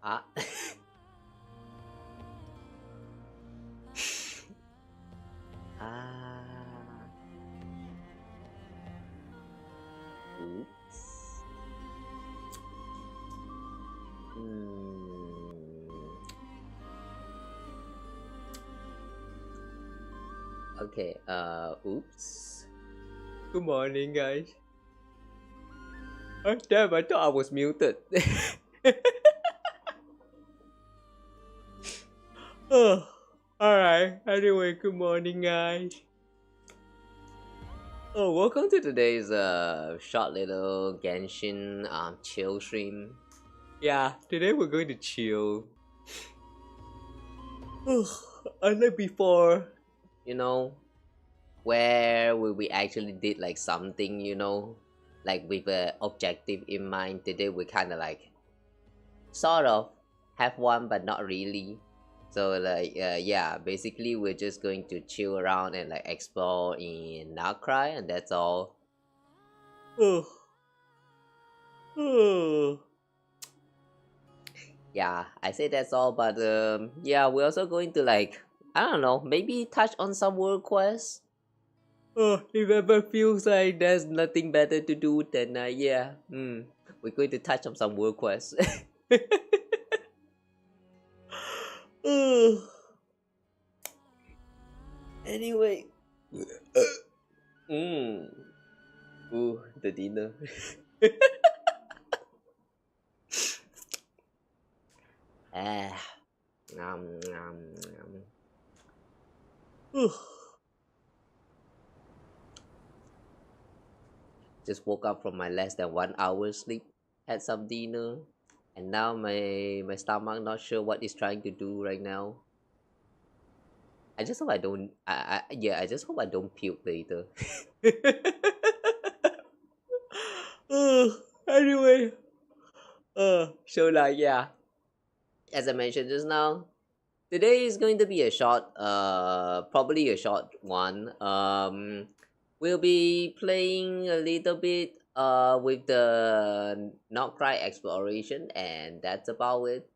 Ah. Ah. Oops. Okay, oops. Good morning, guys. Oh, damn, I thought I was muted. Oh, alright. Anyway, good morning, guys. Oh, welcome to today's short little Genshin chill stream. Yeah, today we're going to chill. Unlike before, you know, where we actually did like something, you know, like with an objective in mind. Today we kind of like sort of have one, but not really. So like yeah, basically we're just going to chill around and like explore in Nod Krai, and that's all. Yeah, I say that's all, but yeah, we're also going to like, I don't know, maybe touch on some world quests. If ever feels like there's nothing better to do, then yeah, we're going to touch on some world quests. Anyway, ooh, the dinner. Ah, nom, nom, nom. Just woke up from my less than 1 hour sleep, had some dinner, and now my stomach not sure what it's trying to do right now. I just hope I don't. Yeah, I just hope I don't puke later. Anyway, so like yeah, as I mentioned just now, today is going to be a short, probably a short one. We'll be playing a little bit with the Nod Krai exploration, and that's about it.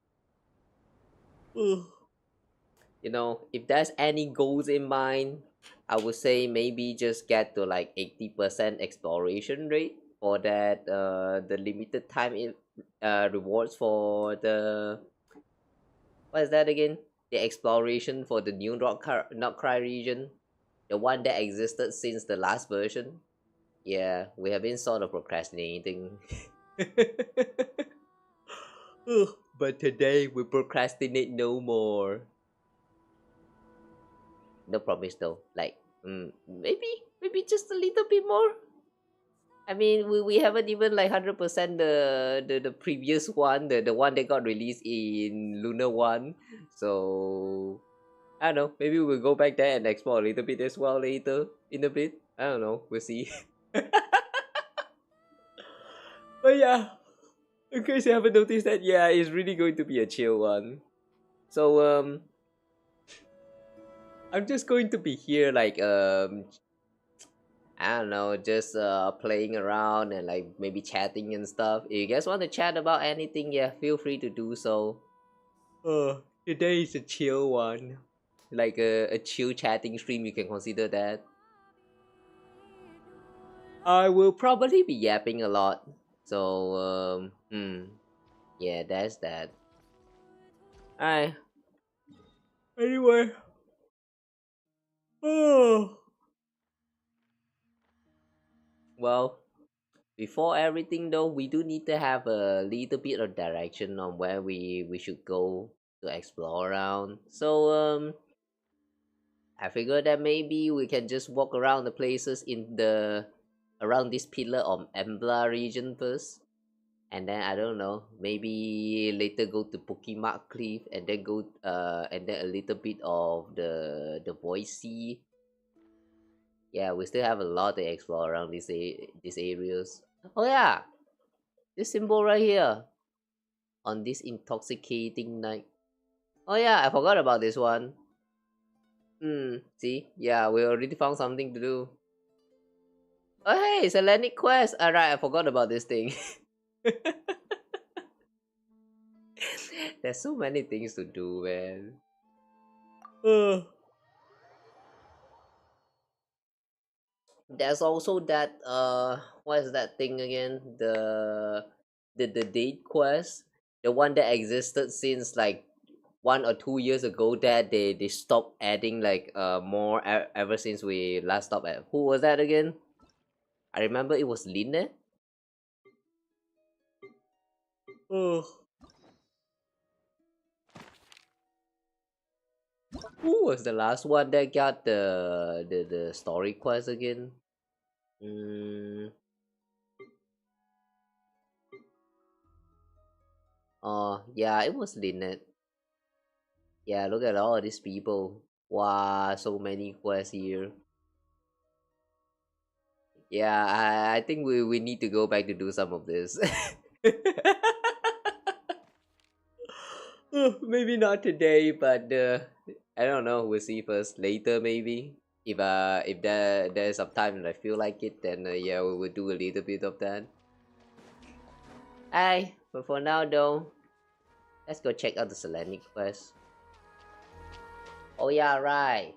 You know, if there's any goals in mind, I would say maybe just get to like 80% exploration rate for that the limited time rewards for the what is that again? The exploration for the new Nod Krai region, the one that existed since the last version. Yeah, we have been sort of procrastinating. But today we procrastinate no more. No promise though. Like, maybe just a little bit more. I mean, we haven't even like 100% the previous one, the one that got released in Lunar One. So I don't know. Maybe we'll go back there and explore a little bit as well later in a bit. I don't know. We'll see. But yeah, in case you haven't noticed that, yeah, it's really going to be a chill one. So I'm just going to be here like I don't know, just playing around and like maybe chatting and stuff. If you guys want to chat about anything, yeah, feel free to do so. Today is a chill one, like a chill chatting stream. You can consider that. I will probably be yapping a lot. So yeah, that's that. Alright. Anyway. Oh. Well, before everything though, we do need to have a little bit of direction on where we should go to explore around. So I figured that maybe we can just walk around the places in the around this pillar of Embla region first. And then I don't know, maybe later go to Pokemon Cliff and then go and then a little bit of the Boise. Yeah, we still have a lot to explore around these areas. Oh yeah, this symbol right here on this intoxicating night. Oh yeah, I forgot about this one. See, yeah, we already found something to do. Oh hey, it's a Hellenic quest. Alright, I forgot about this thing. There's so many things to do, man. There's also that what is that thing again? The date quest, the one that existed since like 1 or 2 years ago that they stopped adding like more ever since we last stopped at. Who was that again? I remember it was Linne. Oh. Who was the last one that got the story quest again? Oh yeah, it was Lynette. Yeah, look at all these people. Wow, so many quests here. Yeah, I think we need to go back to do some of this. Maybe not today, but I don't know. We'll see first. Later, maybe. If there's some time and I feel like it, then yeah, we will do a little bit of that. Aye, but for now though, let's go check out the Selenic quest. Oh yeah, right.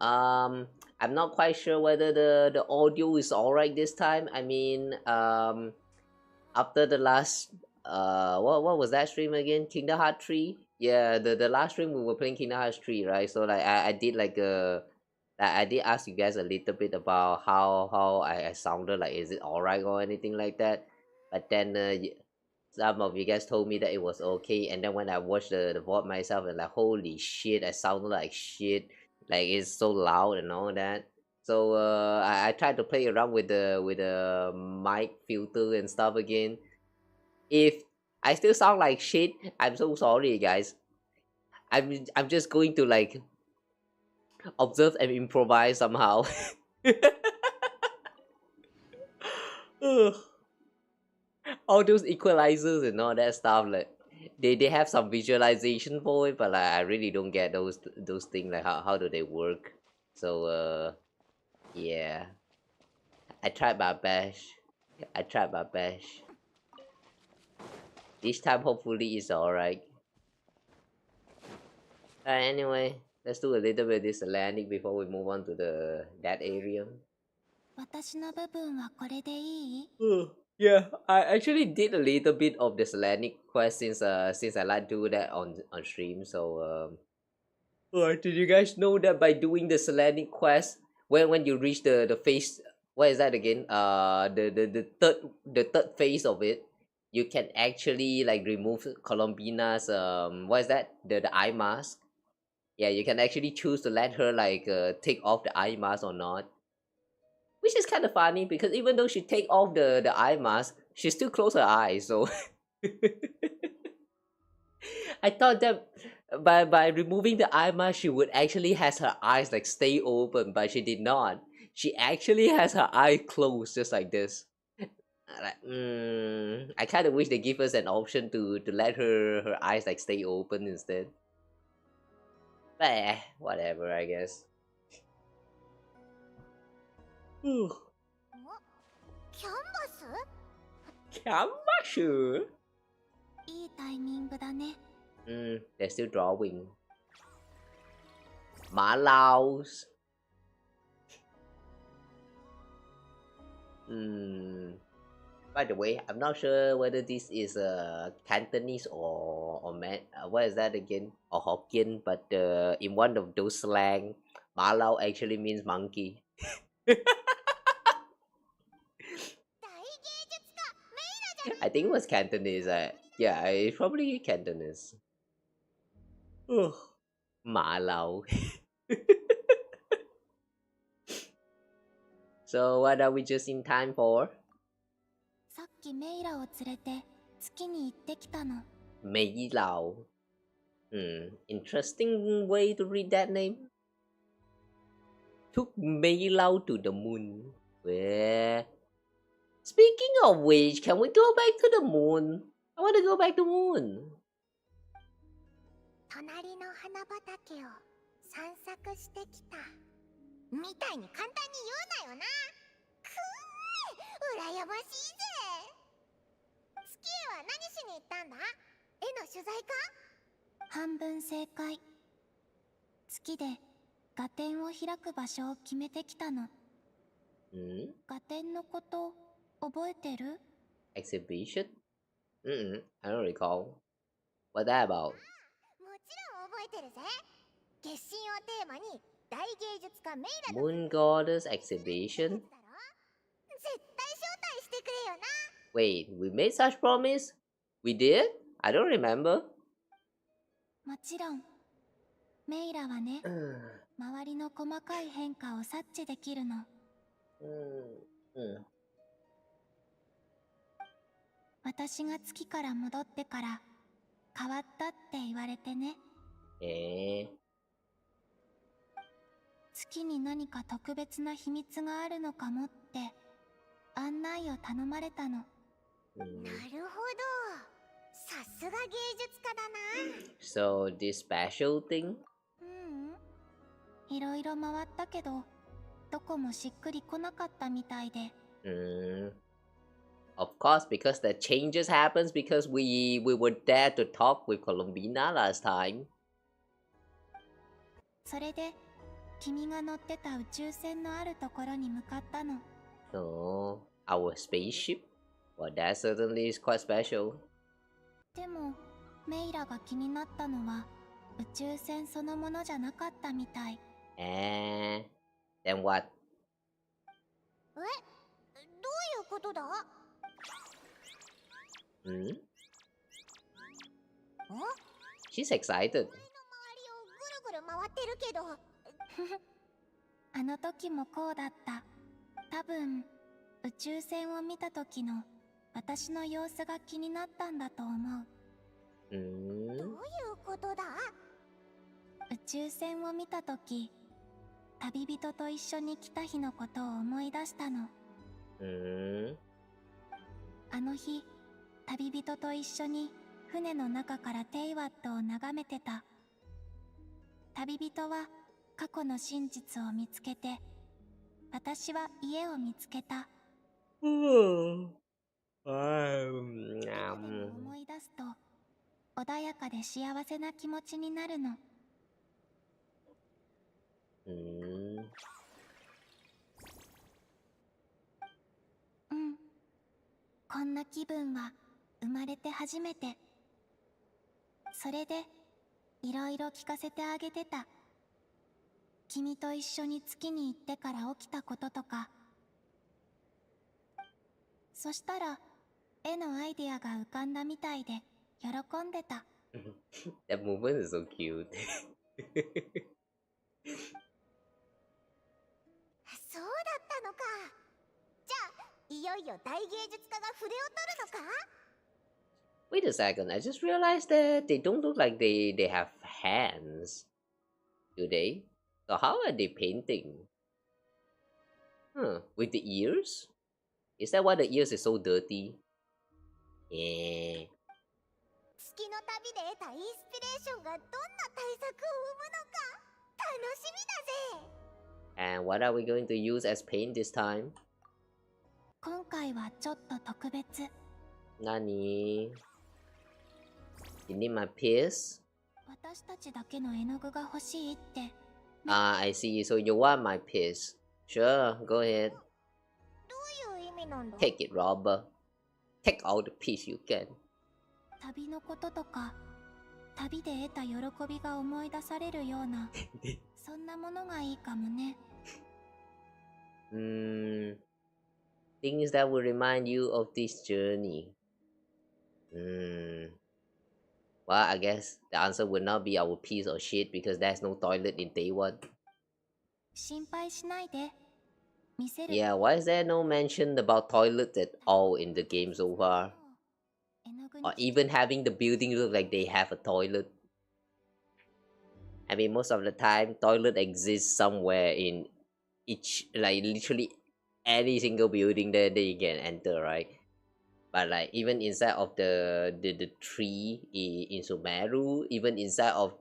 I'm not quite sure whether the audio is alright this time. I mean, after the last what was that stream again? Kingdom Hearts 3. Yeah, the last stream we were playing Kingdom Hearts 3, right? So like I did like I did ask you guys a little bit about how I sounded, like is it alright or anything like that. But then some of you guys told me that it was okay, and then when I watched the VOD myself, and like holy shit, I sounded like shit. like it's so loud and all that. So I tried to play around with the mic filter and stuff again. If I still sound like shit, I'm so sorry, guys. I'm just going to like observe and improvise somehow. Ugh. All those equalizers and all that stuff, like they have some visualization for it, but like, I really don't get those things, like how do they work. So yeah, I tried my best. I tried my best. This time hopefully it's alright. Anyway, let's do a little bit of this landing before we move on to that area. Yeah, I actually did a little bit of the Selenic quest since I like to do that on stream. So did you guys know that by doing the Selenic quest, when you reach the phase, what is that again? The third phase of it, you can actually like remove Columbina's what is that, the eye mask. Yeah, you can actually choose to let her like take off the eye mask or not, which is kind of funny because even though she take off the eye mask, she still close her eyes. So I thought that by removing the eye mask, she would actually has her eyes like stay open, but she did not. She actually has her eye closed just like this. Like, I kind of wish they give us an option to let her eyes like stay open instead. But whatever, I guess. Canvas? They're still drawing. Malaus. By the way, I'm not sure whether this is Cantonese or what is that again, or Hokkien, but in one of those slang, Malau actually means monkey. I think it was Cantonese. Yeah, it's probably Cantonese. Ugh. Malau. So what are we just in time for? Meilao. Interesting way to read that name. Took Meilao to the moon. Where? Speaking of which, can we go back to the moon? I want to go back to the moon. Exhibition? I don't recall. What's that about? Moon Goddess exhibition? Wait, we made such promise? We did? I don't remember. Eh. So this special thing? Of course, because the changes happens because we were there to talk with Columbina last time. Oh, our spaceship? Well, that certainly is quite special. Then what? She's excited. あの時もこうだった。多分宇宙船を見た時の私の様子が気になったんだと思う。どういうことだ？宇宙船を見た時、旅人と一緒に来た日のことを思い出したの。あの日、旅人と一緒に船の中からテイワットを眺めてた。旅人は過去の真実を見つけて、私は家を見つけた。今でも思い出すと穏やかで幸せな気持ちになるの。こんな気分は生まれて初めて。それでいろいろ聞かせてあげてた。君と一緒に月に行ってから起きたこととか。そしたら絵のアイデアが浮かんだみたいで喜んでた。That movement is so cute. そうだったのか。じゃあいよいよ大芸術家が筆を取るのか？ Wait a second, I just realized that they don't look like they have hands. Do they? So how are they painting? With the ears? Is that why the ears is so dirty? Yeah. 月の旅で得たインスピレーションがどんな対策を生むのか楽しみだぜ。 And what are we going to use as paint this time? 今回はちょっと特別。Nani? You need my piece? 私たちだけの絵の具が欲しいって。I see. So you want my piece? Sure, go ahead. どういう意味なんだ？ Take it, Robber. Take all the piece you can. 旅のこととか、旅で得た喜びが思い出されるようなそんなものがいいかもね。Things that will remind you of this journey. Well, I guess the answer would not be our piece of shit because there's no toilet in Taiwan. 心配しないで。見せる。 Yeah, why is there no mention about toilets at all in the game so far? Or even having the building look like they have a toilet? I mean, most of the time, toilet exists somewhere in each, like literally any single building that you can enter, right? But like even inside of the tree in Sumeru, even inside of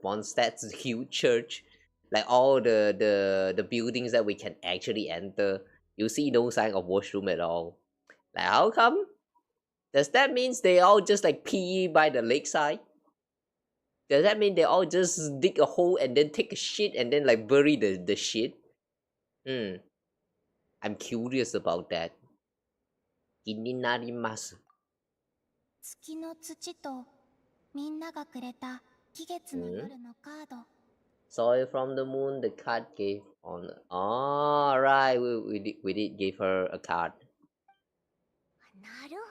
Mondstadt's huge church, like all the buildings that we can actually enter, you see no sign of washroom at all. Like how come? Does that mean they all just like pee by the lakeside? Does that mean they all just dig a hole and then take a shit and then like bury the shit? I'm curious about that. 気になります。月の土とみんながくれた季月の夜のカード。Soil from the moon, the card gave on. Oh, right, we did give her a card. なるほど。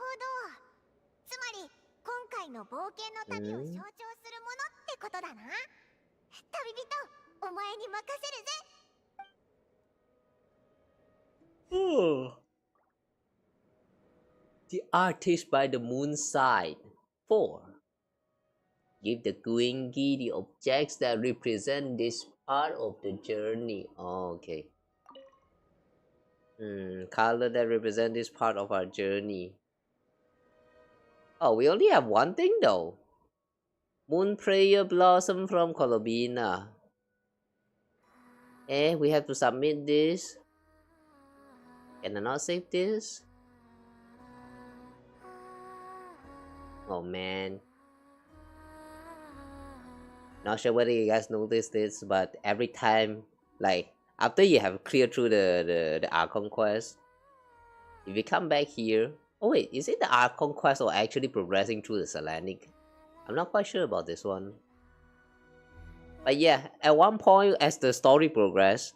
つまり今回の冒険の旅を象徴するものってことだな。旅人、お前に任せるぜ。The artist by the moon side. 4. Give the Guingi the objects that represent this part of the journey. Oh, okay. Color that represent this part of our journey. Oh, we only have one thing though. Moon Prayer Blossom from Columbina. We have to submit this. Can I not save this? Oh man. Not sure whether you guys noticed this, but every time, like, after you have cleared through the Archon quest, if you come back here... Oh wait, is it the Archon quest or actually progressing through the Selenic? I'm not quite sure about this one. But yeah, at one point as the story progresses,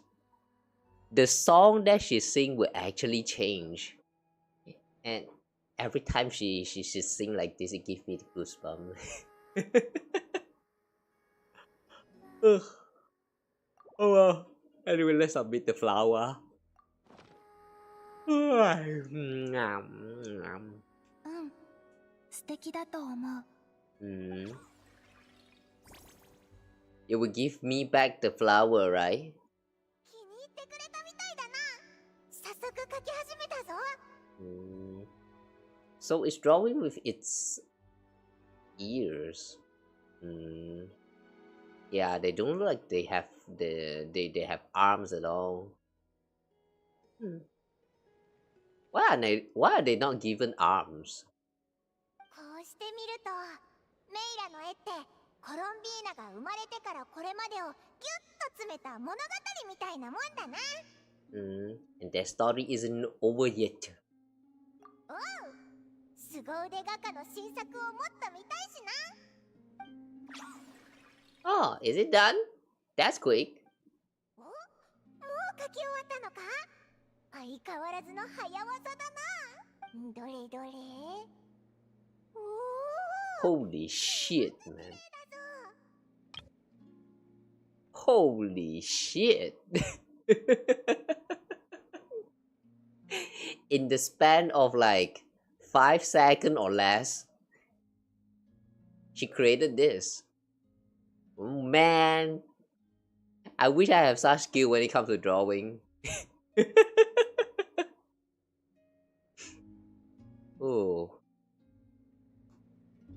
the song that she sings will actually change. And every time she sings like this, it gives me the goosebumps. Oh well. Anyway, let's submit the flower. うん素敵だと思う You will give me back the flower, right? 気に入ってくれたみたいだな。早速描き始めたぞ。 So it's drawing with its ears. Yeah, they don't look like they have they have arms at all. Why are they not given arms? こうして見るとメイラの絵ってコロンビーナが生まれてからこれまでをギュッと詰めた物語みたいなもんだな。 And their story isn't over yet. おう、凄腕画家の新作をもっと見たいしな。 Oh, is it done? That's quick. お、もう描き終わったのか。相変わらずの早業だな。どれどれ。おお、 Holy shit, man. Holy shit. In the span of like 5 seconds or less, she created this. Oh, man, I wish I have such skill when it comes to drawing. Oh,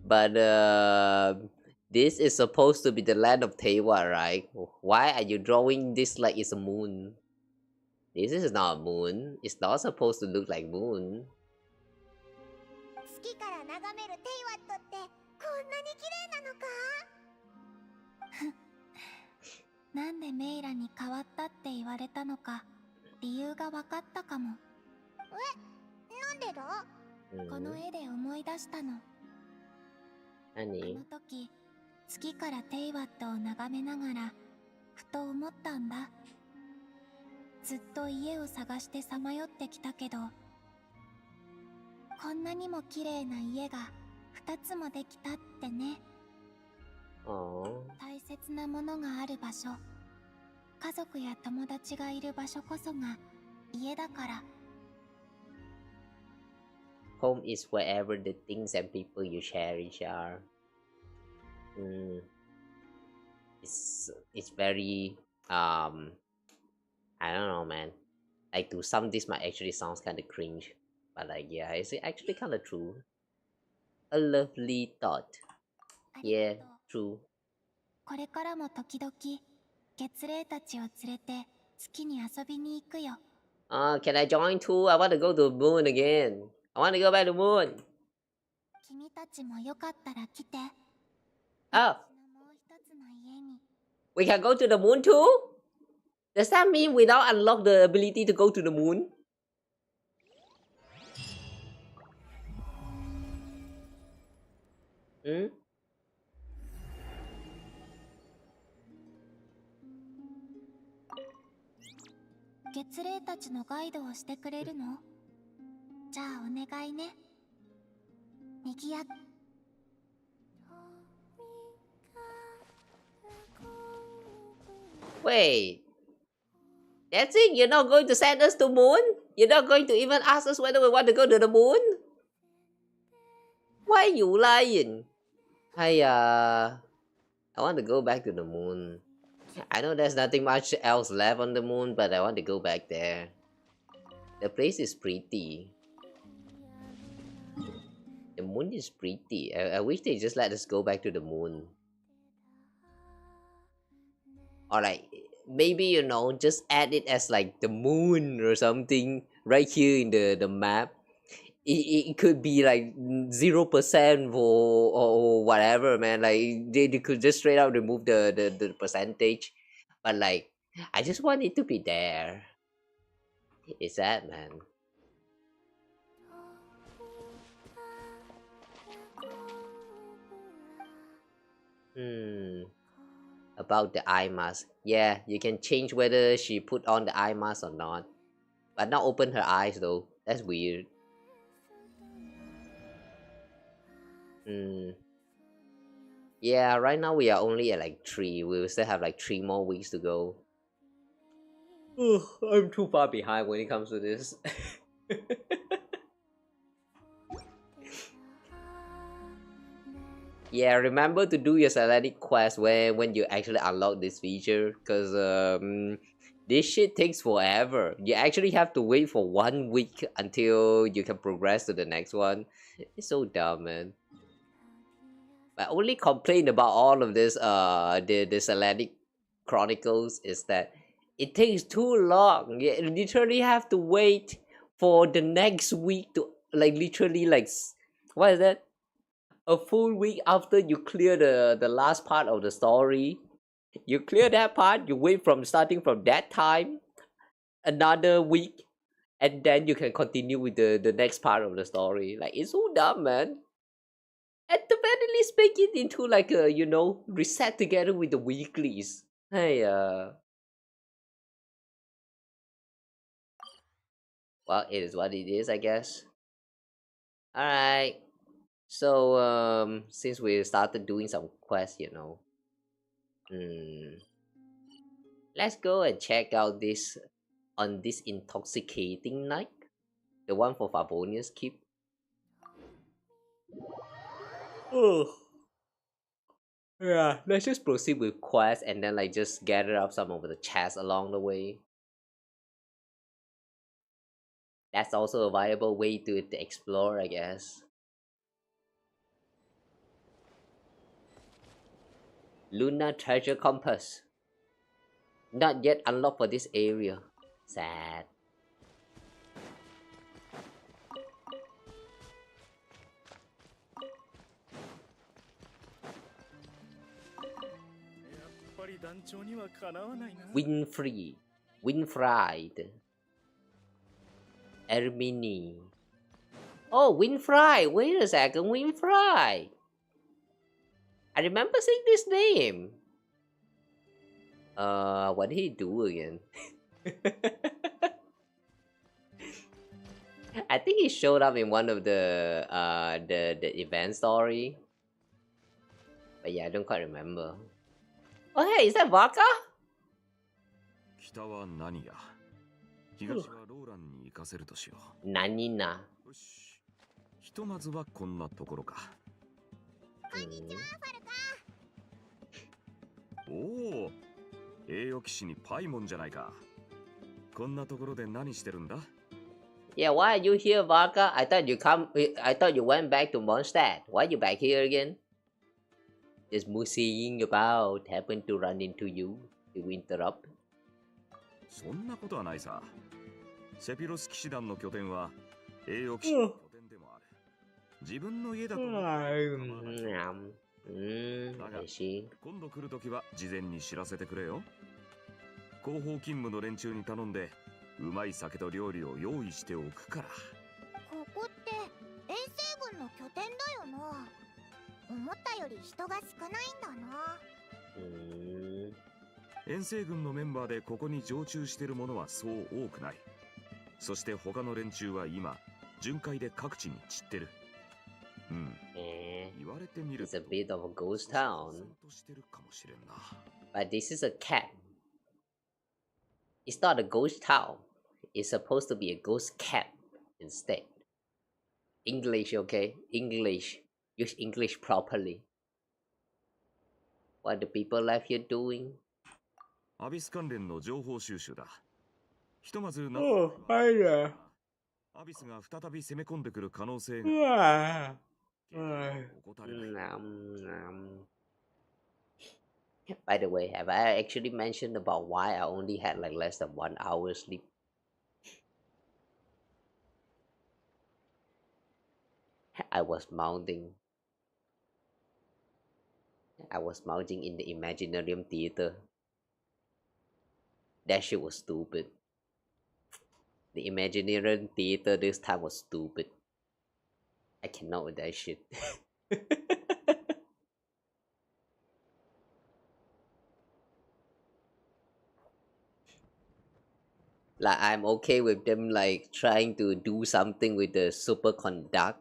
but this is supposed to be the land of Tewa, right? Why are you drawing this like it's a moon? This is not a moon. It's not supposed to look like moon. 月から眺めるテイワットってこんなに綺麗なのか。なんでメイラに変わったって言われたのか理由が分かったかも。なんでだ。この絵で思い出したの。あ何？の時月からテイワットを眺めながらふと思ったんだ。ずっと家を探してさまよってきたけどこんなにも綺麗な家が2つもできたってね。大切なものがある場所、家族や友達がいる場所こそが家だから。 Home is wherever the things and people you cherish are. It's very I don't know, man. Like to some this might actually sounds kind of cringe, but like yeah, it's actually kind of true. A lovely thought. ありが Yeah, とう。 true. これからも時々月霊たちを連れて月に遊びに行くよ。 Can I join too? I want to go to the moon again. I want to go back to the moon. 君たちもよかったら来て。 Oh, 私のもう一つの家に。 we can go to the moon too? Does that mean we now unlock the ability to go to the moon? Hmm? 月霊たちのガイドをしてくれるの？じゃあお願いね。にぎや。 Wait. That's it? You're not going to send us to moon? You're not going to even ask us whether we want to go to the moon? Why are you lying? I want to go back to the moon. I know there's nothing much else left on the moon, but I want to go back there. The place is pretty. The moon is pretty. I wish they just let us go back to the moon. Or like, maybe, you know, just add it as like the moon or something right here in the map. It could be like 0% or whatever, man. Like they could just straight out remove the percentage. But like, I just want it to be there. It's sad, man. About the eye mask. Yeah, you can change whether she put on the eye mask or not. But not open her eyes though. That's weird. Yeah, right now we are only at like 3. We will still have like 3 more weeks to go. Ugh, I'm too far behind when it comes to this. Yeah, remember to do your Celtic quest when you actually unlock this feature, because this shit takes forever. You actually have to wait for 1 week until you can progress to the next one. It's so dumb, man. My only complaint about all of this the Celtic Chronicles is that it takes too long. You literally have to wait for the next week to like literally like what is that? A full week after you clear the last part of the story. You clear that part, you wait from starting from that time another week, and then you can continue with the next part of the story. Like, it's so dumb, man. At the very least, make it into like a, you know, reset together with the weeklies. Hey, well, it is what it is, I guess. Alright. So, since we started doing some quests, you know, let's go and check out this on this intoxicating night. The one for Favonius Keep. Oh. Yeah, let's just proceed with quests and then like just gather up some of the chests along the way. That's also a viable way to explore, I guess. Lunar Treasure Compass. Not yet unlocked for this area. Sad. Winfree. Winfried. Ermini. Oh, Winfry! Wait a second, Winfry! I remember seeing this name. What did he do again? I think he showed up in one of the event story. But yeah, I don't quite remember. Oh hey, is that Vodka? 北は何や東はローランに行かせるとしよう。何な。よし。ひとまずはこんなところか。こんにちは、ファルカ。おお、栄誉騎士にパイモンじゃないか。こんなところで何してるんだ？ Yeah, why are you here, Vodka? I thought you went back to Mondstadt. Why are you back here again? Just mussying about happened to run into you. You interrupt. そんなことはないさ。セピロス騎士団の拠点は栄誉騎士の拠点でもある。自分の家だと思ってだが、今度来るときは事前に知らせてくれよ。広報勤務の連中に頼んで、うまい酒と料理を用意しておくから。ここって遠征軍の拠点だよな。思ったより人が少ないんだな。遠征軍のメンバーでここに常駐している者はそう多くない。そして他の連中は今巡回で各地に散ってる。言われてみると It's a bit of a ghost town. してるかもしれんな。But this is a camp. It's not a ghost town. It's supposed to be a ghost camp instead. English, okay? English. Use English properly. What the people left here doing? アビス関連の情報収集だ。ひとまずな。アビスが再び攻め込んでくる可能性が。By the way, have I actually mentioned about why I only had like less than 1 hour sleep? I was mounting. I was mounting in the Imaginarium Theater. That shit was stupid. The Imaginarium Theater this time was stupid. I cannot with that shit. Like, I'm okay with them like trying to do something with the superconduct,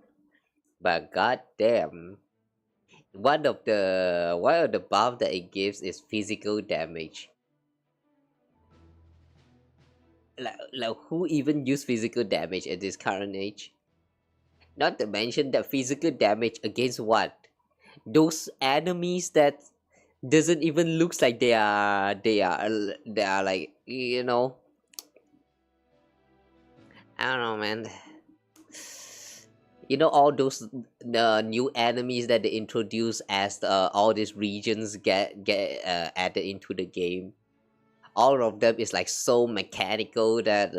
but goddamn, one of the buff that it gives is physical damage. like who even use physical damage at this current age? Not to mention that physical damage against what? Those enemies that doesn't even looks like they are like, you know, I don't know, man. You know, all those the new enemies that they introduce as all these regions get added into the game. All of them is like so mechanical that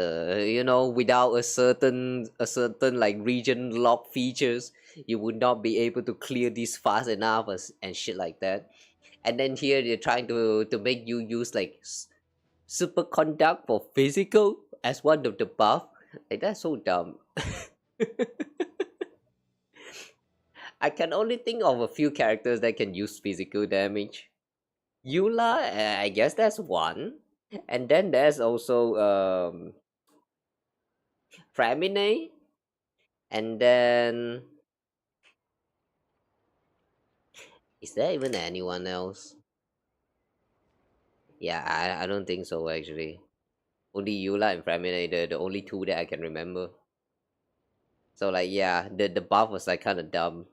you know, without a certain like region lock features, you would not be able to clear these fast enough and shit like that. And then here they're trying to make you use like superconduct for physical as one of the buff. Like that's so dumb. I can only think of a few characters that can use physical damage. Eula, I guess that's one. And then there's also Framine. And then is there even anyone else? Yeah, I don't think so actually. Only Eula and Framine, the only two that I can remember. So like yeah, the buff was like kind of dumb.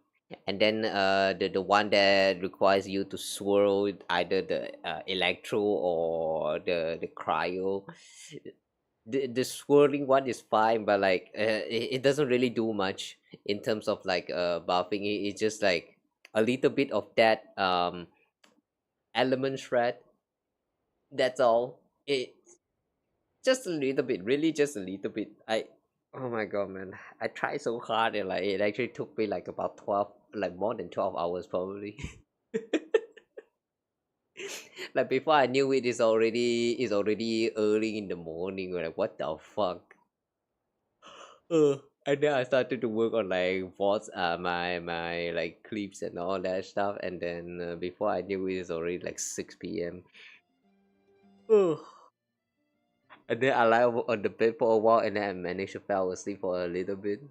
And then the one that requires you to swirl either the electro or the cryo. The swirling one is fine, but like it doesn't really do much in terms of like buffing. It's just like a little bit of that element shred. That's all. It just a little bit, really just a little bit. Oh my god, man! I tried so hard and like it actually took me like about 12, like more than 12 hours probably. Like before I knew it, it's already early in the morning. We're like, what the fuck? And then I started to work on like what's my like clips and all that stuff, and then before I knew it, it's already like 6 p.m. And then I lie on the bed for a while, and then I managed to fall asleep for a little bit.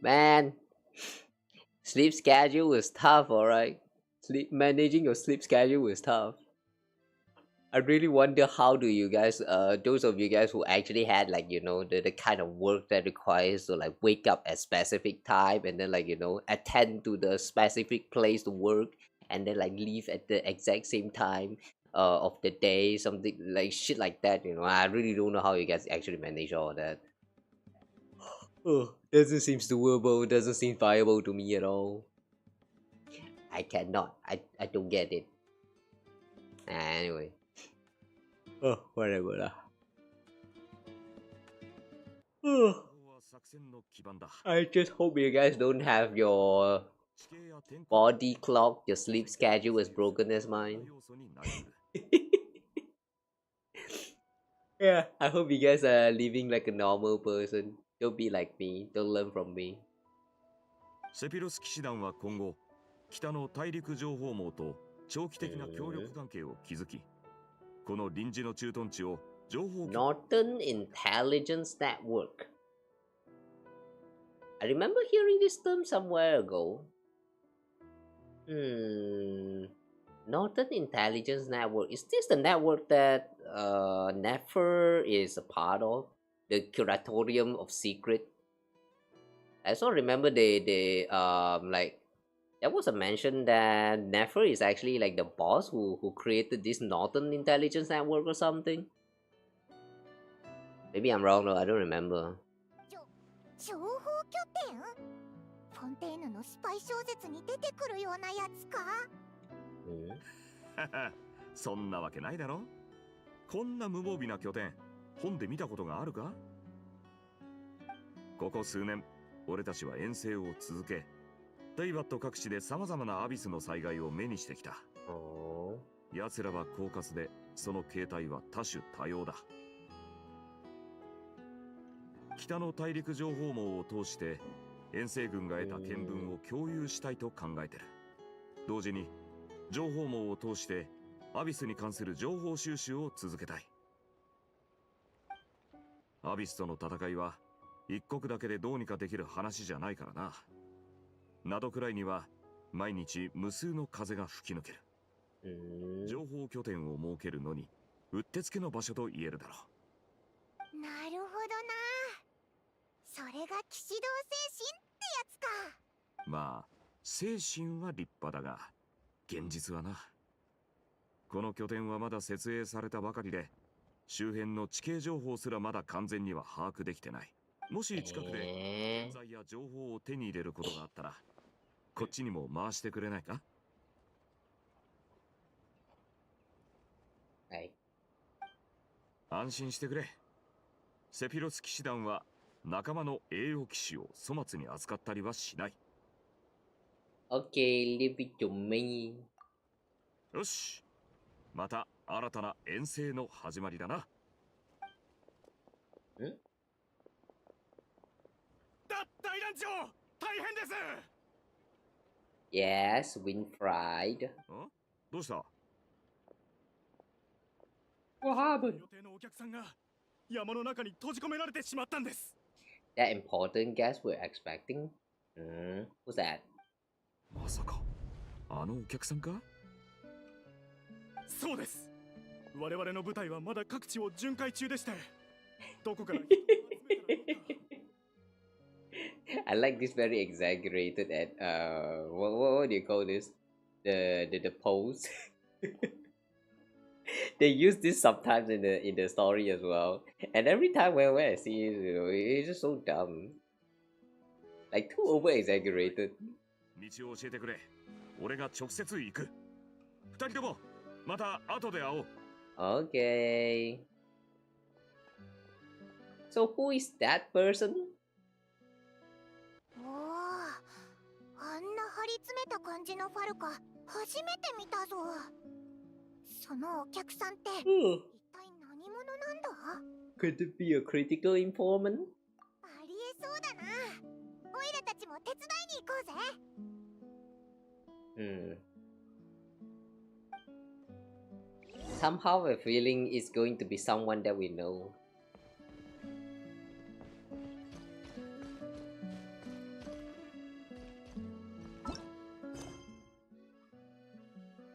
Man, sleep schedule is tough, alright. Managing your sleep schedule is tough. I really wonder how do you guys, those of you guys who actually had like, you know, the kind of work that requires to like wake up at specific time and then like, you know, attend to the specific place to work and then like leave at the exact same time of the day, something like shit like that, you know. I really don't know how you guys actually manage all that. Oh, doesn't seem doable, doesn't seem viable to me at all. I cannot. I don't get it. Anyway. Oh, whatever lah. I just hope you guys don't have your body clock, your sleep schedule as broken as mine. Yeah, I hope you guys are living like a normal person. Don't be like me. Don't learn from me. セピロス騎士団は今後、北の大陸情報網と長期的な協力関係を築き、この臨時の駐屯地を情報 Northern Intelligence Network. I remember hearing this term somewhere ago. Northern Intelligence Network. Is this the network that Nefer is a part of? The Curatorium of Secret. I also remember they like there was a mention that Nefer is actually like the boss who created this Northern Intelligence Network or something. Maybe I'm wrong though, I don't remember. 情報拠点？フォンテーヌのスパイ小説に出てくるようなやつか？そんなわけないだろ。こんな無防備な拠点、本で見たことがあるか？ここ数年、俺たちは遠征を続け、テイバット各地で様々なアビスの災害を目にしてきた。奴らは狡猾で、その形態は多種多様だ。北の大陸情報網を通して遠征軍が得た見聞を共有したいと考えてる。同時に情報網を通してアビスに関する情報収集を続けたい。アビスとの戦いは一国だけでどうにかできる話じゃないからな。ナドクライには毎日無数の風が吹き抜ける。情報動拠点を設けるのにうってつけの場所と言えるだろなるほどな。それが騎士道精神ってやつか。う。まあ精神は立派だが現実はな。この拠点はまだ設営されたばかりで、周辺の地形情報すらまだ完全には把握できてない。もし近くで建材や情報を手に入れることがあったら、こっちにも回してくれないか？はい。安心してくれ。セピロス騎士団は仲間の栄養騎士を粗末に扱ったりはしない。Okay, leave it to me. よし、また新たな遠征の始まりだな。大団長、大変です。 Yes, Winfried. どうした？ What happened? 予定のお客さんが山の中に閉じ込められてしまったんです。 That important guest we're expecting? Who's that? まさかあのお客さんか？そうです。我々の部隊はまだ各地を巡回中でして、どこから人を集めたらいいか。I like this very exaggerated and what do you call this? The pose. They use this sometimes in the story as well. And every time when I see it, you know, it's just so dumb. Like too over exaggerated. 道を教えてくれ。俺が直接行く。二人ともまた後で会おう。 Okay. So who is that person? おお、あんな張り詰めた感じのファルカ初めて見たぞ。そのお客さんって一体何者なんだ？ Could it be a critical informant? ありえそうだな。オイラたちも手伝いに行こうぜ。Somehow a feeling it's going to be someone that we know.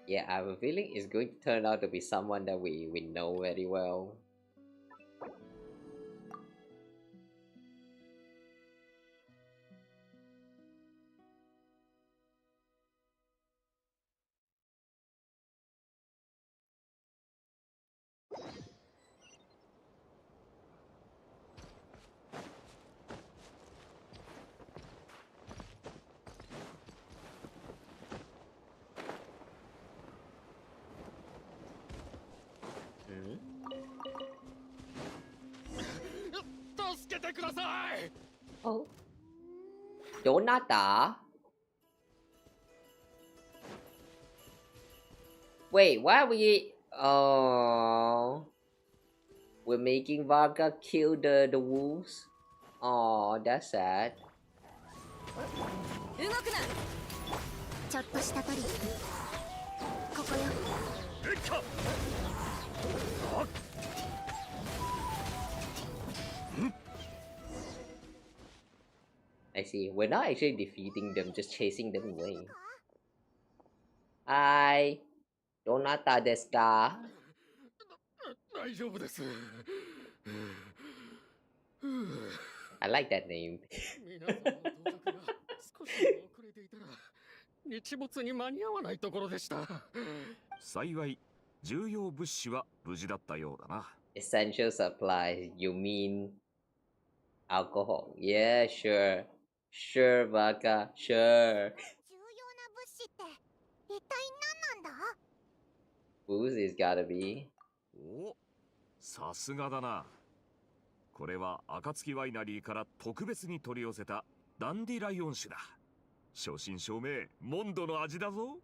Yeah, I have a feeling it's going to turn out to be someone that we know very well. Oh, Donata? Wait, why are we? Oh, we're making Vaga kill the wolves. Oh, that's sad. 動くな。ちょっとしたトリック。ここよ。 I see. We're not actually defeating them, just chasing them away. Hi, Donata desu ka? 大丈夫です。 I like that name. 皆さんの到着が少しでも遅れていたら日没に間に合わないところでした。幸い重要物資は無事だったようだな。 Essential supplies. You mean alcohol? Yeah, sure. Sure, Vaga. Sure. 重要な物資って一体何なんだ？ Booze is gotta be. お、さすがだな。これは暁ワイナリーから特別に取り寄せたダンディライオン酒だ。正真正銘モンドの味だぞ。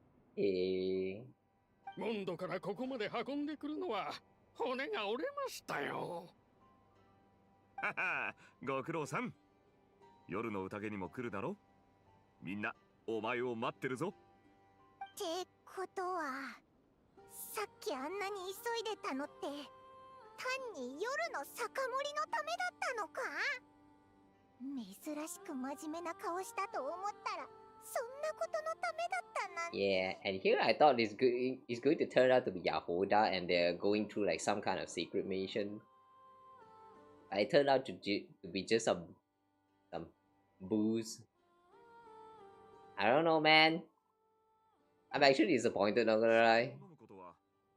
モンドからここまで運んでくるのは骨が折れましたよ。はは、ご苦労さん。夜の宴にも来るだろ。みんなお前を待ってるぞ。ってことは、さっきあんなに急いでたのって単に夜の酒盛りのためだったのか？珍しく真面目な顔したと思ったらそんなことのためだったなんて。 Yeah, and here I thought it's going to turn out to be Yahoda and they're going through like some kind of secret mission. It turned out to be just some booze. I don't know, man. I'm actually disappointed, not gonna lie.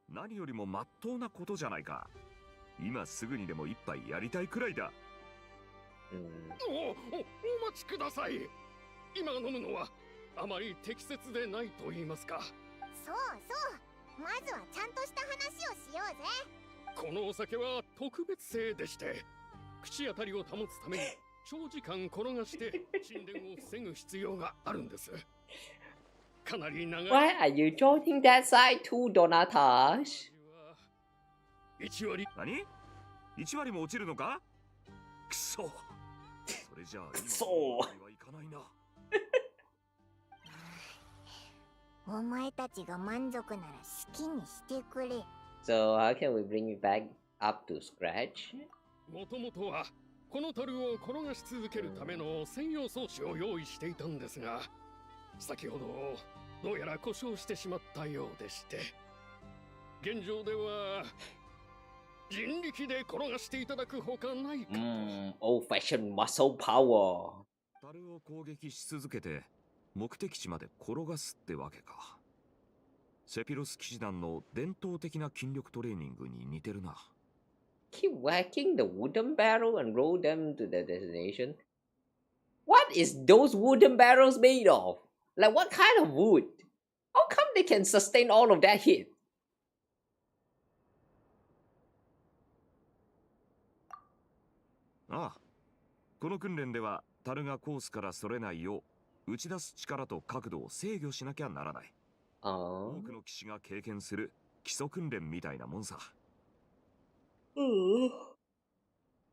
何よりも真っ当なことじゃないか。今すぐにでも一杯やりたいくらいだ。お待ちください。今飲むのはあまり適切でないと言いますか。そうそう、まずはちゃんとした話をしようぜ。このお酒は特別製でして、口当たりを保つために長時間転がして沈殿を防ぐ必要があるんです。かなり長い。 Why are you joining that side too, Donatash? 1割。何 ?1 割も落ちるのか？くそ。それじゃあそう今はいかないな。お前たちが満足なら好きにしてくれ。 So how can we bring it back up to scratch? もともとはこの樽を転がし続けるための専用装置を用意していたんですが、先ほどどうやら故障してしまったようでして、現状では人力で転がしていただくほかないかと。Old-fashioned muscle power. 樽を攻撃し続けて目的地まで転がすってわけか。セピロス騎士団の伝統的な筋力トレーニングに似てるな。Keep whacking the wooden barrel and roll them to the destination. What is those wooden barrels made of? Like what kind of wood? How come they can sustain all of that hit? ああ、この訓練では樽がコースからそれないよう打ち出す力と角度を制御しなきゃならない。多くの騎士が経験する基礎訓練みたいなもんさ。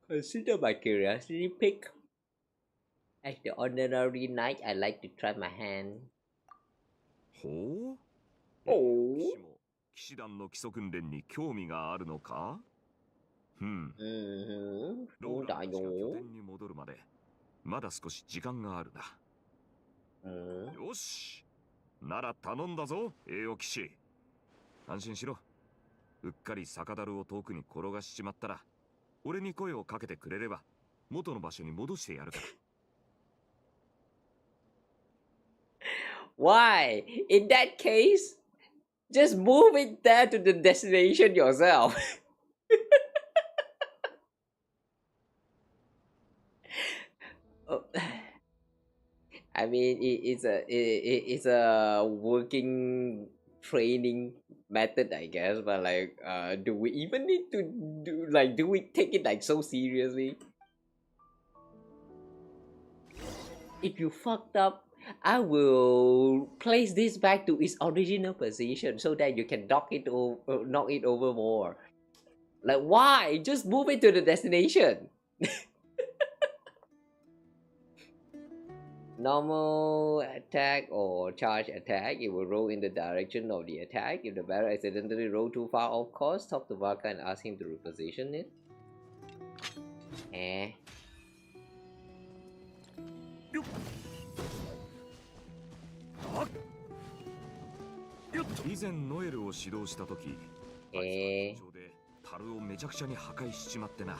Consider my curiosity pick. As the ordinary knight, I like to try my hand. ほう。お騎士も騎士団の基礎訓練に興味があるのか？ローラーたちが拠点に戻るまでまだ少し時間があるな。よし、なら頼んだぞ、栄養騎士。安心しろ。うっかり酒樽を遠くに転がしちまったら、俺に声をかけてくれれば元の場所に戻してやるから。Why? In that case, just move it there to the destination yourself. I mean, it's a working training method, I guess. But like, do we even need to do we take it like so seriously? If you fucked up, I will place this back to its original position so that you can knock it over more. Like, why? Just move it to the destination. Normal attack or charge attack, it will roll in the direction of the attack. If the barrel accidentally roll too far off course, talk to Vaka and ask him to reposition it.以前ノエルを指導した時、樽をめちゃくちゃに破壊しちまってな。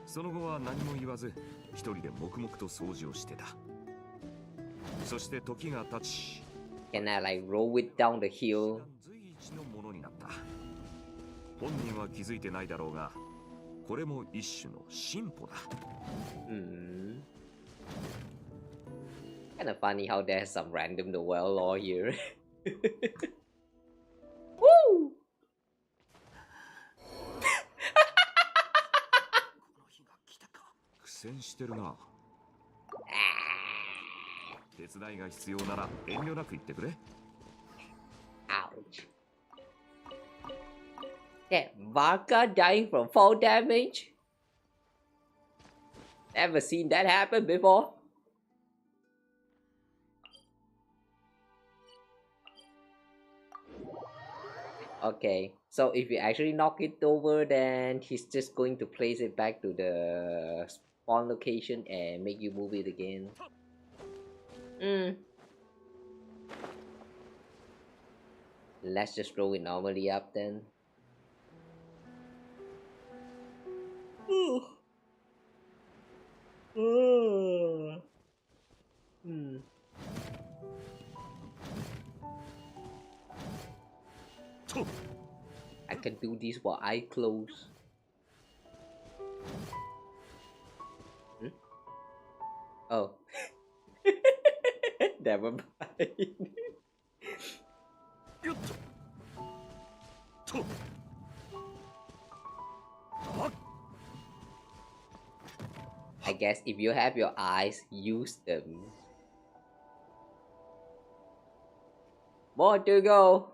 その後は何も言わず一人で黙々と掃除をしてた。そして時が経ち、 Can I like roll it down the hill? 随一のものになった。本人は気づいてないだろうが、これも一種の進歩だ。Kind of funny how there's some random Noel lore here. Woo! 苦戦してるな。手伝いが必要なら遠慮なく言ってくれ。Ouch. That Vaka dying from fall damage? Ever seen that happen before? Okay, so if you actually knock it over, then he's just going to place it back to the spawn location and make you move it again. Mm. Let's just roll it normally up then. Ooh. Ooh. Hmm. I can do this while I close. Hmm? Oh. Never mind. I guess if you have your eyes, use them. More to go.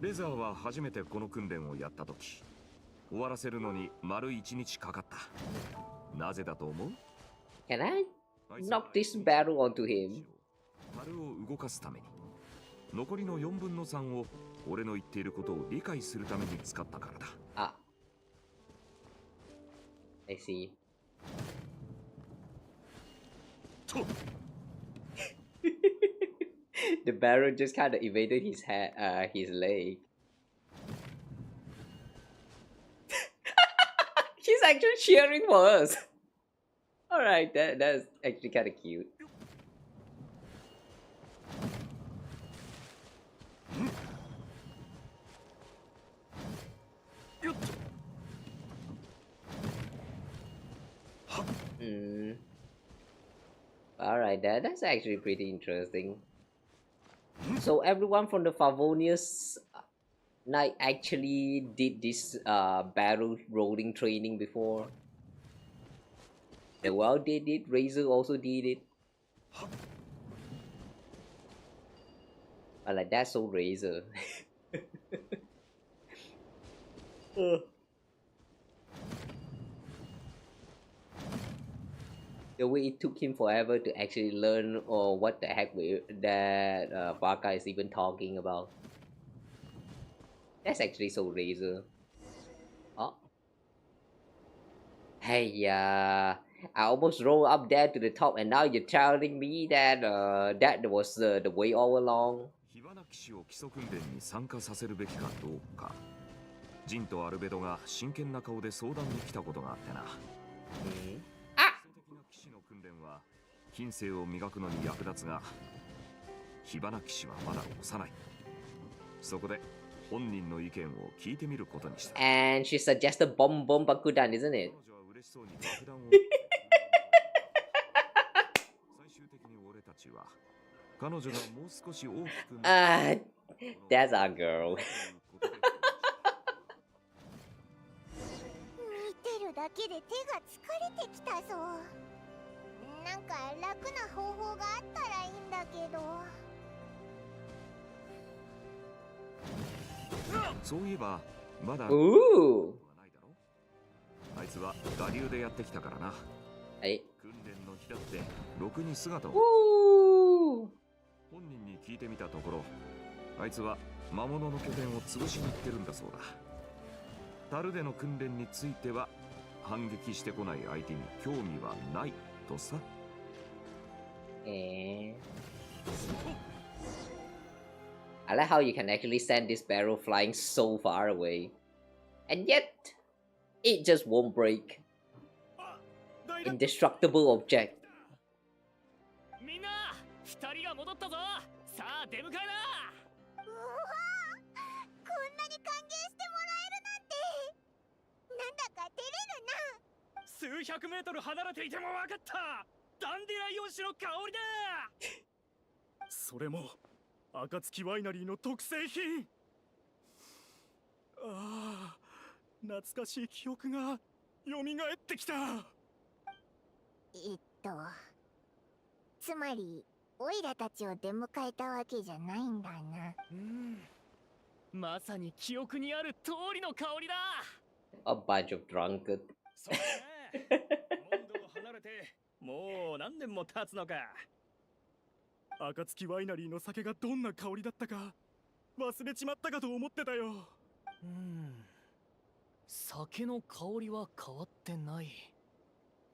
レザーは初めてこの訓練をやった時、終わらせるのに丸1日かかった。なぜだと思う？ Can I knock this barrel onto him? 丸を動かすために、残りの4分の3を俺の言っていることを理解するために使ったからだ。Ah. I see. The barrel just kind of evaded his head, his leg. He's actually cheering for us. All right, that's actually kind of cute. Mm. All right, that's actually pretty interesting. So everyone from the Favonius Night actually did this barrel rolling training before. The World did it, Razor also did it. But like that's so Razor. The way it took him forever to actually learn or what the heck that Barca is even talking about. That's actually so Razor. Oh. Hey, I almost rolled up there to the top, and now you're telling me that that was the way all along. 火花騎士を基礎訓練に参加させるべきかどうか。ジンとアルベドが真剣な顔で相談に来たことがあってな。基礎的な騎士の訓練は品性を磨くのに役立つが、火花騎士はまだ幼い。そこで本人の意見を聞いてみることにした。And she suggested bomb bakudan, isn't it? 彼女は嬉しそうに爆弾を。最終的に俺たちは彼女がもう少し大きくなる。That's our girl. 見てるだけで手が疲れてきたぞ。なんか楽な方法があったらいいんだけど。そういえばまだ Ooh. ないだろ。あいつは我流でやってきたからな。はい。訓練の日だってろくに姿を。本人に聞いてみたところ、あいつは魔物の拠点を潰しに行ってるんだそうだ。樽での訓練については反撃してこない相手に興味はないとさ。I like how you can actually send this barrel flying so far away. And yet, it just won't break. Indestructible object. みんな、二人が戻ったぞ。さあ出迎えだ。うわー、こんなに歓迎してもらえるなんて。なんだか照れるな。数百メートル離れていても分かった。ダンディライオン種の香りだ。それも暁ワイナリーの特製品。ああ、懐かしい記憶が蘇ってきた。つまりオイラたちを出迎えたわけじゃないんだな。まさに記憶にある通りの香りだ。A bunch of drunkards. そうね。モンドを離れてもう何年も経つのか。暁ワイナリーの酒がどんな香りだったか忘れちまったかと思ってたよ。酒の香りは変わってない。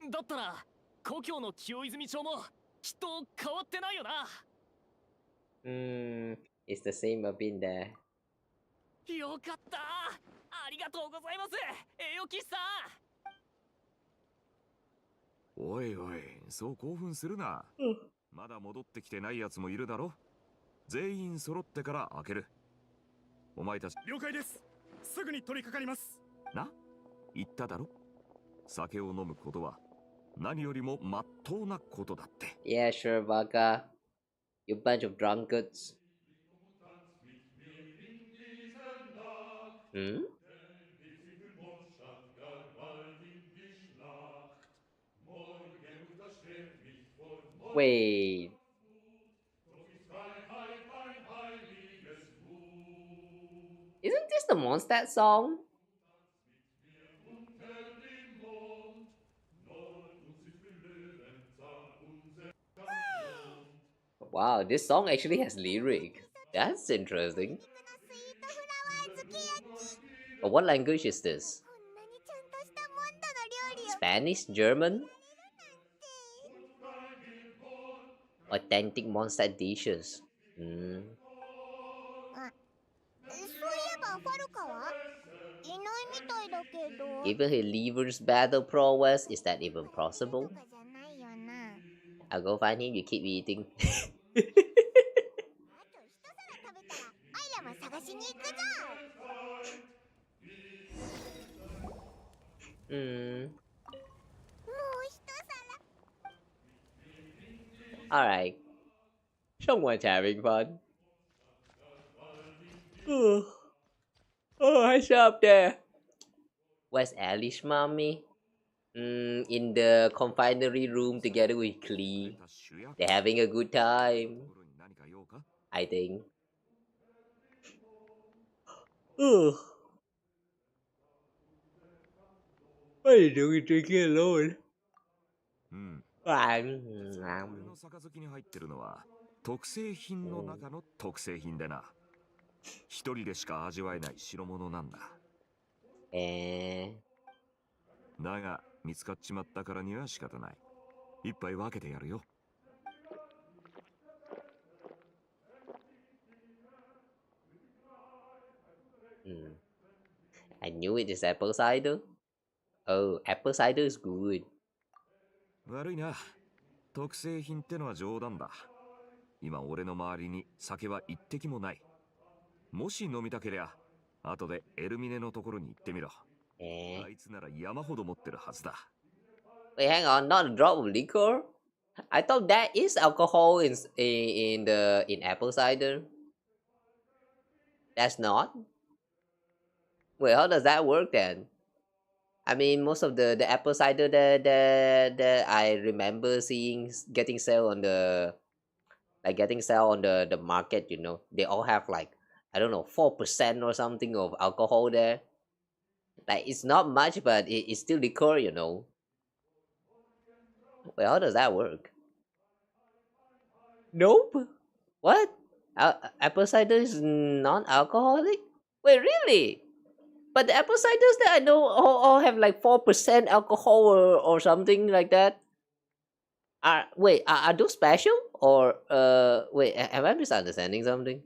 だったら故郷の清泉町もきっと変わってないよな。It's the same. I've been there. よかった。ありがとうございます、栄養騎士さん。おいおい、そう興奮するな。まだ戻ってきてないやつもいるだろ。全員揃ってから開ける。お前たち。了解です。すぐに取り掛かります。な、言っただろ。酒を飲むことは何よりも真っ当なことだって。Yeah, sure, Baka. You bunch of drunkards. Wait. Isn't this the Mondstadt song? Wow, this song actually has lyric. That's interesting. But what language is this? Spanish? German? Authentic Mondstadt dishes. そういえばファルカはいないみたいだけど。 Even her lever's battle prowess, is that even possible? とかじゃないよな。 I'll go find him, you keep eating. あと一皿食べたらアイラも探しに行くぞ。もう一皿。 Alright. Someone's having fun. Oh, hi up there. Where's Alice, mommy? In the confinery room together with Klee. They're having a good time, I think. What are you doing drinking alone? 杯に入ってるのは特製品の中の特製品でな。一人でしか味わえない代物なんだ。だが見つかっちまったからには仕方ない。一杯分けてやるよ。I knew it is apple cider. Oh, apple cider is good. 悪いな。特製品ってのは冗談だ。今俺の周りに酒は一滴もない。もし飲みたけりゃ後でエルミネのところに行ってみろ。あいつなら山ほど持ってるはずだ。Wait, hang on, not a drop of liquor? I thought that is alcohol in apple cider. That's not? Wait, how does that work then? I mean, most of the apple cider that I remember seeing getting sale on the market, you know, they all have like, I don't know, 4% or something of alcohol there. Like, it's not much, but it's still liquor, you know. Wait, how does that work? Nope. What? Apple cider is non-alcoholic? Wait, really? But the apple ciders that I know all have like 4% alcohol or something like that. Are those special? Or wait, am I misunderstanding something?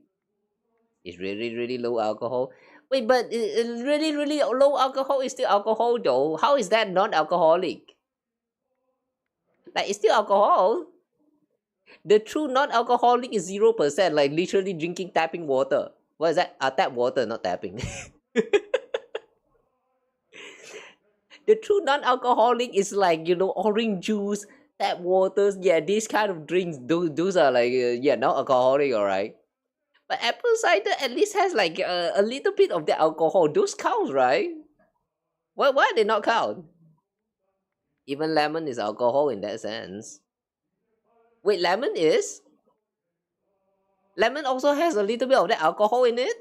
It's really low alcohol. Wait, but really low alcohol is still alcohol though. How is that non-alcoholic? Like, it's still alcohol. The true non-alcoholic is 0%, like literally drinking tapping water. What is that? Tap water, not tapping. The true non-alcoholic is like, you know, orange juice, tap waters. Yeah, these kind of drinks, those are like, not alcoholic, alright? But apple cider at least has like a little bit of the alcohol. Those count, right? Why do they not count? Even lemon is alcohol in that sense. Wait, lemon is? Lemon also has a little bit of the alcohol in it?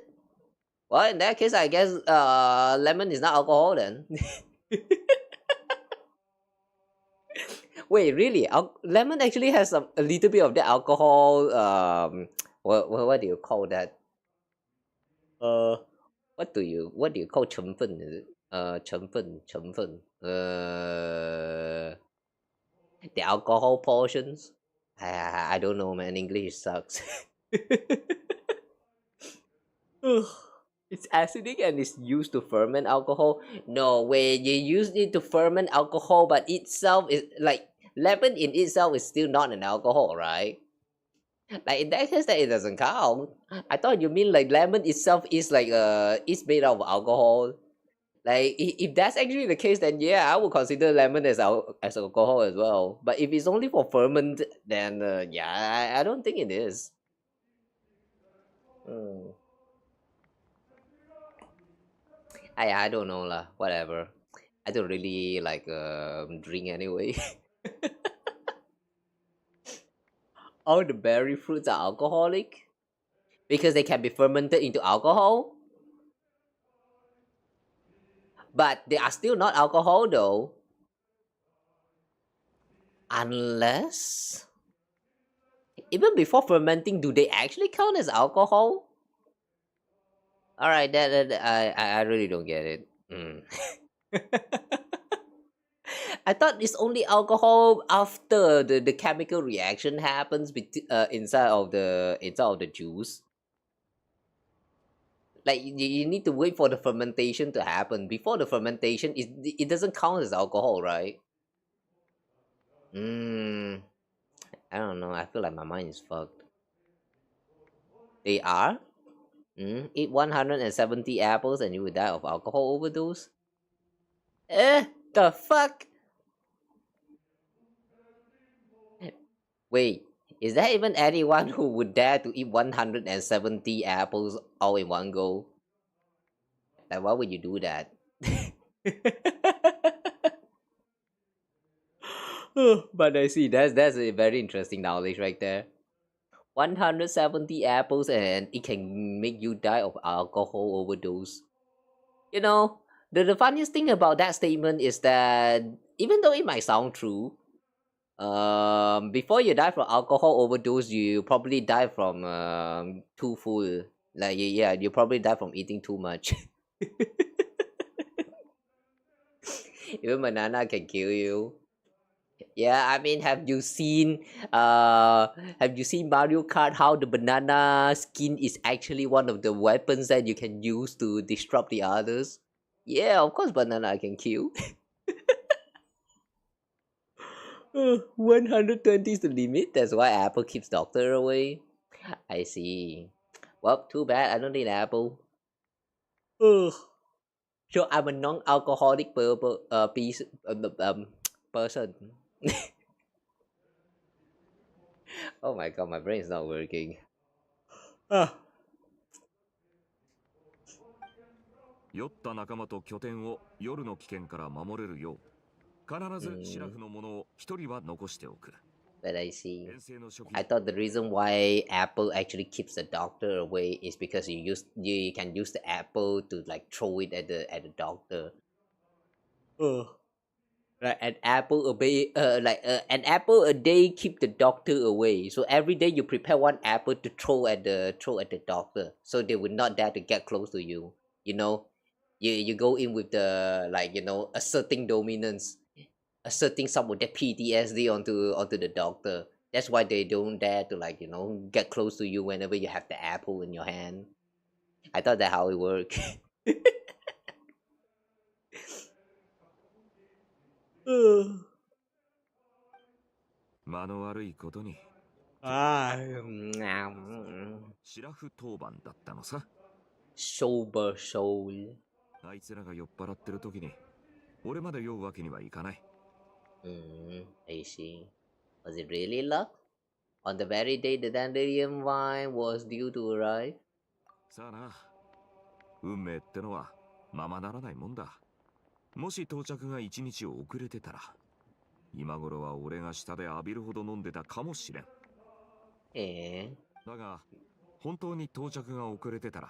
Well, in that case, I guess lemon is not alcohol then. Wait, really? Lemon actually has a little bit of the alcohol. What do you call that? What do you call 成分? 成分. The alcohol portions. I don't know, man. English sucks. Ugh. It's acidic and it's used to ferment alcohol. No, when you use it to ferment alcohol, but itself is like lemon in itself is still not an alcohol, right? Like in that case, that it doesn't count. I thought you mean like lemon itself is like it's made out of alcohol. Like if that's actually the case, then yeah, I would consider lemon as alcohol as well. But if it's only for ferment, then yeah, I don't think it is. Hmm. I don't know lah. Whatever. I don't really like drink anyway. All the berry fruits are alcoholic because they can be fermented into alcohol, but they are still not alcohol though. Unless even before fermenting, do they actually count as alcohol? All right, I really don't get it. Mm. I thought it's only alcohol after the chemical reaction happens inside of the juice. Like you need to wait for the fermentation to happen. Before the fermentation, it doesn't count as alcohol, right? I don't know. I feel like my mind is fucked. They are. Eat 170 apples and you will die of alcohol overdose. The fuck? Wait, is there even anyone who would dare to eat 170 apples all in one go? Like, why would you do that? But I see that's a very interesting knowledge right there. 170 apples and it can make you die of alcohol overdose. You know, the funniest thing about that statement is that even though it might sound true, before you die from alcohol overdose, you probably die from too full. Like yeah, you probably die from eating too much. Even banana can kill you. Yeah, I mean, have you seen Mario Kart? How the banana skin is actually one of the weapons that you can use to disrupt the others. Yeah, of course, banana can kill. 120 is the limit. That's why Apple keeps doctor away. I see. Well, too bad. I don't need Apple. Ugh. So I'm a non-alcoholic person. Oh my god, my brain is not working. 酔った仲間と拠点を夜の危険から守れるよう必ずシラフのものを一人は残しておく。 But I see. I thought the reason why Apple actually keeps the doctor away is because you can use the apple to like throw it at the doctor. Like an apple an apple a day keep the doctor away. So every day you prepare one apple to throw at the doctor, so they would not dare to get close to you. You know, you go in with the asserting dominance, asserting some of that PTSD onto the doctor. That's why they don't dare to get close to you whenever you have the apple in your hand. I thought that's how it worked. 間の悪いことに シラフ当番だったのさ。 Sober soul. あいつらが酔っ払ってる時に俺まで酔うわけにはいかない。 I see. Was it really luck? On the very day the dandelion wine was due to arrive? さあな、運命ってのはままならないもんだ。もし到着が1日遅れてたら、今頃は俺が下で浴びるほど飲んでたかもしれん。だが、本当に到着が遅れてたら、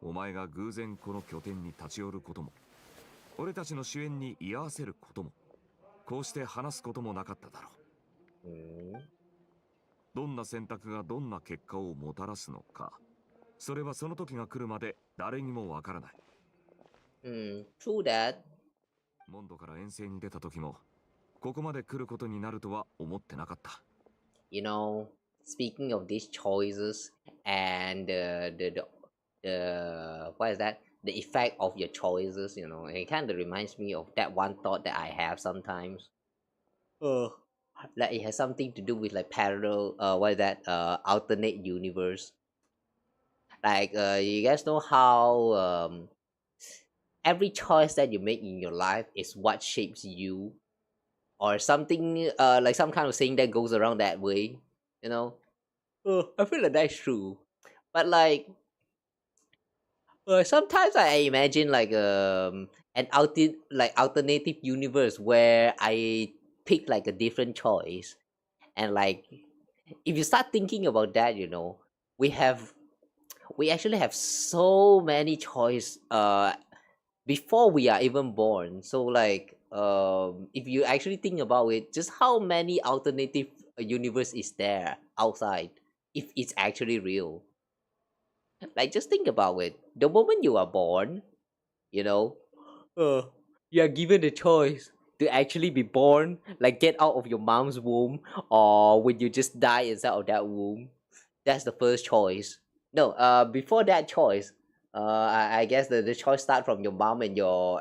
お前が偶然この拠点に立ち寄ることも、俺たちの主演に居合わせることも、こうして話すこともなかっただろう。どんな選択がどんな結果をもたらすのか、それはその時が来るまで誰にもわからない。True that. モンドから遠征に出た時も、ここまで来ることになるとは思ってなかった。You know, speaking of these choices and what is that? The effect of your choices, you know, it kind of reminds me of that one thought that I have sometimes. Like it has something to do with like parallel, what is that? Alternate universe. Like, you guys know how every choice that you make in your life is what shapes you, or something like some kind of saying that goes around that way, you know. I feel like that's true, but like sometimes I imagine like an alternative universe where I pick like a different choice, and like if you start thinking about that, you know, we actually have so many choice before we are even born. So like if you actually think about it, just how many alternative universe is there outside if it's actually real? Like just think about it. The moment you are born, you know, you are given the choice to actually be born, like get out of your mom's womb, or would you just die inside of that womb? That's the first choice. No, before that choice, I guess the choice start from your mom and your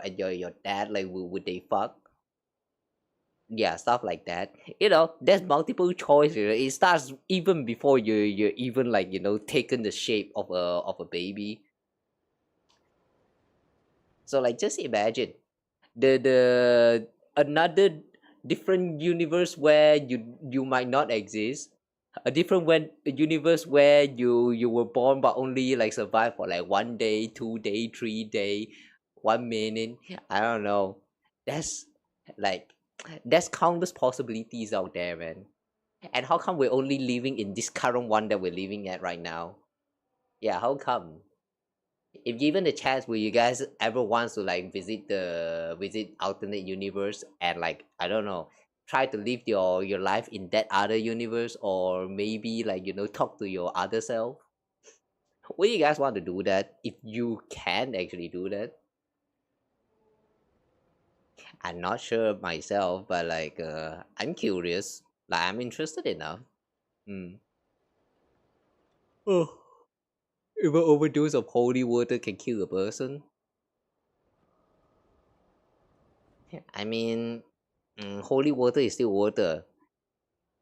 dad. Like, would they fuck? Yeah, stuff like that. You know, there's multiple choice. You know, it starts even before you're even like, you know, taken the shape of a baby. So like, just imagine the another different universe where you might not exist, a different universe where you were born but only like survive for like 1 day, 2 day, 3 day, 1 minute. I don't know. That's like there's countless possibilities out there, man. And how come we're only living in this current one that we're living at right now? Yeah, how come? If given the chance, will you guys ever want to like visit alternate universe and like, I don't know, try to live your life in that other universe, or maybe like, you know, talk to your other self? Would you guys want to do that if you can actually do that? I'm not sure myself, but like I'm curious, like I'm interested enough. Hmm. Oh, if an overdose of holy water can kill a person, I mean, holy water is still water.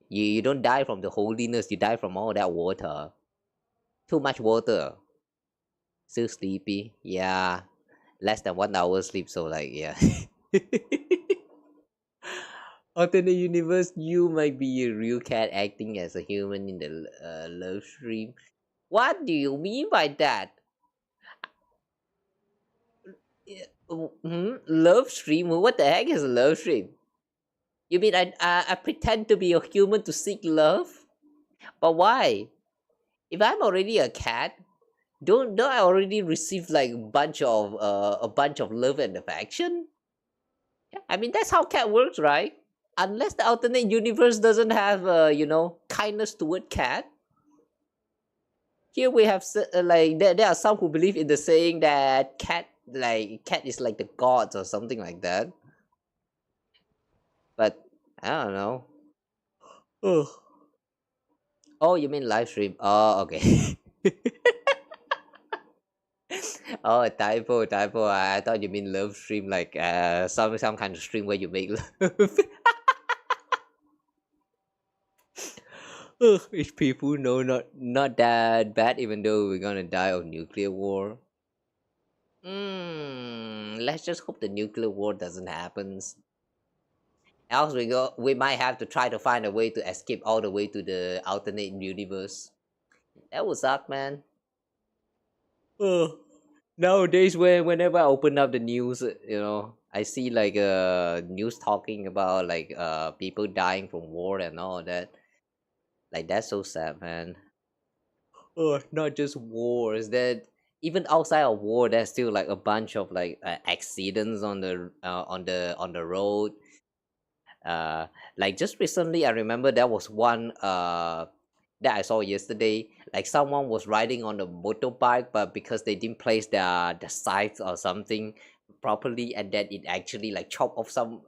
You don't die from the holiness, you die from all that water. Too much water. Still sleepy. Yeah. Less than 1 hour sleep, so like, yeah. Alternate universe, you might be a real cat acting as a human in the love stream. What do you mean by that? Love stream? What the heck is a love stream? You mean I pretend to be a human to seek love? But why? If I'm already a cat, don't I already receive like a bunch of love and affection? Yeah, I mean that's how cat works, right? Unless the alternate universe doesn't have you know, kindness toward cat. Here we have like there are some who believe in the saying that cat is like the gods or something like that. But I don't know. Oh, you mean live stream? Oh, okay. Oh, typo. I thought you mean love stream, like some kind of stream where you make love. Ugh, it's people no, not that bad, even though we're gonna die of nuclear war. Let's just hope the nuclear war doesn't happen. Else we might have to try to find a way to escape all the way to the alternate universe. That would suck, man. Nowadays, whenever I open up the news, you know, I see like news talking about like people dying from war and all that. Like that's so sad, man. Not just wars. That even outside of war, there's still like a bunch of like accidents on the road. Uh, like just recently, I remember there was one that I saw yesterday. Like someone was riding on a motorbike, but because they didn't place the sights or something, properly, and then it actually like chop off some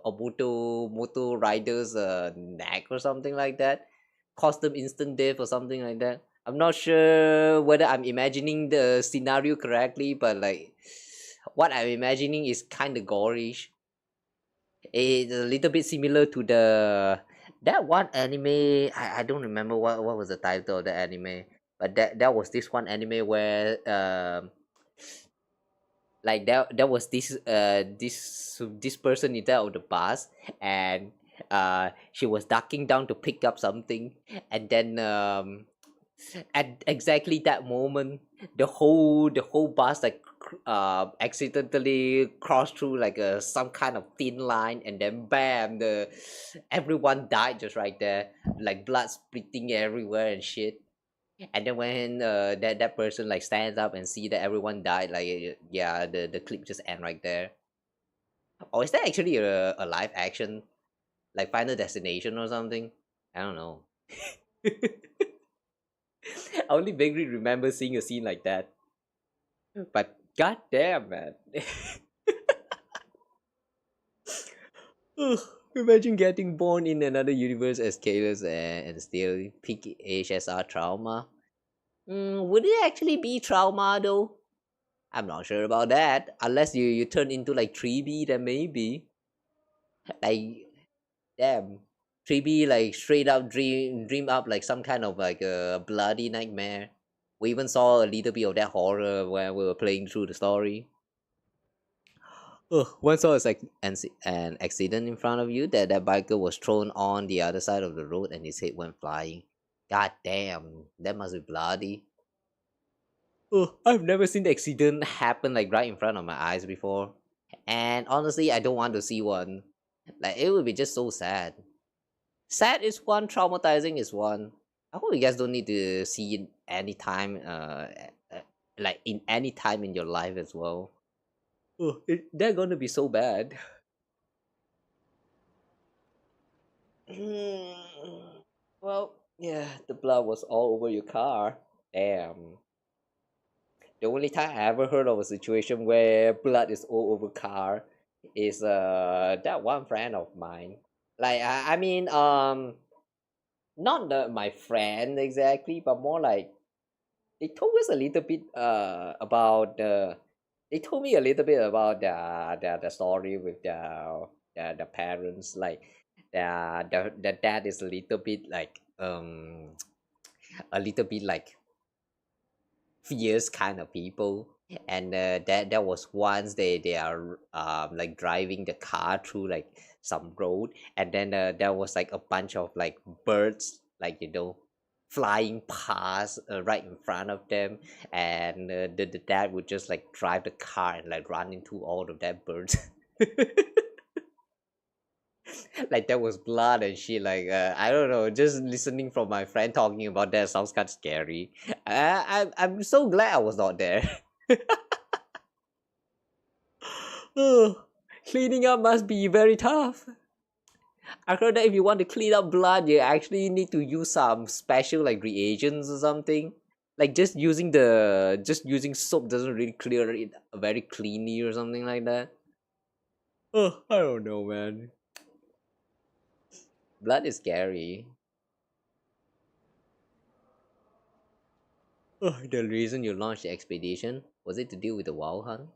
moto rider's neck or something like that, caused them instant death or something like that. I'm not sure whether I'm imagining the scenario correctly, but like what I'm imagining is kind of gorish. It's a little bit similar to that one anime. I don't remember what was the title of the anime, but that was this one anime where like there was this person in there of the bus, and she was ducking down to pick up something, and then at exactly that moment the whole bus like accidentally crossed through like some kind of thin line, and then bam, the everyone died just right there, like blood splitting everywhere and shit. And then when that person like stands up and see that everyone died, like yeah, the clip just end right there. Or is that actually a live action like Final Destination or something? I don't know. I only vaguely remember seeing a scene like that. But goddamn, man. Ugh, imagine getting born in another universe as Kalos and still peak HSR trauma. Would it actually be trauma though? I'm not sure about that. Unless you turn into like 3B, then maybe. Like, damn. 3B like straight up dream up like some kind of like a bloody nightmare. We even saw a little bit of that horror when we were playing through the story. Once saw like an accident in front of you that biker was thrown on the other side of the road and his head went flying. God damn, that must be bloody. I've never seen the accident happen like right in front of my eyes before. And honestly, I don't want to see one. Like, it would be just so sad. Sad is one, traumatizing is one. I hope you guys don't need to see it anytime, like in any time in your life as well. They're gonna be so bad. Well, yeah, the blood was all over your car. Damn. The only time I ever heard of a situation where blood is all over car is that one friend of mine. Like I mean not my friend exactly, but more like they told us a little bit about they told me a little bit about the story with the parents. Like the dad is a little bit like a little bit like fierce kind of people, and that was once they are like driving the car through like some road, and then there was like a bunch of like birds, like flying past right in front of them, and the dad would just like drive the car and like run into all of that birds. Like there was blood and shit, like I don't know, just listening from my friend talking about that sounds kind of scary. I'm so glad I was not there. Cleaning up must be very tough. I heard that if you want to clean up blood, you actually need to use some special like reagents or something. Like just using soap doesn't really clear it very cleanly or something like that. I don't know, man. Blood is scary. The reason you launched the expedition, was it to deal with the wild hunt?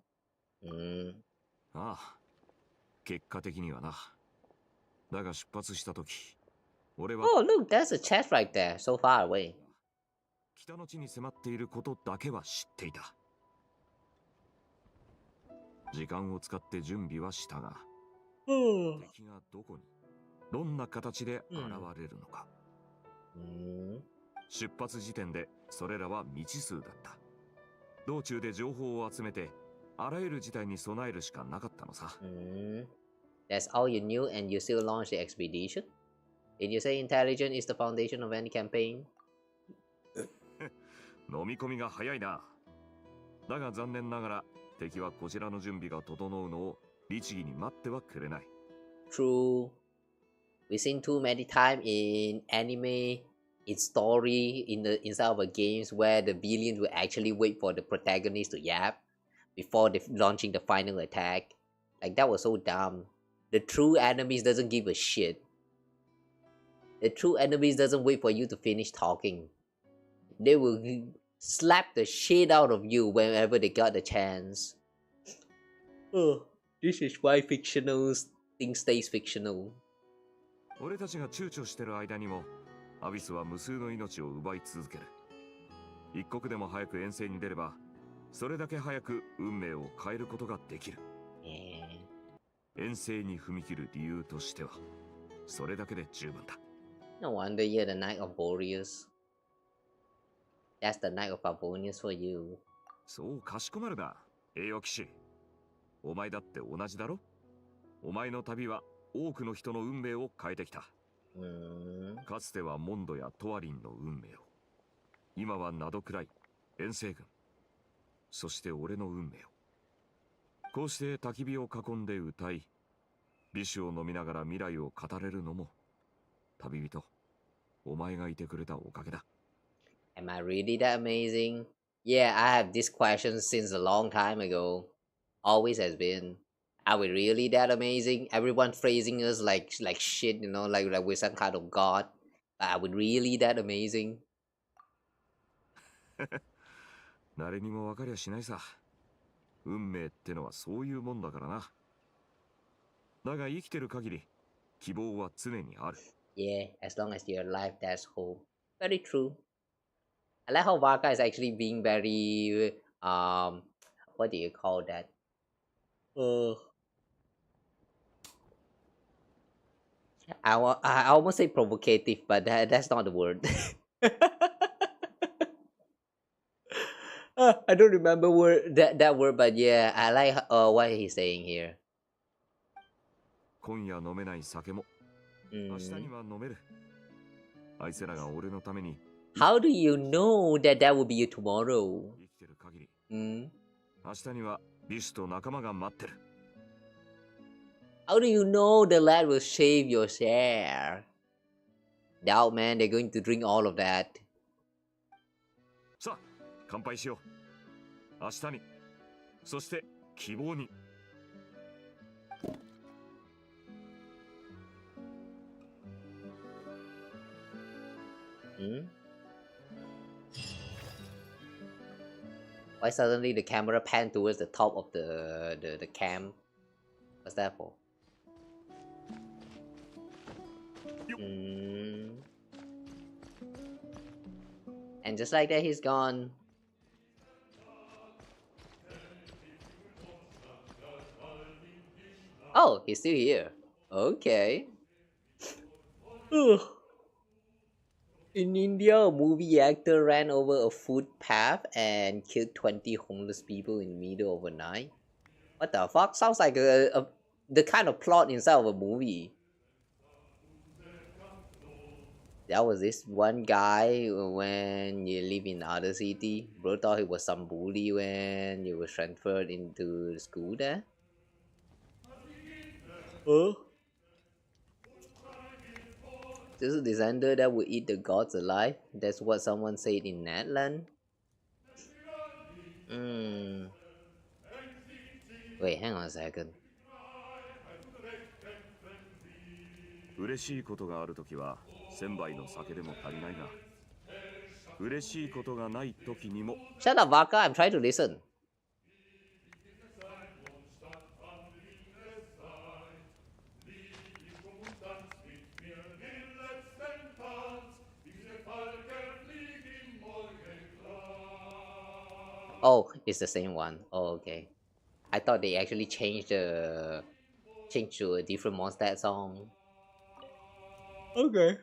ああ、結果的にはな。だが出発した時、俺は Oh, look, there's a chest right there, so far away. 北の地に迫っていることだけは知っていた。時間を使って準備はしたが、敵がどこに、どんな形で現れるのか。出発時点でそれらは未知数だった。道中で情報を集めて、あらゆる事態に備えるしかなかったのさ。That's all you knew and you still launched the expedition? Did you say intelligence is the foundation of any campaign? 飲み込みが早いな。だが残念ながら敵はこちらの準備が整うのを律儀に待ってはくれない。True. We've seen too many times in anime, in story, inside of a games where the villains will actually wait for the protagonist to yap. before launching the final attack. Like, that was so dumb. The true enemies doesn't give a shit. The true enemies doesn't wait for you to finish talking. They will slap the shit out of you whenever they got the chance. Oh, this is why fictional thing stays fictional. 俺たちが躊躇してる間にもアビスは無数の命を奪い続ける。一刻でも早く遠征に出ればそれだけ早く運命を変えることができる。遠征に踏み切る理由としてはそれだけで十分だ。No wonder you're the Knight of Boreas. That's the Knight of Favonius for you. そうかしこまるな、栄養騎士。お前だって同じだろ。お前の旅は多くの人の運命を変えてきた。かつてはモンドやトワリンの運命を、今はナドクライ、遠征軍、そして俺の運命を。こうして焚き火を囲んで歌い、美酒を飲みながら未来を語れるのも旅人、お前がいてくれたおかげだ。Am I really that amazing? Yeah, I have this question since a long time ago. Always has been. Are we really that amazing? Everyone praising us like shit, you know, like we're some kind of god. But are we really that amazing? 誰にも分かりゃしないさ。運命ってのはそういうもんだからな。だが生きてる限り希望は常にある。Yeah, as long as you're alive, that's hope. Very true. I like how Vaka is actually being very what do you call that? I almost say provocative, but that's not the word. I don't remember that word, but yeah, I like what he's saying here. 今夜飲めない酒も明日には飲める。あいつらが俺のために。How do you know that will be you tomorrow? 生きてる限り。明日にはビシュと仲間が待ってる。How do you know the lad will shave your share? Doubt, man, they're going to drink all of that. さあ、乾杯しよう。明日に、そして希望に。Why suddenly the camera panned towards the top of the cam? What's that for? And just like that, he's gone. Oh, he's still here. Okay. In India, a movie actor ran over a footpath and killed 20 homeless people in the middle of the night. What the fuck? Sounds like the kind of plot inside of a movie. That was this one guy when you live in other city. Bro thought he was some bully when you were transferred into the school there. This is a descender that will eat the gods alive. That's what someone said in Natland. Wait, hang on a second. 嬉しいことがあるときは1000杯の酒でも足りないが、嬉しいことがないときにも。Shut up, Vaka. I'm trying to listen. Oh, it's the same one. Oh, okay. I thought they actually changed to a different Mondstadt song. Okay.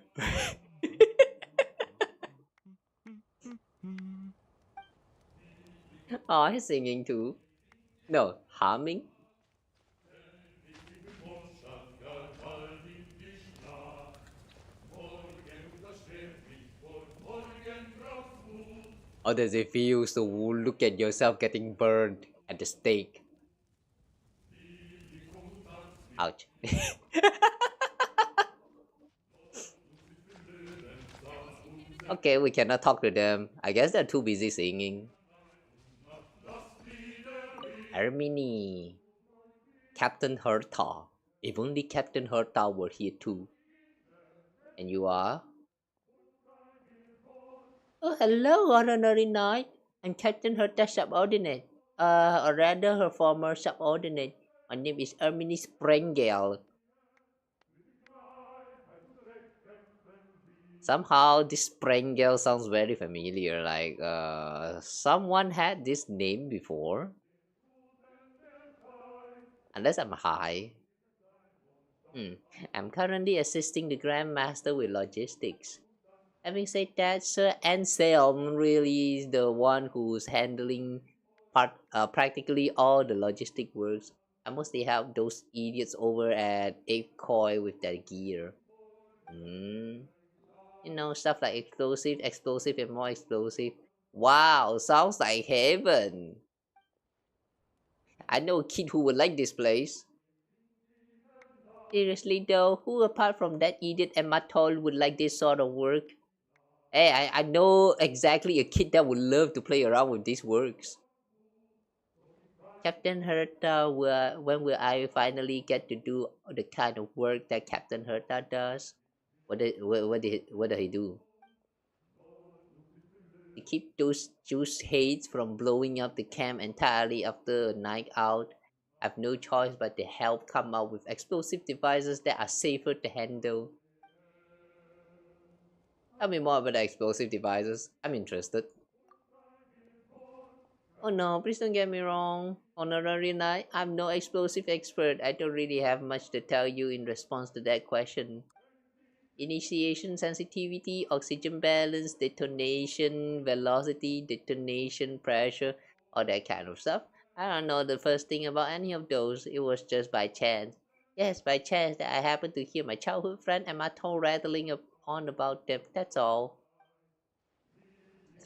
Oh, he's singing too. No, humming. How does it feel to look at yourself getting burned at the stake? Ouch. Okay, we cannot talk to them. I guess they're too busy singing. Ermini. Captain Herta. If only Captain Herta were here too. And you are? Oh, hello, honorary knight. I'm Captain Herta's subordinate. Or rather, her former subordinate. My name is Ermini Sprengel. Somehow, this Sprengel sounds very familiar. Like, someone had this name before. Unless I'm high. I'm currently assisting the Grand Master with logistics. Having said that, Sir Anselm really is the one who's handling practically all the logistic works. I mostly help those idiots over at Apecoy with their gear. You know, stuff like explosive, and more explosive. Wow, sounds like heaven. I know a kid who would like this place. Seriously though, who apart from that idiot Ematol would like this sort of work? Hey, I know exactly a kid that would love to play around with these works. Captain Herta, when will I finally get to do the kind of work that Captain Herta does? What did he do? To keep those juice heads from blowing up the camp entirely after a night out, I've no choice but to help come up with explosive devices that are safer to handle. Tell me more about the explosive devices. I'm interested. Oh no, please don't get me wrong. Honorary Knight, I'm no explosive expert. I don't really have much to tell you in response to that question. Initiation sensitivity, oxygen balance, detonation, velocity, detonation, pressure, all that kind of stuff. I don't know the first thing about any of those. It was just by chance. Yes, by chance that I happened to hear my childhood friend and my tongue rattling on about them. That's all.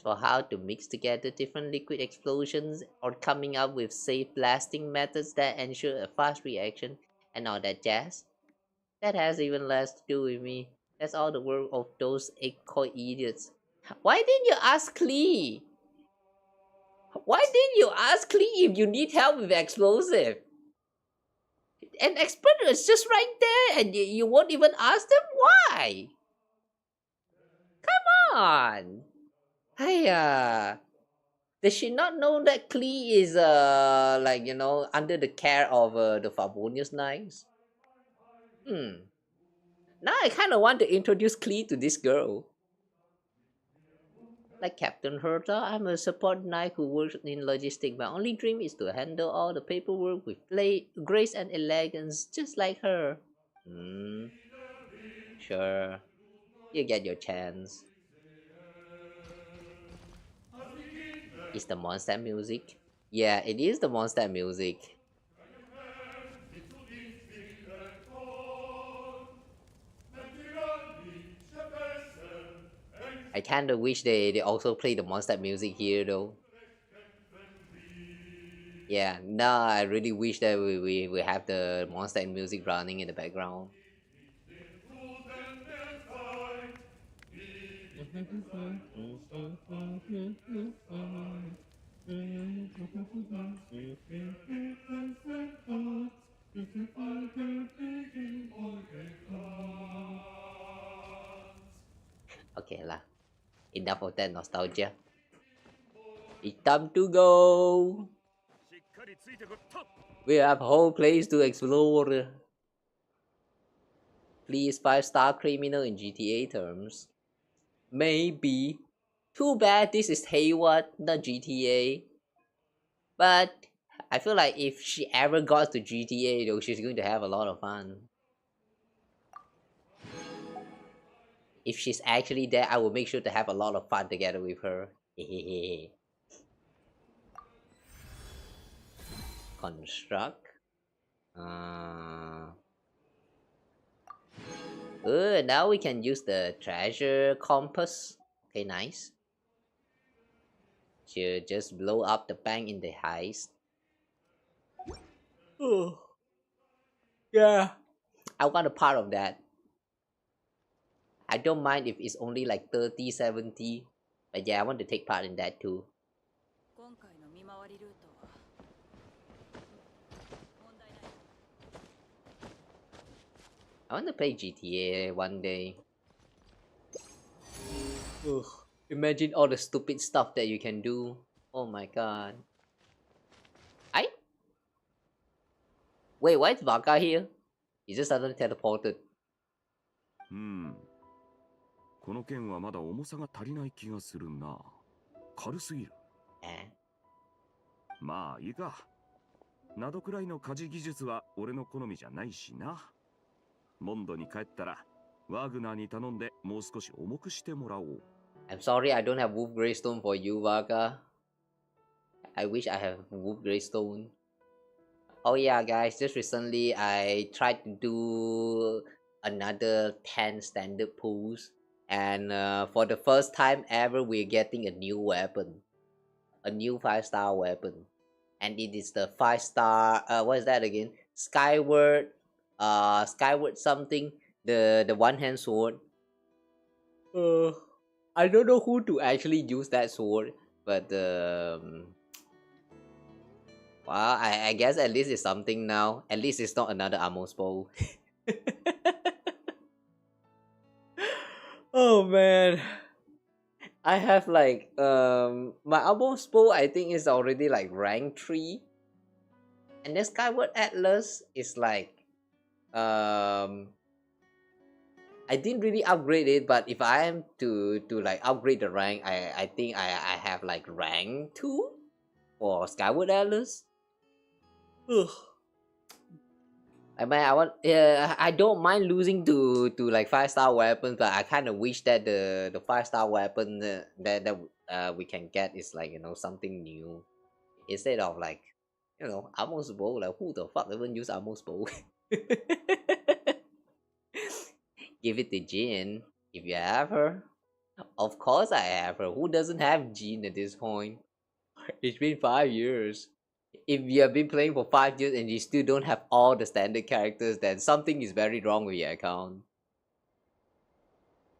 For how to mix together different liquid explosions or coming up with safe blasting methods that ensure a fast reaction and all that jazz. That has even less to do with me. That's all the work of those eco idiots. Why didn't you ask Klee? Why didn't you ask Klee if you need help with explosive? An expert is just right there and you won't even ask them why? Come on! Hiya! Does she not know that Klee is like under the care of the Favonius Knights? Now I kinda want to introduce Klee to this girl. Like Captain Herta, I'm a support knight who works in logistics. My only dream is to handle all the paperwork with grace and elegance, just like her. Sure. You get your chance. Is the monster music? Yeah, it is the monster music. I kinda wish they also play the monster music here though. Yeah, no, I really wish that we have the monster music running in the background. Okay lah, enough of that nostalgia. It's time to go. We have a whole place to explore. Please 5-star criminal in GTA terms. Maybe. Too bad this is Hayward, not GTA. But I feel like if she ever got to GTA though, she's going to have a lot of fun. If she's actually there, I will make sure to have a lot of fun together with her. Construct. Now we can use the treasure compass. Okay, nice. To just blow up the bank in the heist. Oh. Yeah. I want a part of that. I don't mind if it's only like 30, 70. But yeah, I want to take part in that too. I want to play GTA one day. Ugh. Imagine all the stupid stuff that you can do. Oh my god. Wait, why is Baka here? He just suddenly teleported. この剣はまだ重さが足りない気がするな。軽すぎる。まあいいか。ナドくらいの鍛冶技術は俺の好みじゃないしな。モンドに帰ったらワーグナーに頼んでもう少し重くしてもらおう。I'm sorry I don't have Wolf Greystone for you, Vaga. I wish I have Wolf Greystone. Oh yeah, guys, just recently I tried to do another 10 standard pulls, and for the first time ever we're getting a new weapon. A new 5-star weapon. And it is the 5-star, what is that again? Skyward something, the one-hand sword. I don't know who to actually use that sword, but well, I guess at least it's something now. At least it's not another Amos bow. Oh man, I have like my Amos bow I think is already like rank 3, and the Skyward Atlas is like I didn't really upgrade it, but if I am to like upgrade the rank, I think I have like rank 2 for Skyward Atlas. Ugh. I mean, I don't mind losing to like 5-star weapons, but I kind of wish that the 5-star weapon that we can get is like, you know, something new instead of like, you know, Amos bow. Like, who the fuck even use Amos bow? Give it to Jin if you have her. Of course I have her. Who doesn't have Jin at this point? It's been 5 years. If you have been playing for 5 years and you still don't have all the standard characters, then something is very wrong with your account.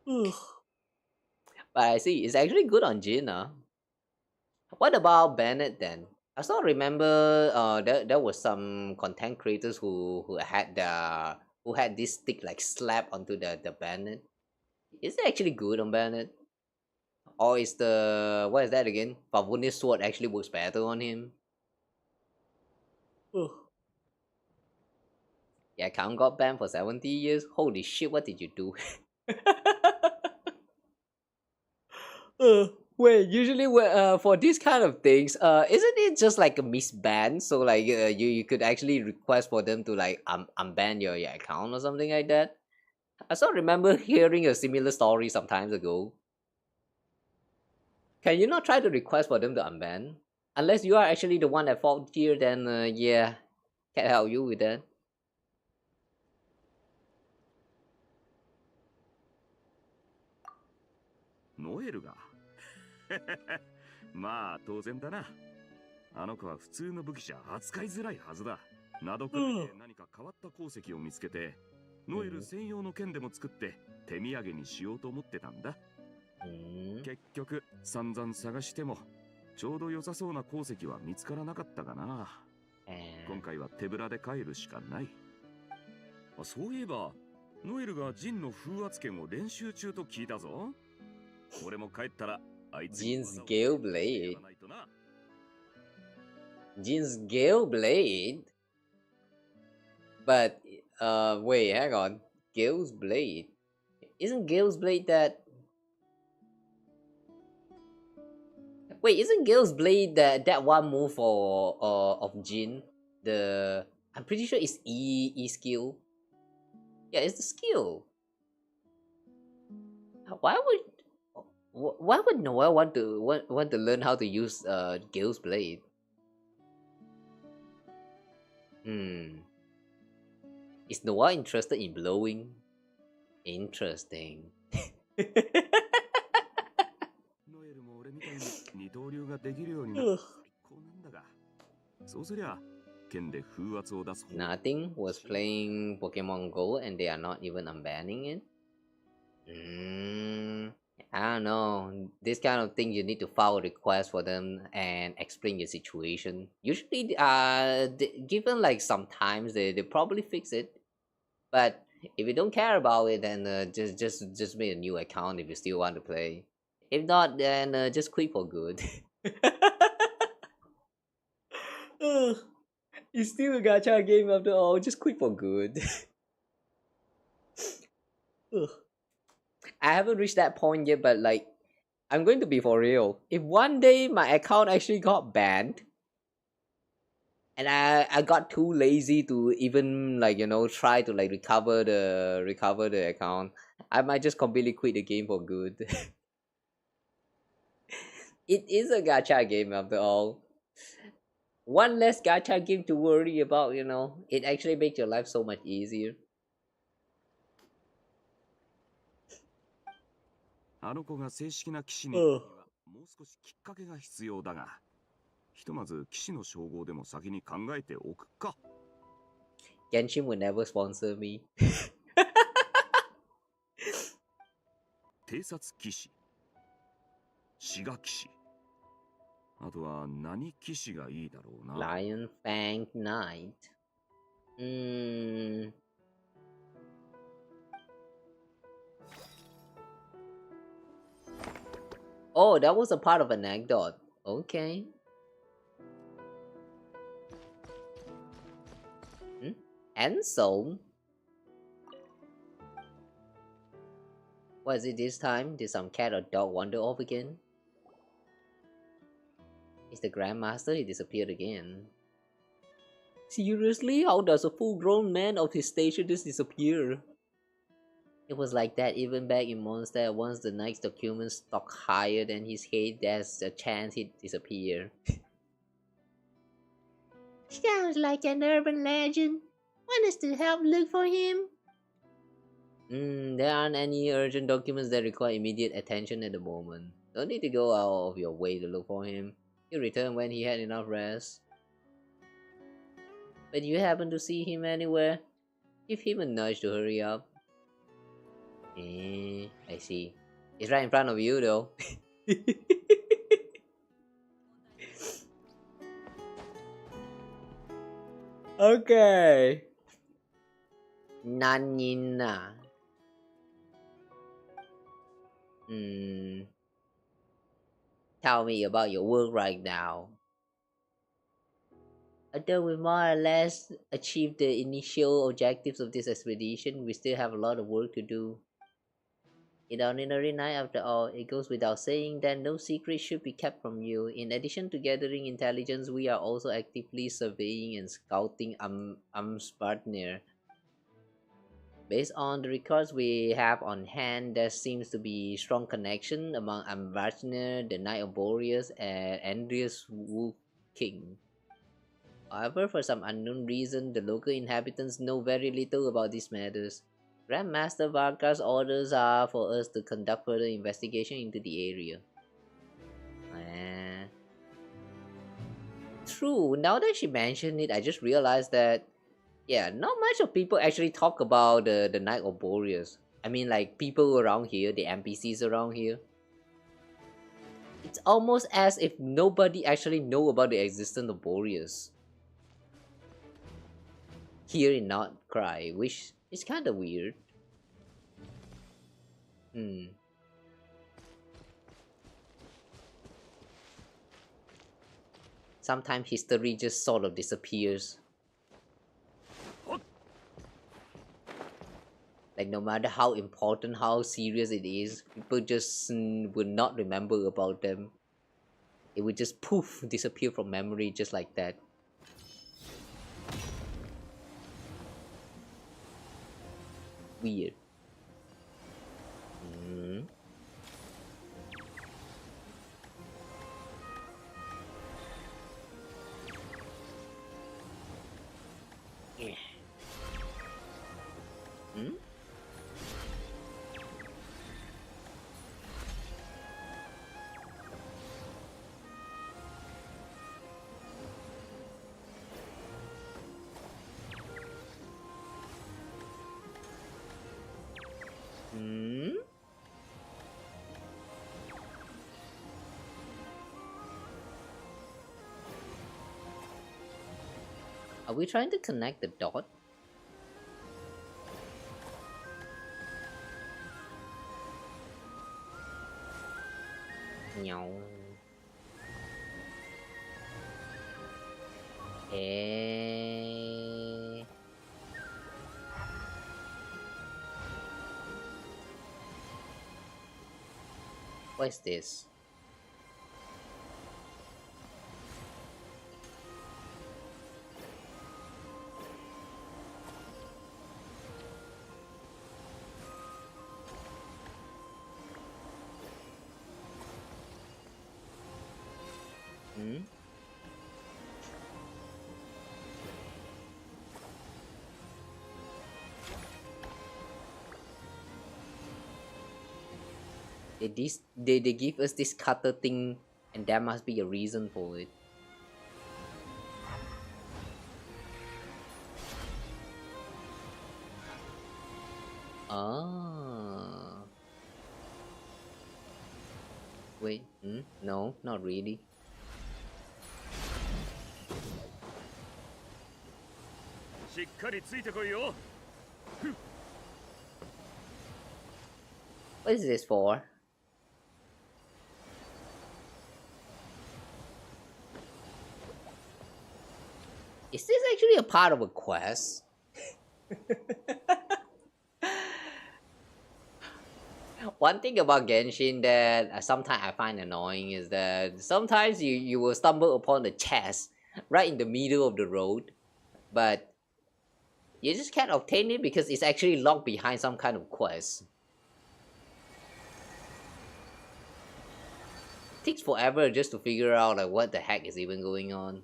But I see, it's actually good on Jin, huh? What about Bennett then? I still remember there was some content creators who had this stick like slap onto the Bennett. Is it actually good on Bennett? Or is the, what is that again? Favonius sword actually works better on him? Yeah, account got banned for 70 years. Holy shit, what did you do? Wait, usually for these kind of things, isn't it just like a misban? So like you could actually request for them to like unban your account or something like that. I still remember hearing a similar story some times ago. Can you not try to request for them to unban? Unless you are actually the one at fault here, then yeah, can't help you with that. Noel がまあ当然だな。あの子は普通の武器じゃ扱いづらいはずだ。などくらいで何か変わった鉱石を見つけて、ノエル専用の剣でも作って手土産にしようと思ってたんだ。結局散々探してもちょうど良さそうな鉱石は見つからなかったがな。今回は手ぶらで帰るしかない。そういえばノエルがジンの風圧剣を練習中と聞いたぞ。俺も帰ったらあいつに Jin's Gale Blade. Jin's Gale Blade? But wait, hang on. Gale's Blade? Isn't Gale's Blade that... Wait, isn't Gale's Blade that one move for of Jin? The... I'm pretty sure it's E skill. Yeah, it's the skill. Why would Noel want to learn how to use Gale's Blade? Is Noel interested in blowing? Interesting. Nothing was playing Pokemon Go and they are not even unbanning it? I don't know. This kind of thing you need to file a request for them and explain your situation. Usually, given like sometimes they probably fix it. But If you don't care about it, then just make a new account if you still want to play. If not, then just quit for good. Ugh, it's still a gacha game after all. Just quit for good. Ugh. I haven't reached that point yet, but like, I'm going to be for real. If one day my account actually got banned, and I got too lazy to even like try to like recover the account, I might just completely quit the game for good. It is a gacha game after all. One less gacha game to worry about, it actually makes your life so much easier. あの子が正式な騎士になるにはもう少しきっかけが必要だが、ひとまず騎士の称号でも先に考えておくか。Genshin will never sponsor me. 偵察騎士、志賀騎士、あとは何騎士がいいだろうな。Lion Fang Knight. Oh, that was a part of an anecdote. Okay. Ansel? What is it this time? Did some cat or dog wander off again? It's the Grandmaster, he disappeared again. Seriously? How does a full-grown man of his station just disappear? It was like that even back in Monster. Once the Knight's documents stuck higher than his head, there's a chance he'd disappear. Sounds like an urban legend. Want us to help look for him? There aren't any urgent documents that require immediate attention at the moment. Don't need to go out of your way to look for him. He'll return when he had enough rest. But you happen to see him anywhere? Give him a nudge to hurry up. I see. It's right in front of you though. Okay. Nanina. Tell me about your work right now. Although we more or less achieved the initial objectives of this expedition, we still have a lot of work to do. In ordinary night, after all, it goes without saying that no secret should be kept from you. In addition to gathering intelligence, we are also actively surveying and scouting Amsvartnir. Based on the records we have on hand, there seems to be strong connection among Amsvartnir, the Knight of Boreas, and Andreas Wolf King. However, for some unknown reason, the local inhabitants know very little about these matters. Grandmaster Varka's orders are for us to conduct further investigation into the area. True, now that she mentioned it, I just realized that, yeah, not much of people actually talk about the Knight of Boreas. I mean, like, people around here, the NPCs around here. It's almost as if nobody actually know about the existence of Boreas here in Nod Krai, which is kind of weird. Sometimes history just sort of disappears. Like, no matter how important, how serious it is, people just would not remember about them. It would just poof, disappear from memory just like that. Weird. Are we trying to connect the dot? Meow. Eh. What is this? Hmm? They give us this cutter thing, and there must be a reason for it. Ah. Wait, no, not really. What is this for? Is this actually a part of a quest? One thing about Genshin that sometimes I find annoying is that sometimes you will stumble upon the chest right in the middle of the road, but you just can't obtain it because it's actually locked behind some kind of quest. It takes forever just to figure out like what the heck is even going on.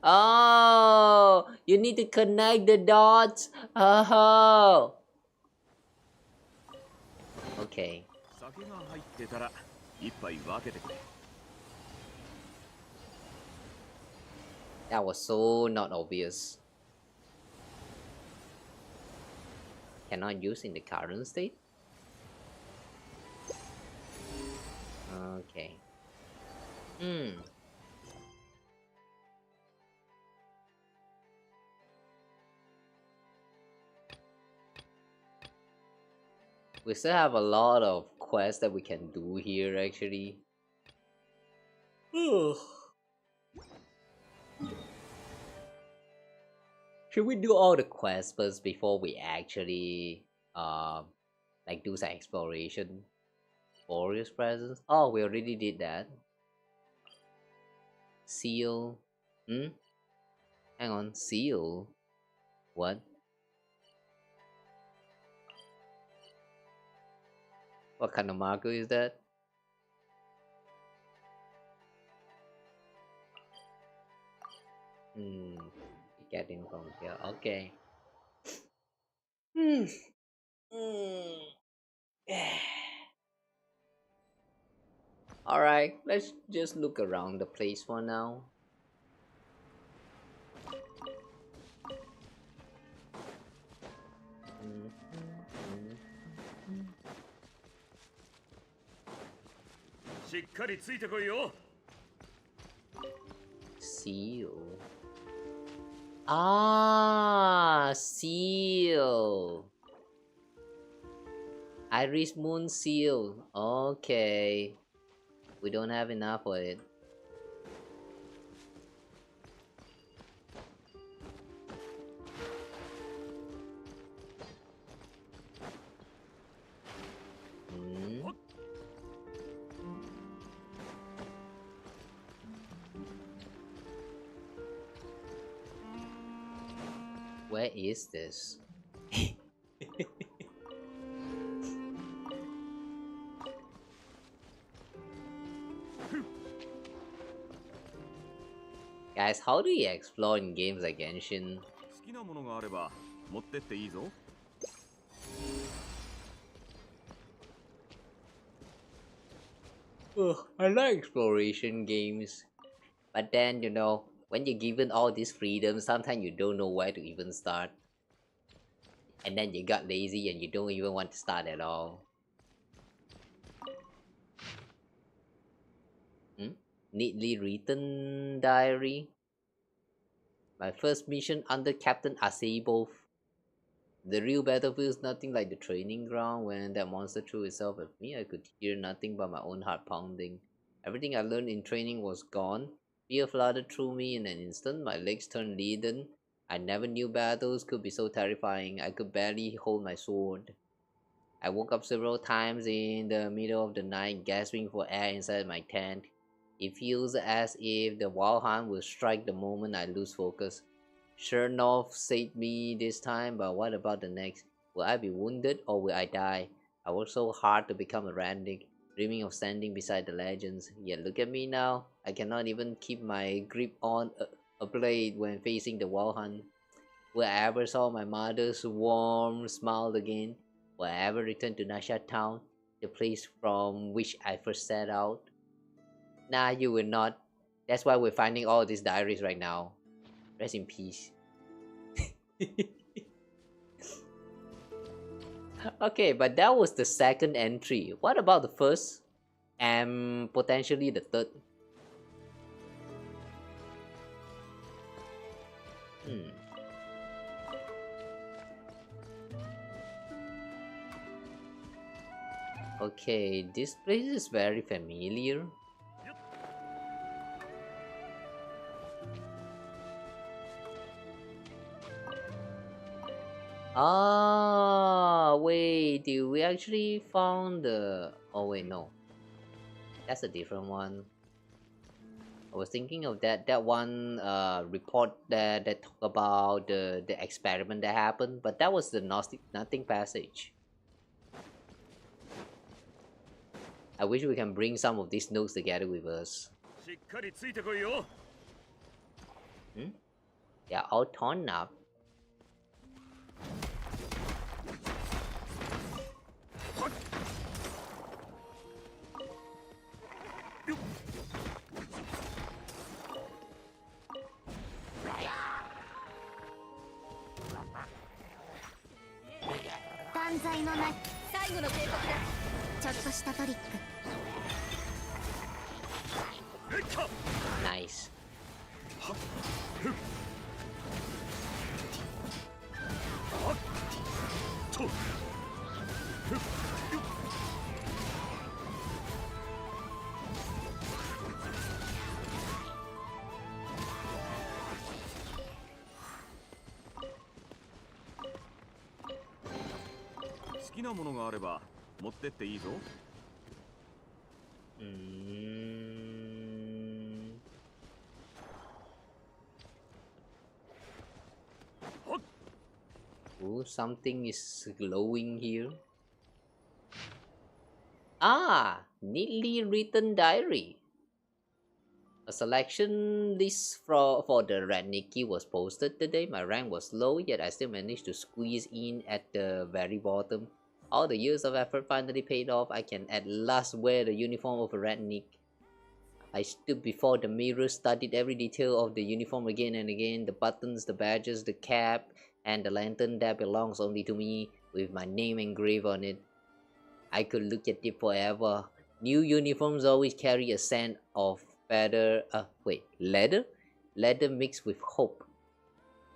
Oh, you need to connect the dots. Oh, okay. That was so not obvious. Cannot use in the current state. Okay. We still have a lot of quests that we can do here actually. Should we do all the quests first before we actually like do some exploration? Glorious presence? Oh, we already did that. Seal. Hang on, seal? What? What kind of marker is that? Getting from here. Okay. Alright, let's just look around the place for now. Seal. Ah, seal. Iris Moon seal. Okay. We don't have enough for it. Where is this? Guys, how do you explore in games like Genshin? I like exploration games. But then, you know, when you're given all this freedom, sometimes you don't know where to even start. And then you got lazy and you don't even want to start at all. Hmm? Neatly written diary. My first mission under Captain Asebov. The real battlefield is nothing like the training ground. When that monster threw itself at me, I could hear nothing but my own heart pounding. Everything I learned in training was gone. Fear flooded through me in an instant. My legs turned leaden. I never knew battles could be so terrifying. I could barely hold my sword. I woke up several times in the middle of the night, gasping for air inside my tent. It feels as if the wild hunt will strike the moment I lose focus. Sure enough saved me this time, but what about the next? Will I be wounded or will I die? I worked so hard to become a randic, dreaming of standing beside the legends. Yet look at me now. I cannot even keep my grip on a blade when facing the wild hunt. Will I ever saw my mother's warm smile again? Will I ever return to Nasha Town, the place from which I first set out? Nah, you will not. That's why we're finding all these diaries right now. Rest in peace. Okay, but that was the second entry. What about the first and potentially the third? Okay, this place is very familiar. Ah, wait, did we actually found the... Oh wait, no. That's a different one. I was thinking of that one report that talk about the experiment that happened, but that was the nothing passage. I wish we can bring some of these notes together with us. They're all torn up. Nice. Ooh, something is glowing here. Ah, neatly written diary. A selection list for the Red Nikki was posted today. My rank was low, yet I still managed to squeeze in at the very bottom. All the years of effort finally paid off. I can at last wear the uniform of a Red Nick. I stood before the mirror, studied every detail of the uniform again and again. The buttons, the badges, the cap, and the lantern that belongs only to me, with my name engraved on it. I could look at it forever. New uniforms always carry a scent of leather mixed with hope.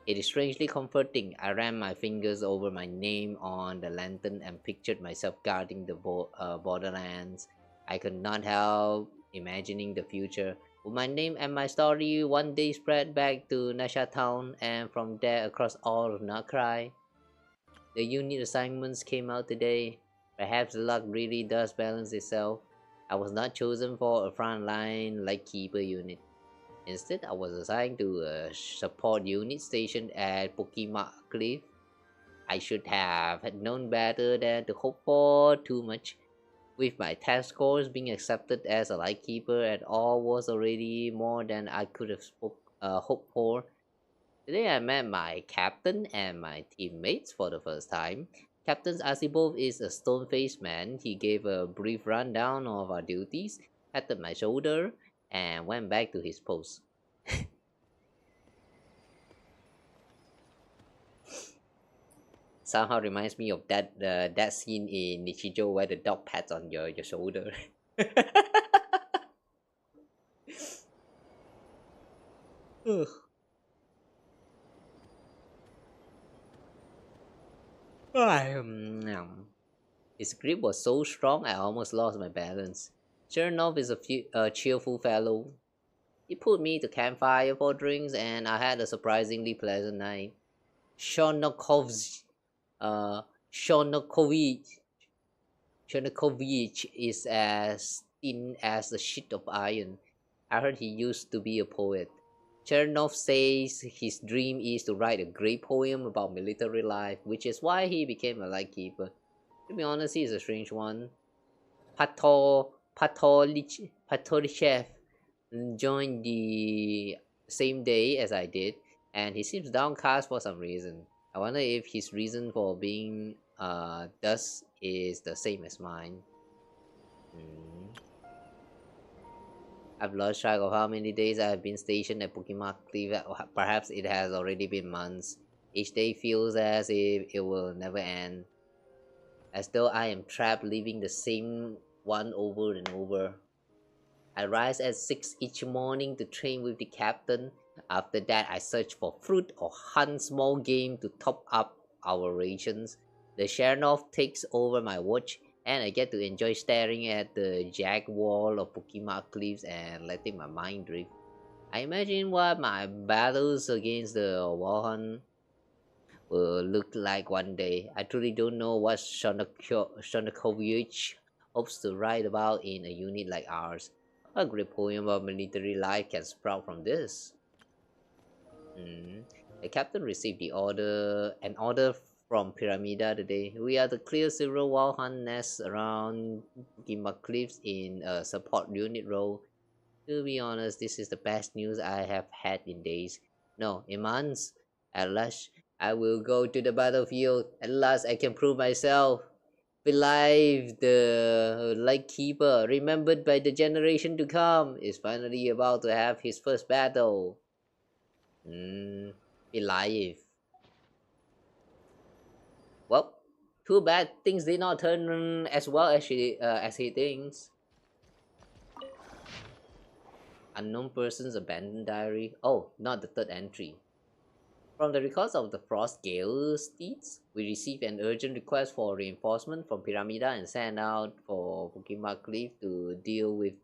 It is strangely comforting. I ran my fingers over my name on the lantern and pictured myself guarding the borderlands. I could not help imagining the future. Would my name and my story one day spread back to Nasha Town and from there across all of Nod Krai? The unit assignments came out today. Perhaps the luck really does balance itself. I was not chosen for a frontline Lightkeeper unit. Instead, I was assigned to a support unit stationed at Pokemon Cliff. I should have known better than to hope for too much. With my test scores being accepted as a Lightkeeper at all was already more than I could have hoped for. Today I met my captain and my teammates for the first time. Captain Asibov is a stone-faced man. He gave a brief rundown of our duties, patted my shoulder, and went back to his post. Somehow reminds me of that scene in Nichijou where the dog pats on your shoulder. Ugh. His grip was so strong I almost lost my balance. Chernov is a cheerful fellow. He put me to campfire for drinks and I had a surprisingly pleasant night. Shonokov's uh Shonokovich Chernokovich is as thin as a sheet of iron. I heard he used to be a poet. Chernov says his dream is to write a great poem about military life, which is why he became a lightkeeper. To be honest, he is a strange one. Patolichev joined the same day as I did, and he seems downcast for some reason. I wonder if his reason for being thus is the same as mine. I've lost track of how many days I have been stationed at Pokemon Cliff. Perhaps it has already been months. Each day feels as if it will never end. As though I am trapped living the same one over and over. I rise at 6 each morning to train with the captain. After that, I search for fruit or hunt small game to top up our rations. The Chernov takes over my watch, and I get to enjoy staring at the jagged wall of Pokemon Cliffs and letting my mind drift. I imagine what my battles against the Walhan will look like one day. I truly don't know what Shonokovich hopes to write about in a unit like ours. A great poem about military life can sprout from this. The captain received an order from Pyramida today. We are to clear several wild hunt nests around Gimba Cliffs in a support unit role. To be honest, this is the best news I have had in days. No, in months. At last, I will go to the battlefield. At last, I can prove myself. Believe the Lightkeeper, remembered by the generation to come, is finally about to have his first battle. Believe. Well, too bad things did not turn as well as he thinks. Unknown person's abandoned diary. Oh, not the third entry. From the records of the Frost Gale steeds, we received an urgent request for reinforcement from Pyramida and sent out for Pokemon Cliff to deal with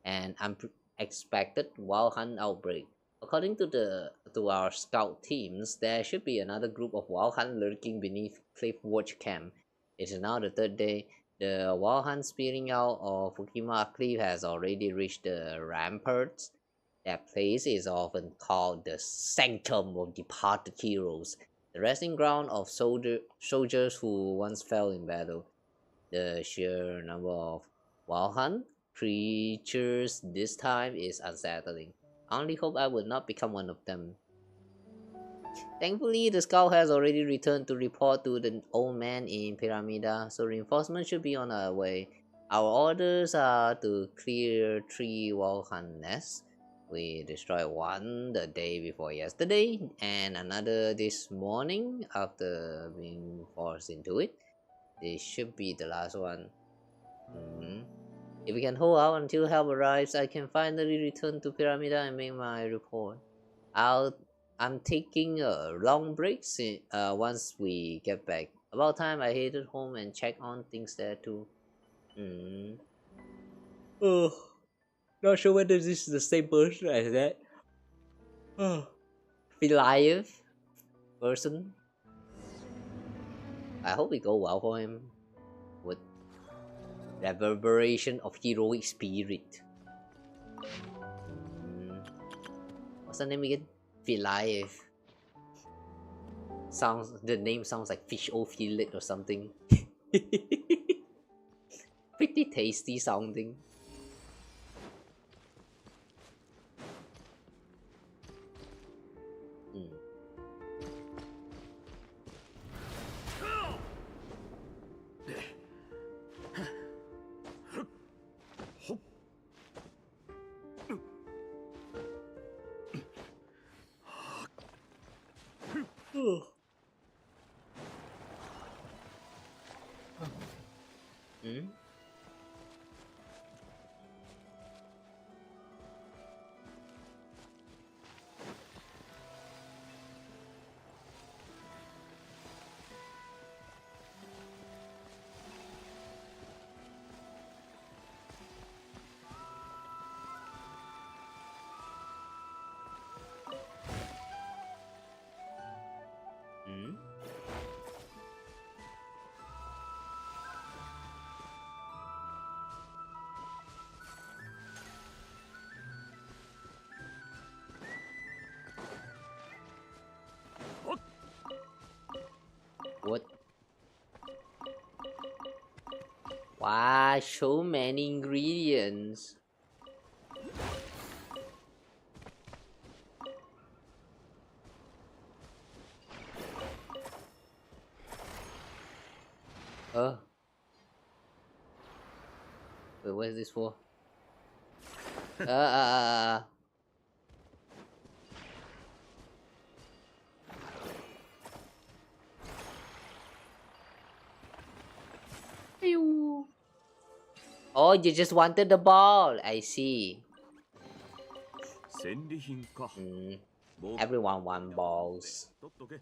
an unexpected wild hunt outbreak. According to our scout teams, there should be another group of wild hunt lurking beneath Cliff Watch Camp. It is now the third day. The wild hunt spilling out of Pokemon Cliff has already reached the ramparts. That place is often called the Sanctum of Departed Heroes, the resting ground of soldiers who once fell in battle. The sheer number of wild hunt creatures this time is unsettling. I only hope I will not become one of them. Thankfully, the scout has already returned to report to the old man in Pyramida, so reinforcements should be on our way. Our orders are to clear 3 wild hunt nests. We destroyed one the day before yesterday, and another this morning after being forced into it. This should be the last one. If we can hold out until help arrives, I can finally return to Pyramida and make my report. I'm taking a long break once we get back. About time I headed home and check on things there too. Oh, not sure whether this is the same person as that. Philaev person. I hope it go well for him. With reverberation of heroic spirit. What's the name again? Philaev. The name sounds like fish o fillet or something. Pretty tasty sounding. Wow, so many ingredients. Oh. Wait, what is this for? Pew. Oh, you just wanted the ball. I see. 戦利品か。 Everyone wants balls. 取っとけ。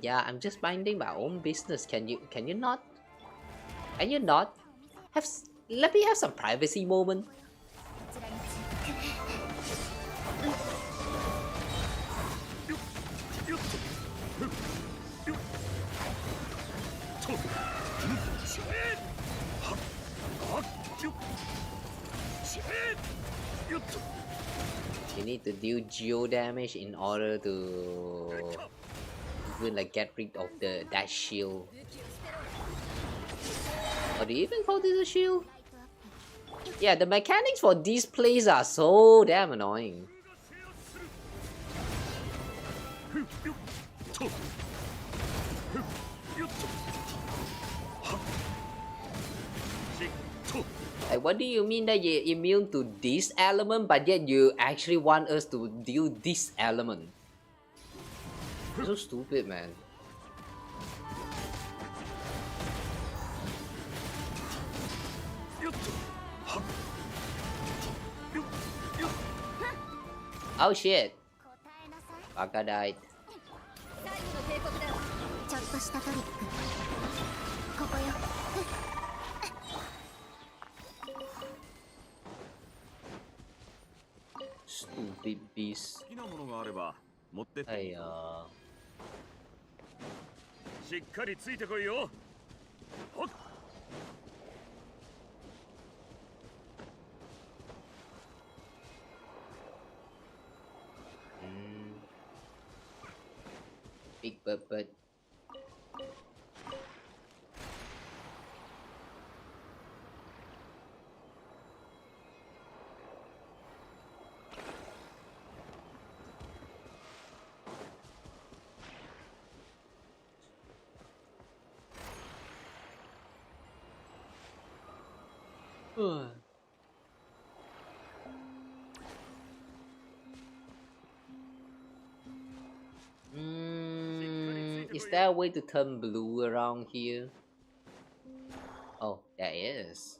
Yeah, I'm just minding my own business. Can you not? Can you not? Let me have some privacy moment. You need to deal geo damage in order to even like get rid of that shield. Or do you even call this a shield? Yeah, the mechanics for these plays are so damn annoying. Like, what do you mean that you're immune to this element, but yet you actually want us to deal this element? So stupid, man. Oh shit. Baka died. Stupid beast. 好きなものがあれば持ってって。はいよ。しっかりついてこいよ。ほっ。Big butt. Is there a way to turn blue around here? Oh, there is.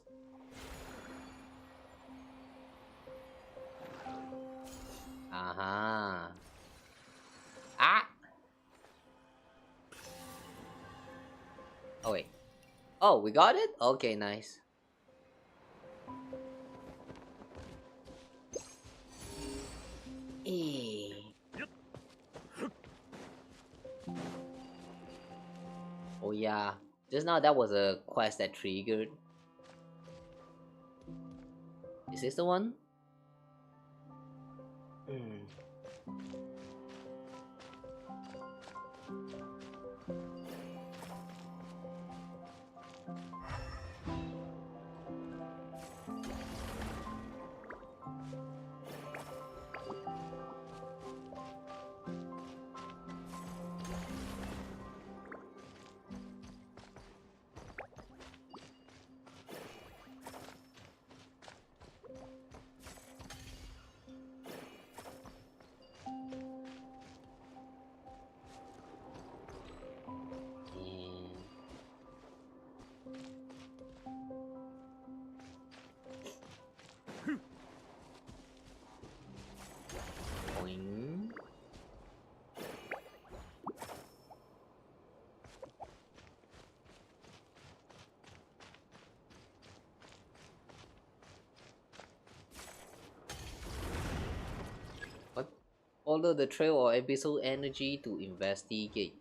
Ah. Oh wait. Oh, we got it? Okay, nice. Oh yeah, just now that was a quest that triggered. Is this the one? Follow the trail or episode energy to investigate.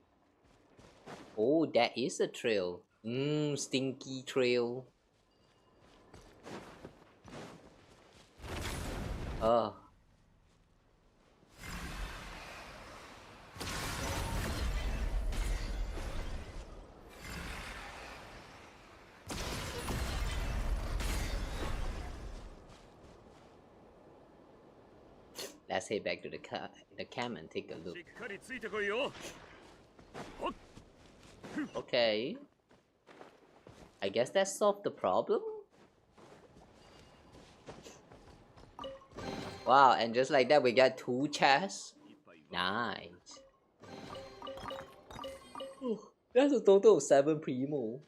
Oh, that is a trail. Stinky trail. Oh. Let's head back to the camp and take a look. しっかりついてこいよ。 Okay. I guess that solved the problem. Wow, and just like that we got 2 chests. Nice. Oh, that's a total of 7 primo.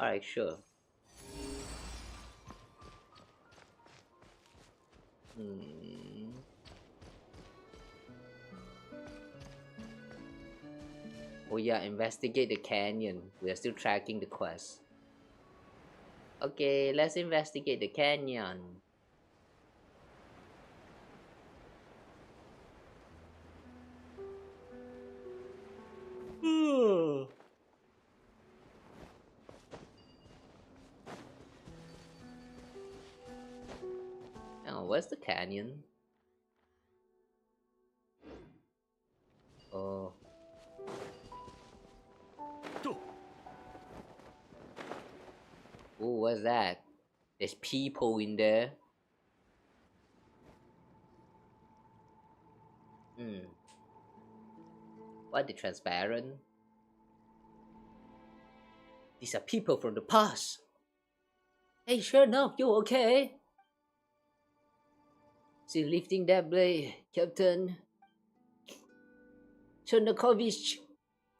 Alright, sure. Oh yeah, investigate the canyon. We are still tracking the quest. Okay, let's investigate the canyon. Oh, where's the canyon? Oh. Oh, what's that? There's people in there. What, the transparent? These are people from the past. Hey, sure enough, you okay? Still lifting that blade, Captain. Chernokovich,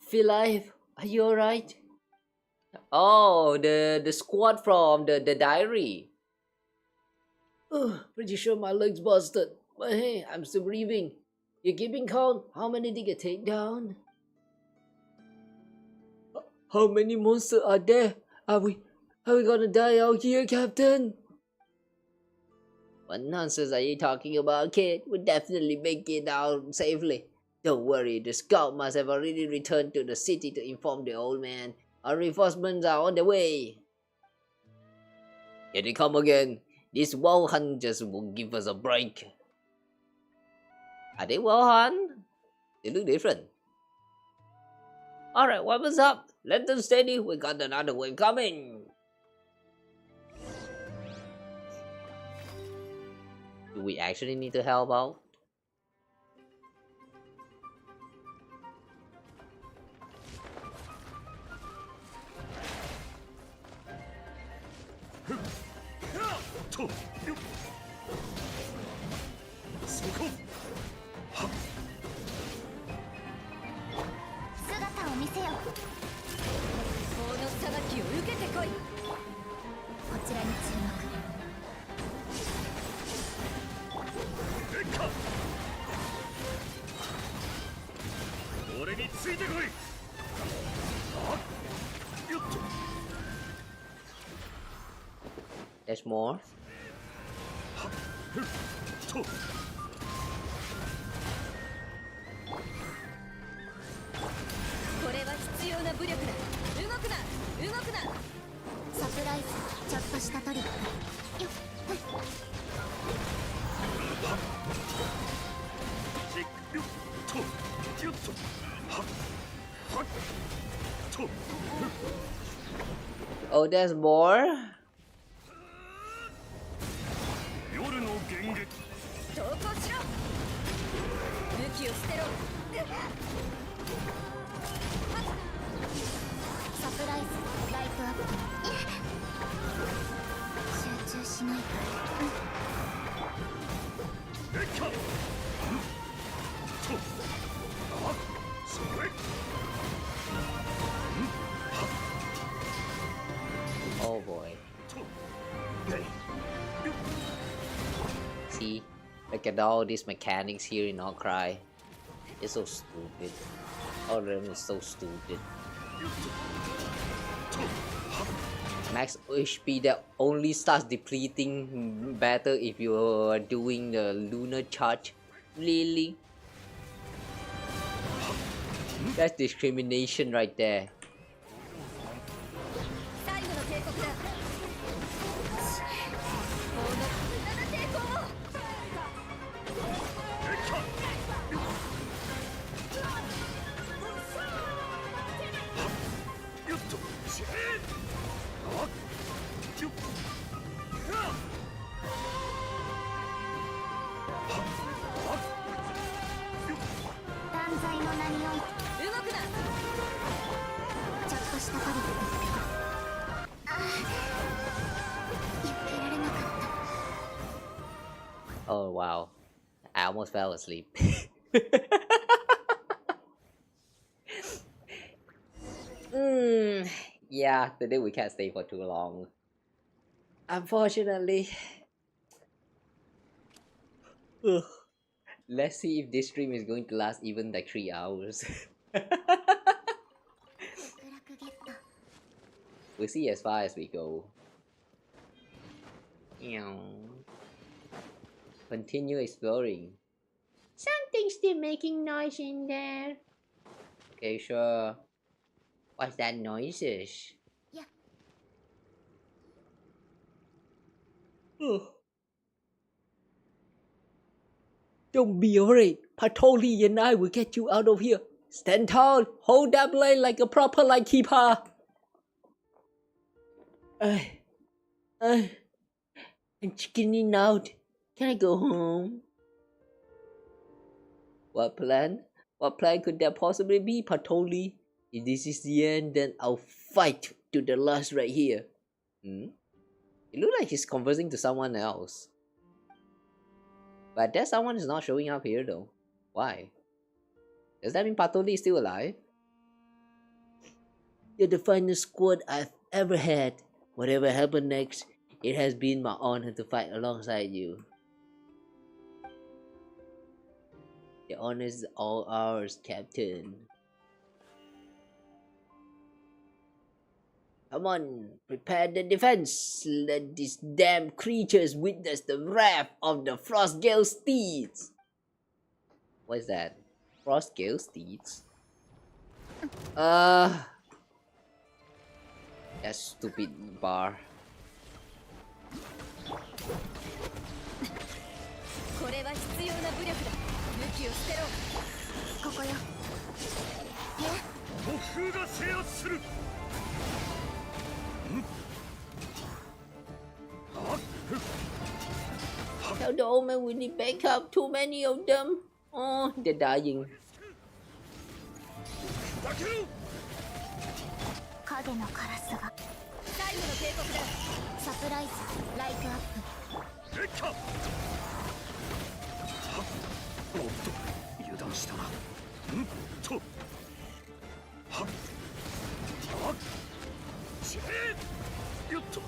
feel alive? Are you alright? Oh, the squad from the diary. Pretty sure my leg's busted. But hey, I'm still breathing. You keeping count? How many did you take down? How many monsters are there? Are we gonna die out here, Captain? What nonsense are you talking about, kid? We'll definitely make it out safely. Don't worry, the scout must have already returned to the city to inform the old man. Our reinforcements are on the way. Here they come again. These wild hunters won't give us a break. Are they wild hunt? They look different. Alright, weapons up. Let them steady. We got another wave coming. Do we actually need to help out? There's more. Oh, there's more? Oh boy. See, look at all these mechanics here in Nod Krai. It's so stupid. All of them is so stupid. Max HP that only starts depleting better if you are doing the lunar charge. Really? That's discrimination right there. 最後の警告だ。法の無駄な抵抗を。断罪の名において動くな。ちょっとしたトリックですけど、避けられなかった。 Oh wow, I almost fell asleep. Yeah, today we can't stay for too long. Unfortunately. Ugh. Let's see if this stream is going to last even like 3 hours. We'll see as far as we go. Continue exploring. Something's still making noise in there. Okay, sure. What's that noises? Yeah. Don't be afraid. Patoli and I will get you out of here. Stand tall. Hold that blade like a proper lightkeeper. I'm chickening out. Can I go home? What plan? What plan could there possibly be, Patoli? If this is the end, then I'll fight to the last right here. It looks like he's conversing to someone else. But that someone is not showing up here though. Why? Does that mean Patoli is still alive? You're the finest squad I've ever had. Whatever happened next, it has been my honor to fight alongside you. The honor is all ours, Captain. Come on, prepare the defense. Let these damn creatures witness the wrath of the Frostgale steeds. What is that? Frostgale steeds? That stupid bar. これは必要な武力だ。武器を捨てろ。ここよ。突風が制圧する。Tell the old man we need backup. Too many of them. Oh, they're dying. 影のカラスが。最後の警告だ。サプライズ、ライトアップ。レッカ。おっと、油断したな。はっ。しれ。よっと。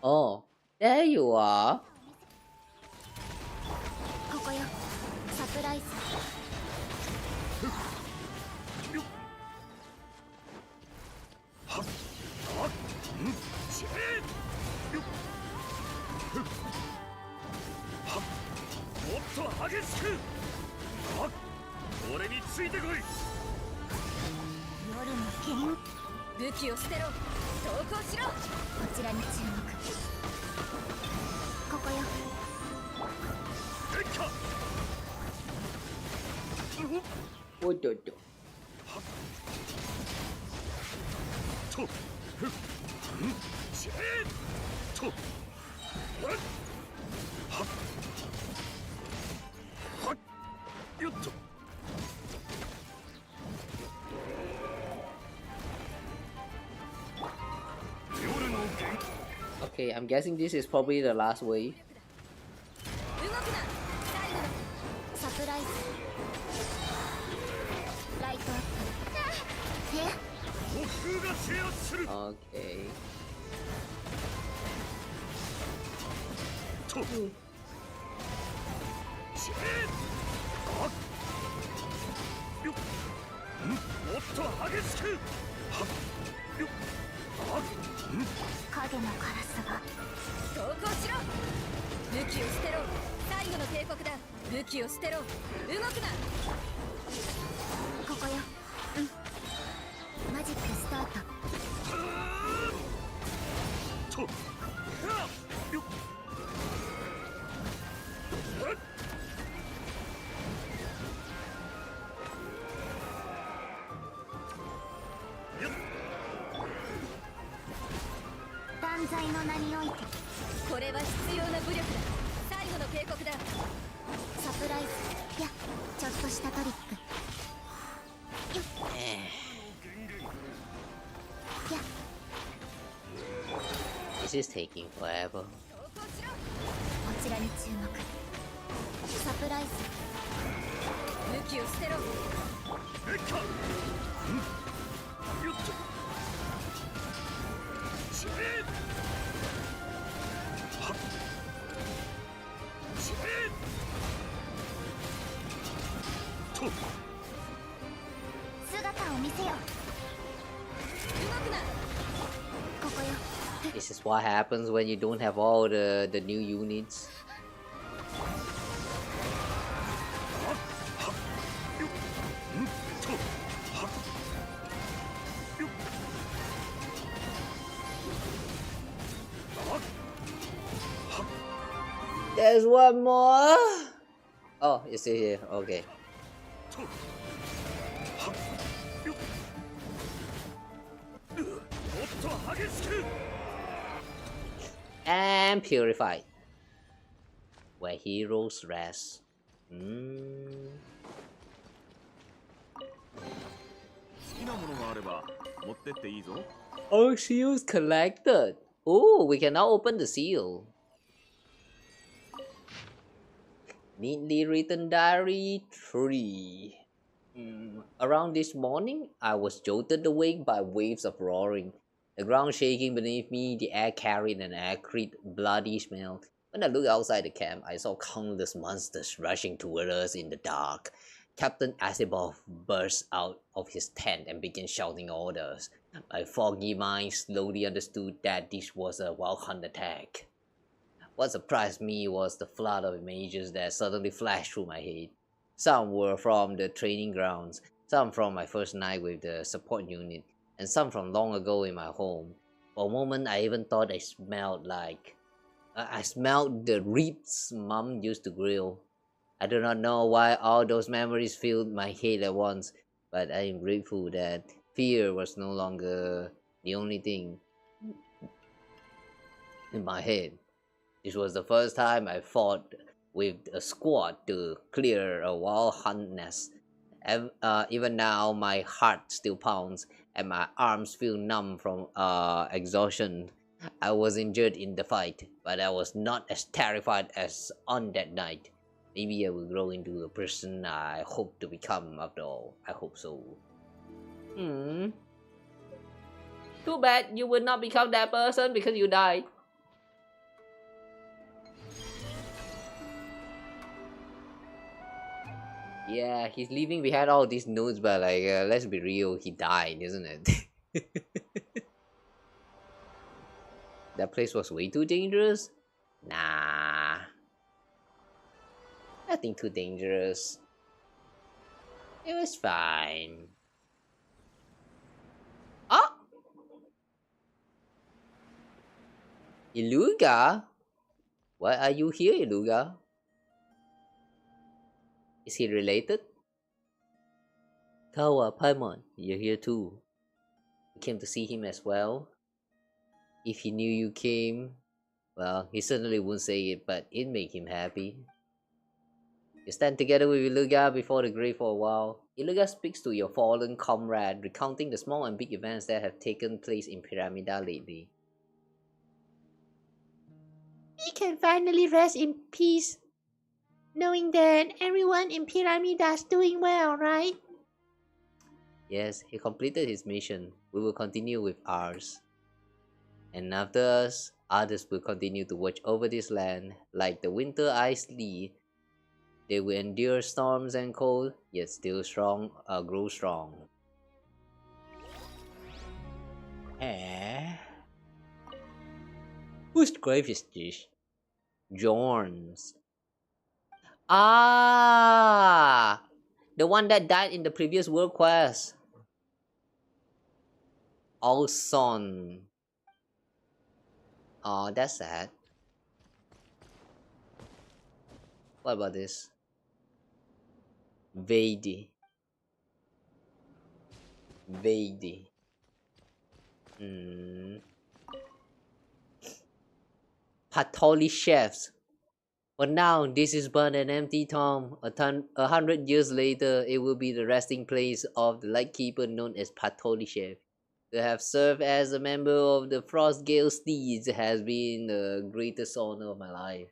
Oh, there you are. ここよ。サプライズ。はっ。しれ。はっ。もっと激しく。はっ。俺についてこい。夜の剣。武器を捨てろ。投降しろ。こちらに注目。ここよ。レッカ。おっとっと。と。しれ。と。はっ。はっ。よっと。Okay, I'm guessing this is probably the last wave. 動くな。最後のサプライズ。ライトアップ。突風が制圧する。Okay. と。しれ。はっ。よっ。もっと激しく。はっ。よっ。はっ。影のカラスが。投降しろ。武器を捨てろ。最後の警告だ。武器を捨てろ。動くな。ここよ。マジックスタート。断罪の名において。これは必要な武力だ。最後の警告だ。サプライズやちょっとしたトリック。This is taking forever. こちらに注目。サプライズ。武器を捨てろ。姿を見せよ。ここよ。This is what happens when you don't have all the new units. There's one more. Oh, it's still here. Okay. And purified. Where heroes rest. Oh, seals collected. Oh, we can now open the seal. Neatly written diary 3. Around this morning, I was jolted awake by waves of roaring. The ground shaking beneath me, the air carried an acrid, bloody smell. When I looked outside the camp, I saw countless monsters rushing toward us in the dark. Captain Asibov burst out of his tent and began shouting orders. My foggy mind slowly understood that this was a wild hunt attack. What surprised me was the flood of images that suddenly flashed through my head. Some were from the training grounds, some from my first night with the support unit, and some from long ago in my home. For a moment, I even thought I smelled the ribs Mom used to grill. I do not know why all those memories filled my head at once, but I am grateful that fear was no longer the only thing in my head. This was the first time I fought with a squad to clear a wild hunt nest. Even now, my heart still pounds and my arms feel numb from exhaustion. I was injured in the fight, but I was not as terrified as on that night. Maybe I will grow into the person I hope to become after all. I hope so. Too bad you will not become that person because you died. Yeah, he's leaving behind all these notes, but like, let's be real, he died, isn't it? That place was way too dangerous? Nah. Nothing too dangerous. It was fine. Oh! Iluga? Why are you here, Iluga? Is he related? Kawa, Paimon, you're here too. You came to see him as well? If he knew you came, well, he certainly wouldn't say it, but it'd make him happy. You stand together with Iluga before the grave for a while. Iluga speaks to your fallen comrade, recounting the small and big events that have taken place in Pyramida lately. We can finally rest in peace, knowing that everyone in Pyramida is doing well, right? Yes, he completed his mission. We will continue with ours. And after us, others will continue to watch over this land. Like the winter ice Lee, they will endure storms and cold, yet still grow strong. Whose grave is this? Jorns. Ah, the one that died in the previous world quest. Olson. Oh, that's sad. What about this? Vadi. Patoli chefs. For now, this is but an empty tomb. 100 years later, it will be the resting place of the lightkeeper known as Patoli chef. To have served as a member of the Frostgale Steeds has been the greatest honor of my life.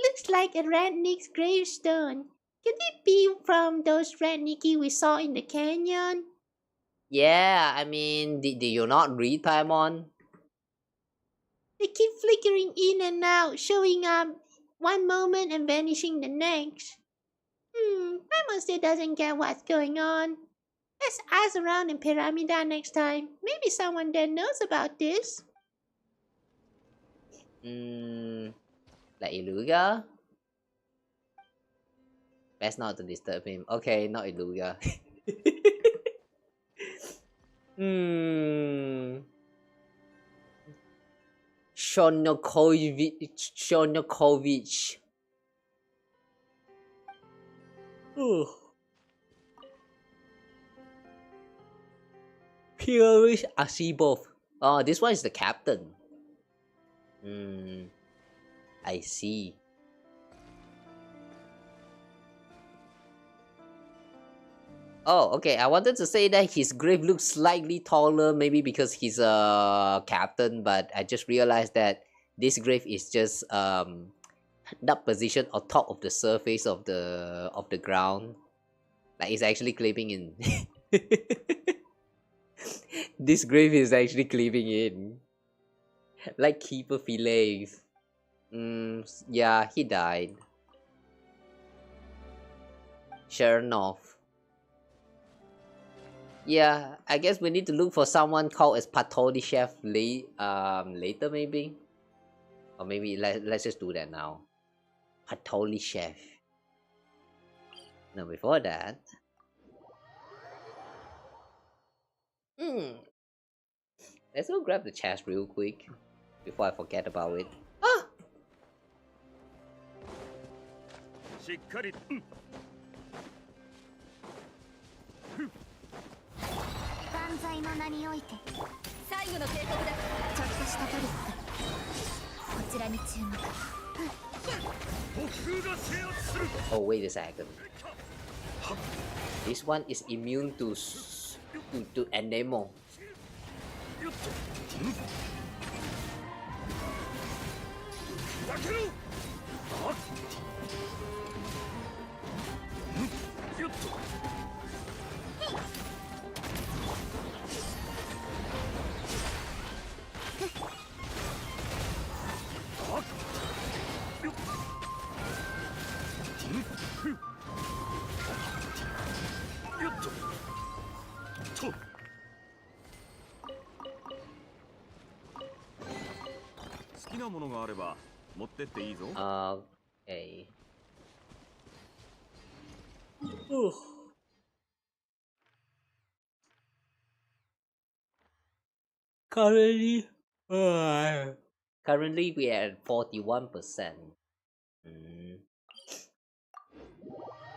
Looks like a Ratnik's gravestone. Could it be from those Ratniki we saw in the canyon? Yeah, I mean, did you not read Paimon? They keep flickering in and out, showing up one moment and vanishing the next. Paimon still doesn't get what's going on. Let's ask around in Pyramida next time. Maybe someone there knows about this. Like Iluga? Best not to disturb him. Okay, not Iluga. Shonokovich. Purish Asibov. Oh, this one is the captain. I see. Oh, okay. I wanted to say that his grave looks slightly taller, maybe because he's a captain, but I just realized that this grave is just not positioned on top of the surface of the ground. Like it's actually clipping in. This grave is actually clipping in. Like Keeper Fillets. Yeah, he died. Chernov. Yeah, I guess we need to look for someone called as Patoli Chef later maybe. Or maybe let's just do that now. Patoli Chef. No, before that. Let's go grab the chest real quick before I forget about it. Ah! しっかり万歳の名において最後の警告だ。ちょっとしたトリックこちらに注目。 Oh, wait a second. This one is immune to Anemo. Okay. Currently we are at 41%.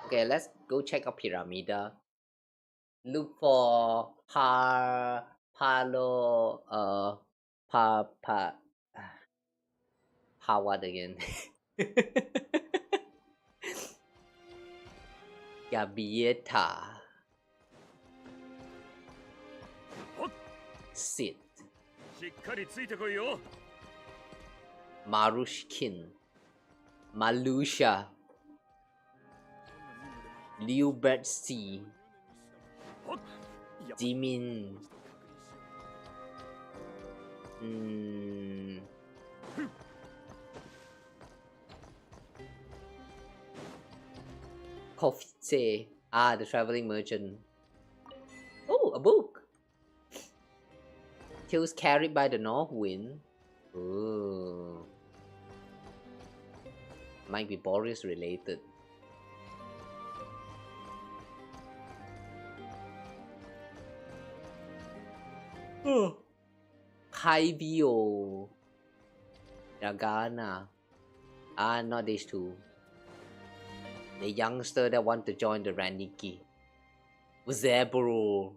Okay, let's go check out Pyramida. Look for what again? Gabieta. Sid. Marushkin. Malusha. Liubert C. Jimin. Kofitse. The traveling merchant. Oh, a book. particles carried by the north wind. Ooh. Might be Boreas related. Oh. Kaibio. Nagana. Ah, not these two. The youngster that want to join the Raniki. Zebro.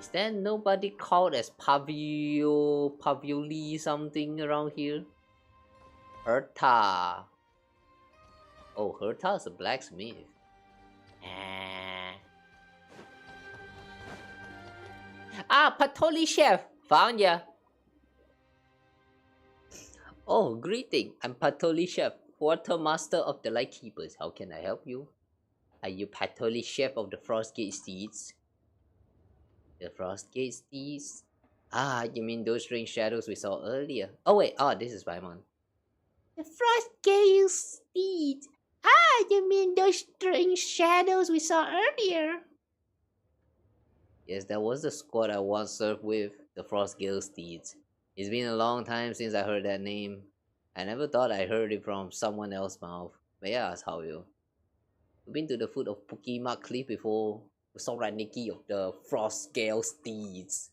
Is there nobody called as Pavioli something around here? Herta. Oh, Herta is a blacksmith. Ah, Patoli Chef. Found ya. Oh, greeting. I'm Patoli Chef, quartermaster of the Lightkeepers. How can I help you? Are you Patoli Chef of the Frostgate Steeds? The Frostgate Steeds? Ah, you mean those strange shadows we saw earlier? Oh wait, this is Paimon. The Frostgate Steeds? Ah, you mean those strange shadows we saw earlier? Yes, that was the squad I once served with, the Frostgate Steeds. It's been a long time since I heard that name. I never thought I heard it from someone else's mouth. May I ask how you? We've been to the foot of Pukima Cliff before. We saw Raniki of the Frostgale Steeds.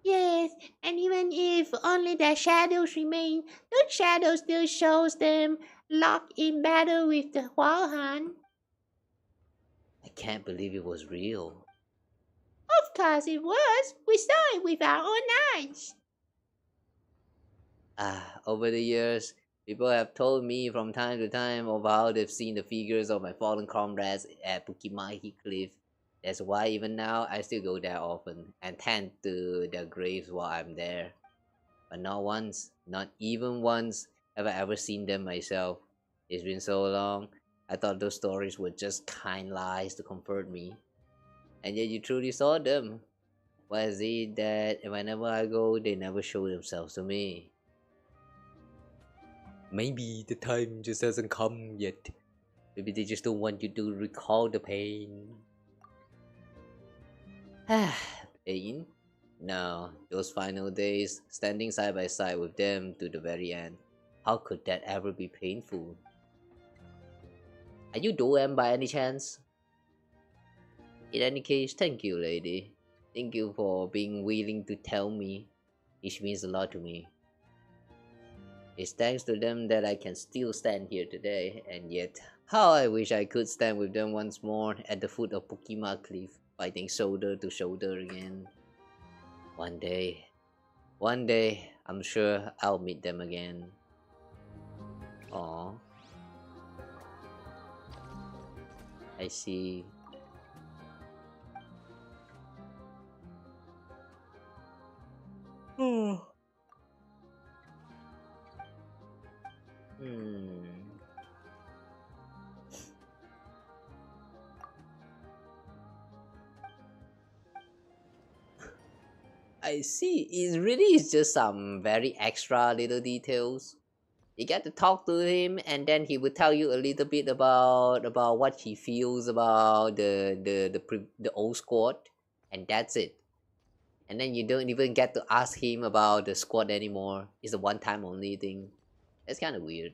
Yes, and even if only their shadows remain, those shadows still shows them locked in battle with the Wild Hunt. I can't believe it was real. Of course it was. We saw it with our own eyes. Over the years, people have told me from time to time of how they've seen the figures of my fallen comrades at Pukimahi Cliff. That's why even now I still go there often and tend to their graves while I'm there. But not once, not even once, have I ever seen them myself. It's been so long, I thought those stories were just kind lies to comfort me. And yet you truly saw them. Why is it that whenever I go, they never show themselves to me? Maybe the time just hasn't come yet. Maybe they just don't want you to recall the pain. Pain? No, those final days, standing side by side with them to the very end. How could that ever be painful? Are you Doem by any chance? In any case, thank you, lady. Thank you for being willing to tell me. It means a lot to me. It's thanks to them that I can still stand here today, and yet, how I wish I could stand with them once more at the foot of Pukima Cliff, fighting shoulder to shoulder again. One day, I'm sure I'll meet them again. Aww. I see. I see. It really is just some very extra little details. You get to talk to him, and then he will tell you a little bit about what he feels about the old squad, and that's it. And then you don't even get to ask him about the squad anymore. It's a one-time only thing. That's kind of weird.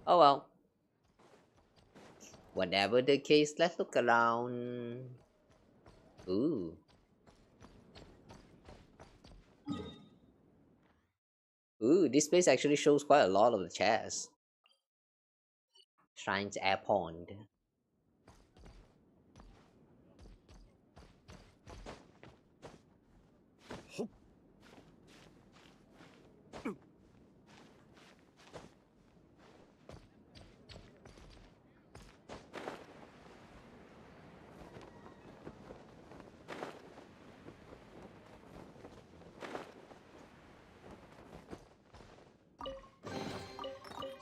Oh well. Whatever the case, let's look around. Ooh. Ooh, this place actually shows quite a lot of the chests. Shrine's Air Pond.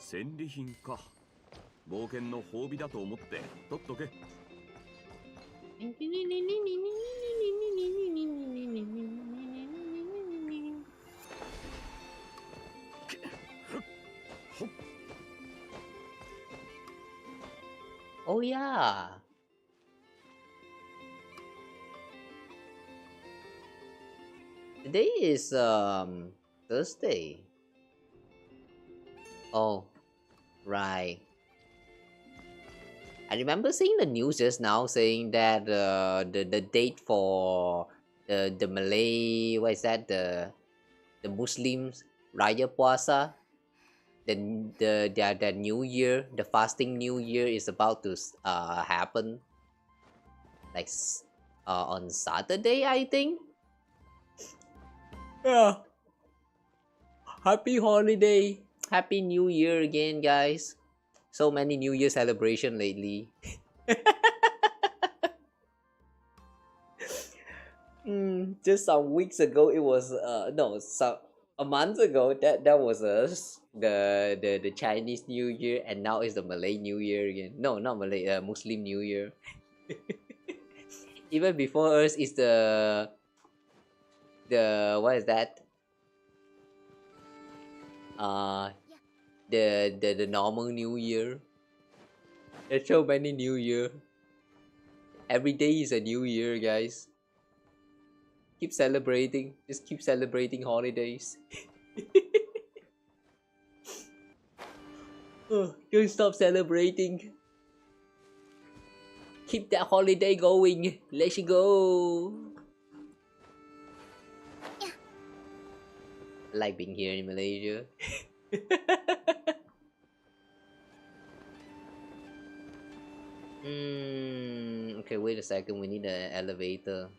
戦利品か。冒険の褒美だと思って取っとけ。Oh yeah. Today is Thursday. Oh, right. I remember seeing the news just now saying that the date for the Malay, what is that, the Muslims Raya Puasa, the New Year, the fasting New Year is about to happen, like on Saturday, I think. Yeah. Happy holiday, happy New Year again, guys. So many New Year celebration lately. Just some weeks ago, it was no, a month ago that was the Chinese New Year, and now it's the Malay New Year again. No, not Malay, Muslim New Year. Even before us is the what is that? The normal New Year. There's so many New Year. Every day is a New Year, guys. Keep celebrating. Just keep celebrating holidays. Don't stop celebrating. Keep that holiday going. Let's go. I like being here in Malaysia. Okay, wait a second. We need an elevator.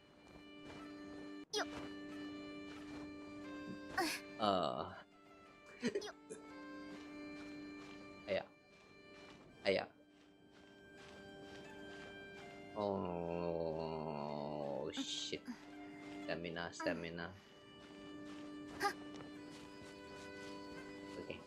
Aya. Oh shit. Stamina. Okay.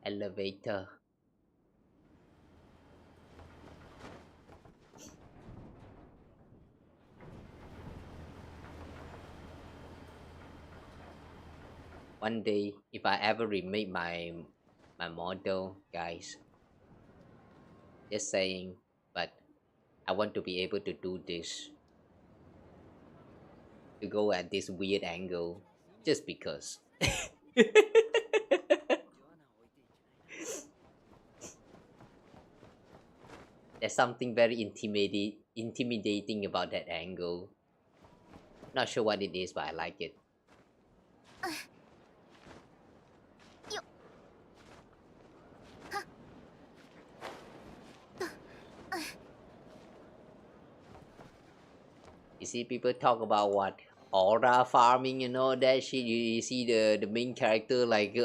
Elevator. One day, if I ever remake my model, guys, just saying, but I want to be able to do this, to go at this weird angle, just because. There's something very intimidating about that angle. Not sure what it is, but I like it. You see people talk about what? Aura farming and all that shit. You see the main character like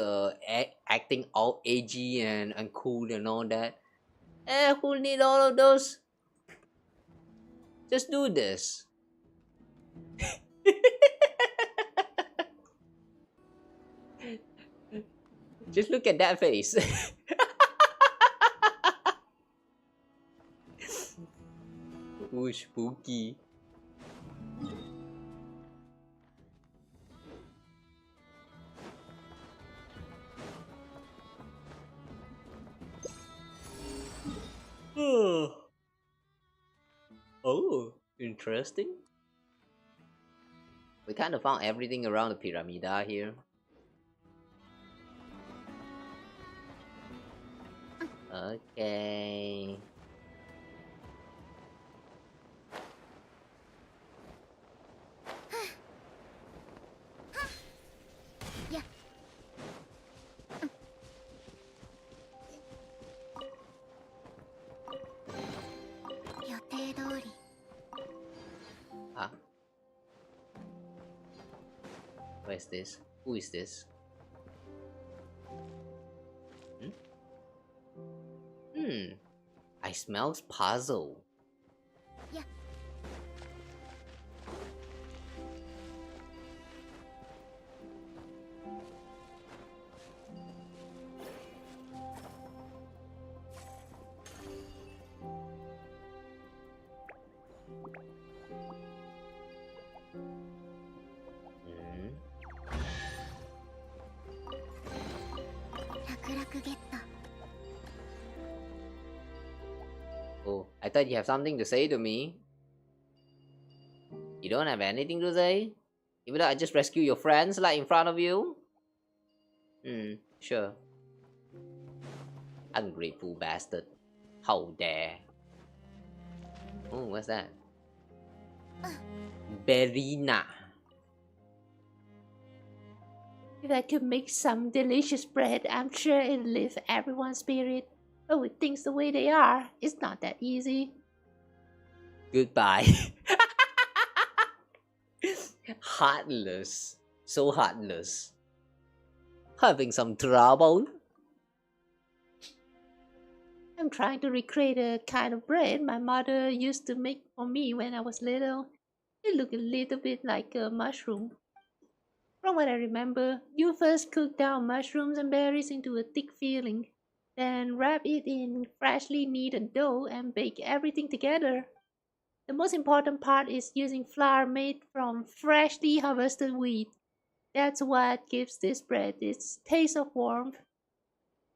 acting all edgy and cool and all that. Who need all of those? Just do this. Just look at that face. Ooh, spooky. Oh, interesting. We kind of found everything around the Pyramida here. Okay. Huh? Where's this? Who is this? I smell puzzle. Yeah. Oh, I thought you have something to say to me. You don't have anything to say? Even though I just rescued your friends like in front of you? Sure. Ungrateful bastard. How dare. Oh, what's that? Berina. If I could make some delicious bread, I'm sure it'd lift everyone's spirit. But with things the way they are, it's not that easy. Goodbye. Heartless. So heartless. Having some trouble? I'm trying to recreate a kind of bread my mother used to make for me when I was little. It looked a little bit like a mushroom. From what I remember, you first cook down mushrooms and berries into a thick filling, then wrap it in freshly kneaded dough and bake everything together. The most important part is using flour made from freshly harvested wheat. That's what gives this bread its taste of warmth.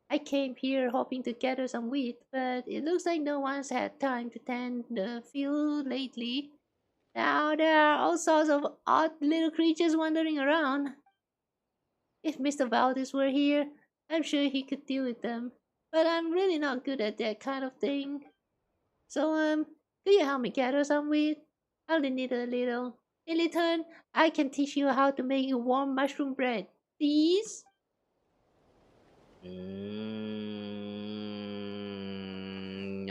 I came here hoping to gather some wheat, but it looks like no one's had time to tend the field lately. Now there are all sorts of odd little creatures wandering around. If Mr. Valdez were here, I'm sure he could deal with them. But I'm really not good at that kind of thing. So, could you help me gather some wheat? I only need a little. In return, I can teach you how to make a warm mushroom bread. Please?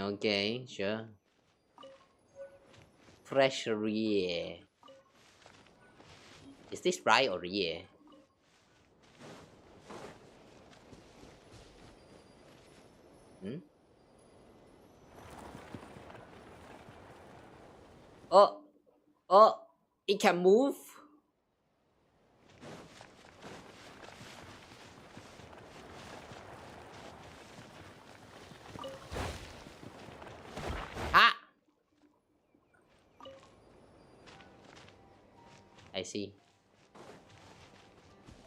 Okay, sure. Fresh Rie. Is this right or Rie? Oh, it can move. Ah, I see.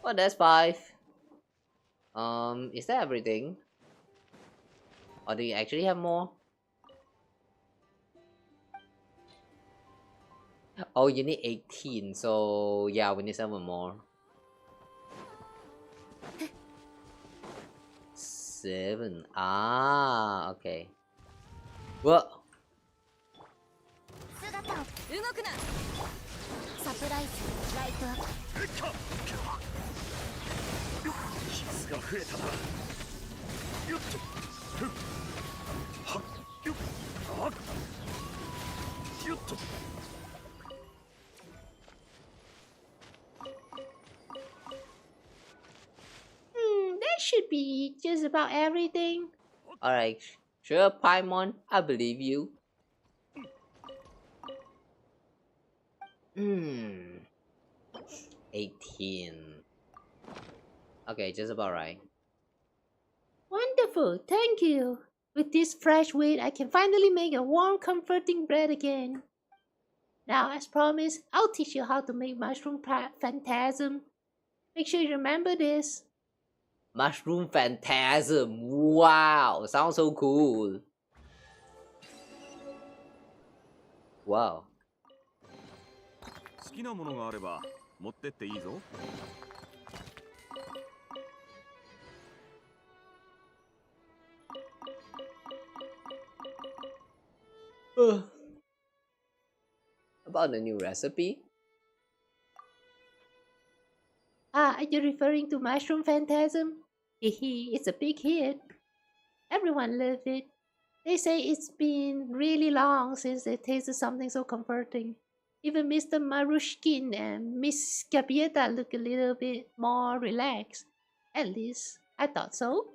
Oh, that's 5. Is that everything? Or do you actually have more? Oh, you need 18, so yeah, we need 7 more. 7. Ah, okay. What? 姿を動くな。サプライズライトアップ。傷が増えたな。よっとふっはっよっはっよっと。That should be just about everything. Alright, sure, Paimon, I believe you. 18. Okay, just about right. Wonderful, thank you. With this fresh wheat, I can finally make a warm, comforting bread again. Now, as promised, I'll teach you how to make mushroom phantasm. Make sure you remember this. Mushroom phantasm. Wow, sounds so cool. Wow. 好きなものがあれば持ってっていいぞ。About the new recipe? Ah, are you referring to Mushroom Phantasm? Hehe, it's a big hit. Everyone loves it. They say it's been really long since they tasted something so comforting. Even Mr. Marushkin and Miss Gabieta look a little bit more relaxed. At least, I thought so.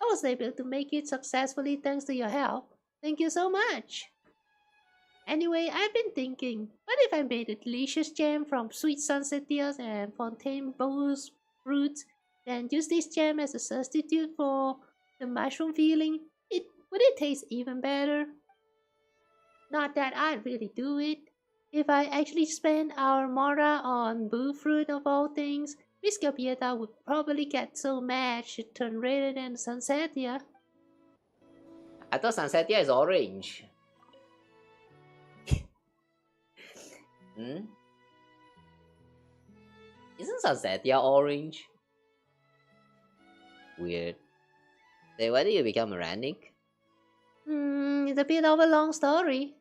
I was able to make it successfully thanks to your help. Thank you so much. Anyway, I've been thinking, what if I made a delicious jam from sweet sunset tears and Fontainebleau fruits, then use this jam as a substitute for the mushroom filling? Would it taste even better? Not that I'd really do it. If I actually spent our Mora on boo fruit of all things, Miss Gabieta would probably get so mad she'd turn redder than Sunsetia. I thought Sunsetia is orange. Hmm? Isn't Sunsetia orange? Weird. Then why did you become a Rannick? It's a bit of a long story.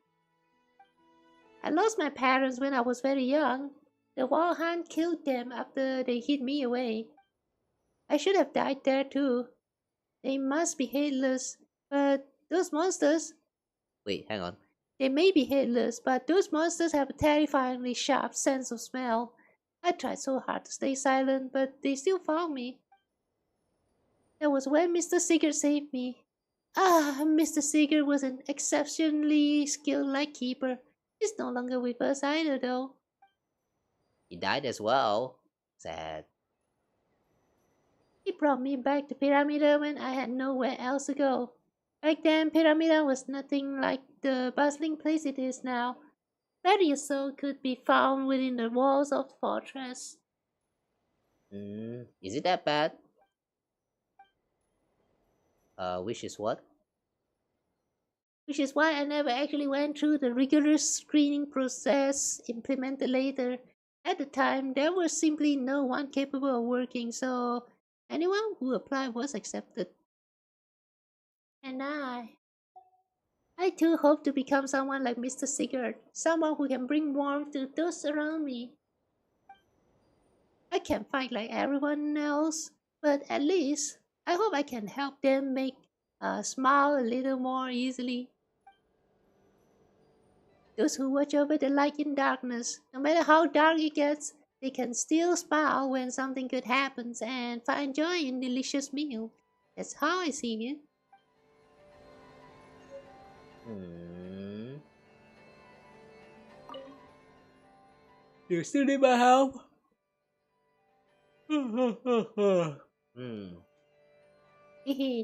I lost my parents when I was very young. The wild hunt killed them after they hid me away. I should have died there too. They must be headless, but those monsters... Wait, hang on. They may be headless, but those monsters have a terrifyingly sharp sense of smell. I tried so hard to stay silent, but they still found me. That was when Mr. Sigurd saved me. Mr. Sigurd was an exceptionally skilled lightkeeper. He's no longer with us either, though. He died as well. Sad. He brought me back to Pyramida when I had nowhere else to go. Back then, Pyramida was nothing like the bustling place it is now. Barely a soul could be found within the walls of the fortress. Is it that bad? Which is what? Which is why I never actually went through the rigorous screening process implemented later. At the time, there was simply no one capable of working, so anyone who applied was accepted. And I too hope to become someone like Mr. Sigurd, someone who can bring warmth to those around me. I can't fight like everyone else, but at least I hope I can help them make smile a little more easily. Those who watch over the light in darkness, no matter how dark it gets, they can still smile when something good happens and find joy in delicious meal. That's how I see it. You still need my help?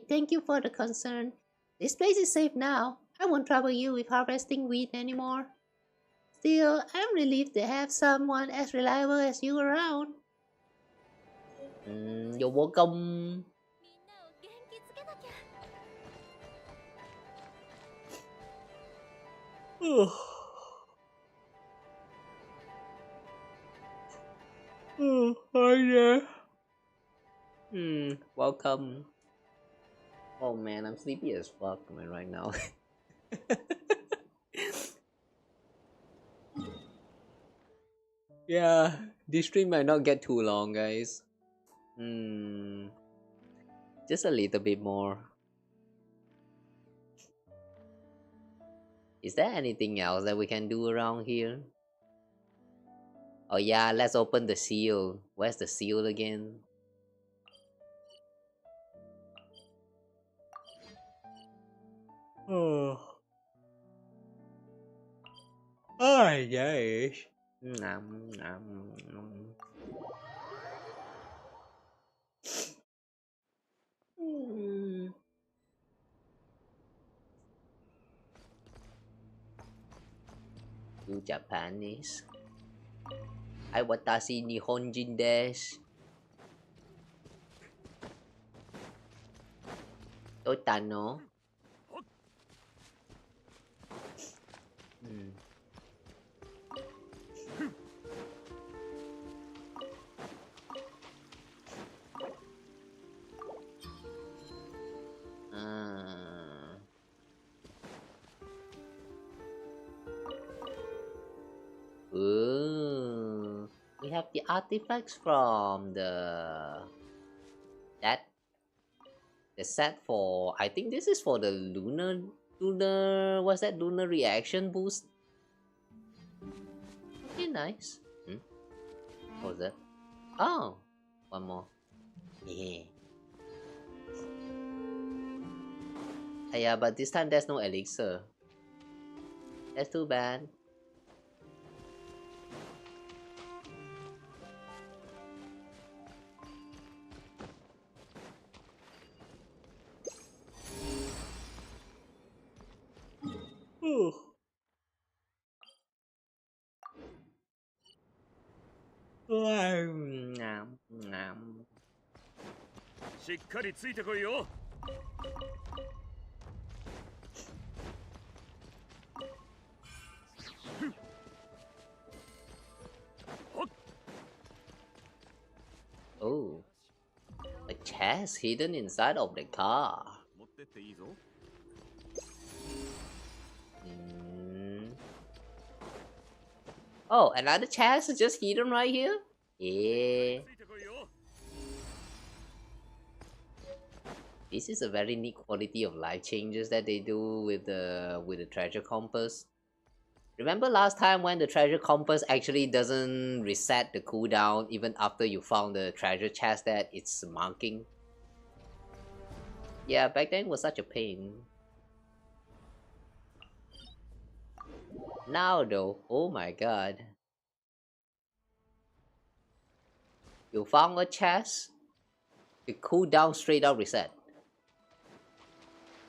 Thank you for the concern. This place is safe now. I won't trouble you with harvesting wheat anymore. Still, I'm relieved to have someone as reliable as you around. You're welcome. Hi there. Welcome. Oh man, I'm sleepy as fuck, man, right now. Yeah, this stream might not get too long, guys. Just a little bit more. Is there anything else that we can do around here? Oh yeah, let's open the seal. Where's the seal again? Oh yes. You Japanese. I watashi Nihonjin desu. Totano. Ooh, we have the artifacts from the set for, I think this is for the lunar what's that, lunar reaction boost. Okay, nice. What was that? Oh, one more. Yeah. Yeah, but this time there's no elixir. That's too bad. Ooh. しっかりついてこいよ。Oh, a chest hidden inside of the car. 持ってっていいぞ。Oh, another chest is just hidden right here? Yeah. ついてこいよ。 This is a very neat quality of life changes that they do with the treasure compass. Remember last time when the treasure compass actually doesn't reset the cooldown even after you found the treasure chest that it's marking? Yeah, back then it was such a pain. Now though, oh my god. You found a chest, the cooldown straight up reset.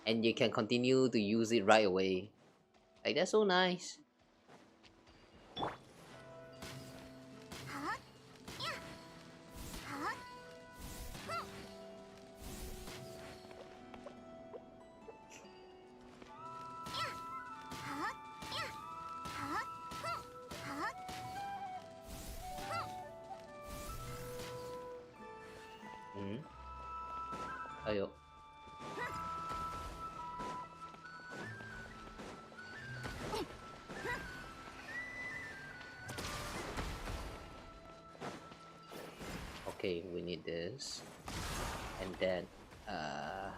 And you can continue to use it right away. Like, that's so nice. Ayo. Okay, we need this. And then, ow.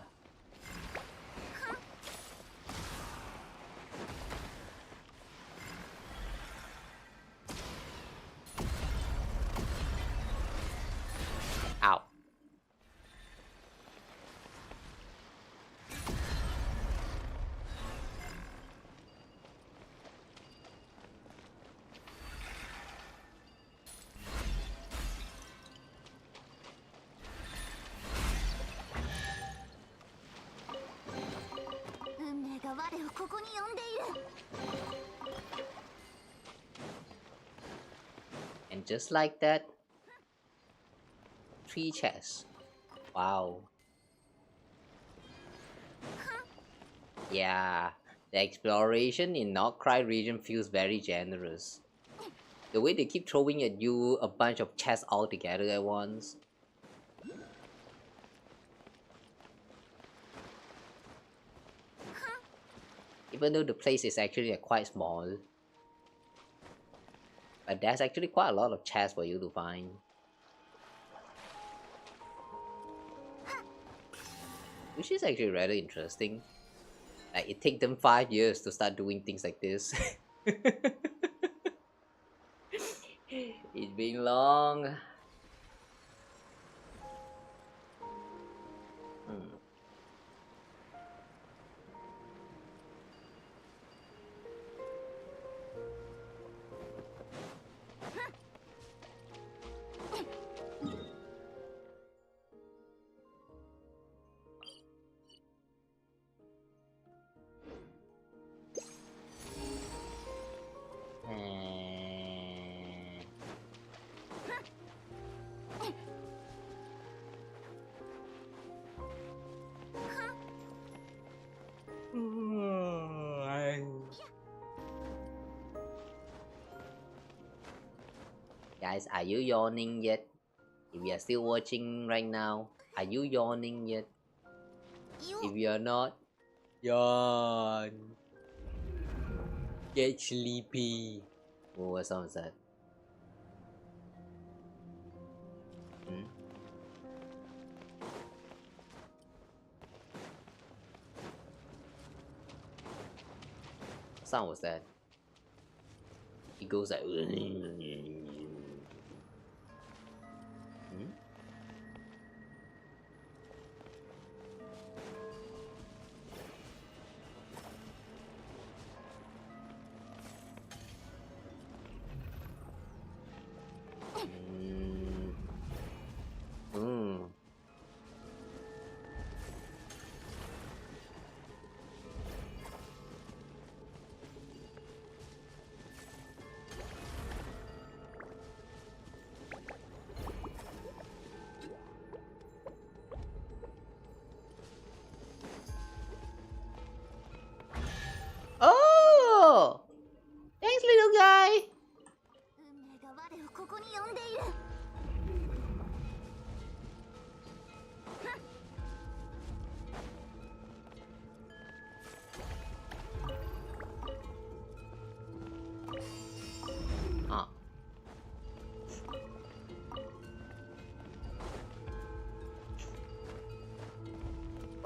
And just like that, 3 chests. Wow. Yeah, the exploration in Nod Krai region feels very generous. The way they keep throwing at you a bunch of chests all together at once. Even though the place is actually quite small. But there's actually quite a lot of chests for you to find. Which is actually rather interesting. Like, it takes them 5 years to start doing things like this. It's been long. Guys, are you yawning yet? If you are still watching right now, are you yawning yet? If you are not, yawn. Get sleepy. What song is that? What sound was that? It goes like.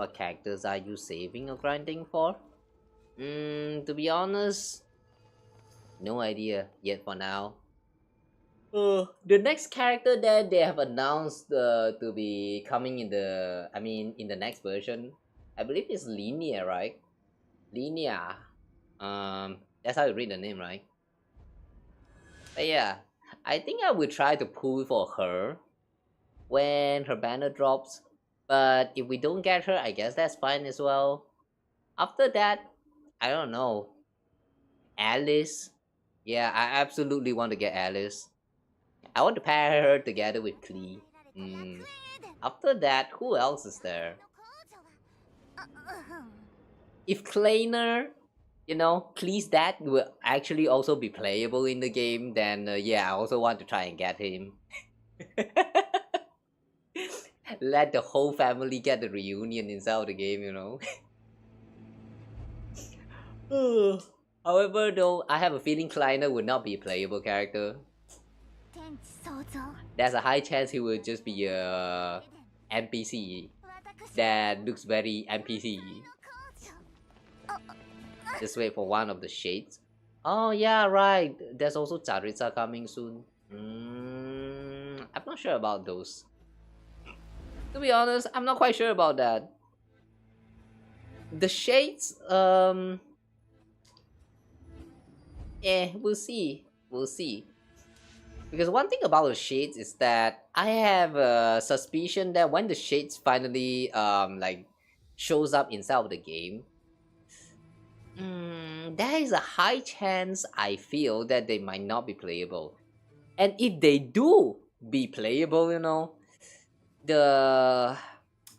what characters are you saving or grinding for? To be honest, no idea yet for now. The next character that they have announced to be coming in the, in the next version, I believe is Linear, right? Linear. That's how you read the name, right? But yeah, I think I will try to pull for her when her banner drops. But if we don't get her, I guess that's fine as well. After that, I don't know. Alice. Yeah, I absolutely want to get Alice. I want to pair her together with Klee. After that, who else is there? If Kleiner, Klee's dad will actually also be playable in the game, then yeah, I also want to try and get him. Let the whole family get the reunion inside the game, However, though, I have a feeling Kleiner would not be a playable character. There's a high chance he will just be a NPC that looks very NPC. Just wait for one of the shades. Oh yeah, right. There's also Charitza coming soon. I'm not sure about those. To be honest, I'm not quite sure about that. The shades, we'll see. We'll see. Because one thing about the shades is that I have a suspicion that when the shades finally shows up inside of the game, there is a high chance I feel that they might not be playable. And if they do be playable, the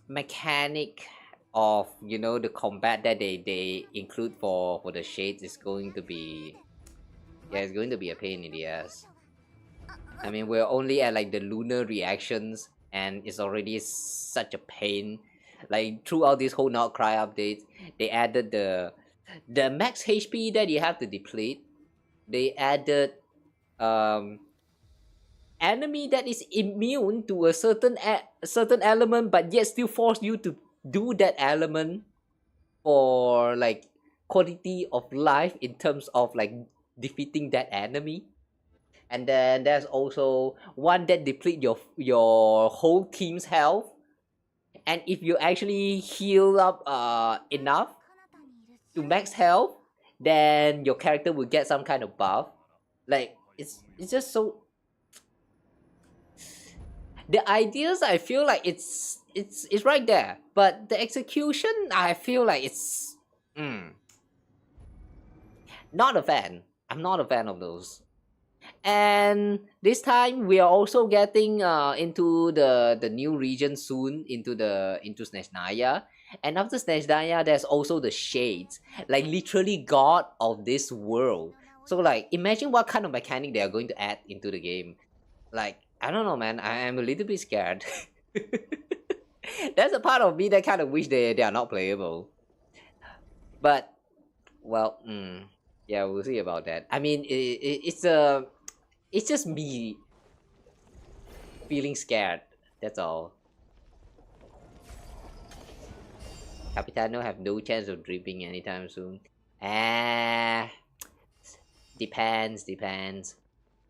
mechanic of the combat that they include for the shades is going to be, it's going to be a pain in the ass. I mean, we're only at like the lunar reactions and it's already such a pain. Like throughout this whole Nod Krai update, they added the max HP that you have to deplete. They added enemy that is immune to a certain element but yet still force you to do that element for like quality of life in terms of like defeating that enemy. And then there's also one that deplete your whole team's health, and if you actually heal up enough to max health, then your character will get some kind of buff. Like it's just so, the ideas I feel like it's right there, but the execution I feel like it's not a fan. I'm not a fan of those. And this time we are also getting into the new region soon, into Snezhnaya. And after Snezhnaya, there's also the Shades, like literally god of this world. So like imagine what kind of mechanic they are going to add into the game. Like I don't know, man, I am a little bit scared. There's a part of me that kind of wish they are not playable. But well, yeah, we'll see about that. I mean, it's just me feeling scared. That's all. Capitano have no chance of dripping anytime soon. Depends.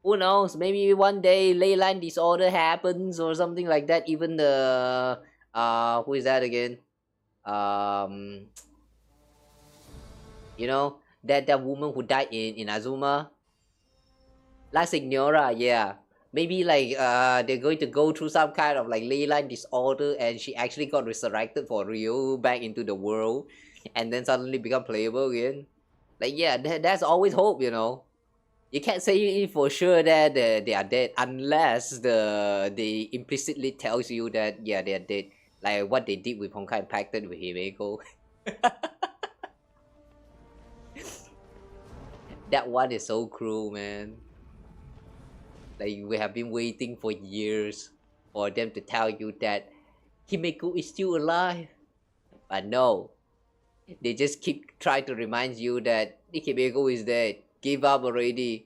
Who knows? Maybe one day Leyline disorder happens or something like that. Even the who is that again? That woman who died in Azuma. La Signora, yeah. Maybe like they're going to go through some kind of like Leyline disorder and she actually got resurrected for real back into the world and then suddenly become playable again. Like yeah, that's always hope, You can't say for sure that they are dead unless they implicitly tells you that yeah, they are dead. Like what they did with Honkai Impacted with Himeko. That one is so cruel, man. Like we have been waiting for years for them to tell you that Himeko is still alive. But no. They just keep trying to remind you that Himeko is dead. Give up already.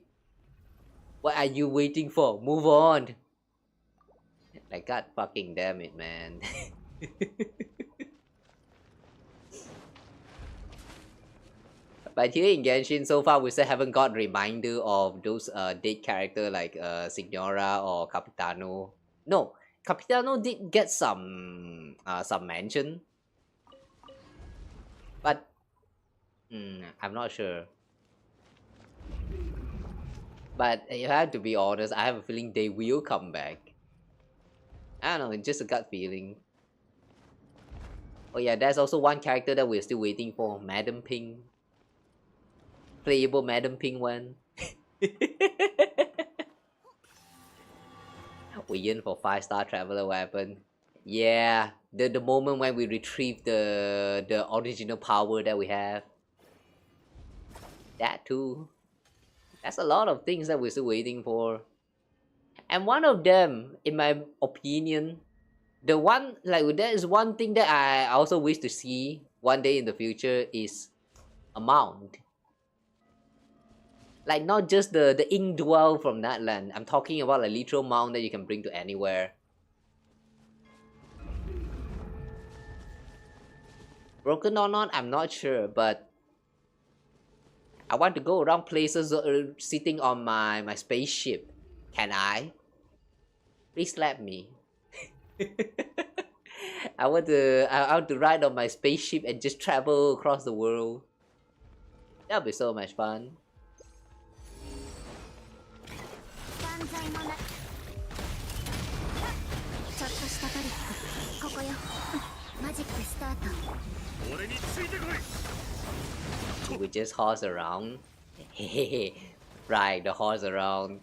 What are you waiting for? Move on. Like god fucking damn it, man. But here in Genshin, so far we still haven't got reminder of those dead character like Signora or Capitano. No, Capitano did get some mention, but I'm not sure. But if I have to be honest, I have a feeling they will come back. I don't know, it's just a gut feeling. Oh yeah, there's also one character that we're still waiting for, Madam Ping. Playable Madam Ping one. We're in for 5-star Traveler weapon. Yeah, the moment when we retrieve the original power that we have. That too. That's a lot of things that we're still waiting for. And one of them, in my opinion, the one, like, there is one thing that I also wish to see one day in the future is a mount. Like, not just the ink dwell from that land. I'm talking about a literal mount that you can bring to anywhere. Broken or not, I'm not sure, but I want to go around places sitting on my spaceship. Can I? Please let me. I want to ride on my spaceship and just travel across the world. That'll be so much fun. We just horse around. Ride the horse around.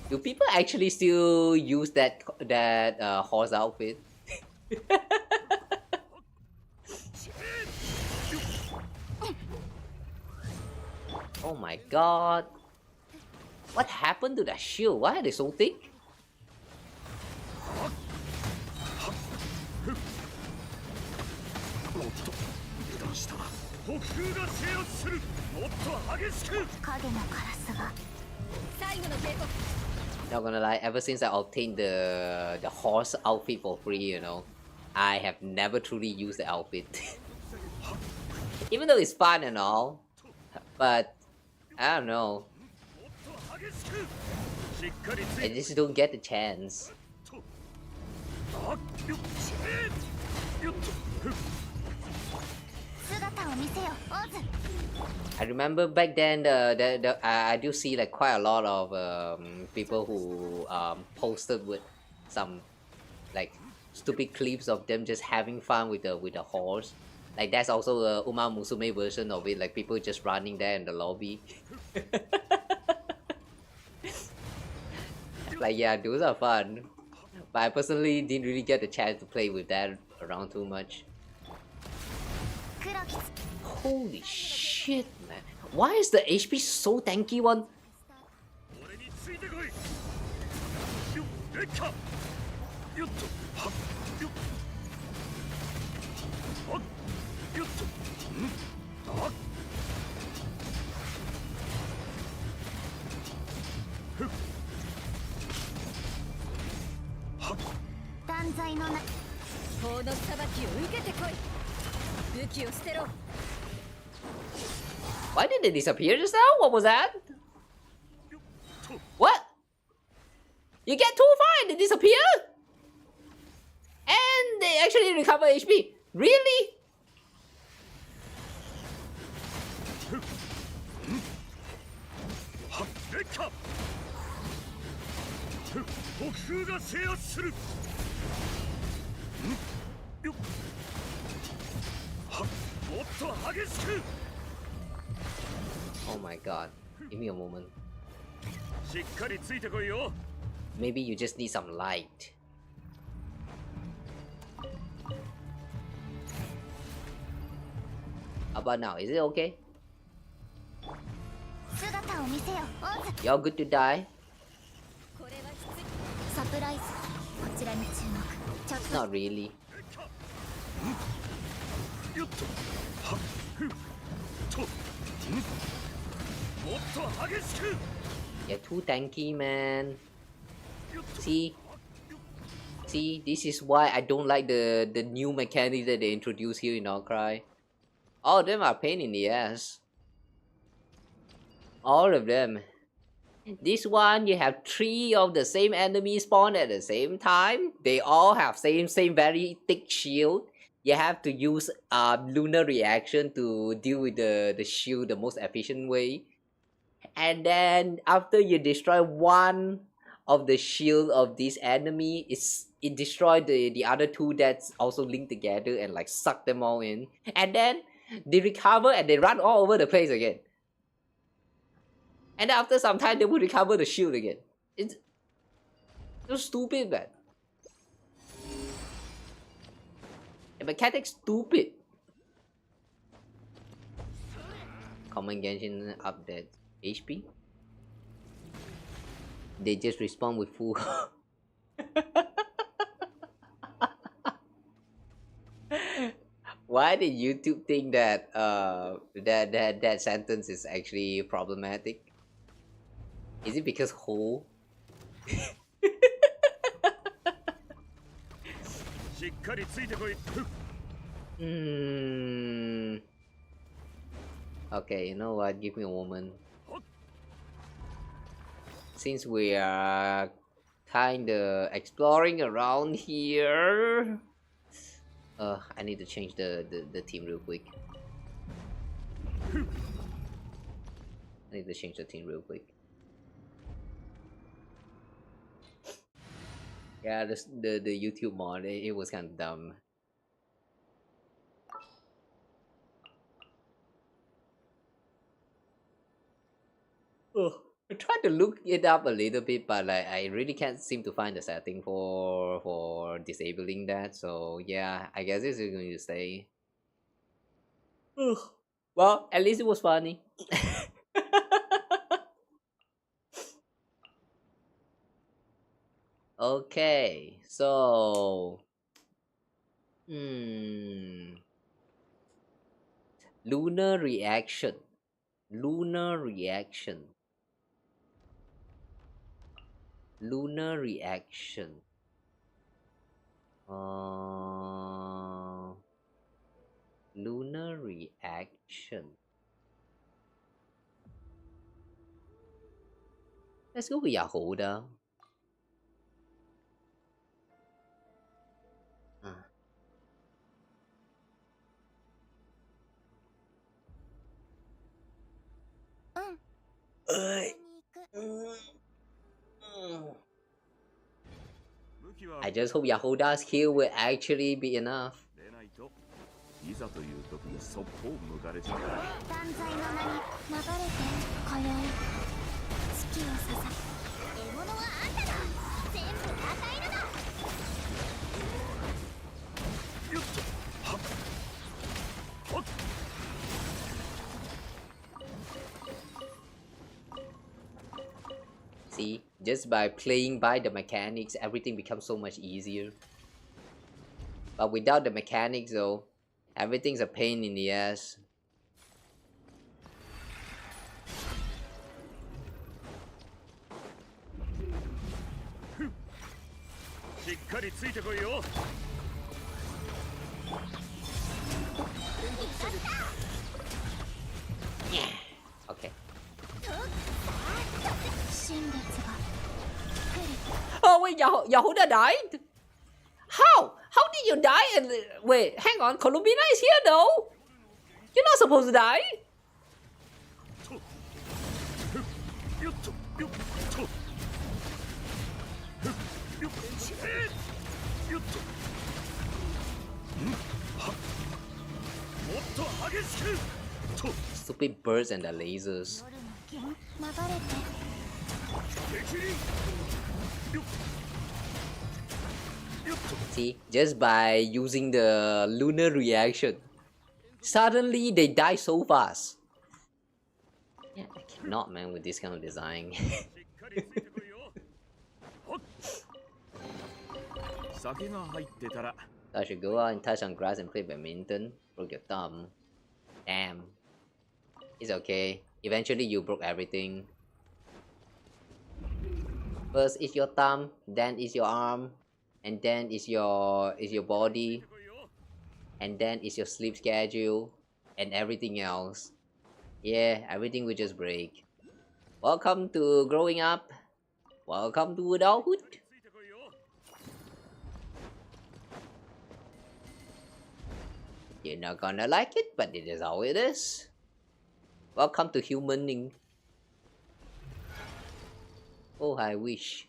Do people actually still use that horse outfit? Oh my god. What happened to that shield? Why are they so thick? Not gonna lie, ever since I obtained the horse outfit for free, you know, I have never truly used the outfit. Even though it's fun and all, but I don't know. I just don't get the chance. I remember back then I do see like quite a lot of people who posted with some like stupid clips of them just having fun with the horse. Like that's also a Uma Musume version of it, like people just running there in the lobby. Like yeah, those are fun. But I personally didn't really get the chance to play with that around too much. Holy shit, man. Why is the HP so tanky one? Why did they disappear just now? What was that? What? You get too far and they disappear? And they actually recover HP? Really? Oh my god. Give me a moment. Maybe you just need some light. How about now? Is it okay? Y'all good to die? Not really. You're too tanky, man. See? See, this is why I don't like the new mechanics that they introduce here in Nod Krai. All of them are pain in the ass. All of them. This one, you have 3 of the same enemy spawn at the same time. They all have same very thick shield. You have to use lunar reaction to deal with the shield the most efficient way. And then after you destroy one of the shield of this enemy, it destroyed the other 2 that's also linked together and like suck them all in. And then they recover and they run all over the place again. And after some time, they will recover the shield again. It's so stupid, man. The mechanic's stupid. Common Genshin update. HP? They just respawn with full. Why did YouTube think that that sentence is actually problematic? Is it because hole? Okay, you know what? Give me a moment. Since we are kinda exploring around here, I need to change the team real quick. I need to change the team real quick. Yeah, the YouTube mod, it was kind of dumb. Oh, I tried to look it up a little bit, but like I really can't seem to find the setting for disabling that. So yeah, I guess this is going to stay. Well, at least it was funny. Okay, so lunar reaction. Lunar reaction. Lunar reaction. Lunar reaction. Let's go with Yahoda. I just hope Yahoda's heal will actually be enough. いざという時にそっぽを向かれちゃう。断罪の名に流れて今宵月を刺さ獲物はあんただ。全部与えるな。よっと。はっ。はっ。 See, just by playing by the mechanics, everything becomes so much easier. But without the mechanics though, everything's a pain in the ass. Yeah. Okay. Oh wait, Yahoda died? How? How did you die? And wait, hang on, Columbina is here though. You're not supposed to die. Stupid birds and the lasers. See, just by using the lunar reaction, suddenly they die so fast. Yeah, I cannot, man, with this kind of design. I should go out and touch on grass and play badminton. Broke your thumb. Damn. It's okay. Eventually you broke everything. First is your thumb, then is your arm, and then is your body, and then is your sleep schedule, and everything else. Yeah, everything will just break. Welcome to growing up. Welcome to adulthood. You're not gonna like it, but it is how it is. Welcome to humaning. Oh, I wish.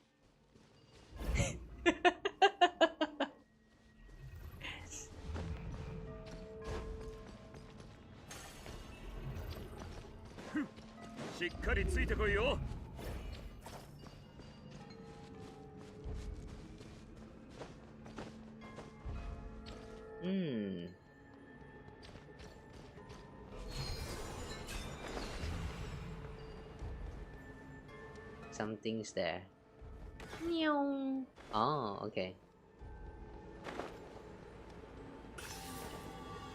Something's there. Meow. Oh, okay.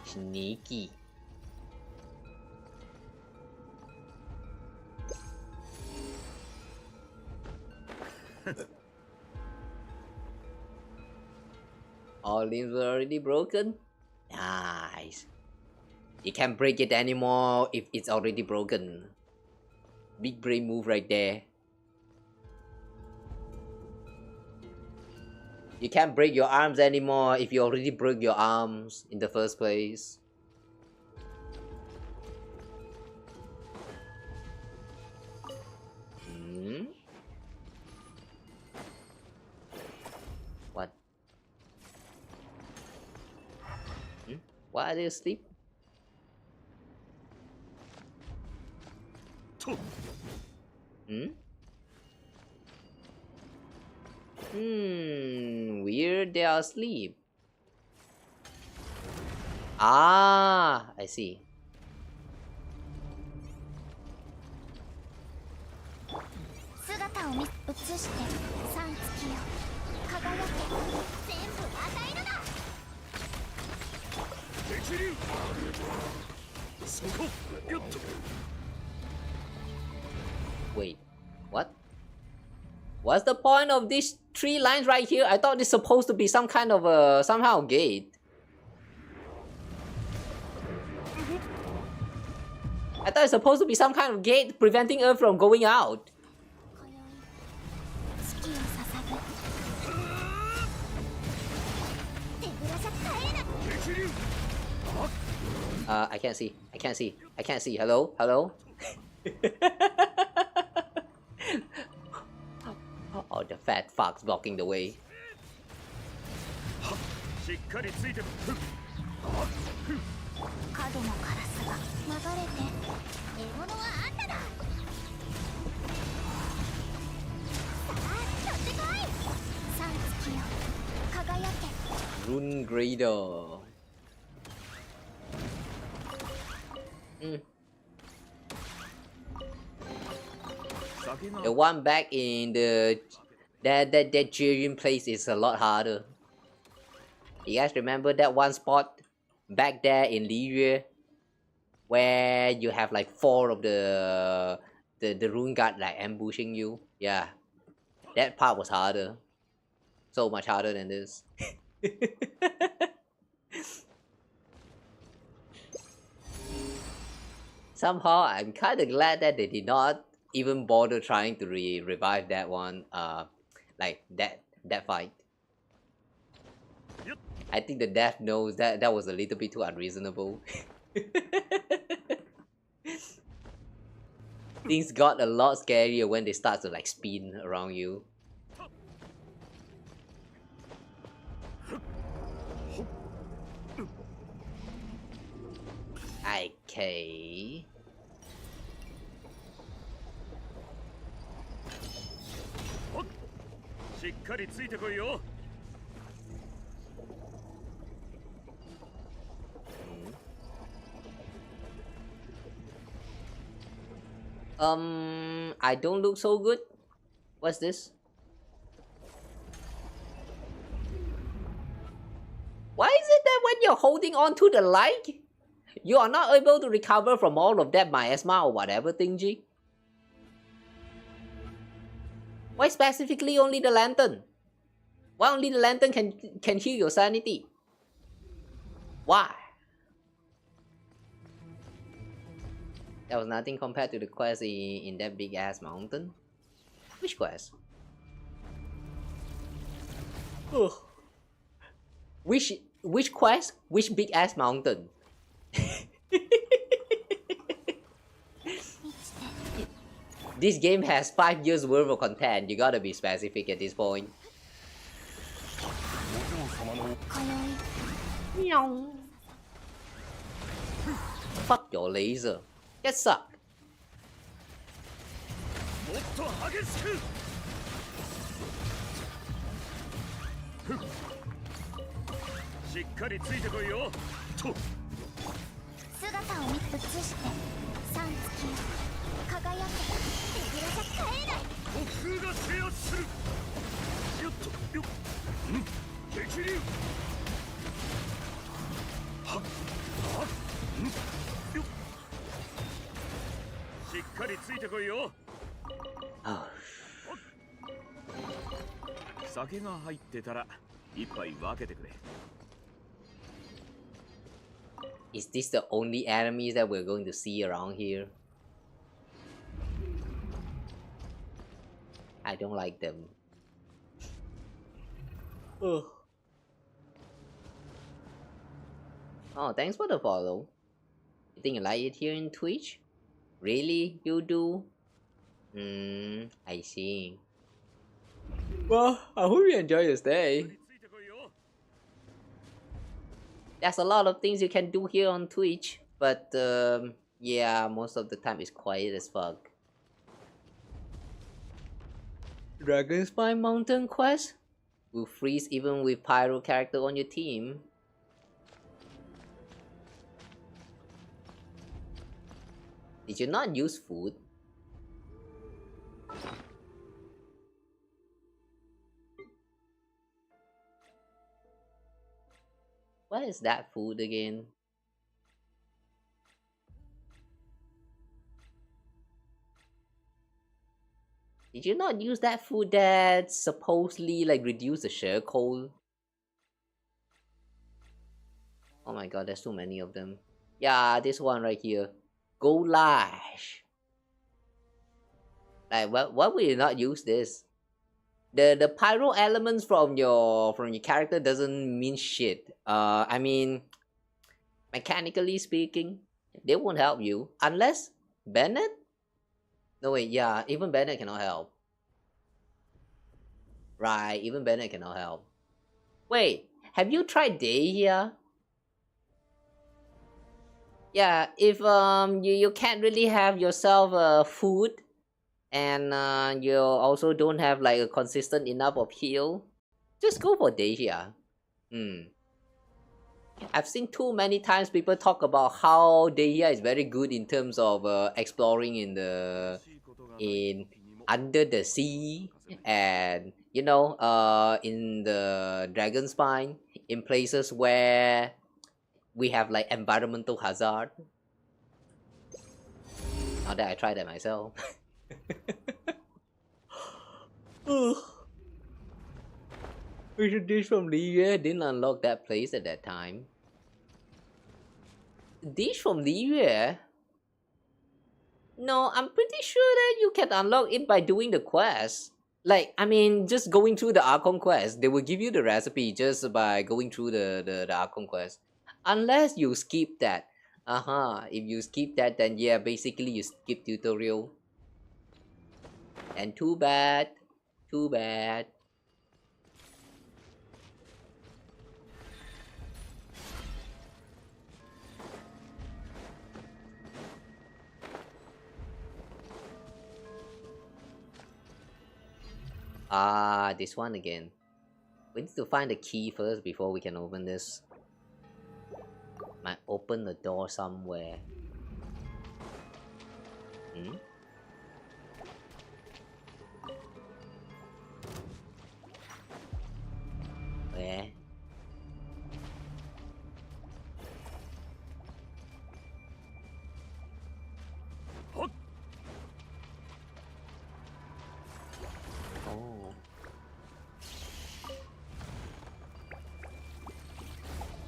Sneaky. All limbs were already broken? Nice. You can't break it anymore if it's already broken. Big brain move right there. You can't break your arms anymore if you already broke your arms in the first place. What? Why are they asleep? Weird, they are asleep. Ah, I see. 姿を映して三月よ輝け全部与えるな Wait, what? What's the point of these 3 lines right here? I thought it's supposed to be some kind of a somehow gate. I thought it's supposed to be some kind of gate preventing Earth from going out. I can't see. I can't see. I can't see. Hello? Hello? Oh, the fat fox blocking the way. Rune Grader. The one back in the that Jiren place is a lot harder. You guys remember that one spot back there in Elysium where you have like 4 of the rune guard like ambushing you? Yeah, that part was harder. So much harder than this. Somehow I'm kind of glad that they did not even bother trying to revive that one, like that fight. I think the death knows that was a little bit too unreasonable. Things got a lot scarier when they start to like spin around you. Okay. I don't look so good. What's this? Why is it that when you're holding on to the light, you are not able to recover from all of that miasma or whatever thingy? Why specifically only the lantern? Why only the lantern can heal your sanity? Why? That was nothing compared to the quest in that big ass mountain. Which quest? Ugh. Which quest? Which big ass mountain? This game has 5 years worth of content. You gotta be specific at this point. Meow. Fuck your laser. Get sucked. もっと激しくしっかりついてこいよと姿を映して3月輝け手ぶらじゃ帰れない突風が制圧するよっとよっ激流はっはっよっしっかりついてこいよ 酒が入ってたら一杯分けてくれ Is this the only enemies that we're going to see around here? I don't like them. Ugh. Oh, thanks for the follow. You think you like it here in Twitch? Really? You do? I see. Well, I hope you enjoy your stay. There's a lot of things you can do here on Twitch, but yeah, most of the time it's quiet as fuck. Dragon Spine Mountain Quest will freeze even with Pyro character on your team. Did you not use food? What is that food again? Did you not use that food that supposedly like reduce the share cold? Oh my god, there's too many of them. Yeah, this one right here. Go Lash. Like what will you not use this? The pyro elements from your character doesn't mean shit. I mean, mechanically speaking, they won't help you unless Bennett. No wait, yeah, even Bennett cannot help. Right, even Bennett cannot help. Wait, have you tried Day here? Yeah, if you can't really have yourself food. And you also don't have like a consistent enough of heal, just go for Dehya. I've seen too many times people talk about how Dehya is very good in terms of exploring in under the sea, and you know in the Dragon Spine, in places where we have like environmental hazard. Now that I tried that myself. We should dish from Liyue. Didn't unlock that place at that time. Dish from Liyue? No, I'm pretty sure that you can unlock it by doing the quest. Like, I mean, just going through the Archon quest. They will give you the recipe just by going through the Archon quest. Unless you skip that. If you skip that, then yeah, basically you skip tutorial. And too bad. Too bad. This one again. We need to find the key first before we can open this. Might open the door somewhere. Where?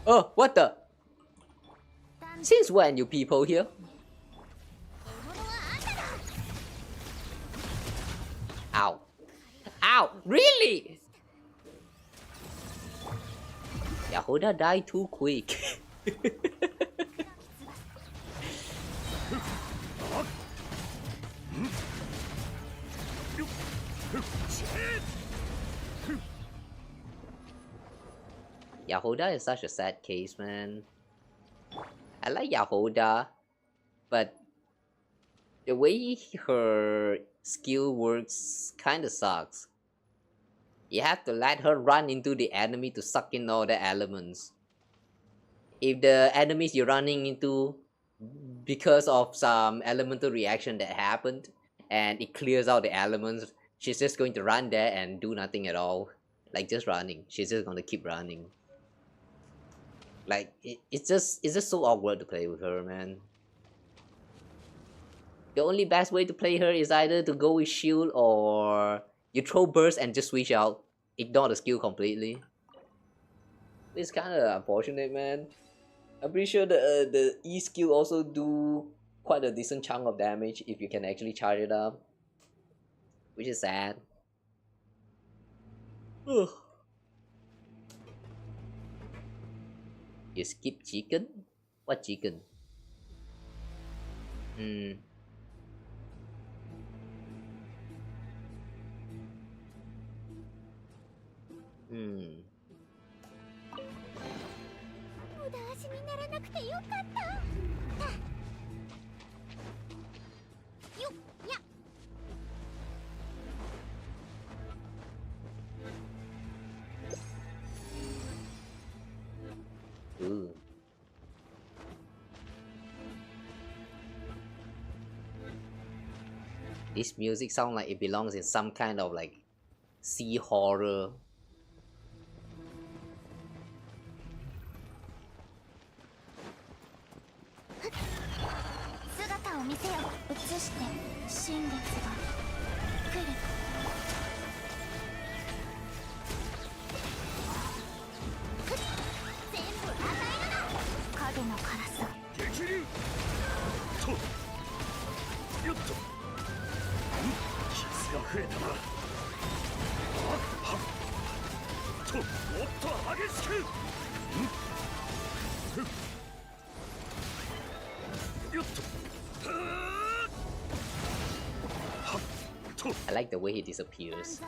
Oh, what the? Since when you people here? Ow. Ow, really? Yahoda died too quick. Yahoda is such a sad case, man. I like Yahoda, but the way her skill works kinda sucks. You have to let her run into the enemy to suck in all the elements. If the enemies you're running into, because of some elemental reaction that happened, and it clears out the elements, she's just going to run there and do nothing at all. Like just running. She's just gonna keep running. Like it's just so awkward to play with her, man. The only best way to play her is either to go with shield or you throw burst and just switch out, ignore the skill completely. It's kind of unfortunate, man. I'm pretty sure the E skill also do quite a decent chunk of damage if you can actually charge it up, which is sad. Ugh. You skip chicken? What chicken? Hmm. Hmm. 無駄足にならなくてよかった。よっや。Ooh. This music sounds like it belongs in some kind of like sea horror. 姿を見せよ。映して新月が来る。全部与えるな。影の辛さ。激流とよっと傷が増えたな。はっともっと激しく。よっと I like the way he disappears.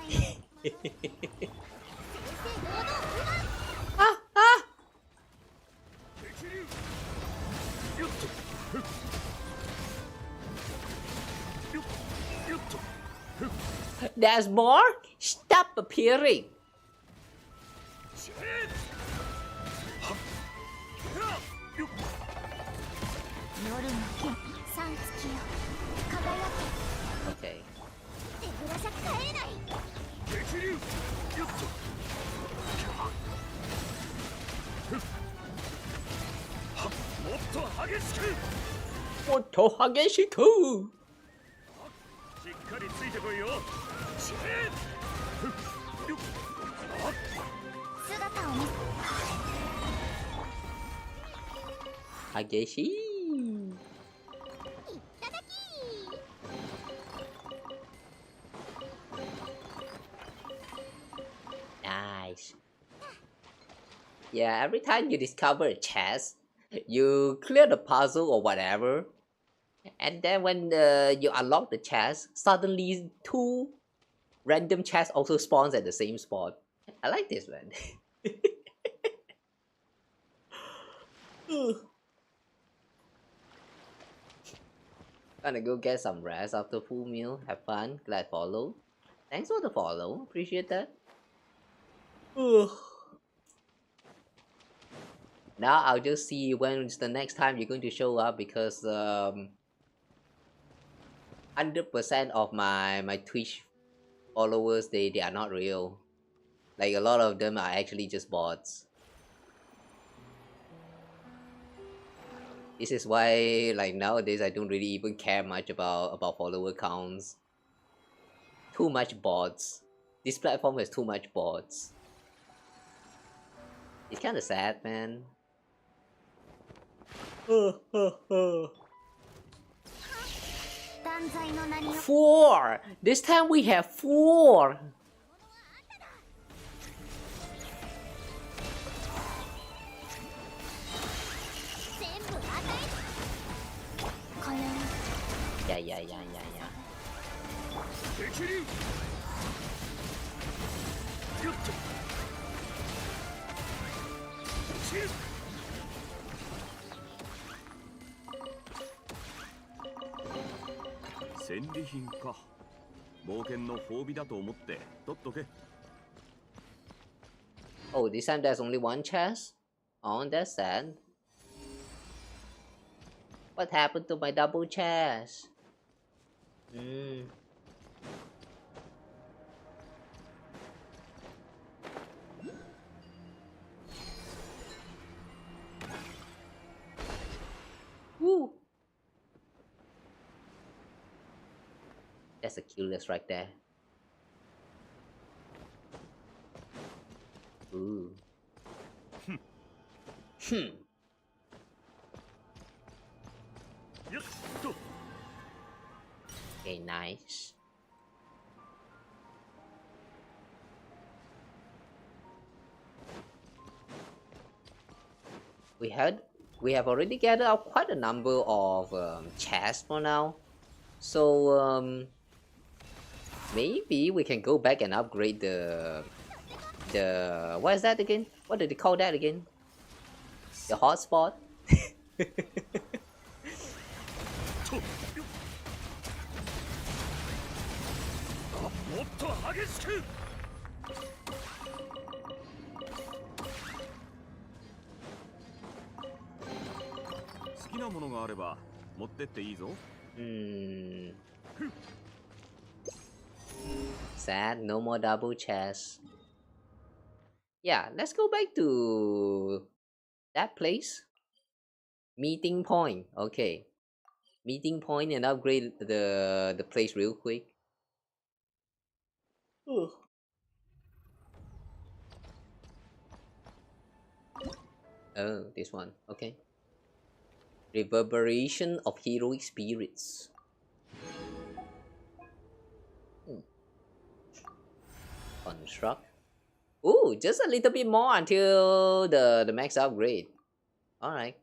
There's more? Stop appearing! 夜の剣三月よ輝け Okay. 手ぶらじゃ帰れない激流よっとはっもっと激しく What to Hageshiku? しっかりついてこいよしれよっ姿を見 Hageshi. いただき Nice. Yeah, every time you discover a chest, you clear the puzzle or whatever, and then when you unlock the chest, suddenly 2 random chests also spawns at the same spot. I like this, man. Gonna go get some rest after full meal. Have fun. Glad follow. Thanks for the follow. Appreciate that. Now I'll just see when's the next time you're going to show up because 100% of my Twitch followers they are not real. Like a lot of them are actually just bots. This is why like nowadays I don't really even care much about follower counts. Too much bots. This platform has too much bots. It's kind of sad, man. 断罪の名によ 4! This time we have 4! 全部与えかよいやいやいやいやいや。激流よっとチェ戦利品か。冒険の褒美だと思って取っとけ。 Oh, this time there's only one chest? Oh, that's sad. What happened to my double chest? Woo! That's a kill list right there. Ooh. Hmm. よっと Okay, nice. We have already gathered up quite a number of chests for now. So maybe we can go back and upgrade the what is that again? What did they call that again? The hotspot? もっと激しく好きなものがあれば持ってっていいぞ。Sad, no more double chests. Yeah, let's go back to that place. Meeting point. Okay. Meeting point and upgrade the place real quick. Ugh. Oh, this one. Okay. Reverberation of heroic spirits. Construct. Ooh, just a little bit more until the max upgrade. Alright.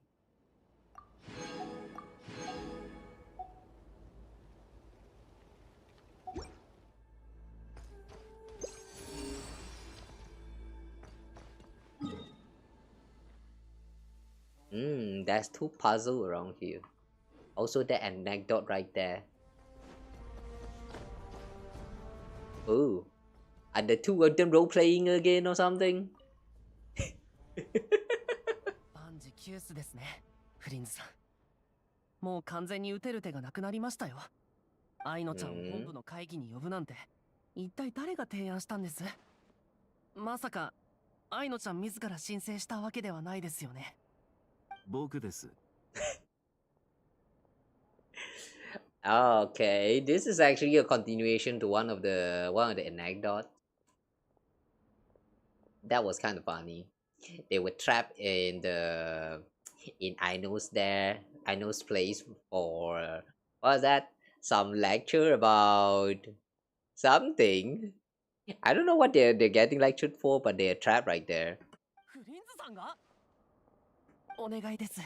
There's two puzzles around here. Also the anecdote right there. Ooh. Are the two of them role playing again or something? 万事休すですね、フリンズさん。もう完全に打てる手がなくなりましたよ。愛のちゃんを本部の会議に呼ぶなんて、一体誰が提案したんです？まさか、愛のちゃん自ら申請したわけではないですよね。僕です。Okay, this is actually a continuation to one of the anecdotes. That was kind of funny. They were trapped in Aino's place for what was that? Some lecture about something. I don't know what they're getting lectured for, but they're trapped right there. フリンズさんが？お願いです。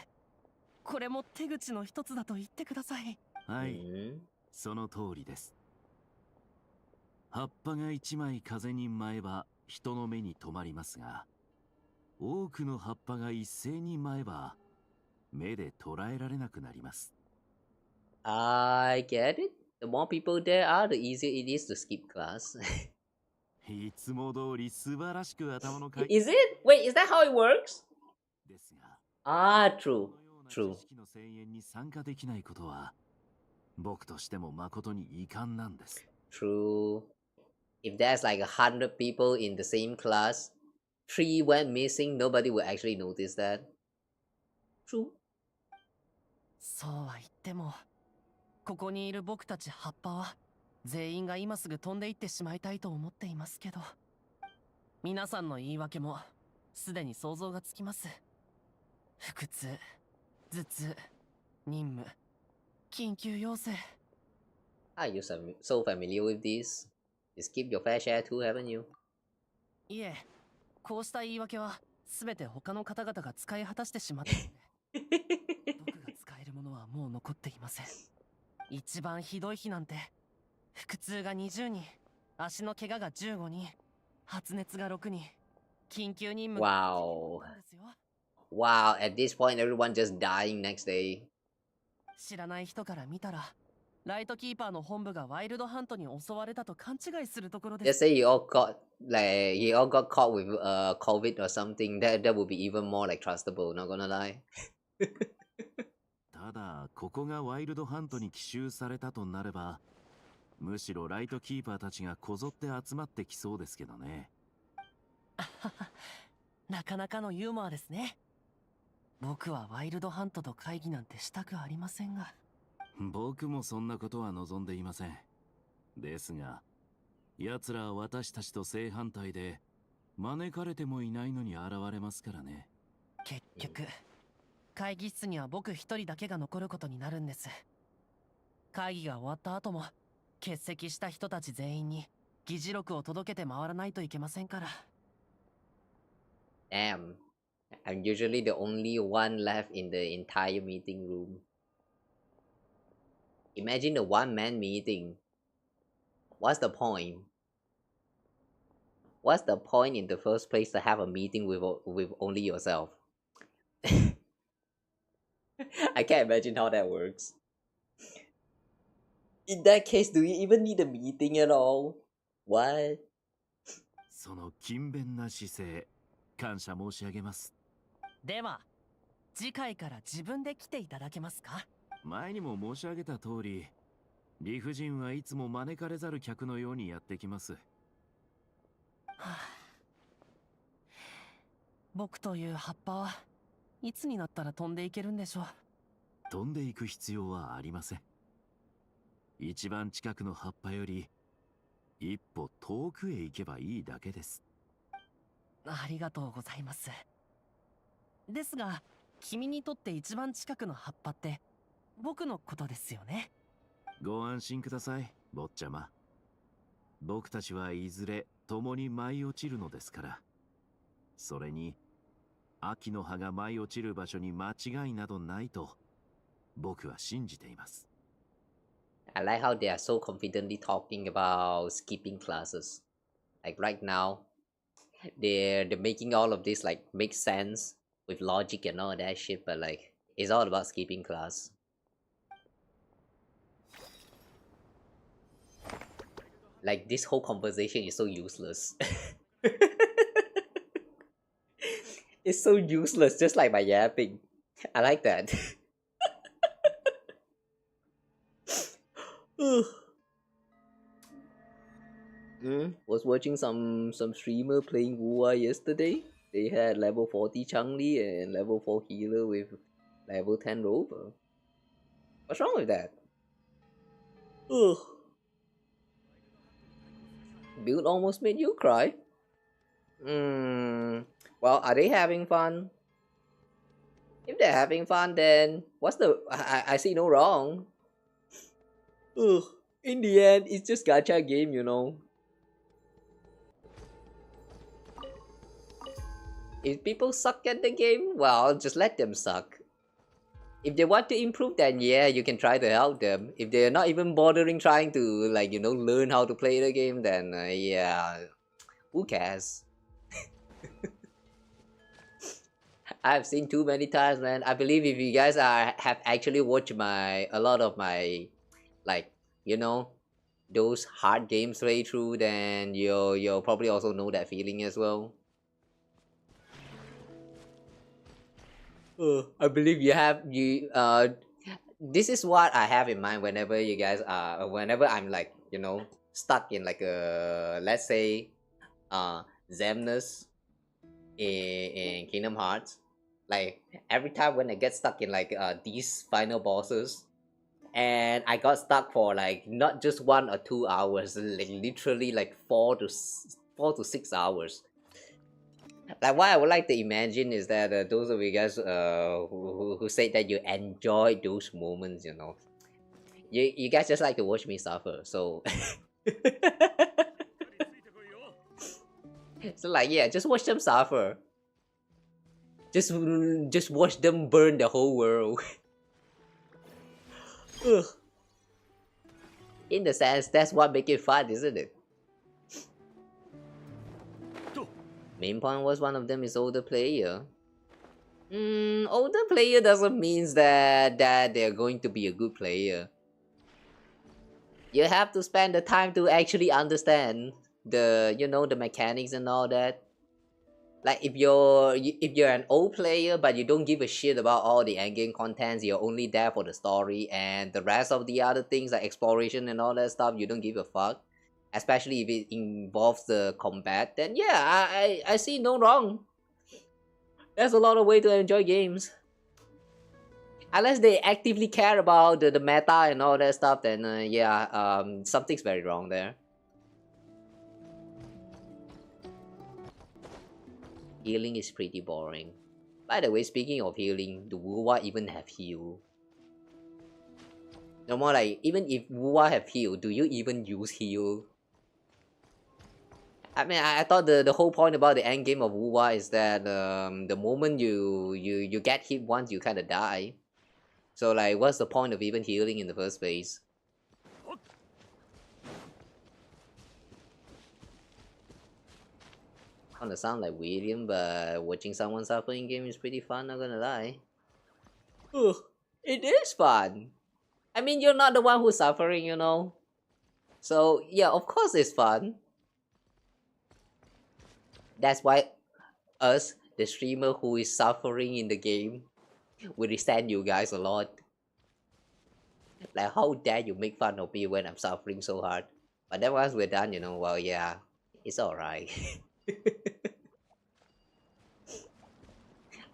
これも手口の一つだと言ってください。はい、その通りです。葉っぱが一枚風に舞えば人の目に留まりますが、多くの葉っぱが一斉に舞えば目で捉えられなくなります。I get it. The more people there are, the easier it is to skip class. いつも通り素晴らしく頭の回 Is it? Wait, is that how it works? ですが、true. 知識の声援に参加できないことは僕としても誠に遺憾なんです。True. If there's like 100 people in the same class, 3 went missing, nobody will actually notice that. True. そうは言っても、ここにいる僕たち葉っぱは全員が今すぐ飛んでいってしまいたいと思っていますけど、皆さんの言い訳もすでに想像がつきます。腹痛、頭痛、任務、緊急要請。Ah, you're so familiar with this. You skipped your fair share too, haven't you? いえ、こうした言い訳は全て他の方々が使い果たしてしまったので、僕が使えるものはもう残っていません。一番ひどい日なんて、腹痛が20人、足の怪我が15人、発熱が6人、緊急任務が1人なんですよ。Wow, at this point everyone just dying next day. 知らない人から見たら、ライトキーパーの本部がワイルドハントに襲われたと勘違いするところで Let's す。say you all got caught with COVID or something. That would be even more like trustable. Not gonna lie. ただ、ここがワイルドハントに奇襲されたとなれば、むしろライトキーパーたちがこぞって集まってきそうですけどね。なかなかのユーモアですね。僕はワイルドハントと会議なんてしたくありませんが。僕もそんなことは望んでいません。ですが、奴らは私たちと正反対で、招かれてもいないのに現れますからね。結局、会議室には僕一人だけが残ることになるんです。会議が終わった後も、欠席した人たち全員に議事録を届けて回らないといけませんから。Damn. I'm usually the only one left in the entire meeting room. Imagine a one-man meeting. What's the point? What's the point in the first place to have a meeting with only yourself? I can't imagine how that works. In that case, do you even need a meeting at all? What? その勤勉な姿勢、感謝申し上げます。では、次回から自分で来ていただけますか？前にも申し上げた通り、理不尽はいつも招かれざる客のようにやってきます。僕という葉っぱはいつになったら飛んでいけるんでしょう。飛んでいく必要はありません。一番近くの葉っぱより一歩遠くへ行けばいいだけです。ありがとうございます。ですが、君にとって一番近くの葉っぱって僕のことですよね。ご安心ください、坊ちゃま。僕たちはいずれ共に舞い落ちるのですから。それに、秋の葉が舞い落ちる場所に間違いなどないと僕は信じています。I like how they are so confidently talking about skipping classes. Like right now, they're making all of this like make sense with logic and all that shit, but like it's all about skipping class. Like this whole conversation is so useless. It's so useless, just like my yapping. I like that. Was watching some streamer playing Wuwa yesterday. They had level 40 Changli and level 4 healer with level 10 rover. What's wrong with that? Build almost made you cry. Well, are they having fun? If they're having fun, then what's the... I see no wrong. In the end, it's just gacha game, you know. If people suck at the game, well, just let them suck. If they want to improve, then yeah, you can try to help them. If they're not even bothering trying to, like, you know, learn how to play the game, then yeah, who cares? I've seen too many times, man. I believe if you guys have actually watched a lot of my, like, you know, those hard games playthrough, then you'll probably also know that feeling as well. I believe this is what I have in mind whenever you guys whenever I'm like, you know, stuck in like a, let's say, Xemnas in Kingdom Hearts. Like every time when I get stuck in like these final bosses, and I got stuck for like not just 1 or 2 hours, like literally like 4 to 6 hours. Like what I would like to imagine is that those of you guys who say that you enjoy those moments, you know, you guys just like to watch me suffer. So so like yeah, just watch them suffer. Just watch them burn the whole world. Ugh. In the sense, that's what makes it fun, isn't it? Main point was one of them is older player. Older player doesn't mean that they're going to be a good player. You have to spend the time to actually understand the the mechanics and all that. Like if you're an old player but you don't give a shit about all the endgame contents, you're only there for the story and the rest of the other things like exploration and all that stuff, you don't give a fuck. Especially if it involves the combat, then yeah, I see no wrong. There's a lot of way to enjoy games. Unless they actively care about the meta and all that stuff, then yeah, something's very wrong there. Healing is pretty boring. By the way, speaking of healing, do Wuwa even have heal? No more like, even if Wuwa have heal, do you even use heal? I mean, I thought the whole point about the end game of Wuwa is that the moment you get hit once, you kind of die. So like, what's the point of even healing in the first place? Kinda sound like William, but watching someone suffer in game is pretty fun, not gonna lie. Ugh, it is fun. I mean, you're not the one who's suffering, you know? So yeah, of course it's fun. That's why us, the streamer who is suffering in the game, we resent you guys a lot. Like, how dare you make fun of me when I'm suffering so hard? But then once we're done, you know, well, yeah, it's alright.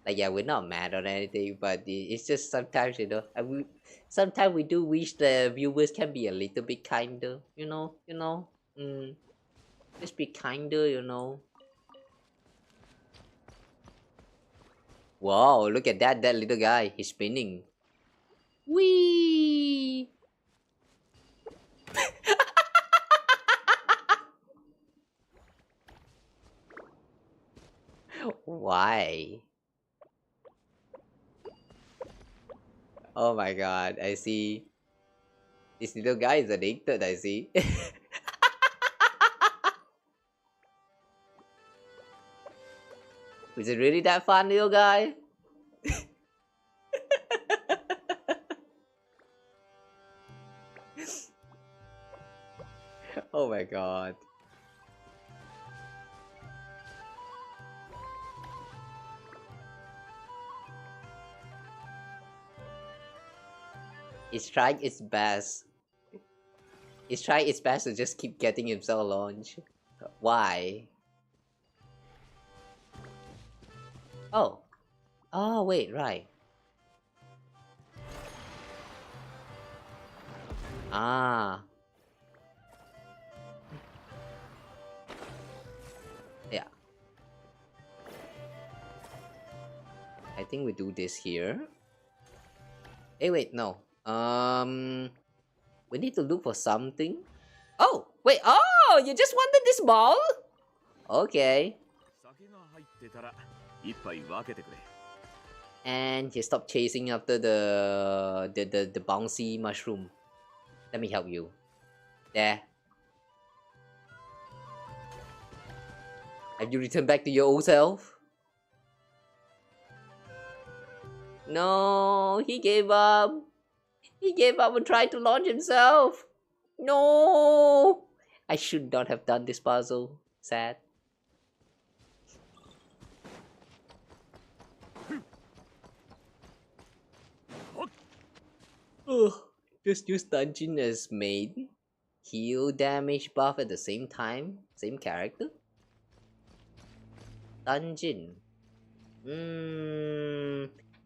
Like, yeah, we're not mad or anything, but it's just sometimes, you know, sometimes we do wish the viewers can be a little bit kinder, you know, just be kinder, you know. Wow, look at that little guy, he's spinning. Whee! Why? Oh my god, I see. This little guy is addicted, I see. Is it really that fun, little guy? Oh my god. It's trying its best. It's trying its best to just keep getting himself launched. Why? Oh. Oh, wait, right. Ah. Yeah. I think we do this here. Hey, wait, no. We need to look for something. Oh, wait. Oh, you just wanted this ball? Okay. And you stop chasing after the bouncy mushroom. Let me help you. There. Have you returned back to your old self? No, he gave up. He gave up and tried to launch himself. No! I should not have done this puzzle. Sad. Ugh. Just use dungeon as main. Heal damage buff at the same time. Same character. Dungeon.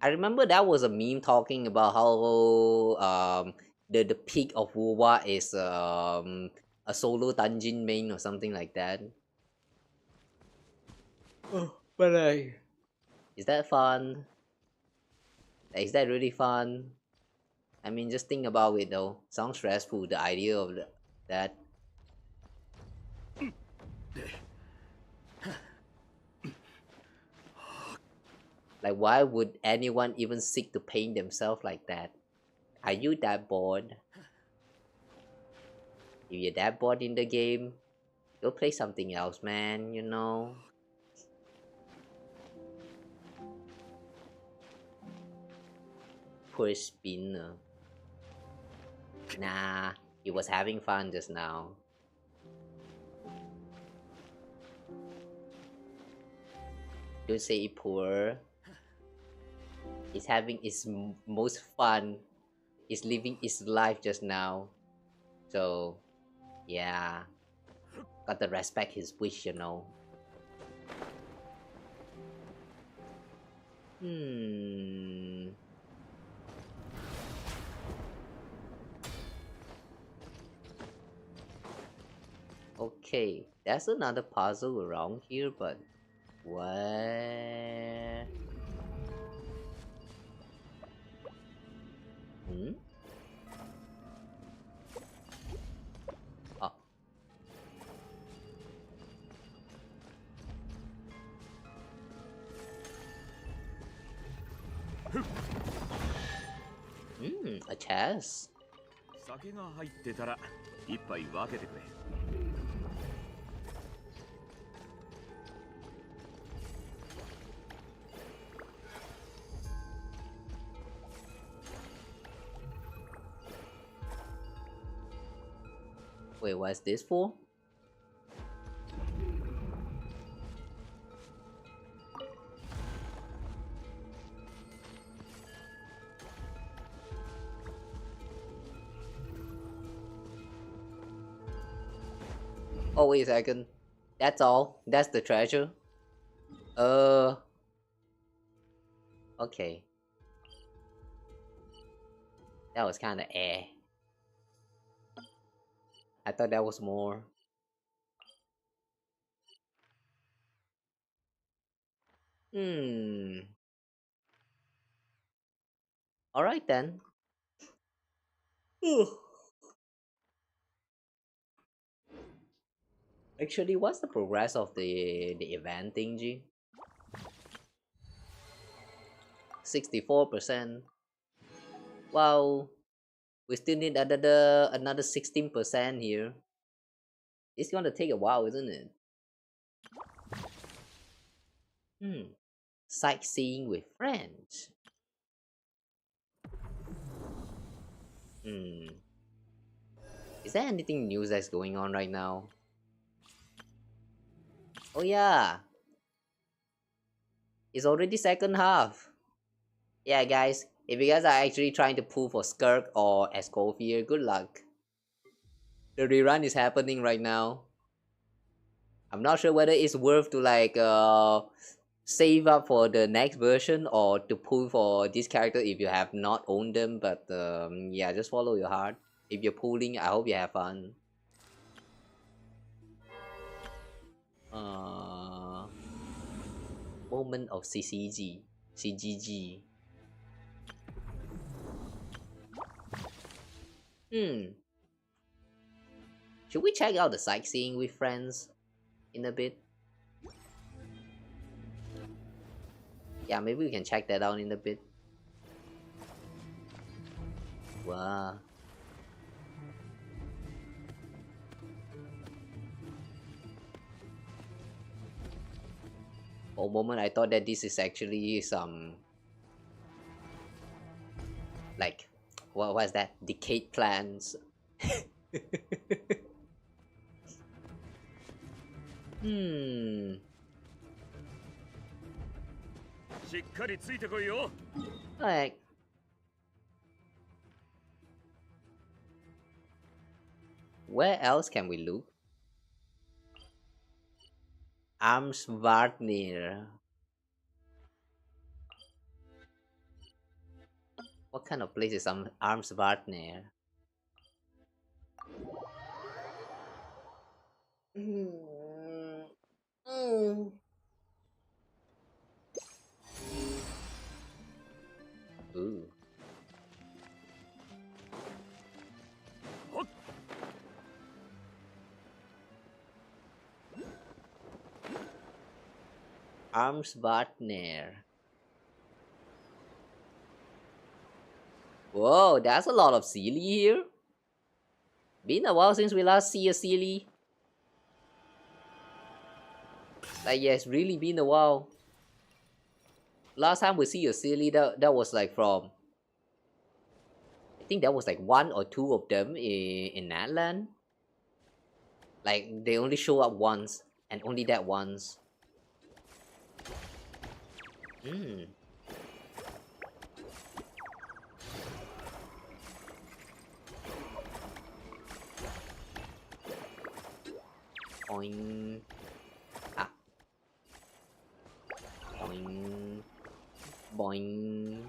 I remember that was a meme talking about how the peak of Wuwa is a solo dungeon main or something like that. But is that fun? Is that really fun? I mean, just think about it though. Sounds stressful. The idea of that. Like, why would anyone even seek to paint themselves like that? Are you that bored? If you're that bored in the game, go play something else, man, you know? Poor spinner. Nah, he was having fun just now. Don't say poor. He's having his most fun. He's living his life just now. So, yeah. Gotta respect his wish, you know. Okay, there's another puzzle around here, but where? Oh. A chest. 酒が入ってたら一杯分けてくれ。Wait, what's this for? Oh, wait a second. That's all? That's the treasure? Okay. That was kinda eh. I thought that was more. Alright then. Actually, what's the progress of the event thingy? 64%. Wow, we still need another 16% here. It's gonna take a while, isn't it? Sightseeing with friends. Is there anything new that's going on right now? Oh yeah, it's already second half. Yeah, guys, if you guys are actually trying to pull for Skirk or Escofier, good luck. The rerun is happening right now. I'm not sure whether it's worth to like save up for the next version or to pull for this character if you have not owned them, but yeah, just follow your heart. If you're pulling, I hope you have fun. Moment of CCG. CGG. Should we check out the sightseeing with friends in a bit? Yeah, maybe we can check that out in a bit. Wow. For a moment, I thought that this is actually some like what was that? Decayed plants. Like, where else can we look? Amsvartnir. What kind of place is Amsvartnir? Ooh. Amsvartnir. Whoa, that's a lot of Sealy here. Been a while since we last see a Sealy. Like, yeah, it's really been a while. Last time we see a Sealy, that was like from... I think that was like 1 or 2 of them in Natland. Like, they only show up once, and only that once. Hmm. Boing. Ah. Boing. Boing.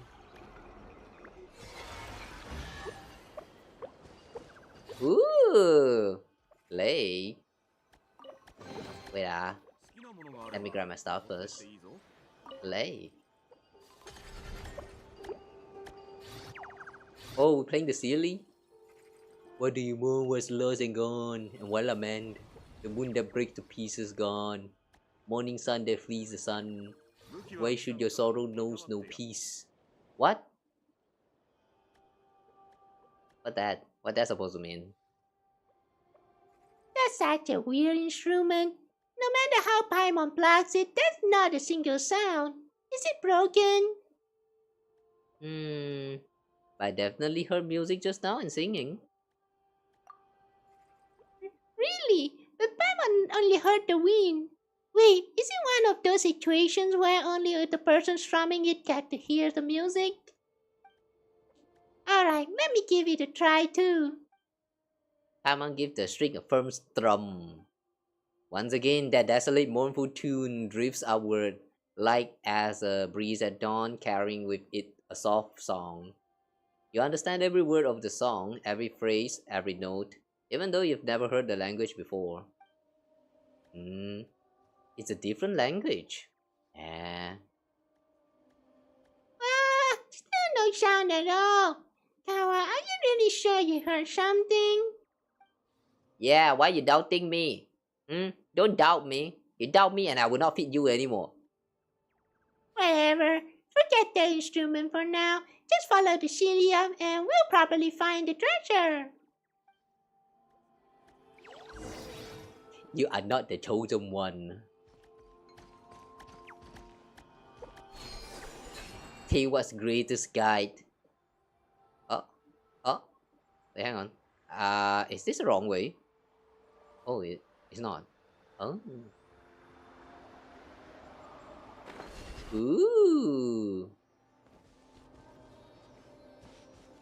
Ooh. Play. Wait let me grab my stuff first. Play. Oh, we're playing the Sealy? What do you want? What's lost and gone? And what lament? The moon that breaks to pieces gone. Morning sun that flees the sun. Why should your sorrow knows no peace? What? What that supposed to mean? That's such a weird instrument. No matter how Paimon plugs it, there's not a single sound. Is it broken? I definitely heard music just now and singing. Really? But Paimon only heard the wind. Wait, is it one of those situations where only the person strumming it get to hear the music? Alright, let me give it a try too. Paimon give the string a firm strum. Once again, that desolate mournful tune drifts upward, light as a breeze at dawn, carrying with it a soft song. You understand every word of the song, every phrase, every note, even though you've never heard the language before. It's a different language. Yeah. Still no sound at all. Kawa, are you really sure you heard something? Yeah, why you doubting me? Don't doubt me. You doubt me and I will not feed you anymore. Whatever. Forget the instrument for now. Just follow the Celia and we'll probably find the treasure. You are not the chosen one. Tewa's greatest guide. Wait, hang on. Is this the wrong way? Oh, it's not. Oh. Ooh.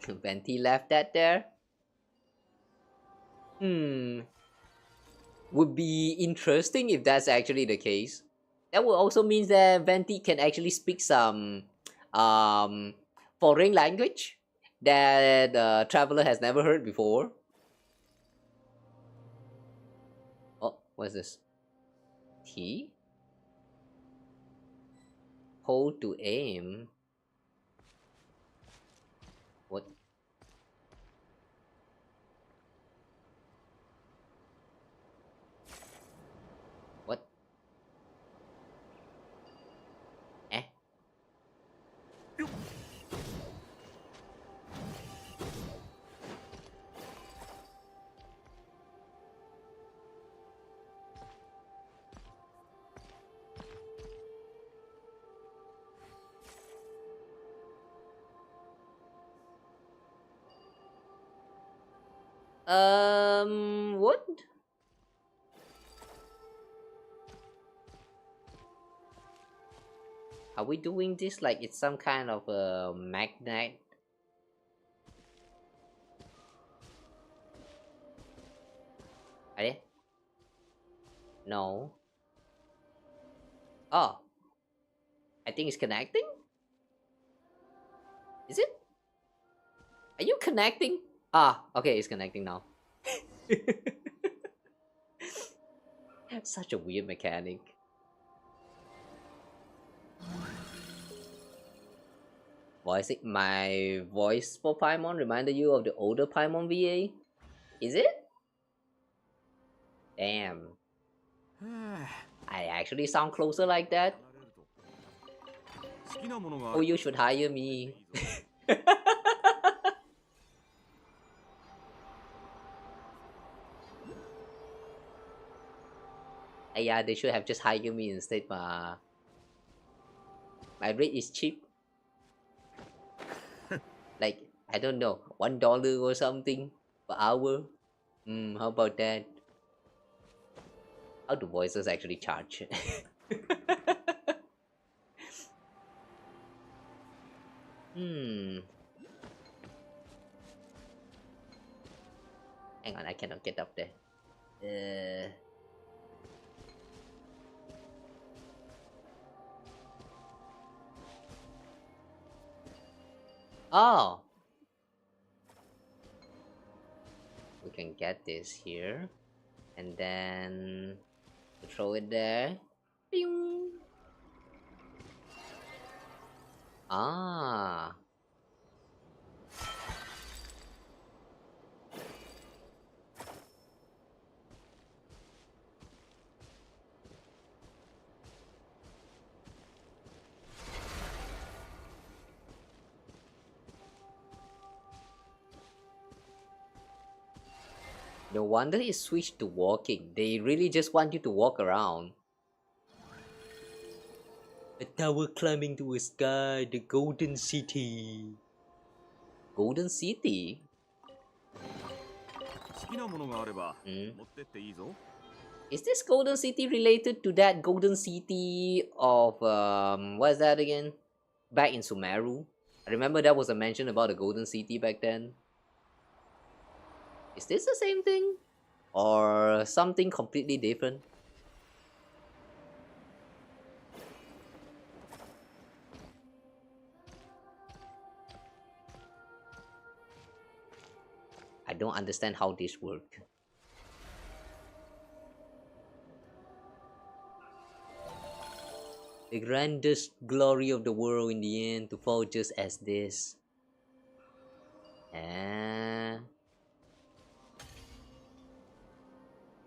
Venti left that there. Would be interesting if that's actually the case. That would also mean that Venti can actually speak some foreign language that the traveler has never heard before. Oh, what's this? T? Hold to aim. What? What? Eh? What? Are we doing this like it's some kind of a magnet? Are they? No. Oh. I think it's connecting? Is it? Are you connecting? Ah, okay, it's connecting now. Such a weird mechanic. Voicing my voice for Paimon reminded you of the older Paimon VA? Is it? Damn. I actually sound closer like that. Oh, you should hire me. Yeah, they should have just hired me instead, but my rate is cheap. Like, I don't know, $1 or something per hour. How about that? How do voices actually charge? Hang on, I cannot get up there. Oh! We can get this here. And then throw it there. Bing. Ah. No wonder it switched to walking. They really just want you to walk around. A tower climbing to a sky, the Golden City. Golden City? Is this Golden City related to that Golden City of, what is that again? Back in Sumeru? I remember that was a mention about the Golden City back then. Is this the same thing? Or something completely different? I don't understand how this works. The grandest glory of the world in the end to fall just as this.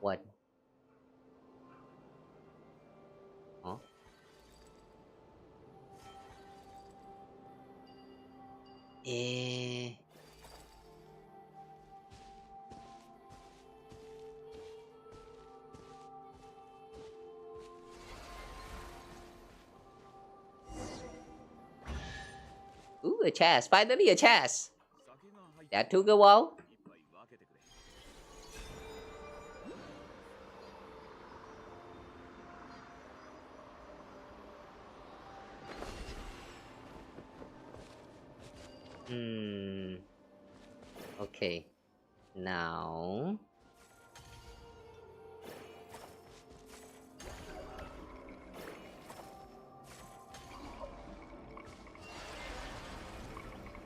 What? Huh? Ooh, a chest! Finally a chest! That took a while. Okay. Now...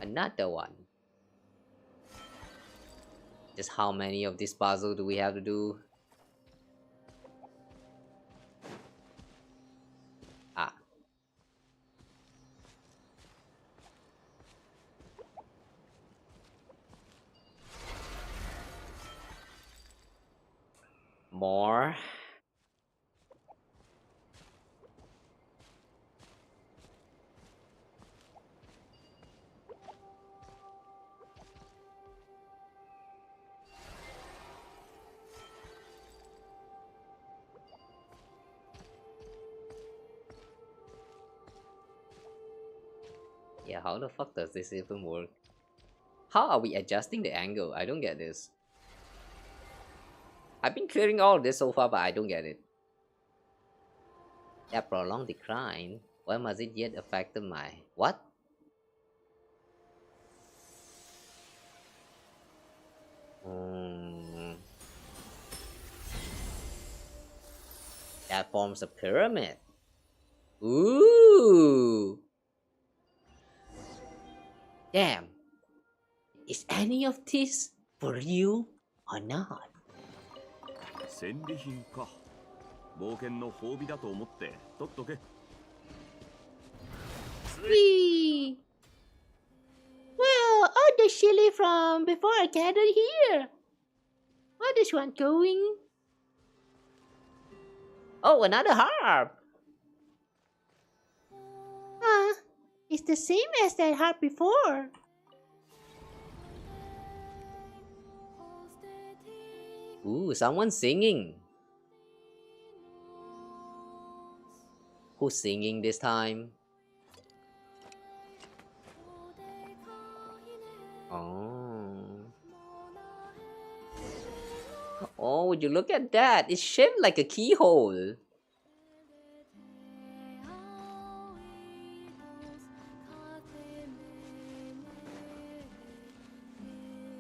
another one. Just how many of this puzzle do we have to do? Ah. More. Yeah, how the fuck does this even work? How are we adjusting the angle? I don't get this. I've been clearing all of this so far, but I don't get it. That prolonged decline. Why must it yet affect my... What? That forms a pyramid. Ooh! Damn. Is any of this for you or not? Whee! from before I gathered here. Where this one going? Oh, another harp! It's the same as that harp before. Ooh, someone's singing. Who's singing this time? Oh. Oh, would you look at that? It's shaped like a keyhole.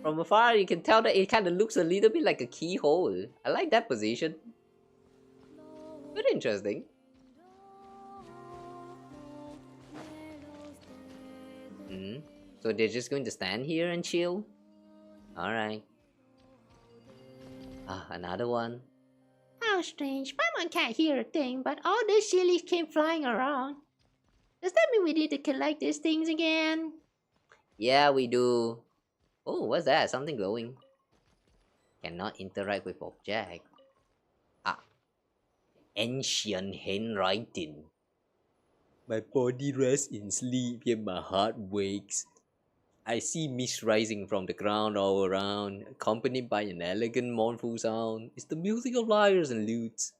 From afar, you can tell that it kind of looks a little bit like a keyhole. I like that position. Very interesting. So they're just going to stand here and chill? Alright. Another one. How strange. Paimon can't hear a thing, but all these chilies came flying around. Does that mean we need to collect these things again? Yeah, we do. Oh, what's that? Something glowing. Cannot interact with object. Ancient handwriting. My body rests in sleep, yet my heart wakes. I see mist rising from the ground all around, accompanied by an elegant mournful sound. It's the music of lyres and lutes.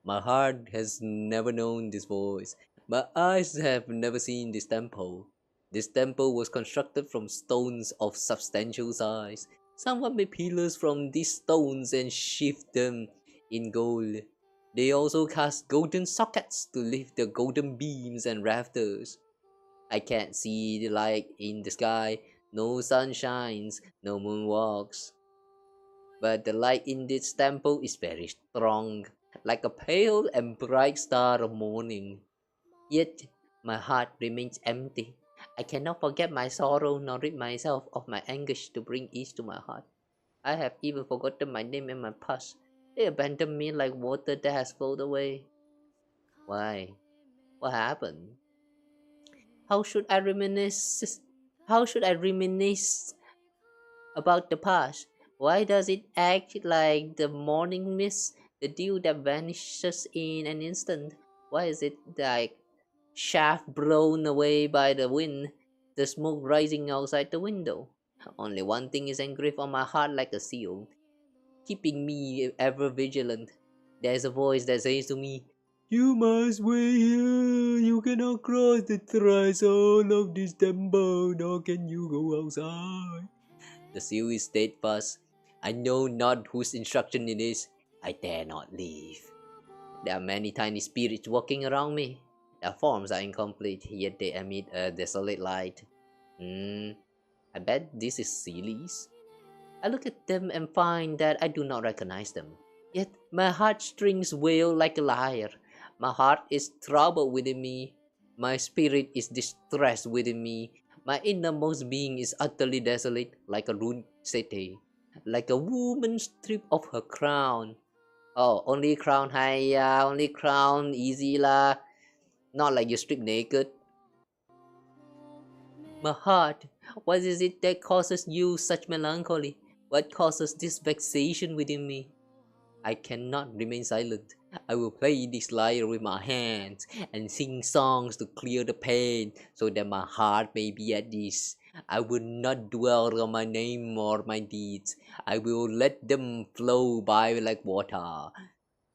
My heart has never known this voice. My eyes have never seen this temple. This temple was constructed from stones of substantial size. Someone made pillars from these stones and sheathed them in gold. They also cast golden sockets to lift the golden beams and rafters. I can't see the light in the sky. No sun shines, no moon walks. But the light in this temple is very strong, like a pale and bright star of morning. Yet my heart remains empty. I cannot forget my sorrow nor rid myself of my anguish to bring ease to my heart. I have even forgotten my name and my past. They abandoned me like water that has flowed away. Why? What happened? How should I reminisce? How should I reminisce about the past? Why does it act like the morning mist, the dew that vanishes in an instant? Why is it like shaft blown away by the wind, the smoke rising outside the window? Only one thing is engraved on my heart like a seal, keeping me ever vigilant. There's a voice that says to me, "You must wait here. You cannot cross the threshold of this temple, nor can you go outside." The seal is steadfast. I know not whose instruction it is. I dare not leave. There are many tiny spirits walking around me. Their forms are incomplete, yet they emit a desolate light. I bet this is Sealy's. I look at them and find that I do not recognize them. Yet my heartstrings wail like a lyre. My heart is troubled within me. My spirit is distressed within me. My innermost being is utterly desolate, like a ruined city, like a woman stripped of her crown. Oh, only crown high, only crown easy lah. Not like you strip naked. My heart, what is it that causes you such melancholy? What causes this vexation within me? I cannot remain silent. I will play this lyre with my hands and sing songs to clear the pain so that my heart may be at ease. I will not dwell on my name or my deeds. I will let them flow by like water.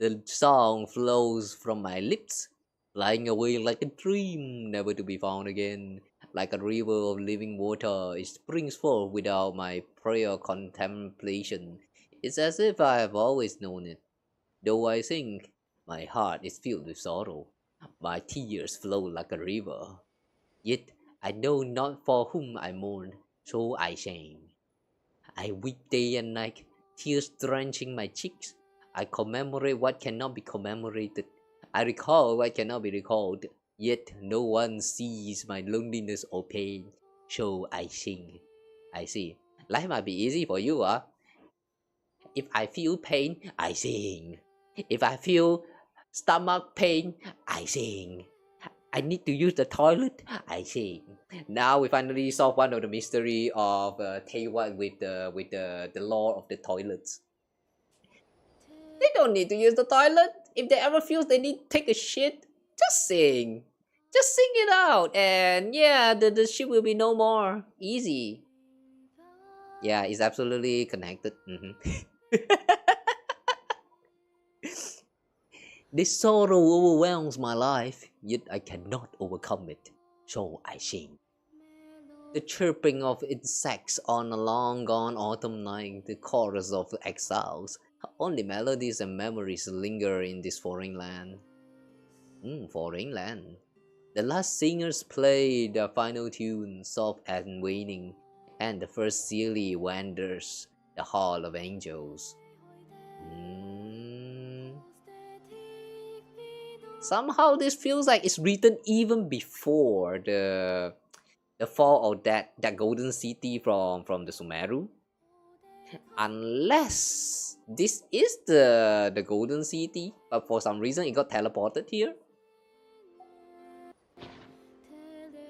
The song flows from my lips, flying away like a dream, never to be found again. Like a river of living water, it springs forth without my prior contemplation. It's as if I have always known it. Though I think, my heart is filled with sorrow. My tears flow like a river. Yet I know not for whom I mourn, so I sing. I weep day and night, tears drenching my cheeks. I commemorate what cannot be commemorated. I recall what cannot be recalled. Yet no one sees my loneliness or pain, so I sing. I see. Life might be easy for you, If I feel pain, I sing. If I feel stomach pain, I sing. I need to use the toilet. I see. Now we finally solve one of the mystery of Taiwan with the law of the toilets. They don't need to use the toilet. If they ever feel they need to take a shit, just sing. Just sing it out, and yeah, the shit will be no more. Easy. Yeah, it's absolutely connected. This sorrow overwhelms my life, yet I cannot overcome it, so I sing. The chirping of insects on a long gone autumn night, the chorus of the exiles. Only melodies and memories linger in this foreign land. Foreign land. The last singers play the final tune, soft and waning, and the first silly wanders the hall of angels. Somehow this feels like it's written even before the fall of that golden city from the Sumeru. Unless this is the golden city, but for some reason it got teleported here.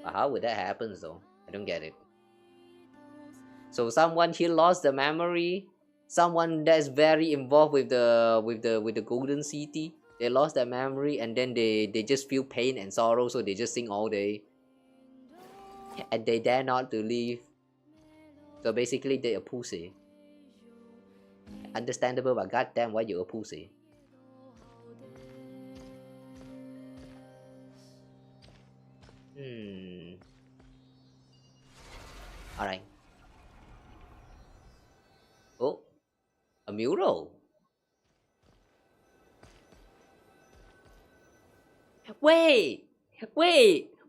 But how would that happen though? I don't get it. So someone here lost the memory. Someone that's very involved with the golden city. They lost their memory and then they just feel pain and sorrow, so they just sing all day. And they dare not to leave. So basically they're a pussy. Understandable, but goddamn, why you a pussy? Alright. Oh, a mural. Wait,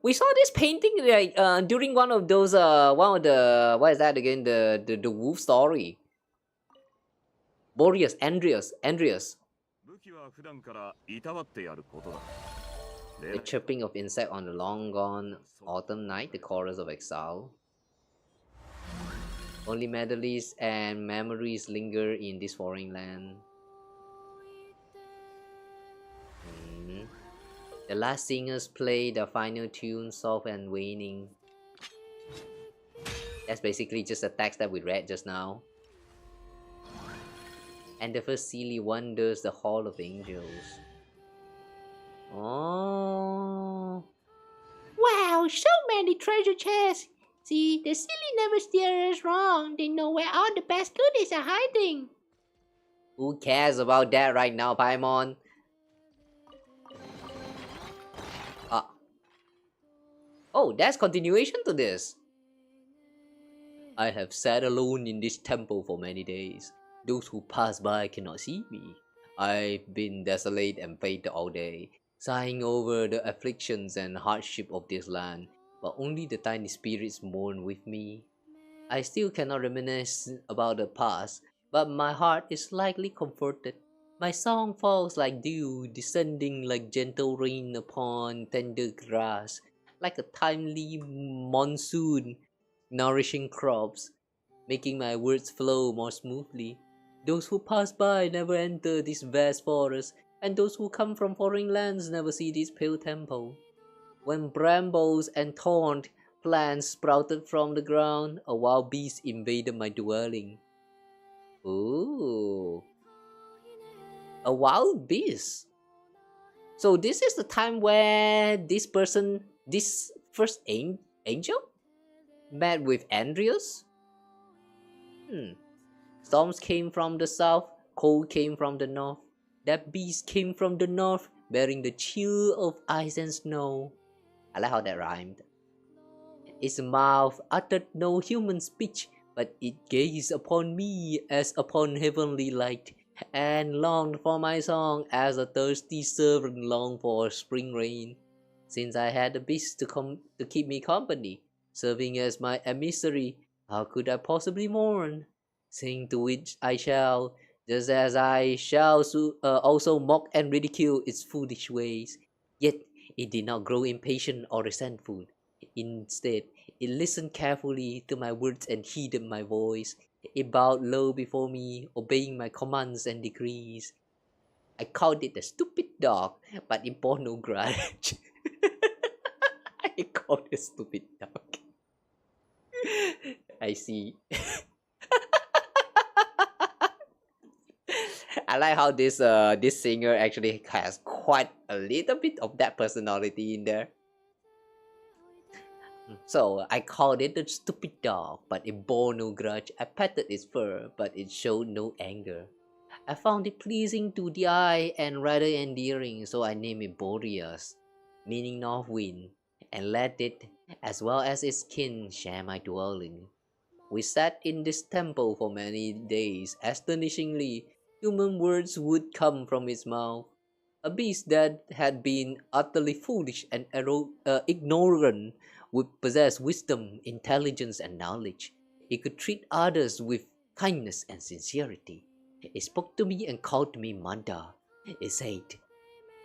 we saw this painting like during one of those one of the, what is that again, the wolf story. Boreas, Andreas. The chirping of insect on the long gone autumn night, the chorus of exile. Only melodies and memories linger in this foreign land. The last singers play the final tune, soft and waning. That's basically just the text that we read just now. And the first silly wanders the hall of angels. Oh. Wow, so many treasure chests. See, the silly never steer us wrong. They know where all the best goodies are hiding. Who cares about that right now, Paimon? Oh, that's continuation to this. I have sat alone in this temple for many days. Those who pass by cannot see me. I've been desolate and faded all day, sighing over the afflictions and hardship of this land, but only the tiny spirits mourn with me. I still cannot reminisce about the past, but my heart is slightly comforted. My song falls like dew, descending like gentle rain upon tender grass, like a timely monsoon, nourishing crops, making my words flow more smoothly. Those who pass by never enter this vast forest, and those who come from foreign lands never see this pale temple. When brambles and thorn plants sprouted from the ground, a wild beast invaded my dwelling. Ooh. A wild beast. So this is the time where this person, this first angel, met with Andreas? Storms came from the south, cold came from the north. That beast came from the north, bearing the chill of ice and snow. I like how that rhymed. Its mouth uttered no human speech, but it gazed upon me as upon heavenly light, and longed for my song as a thirsty servant longs for spring rain. Since I had a beast to keep me company, serving as my emissary, how could I possibly mourn? Sing to which I shall, just as I shall also mock and ridicule its foolish ways. Yet it did not grow impatient or resentful. Instead, it listened carefully to my words and heeded my voice. It bowed low before me, obeying my commands and decrees. I called it a stupid dog, but it bore no grudge. You called it stupid dog. I see. I like how this singer actually has quite a little bit of that personality in there. So I called it the stupid dog, but it bore no grudge. I petted its fur, but it showed no anger. I found it pleasing to the eye and rather endearing, so I named it Boreas, meaning North Wind, and let it, as well as its kin, share my dwelling. We sat in this temple for many days. Astonishingly, human words would come from its mouth. A beast that had been utterly foolish and ignorant would possess wisdom, intelligence, and knowledge. It could treat others with kindness and sincerity. It spoke to me and called me Manda. It said,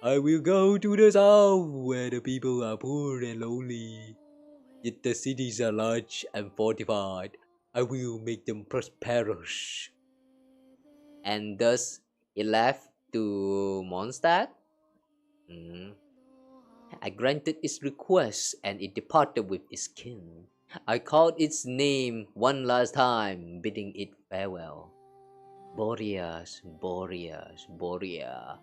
I will go to the south where the people are poor and lonely. Yet the cities are large and fortified. I will make them prosperous. And thus it left to Mondstadt. I granted its request and it departed with its kin. I called its name one last time, bidding it farewell. Boreas, Boreas, Borea.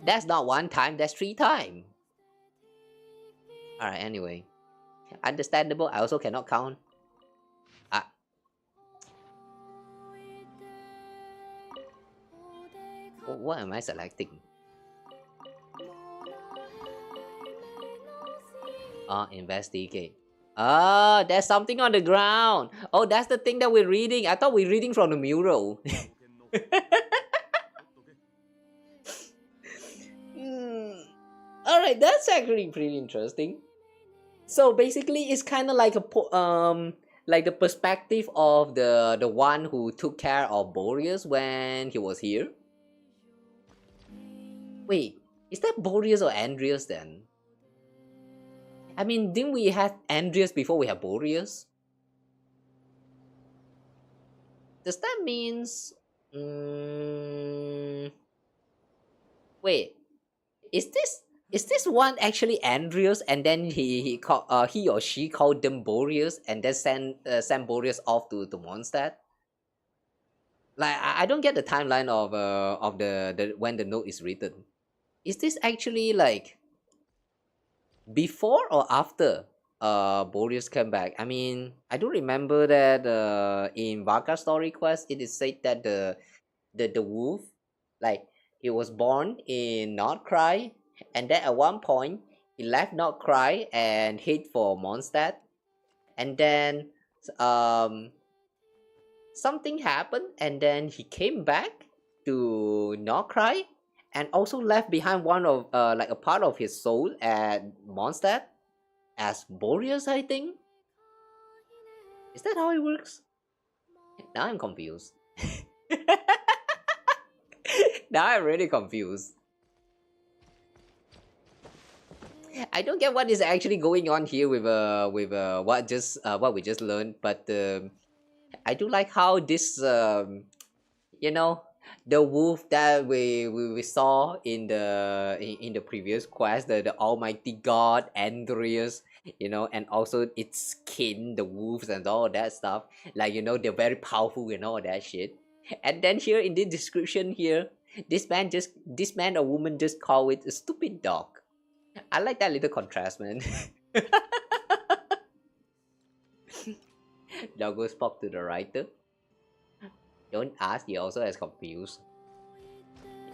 That's not one time, that's 3 times. Alright, anyway. Understandable, I also cannot count. What am I selecting? Investigate. There's something on the ground. Oh, that's the thing that we're reading. I thought we're reading from the mural. Alright, that's actually pretty interesting. So basically, it's kind of like like the perspective of the one who took care of Boreas when he was here. Wait, is that Boreas or Andreas then? I mean, didn't we have Andreas before we have Boreas? Does that means... Wait, is this one actually Andreas and then he or she called them Boreas and then sent Boreas off to Mondstadt? Like I don't get the timeline of the when the note is written. Is this actually like before or after Boreas came back? I mean, I do remember that in Vaka Story Quest it is said that the wolf, like, it was born in Nod Krai, and then at one point he left Nod Krai and hid for Mondstadt, and then something happened and then he came back to Nod Krai and also left behind one of like a part of his soul at Mondstadt as Boreas, I think. Is that how it works? Now I'm confused. Now I'm really confused. I don't get what is actually going on here with what we just learned, but I do like how this you know, the wolf that we saw in the previous quest, the Almighty God Andreas, you know, and also its kin, the wolves and all that stuff, like, you know, they're very powerful and all that shit. And then here in the description here, this man or woman just call it a stupid dog. I like that little contrast, man. Doggo spoke to the writer. Don't ask, you're also as confused.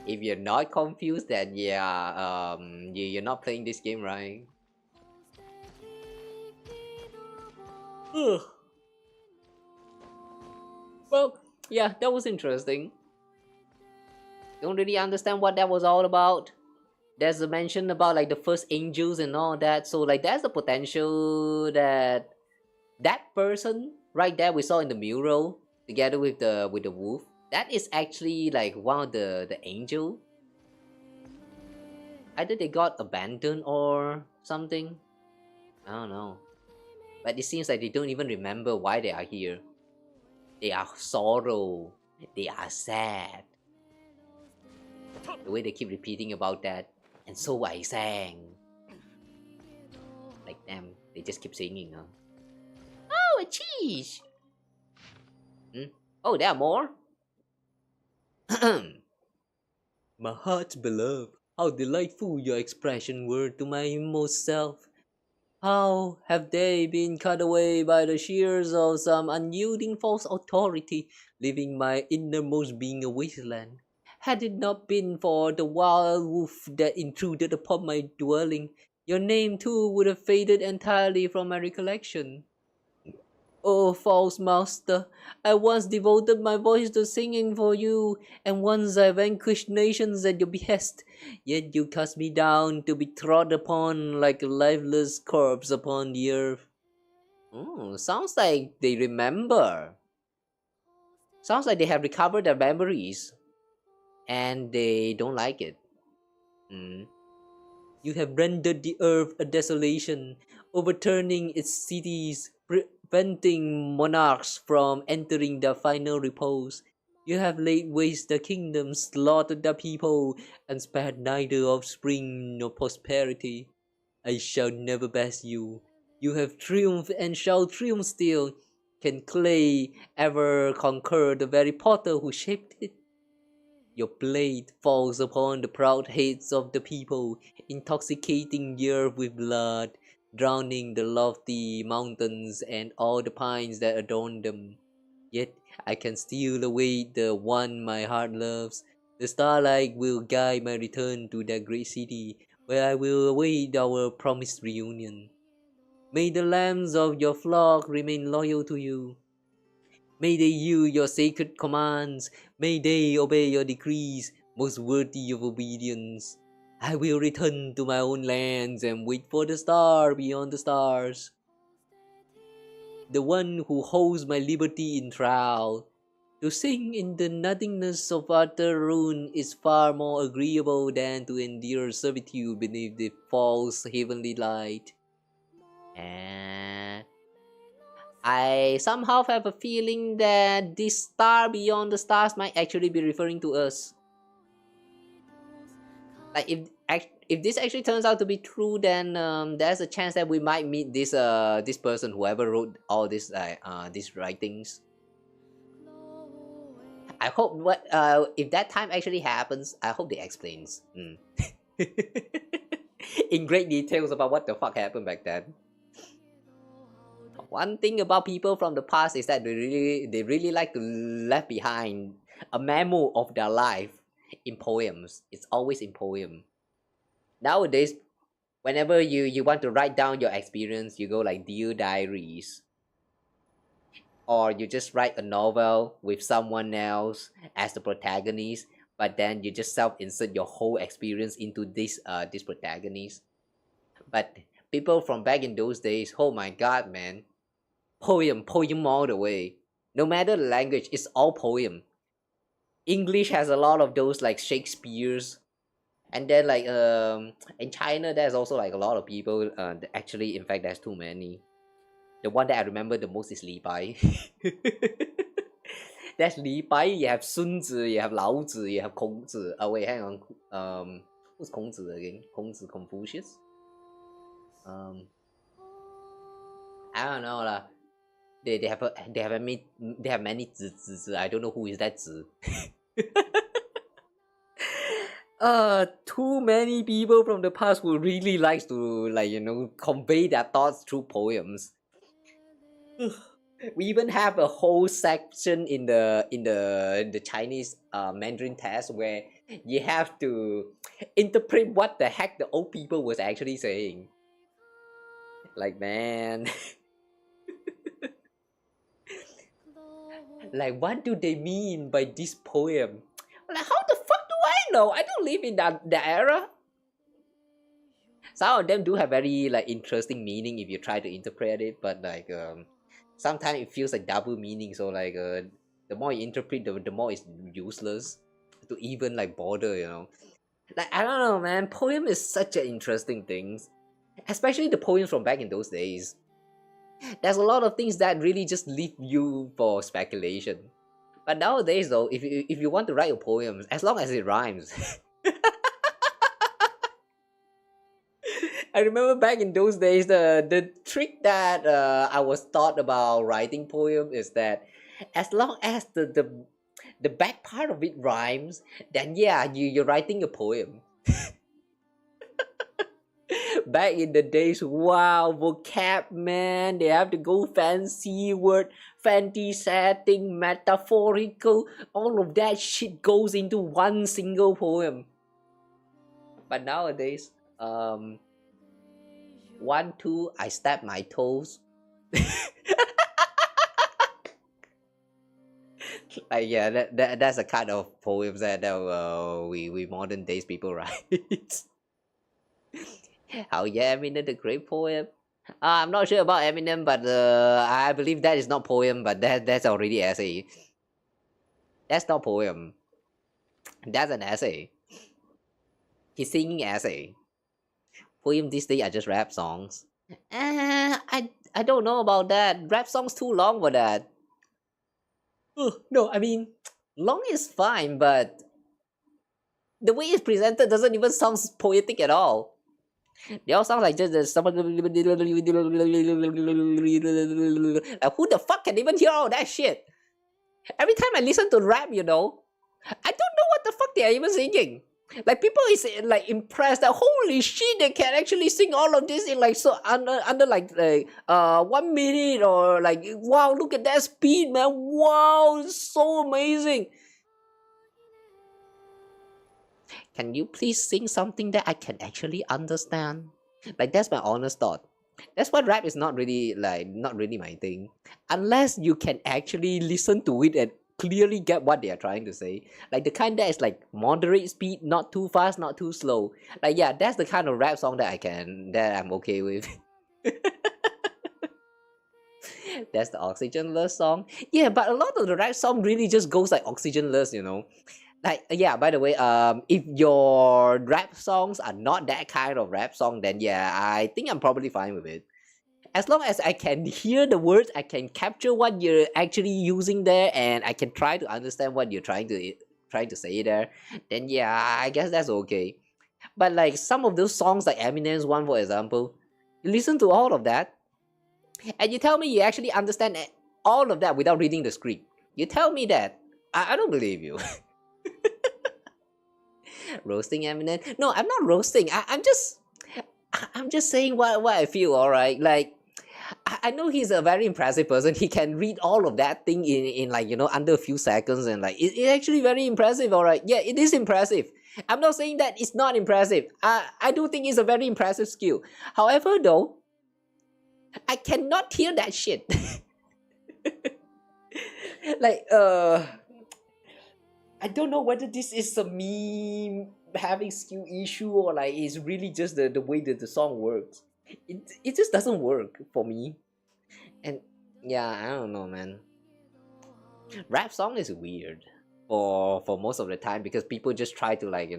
If you're not confused, then yeah, you're not playing this game right. Well, yeah, that was interesting. Don't really understand what that was all about. There's a mention about like the first angels and all that, so like there's the potential that that person right there we saw in the mural together with the wolf, that is actually like one of the angel. Either they got abandoned or something, I don't know, but it seems like they don't even remember why they are here. They are sorrow, they are sad, the way they keep repeating about that. And so I sang. They just keep singing, huh? Oh, a cheese! Oh, there are more? My heart's beloved, how delightful your expression were to my inmost self. How have they been cut away by the shears of some unyielding false authority, leaving my innermost being a wasteland? Had it not been for the wild wolf that intruded upon my dwelling, your name too would have faded entirely from my recollection. Oh, false master, I once devoted my voice to singing for you, and once I vanquished nations at your behest, yet you cast me down to be trod upon like a lifeless corpse upon the earth. Sounds like they remember. Sounds like they have recovered their memories, and they don't like it. You have rendered the earth a desolation, overturning its cities, preventing monarchs from entering their final repose. You have laid waste the kingdom, slaughtered the people, and spared neither offspring nor prosperity. I shall never pass you. You have triumphed and shall triumph still. Can clay ever conquer the very potter who shaped it? Your blade falls upon the proud heads of the people, intoxicating the earth with blood, drowning the lofty mountains and all the pines that adorn them. Yet I can still await the one my heart loves. The starlight will guide my return to that great city, where I will await our promised reunion. May the lambs of your flock remain loyal to you. May they yield your sacred commands. May they obey your decrees, most worthy of obedience. I will return to my own lands and wait for the star beyond the stars. The one who holds my liberty in trial. To sing in the nothingness of utter ruin is far more agreeable than to endure servitude beneath the false heavenly light. I somehow have a feeling that this star beyond the stars might actually be referring to us. Like if this actually turns out to be true, then there's a chance that we might meet this this person, whoever wrote all this these writings. I hope if that time actually happens, I hope they explains in great details about what the fuck happened back then. One thing about people from the past is that they really like to leave behind a memo of their life in poems. It's always in poem. Nowadays, whenever you want to write down your experience, you go like Dear Diaries. Or you just write a novel with someone else as the protagonist, but then you just self-insert your whole experience into this protagonist. But people from back in those days, oh my god, man. Poem all the way. No matter the language, it's all poem. English has a lot of those like Shakespeare's, and then like in China there's also like a lot of people. Actually, in fact, there's too many. The one that I remember the most is Li Bai. There's Li Bai. You have Sun Tzu, you have Lao Tzu, you have Kong Tzu. Oh wait, hang on. Who's Kong Tzu again? Kong Tzu, Confucius. I don't know lah. They have many Zi. I don't know who is that Zi. Too many people from the past who really likes to convey their thoughts through poems. We even have a whole section in the Chinese Mandarin test where you have to interpret what the heck the old people was actually saying. Like, man. Like, what do they mean by this poem? Like, how the fuck do I know? I don't live in that era. Some of them do have very like interesting meaning if you try to interpret it, but like sometimes it feels like double meaning. So like the more you interpret, the more it's useless to even like bother, you know. Like, I don't know, man. Poem is such an interesting thing, especially the poems from back in those days. There's a lot of things that really just leave you for speculation. But nowadays, though, if you want to write a poem, as long as it rhymes, I remember back in those days, the trick that I was taught about writing poem is that as long as the back part of it rhymes, then yeah, you're writing a poem. Back in the days, wow, vocab, man, they have to go fancy word, fancy setting, metaphorical, all of that shit goes into one single poem. But nowadays, 1, 2, I stab my toes. Like yeah, that's a kind of poems that we modern days people write. How yeah, Eminem, the great poem. I'm not sure about Eminem, but I believe that is not poem, but that's already essay. That's not poem. That's an essay. He's singing essay. Poem these days are just rap songs. I don't know about that. Rap songs too long for that. No, I mean, long is fine, but the way it's presented doesn't even sound poetic at all. They all sound like just someone. Like, who the fuck can even hear all that shit? Every time I listen to rap, I don't know what the fuck they are even singing. Like people is like impressed that holy shit, they can actually sing all of this in like so under like 1 minute, or like wow, look at that speed, man, wow, it's so amazing. Can you please sing something that I can actually understand? Like that's my honest thought. That's why rap is not really my thing. Unless you can actually listen to it and clearly get what they are trying to say. Like the kind that is like moderate speed, not too fast, not too slow. Like yeah, that's the kind of rap song that I'm okay with. That's the oxygenless song. Yeah, but a lot of the rap song really just goes like oxygenless, Like yeah, by the way, if your rap songs are not that kind of rap song, then yeah, I think I'm probably fine with it. As long as I can hear the words, I can capture what you're actually using there, and I can try to understand what you're trying to say there, then yeah, I guess that's okay. But like some of those songs, like Eminem's one, for example, you listen to all of that, and you tell me you actually understand all of that without reading the script. You tell me that. I don't believe you. Roasting Eminem? No, I'm not roasting. I'm just saying what I feel. All right, like I know he's a very impressive person. He can read all of that thing in like under a few seconds, and like it's actually very impressive. All right, yeah, it is impressive. I'm not saying that it's not impressive. I do think it's a very impressive skill. However, though, I cannot hear that shit. Like I don't know whether this is a me having skill issue, or like it's really just the way that the song works. It just doesn't work for me. And yeah, I don't know, man. Rap song is weird for most of the time, because people just try to like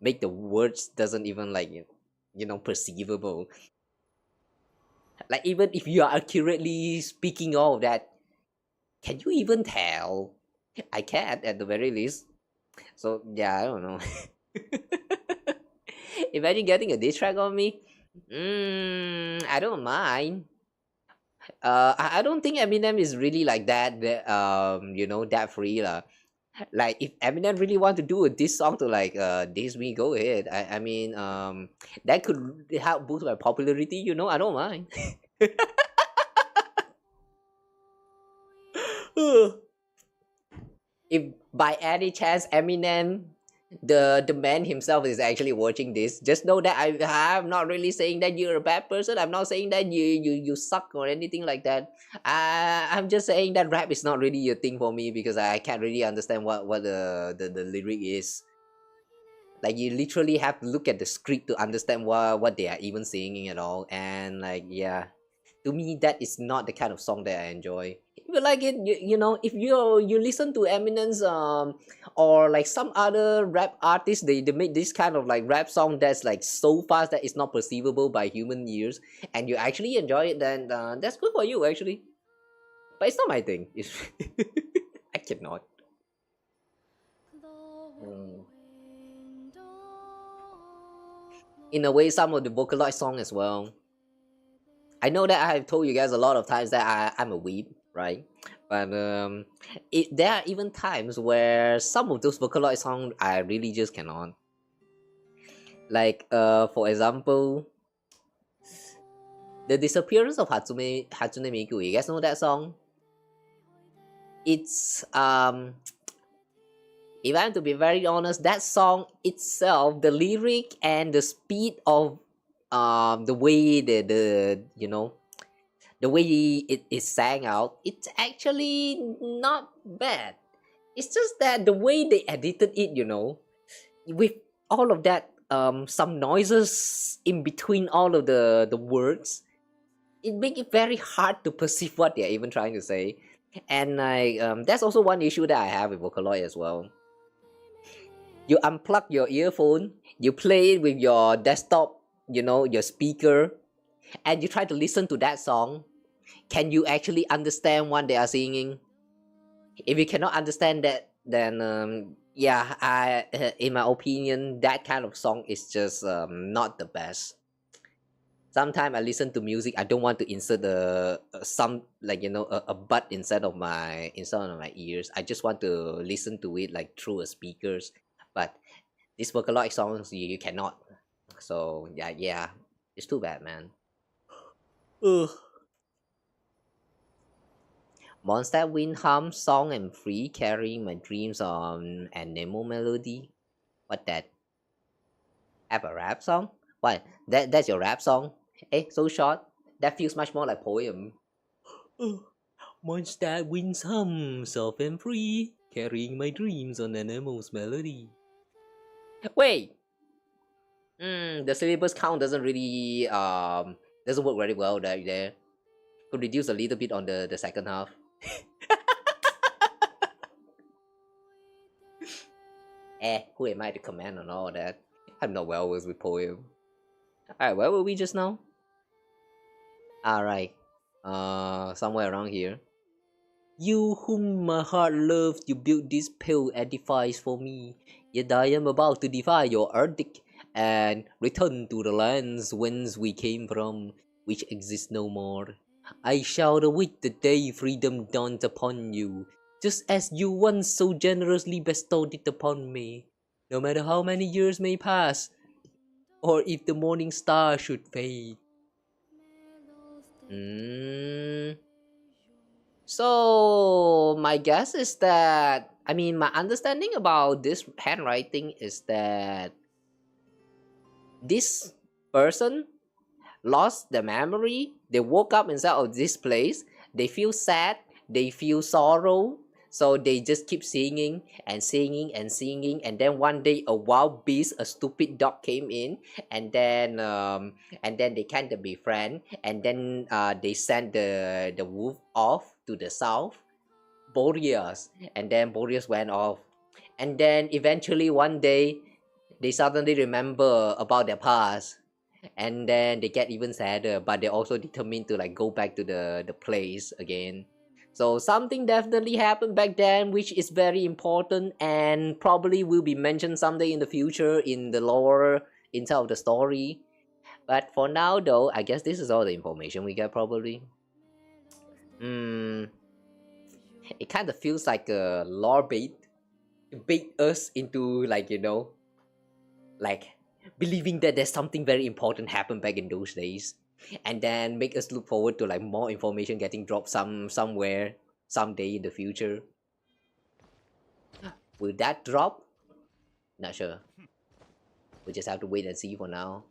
make the words doesn't even like perceivable. Like even if you are accurately speaking all of that, can you even tell? I can't, at the very least. So yeah, I don't know. Imagine getting a diss track on me. I don't mind. I don't think Eminem is really like that. That free lah. Like if Eminem really want to do a diss song to like diss me, go ahead. I mean that could help boost my popularity. I don't mind. If by any chance Eminem, the man himself, is actually watching this, just know that I'm not really saying that you're a bad person. I'm not saying that you suck or anything like that. I'm just saying that rap is not really a thing for me, because I can't really understand what the lyric is. Like you literally have to look at the script to understand what they are even singing at all. And like yeah, to me that is not the kind of song that I enjoy. If you like it, if you listen to Eminem's or like some other rap artists, they make this kind of like rap song that's like so fast that it's not perceivable by human ears, and you actually enjoy it, then that's good for you actually. But it's not my thing. I cannot. in a way some of the Vocaloid song as well. I know that I have told you guys a lot of times that I'm a weeb, right? But there are even times where some of those Vocaloid songs I really just cannot. Like for example, The Disappearance of Hatsune Miku. You guys know that song? It's if I'm to be very honest, that song itself, the lyric and the speed of the way the you know, the way it is sang out, it's actually not bad. It's just that the way they edited it, you know, with all of that some noises in between all of the words, it makes it very hard to perceive what they're even trying to say. And like that's also one issue that I have with Vocaloid as well. You unplug your earphone, you play it with your desktop, you know, your speaker, and you try to listen to that song. Can you actually understand what they are singing? If you cannot understand that, then yeah, in my opinion, that kind of song is just not the best. Sometimes I listen to music, I don't want to insert some, like, you know, a butt inside of my ears. I just want to listen to it like through a speakers. But these Vocaloid songs, you cannot. So yeah, it's too bad, man. Ugh. Monster Wind hum song and free carrying my dreams on an Nemo melody. What that? Have a rap song? What? That's your rap song? Eh, so short? That feels much more like poem. Monster Wind hum soft and free, carrying my dreams on an Nemo's melody. Wait! The syllabus count doesn't really doesn't work very well there. Could reduce a little bit on the second half. Who am I to comment on all that? I'm not well versed with poem. Alright, where were we just now? Alright. Somewhere around here. You whom my heart loves, you built this pale edifice for me. Yet I am about to defy your verdict and return to the lands whence we came from, which exist no more. I shall await the day freedom dawns upon you, just as you once so generously bestowed it upon me. No matter how many years may pass, or if the morning star should fade. So my guess is that, I mean, my understanding about this handwriting is that this person lost the memory. They woke up inside of this place. They feel sad. They feel sorrow. So they just keep singing and singing and singing. And then one day a wild beast, a stupid dog came in, and then they kind of befriend. And then they sent the wolf off to the south, Boreas. And then Boreas went off. And then eventually one day they suddenly remember about their past. And then they get even sadder, but they also determined to like go back to the place again. So something definitely happened back then, which is very important and probably will be mentioned someday in the future in the lore inside of the story. But for now though, I guess this is all the information we get probably. It kind of feels like a lore bait to bait us into, like, you know, like believing that there's something very important happened back in those days, and then make us look forward to like more information getting dropped somewhere someday in the future. Will that drop? Not sure. We just have to wait and see for now.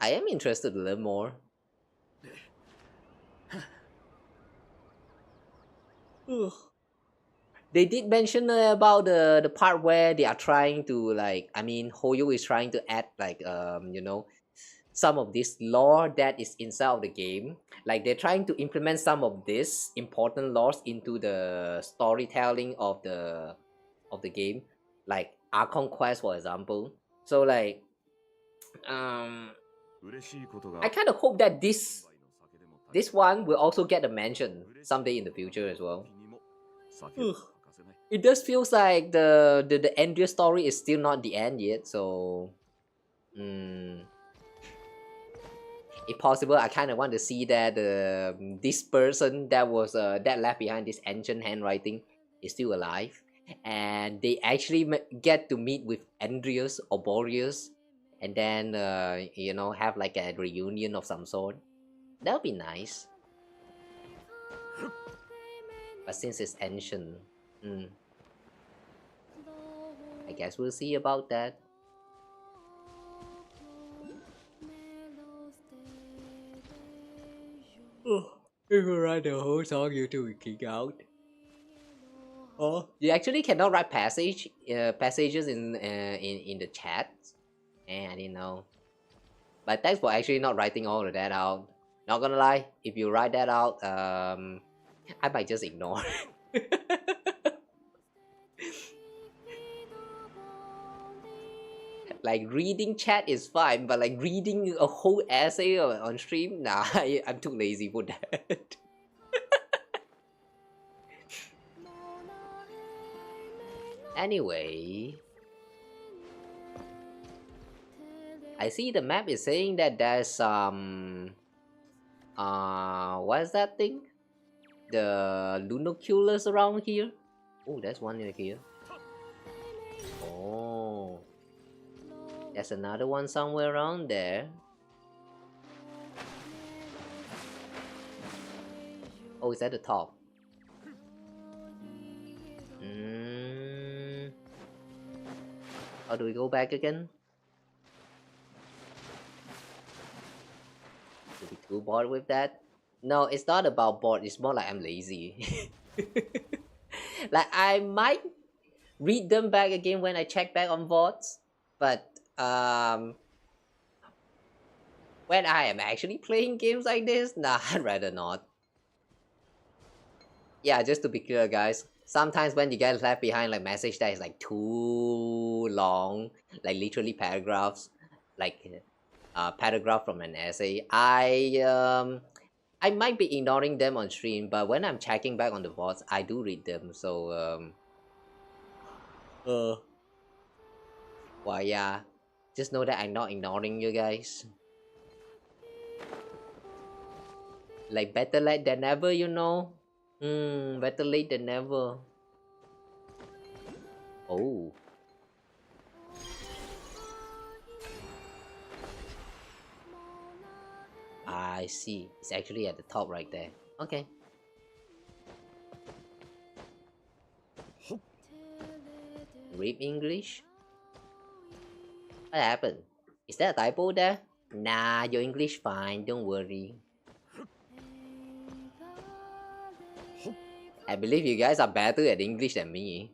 I am interested to learn more. They did mention about the part where they are trying to, like, I mean, Hoyo is trying to add like you know, some of this lore that is inside of the game. Like they're trying to implement some of this important lore into the storytelling of the game, like Archon Quest, for example. So like I kind of hope that this one will also get a mention someday in the future as well. It does feels like the Andrea story is still not the end yet, so if possible, I kind of want to see that this person that was that left behind this ancient handwriting is still alive, and they actually get to meet with Andreas or Boreas, and then you know, have like a reunion of some sort. That would be nice. But since it's ancient, I guess we'll see about that. Oh, you can write the whole song until we kick out. Oh, you actually cannot write passages in the chat. I didn't know. But thanks for actually not writing all of that out. Not gonna lie, if you write that out, I might just ignore. Like reading chat is fine, but like reading a whole essay on stream, nah, I'm too lazy for that. Anyway, I see the map is saying that there's some what is that thing? The lunoculars around here. Oh, there's one in here. Oh, there's another one somewhere around there. Oh, it's at the top. How do we go back again? To be too bored with that? No, it's not about bored, it's more like I'm lazy. Like I might read them back again when I check back on VODs, but when I am actually playing games like this, nah, I'd rather not. Yeah, just to be clear guys, sometimes when you get left behind like message that is like too long, like literally paragraphs, like paragraph from an essay, I might be ignoring them on stream, but when I'm checking back on the VODs, I do read them. So well, yeah, just know that I'm not ignoring you guys. Like better late than never, you know. Better late than never. Oh. I see. It's actually at the top right there. Okay. Read English? What happened? Is there a typo there? Nah, your English fine, don't worry. I believe you guys are better at English than me.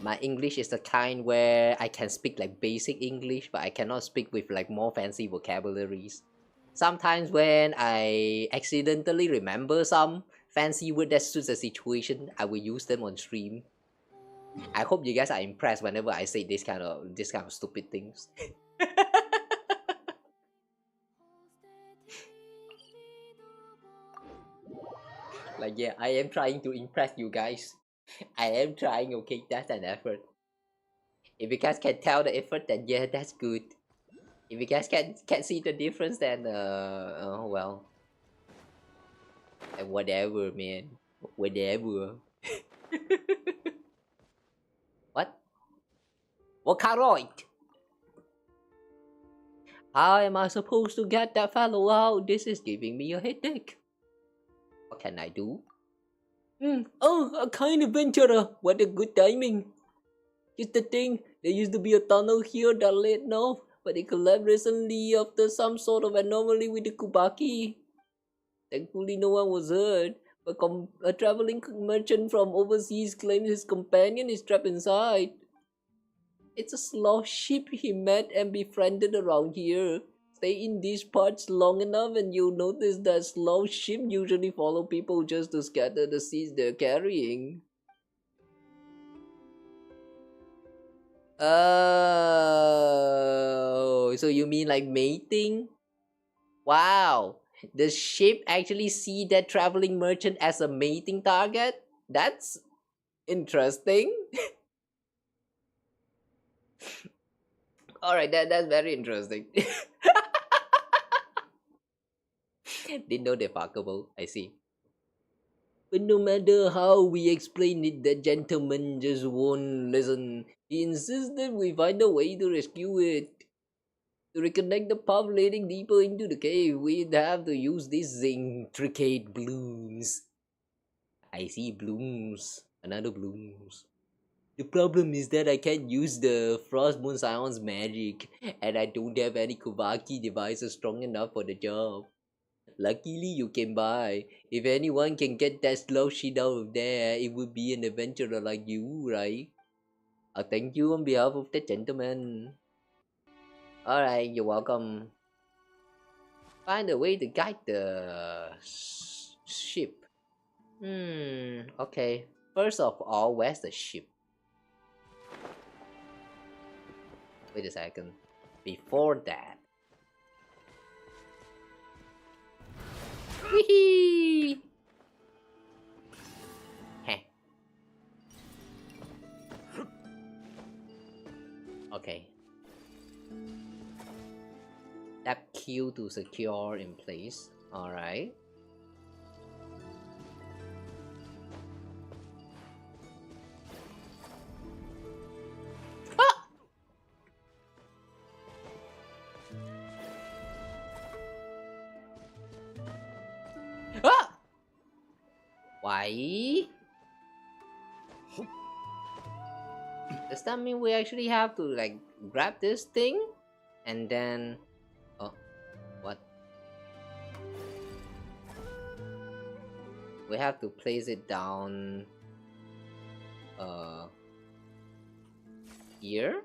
My English is the kind where I can speak like basic English, but I cannot speak with like more fancy vocabularies. Sometimes when I accidentally remember some fancy word that suits the situation, I will use them on stream. I hope you guys are impressed whenever I say this kind of stupid things. Like yeah, I am trying to impress you guys. I am trying, okay, that's an effort. If you guys can tell the effort, then yeah, that's good. If you guys can see the difference, then oh well. And whatever, man. Whatever. What? Vocaloid! How am I supposed to get that fellow out? This is giving me a headache. What can I do? Oh, a kind adventurer. What a good timing. Here's the thing, there used to be a tunnel here that led north, but it collapsed recently after some sort of anomaly with the Kubaki. Thankfully no one was hurt, but a traveling merchant from overseas claims his companion is trapped inside. It's a slow ship he met and befriended around here. Stay in these parts long enough and you'll notice that slow ship usually follow people just to scatter the seeds they're carrying. Oh, Oh, so you mean like mating? Wow. Does ship actually see that traveling merchant as a mating target? That's interesting. Alright, that's very interesting. Didn't know they're fuckable. I see. But no matter how we explain it, the gentleman just won't listen. He insisted we find a way to rescue it. To reconnect the path leading deeper into the cave, we'd have to use these intricate blooms. I see blooms. Another blooms. The problem is that I can't use the Frost Moon Scion's magic, and I don't have any Kuvaki devices strong enough for the job. Luckily you came by. If anyone can get that slow shit out of there, it would be an adventurer like you, right? I'll thank you on behalf of the gentleman. Alright, you're welcome. Find a way to guide the ship. Okay. First of all, where's the ship? Wait a second. Before that. Hee. Heh. Okay. Tap Q to secure in place. Alright. Ah! Ah! Why? Does that mean we actually have to like grab this thing and then what? We have to place it down here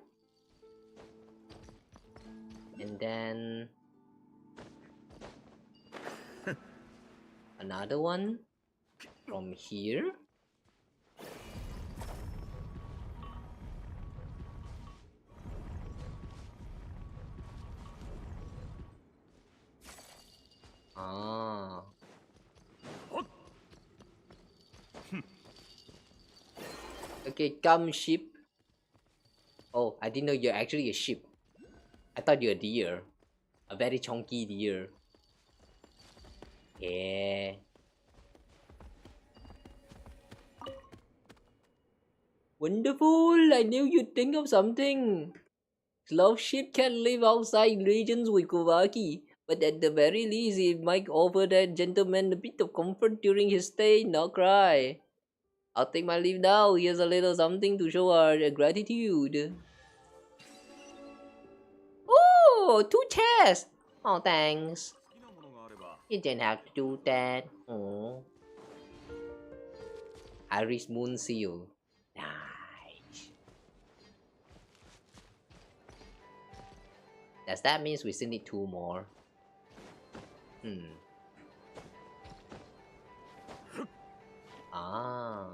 and then another one from here. Ah. Okay, come ship. Oh, I didn't know you're actually a ship. I thought you're a deer. A very chunky deer. Yeah. Wonderful! I knew you'd think of something. Slow ship can live outside regions with Kuvaki, but at the very least, it might offer that gentleman a bit of comfort during his stay. Nod Krai. I'll take my leave now. Here's a little something to show our gratitude. Oh, 2 chests! Oh, thanks. You didn't have to do that. Oh. Iris Moon Seal. Nice. Does that mean we still need 2 more? Ah.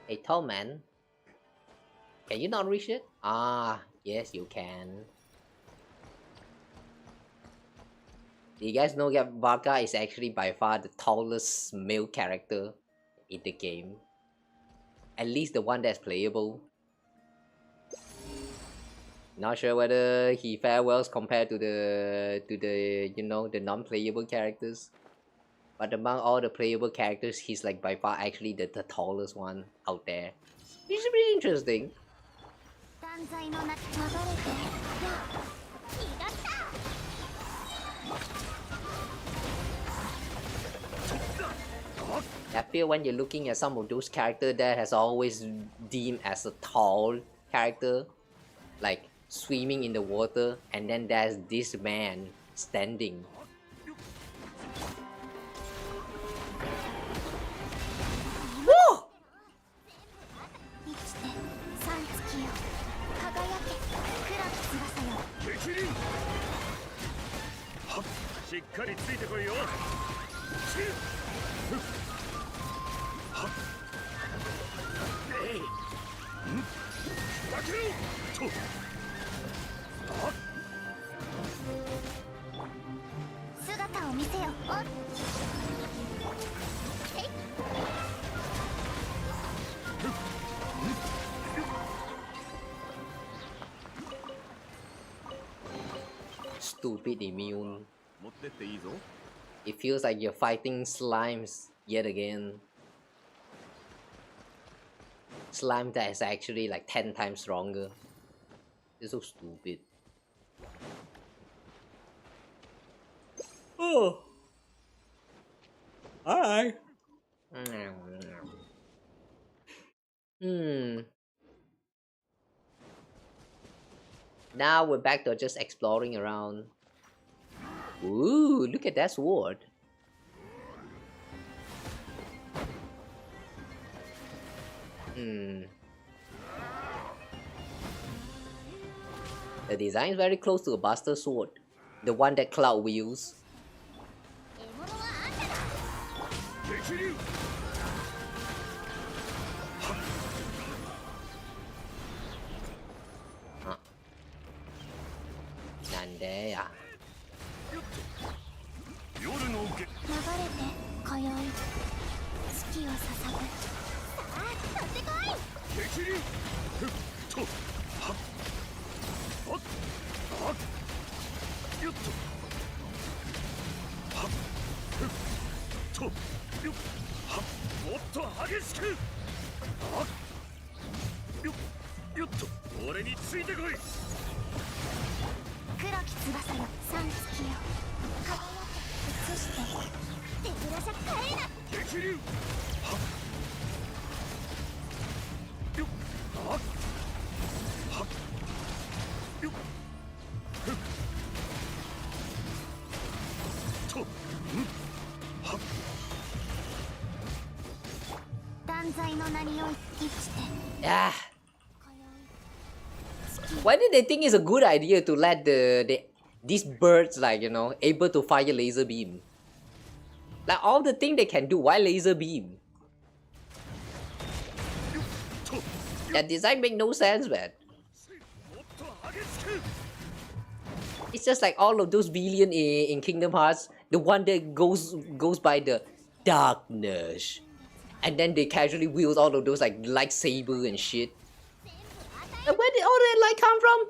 Hey, tall man. Can you not reach it? Ah, yes, you can. Do you guys know that Varka is actually by far the tallest male character in the game? At least the one that's playable. Not sure whether he fares well compared to the you know, the non-playable characters. But among all the playable characters, he's like by far actually the tallest one out there. Which is pretty interesting. I feel when you're looking at some of those characters that has always deemed as a tall character, like swimming in the water, and then there's this man standing. Woo! ついてこいよ。だけろと。姿を見せよ。Stupid immune. 持ってっていいぞ。 It feels like you're fighting slimes yet again. Slime that is actually like 10 times stronger. It's so stupid. Oh. Alright. Now we're back to just exploring around. Ooh, look at that sword. The design is very close to a Buster Sword. The one that Cloud wields. Nande ya. 夜の下。流れて今宵月を捧ぐ。さあ取ってこい。激流。ふっと。はっ。はっ。はっ。よっと。はっ。ふっと。よっ。はっ。もっと激しく。はっ。よっ。よっと。俺についてこい。黒き翼よ、三月よ。輝け、映して手ぶらじゃ帰れな。激流。はっ。よっ。はっ。はっ。よっ。ふっ。と。ん。はっ。断罪の名によい生きて。 Yeah. Why did they think it's a good idea to let these birds, like, you know, able to fire laser beam? Like all the thing they can do, why laser beam? That design make no sense, man. It's just like all of those villain in Kingdom Hearts, the one that goes by the darkness, and then they casually wield all of those like lightsaber and shit. Where did all that light come from?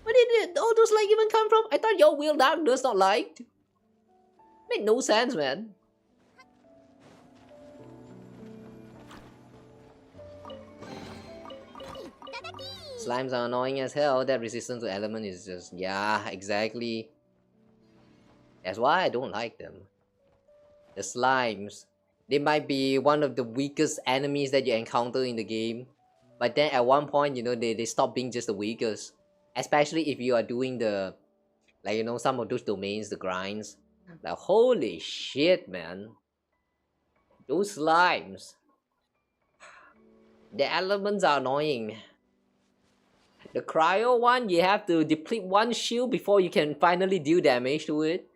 Where did all those light even come from? I thought your wield darkness, not light. Make no sense, man. Slimes are annoying as hell. That resistance to element is just... Yeah, exactly. That's why I don't like them. The slimes. They might be one of the weakest enemies that you encounter in the game. But then at one point, you know, they stop being just the weakest. Especially if you are doing the... Like, you know, some of those domains, the grinds. Like, holy shit, man. Those slimes. The elements are annoying. The cryo one, you have to deplete one shield before you can finally deal damage to it.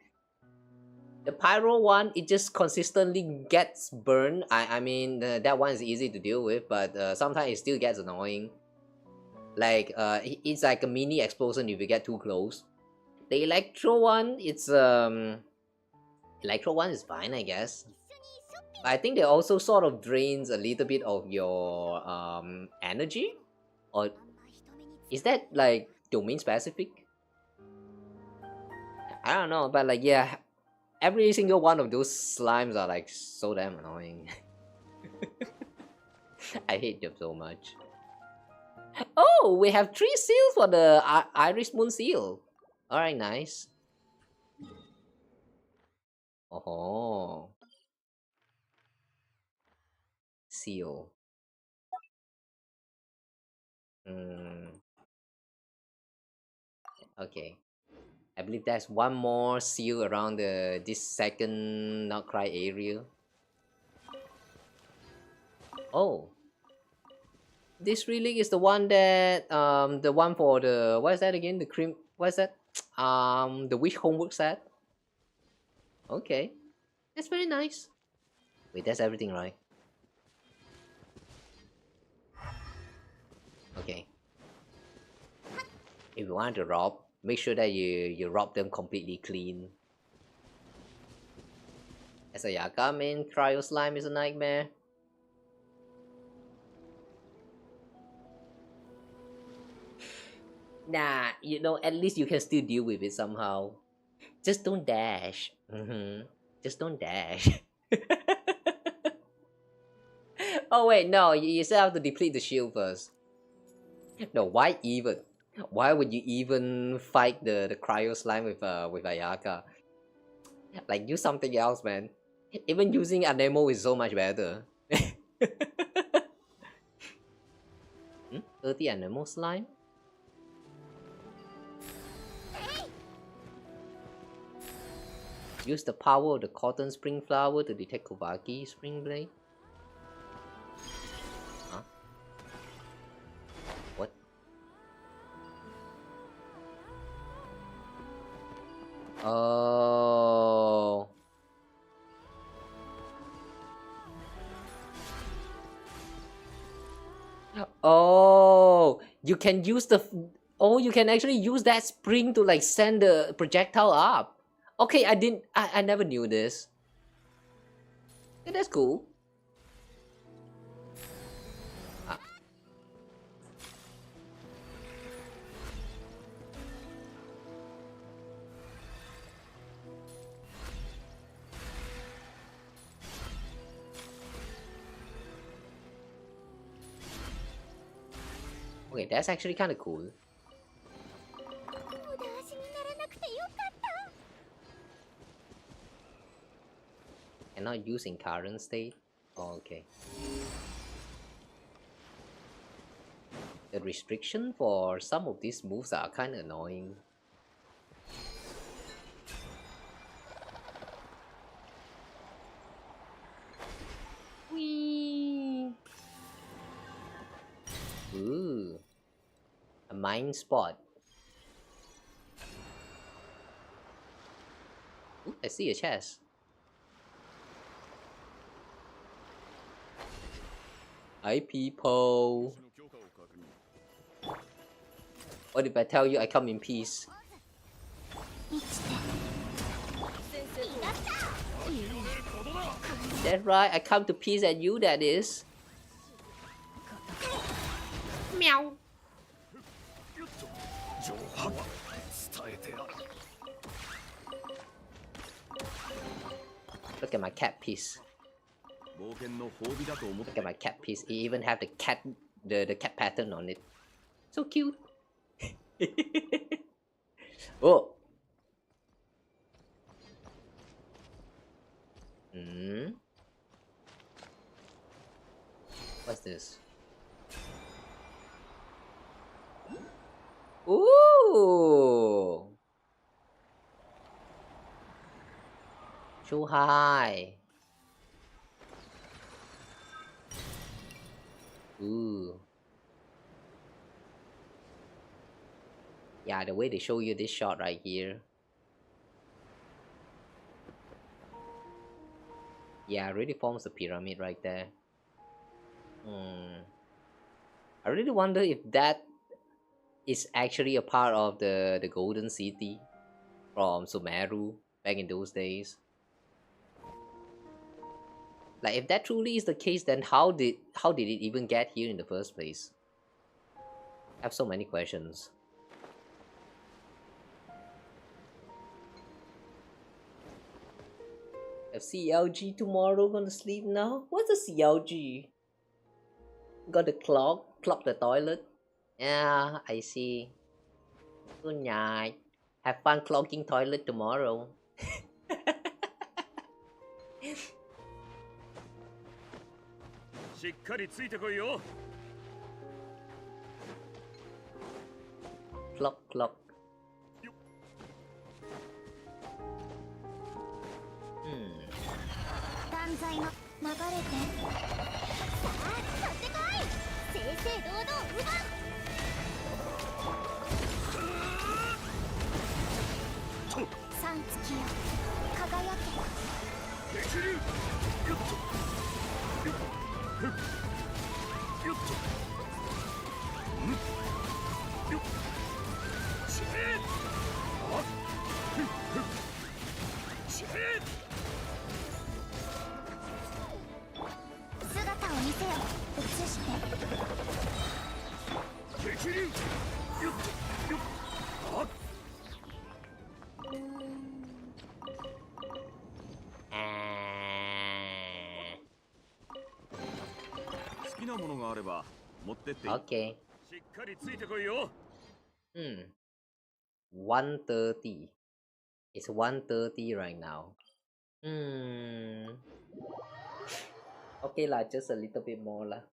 The pyro one, it just consistently gets burned. I mean, that one is easy to deal with, but sometimes it still gets annoying. Like, it's like a mini explosion if you get too close. The electro one, it's electro one is fine, I guess. But I think they also sort of drains a little bit of your energy, or is that like domain specific? I don't know, but like, yeah. Every single one of those slimes are like so damn annoying. I hate them so much. Oh, we have 3 seals for the Iris Moon seal. Alright, nice. Oh. Seal. Okay. I believe there's one more seal around this second Nod Krai area. Oh. This relic is the one that the one for the, what is that again? The cream, what is that? The wish homework set. Okay. That's very nice. Wait, that's everything, right? Okay. If you want to rob, make sure that you rob them completely clean. As a Yaka, main cryo slime is a nightmare. Nah, you know, at least you can still deal with it somehow. Just don't dash. Just don't dash. Oh wait, no, you still have to deplete the shield first. No, why even? Why would you even fight the cryo slime with Ayaka? Like, do something else, man. Even using Anemo is so much better. 30 Anemo slime? Use the power of the cotton spring flower to detect Kovaki spring blade. Huh? What? Oh. Oh, you can use the. Oh, you can actually use that spring to like send the projectile up. Okay, I never knew this. Yeah, that's cool. Ah. Okay, that's actually kind of cool. Cannot use in current state. Oh, okay. The restriction for some of these moves are kind of annoying. Whee! Ooh, a mine spot. Ooh, I see a chest. Hi people. What if I tell you I come in peace? That's right, I come to peace at you, that is. Meow. Look at my cat piece. Look at my cat piece. It even have the cat pattern on it. So cute. Oh. What's this? Ooh. Too high. Ooh. Yeah, the way they show you this shot right here. Yeah, it really forms a pyramid right there. I really wonder if that is actually a part of the Golden City from Sumeru back in those days. Like, if that truly is the case, then how did it even get here in the first place? I have so many questions. Have CLG tomorrow, gonna sleep now? What's a CLG? Got the clock the toilet. Yeah, I see. Good night. Have fun clogging toilet tomorrow. Clock. 激流よっとよっふっよっとんよっしれーあっふっふっしれ姿を見せよ。映してー激流よっとよっあっ好きなものがあれば持ってっていい。 Okay. しっかりついてこいよ。 1:30. It's 1:30 right now. Okay lah, just a little bit more lah.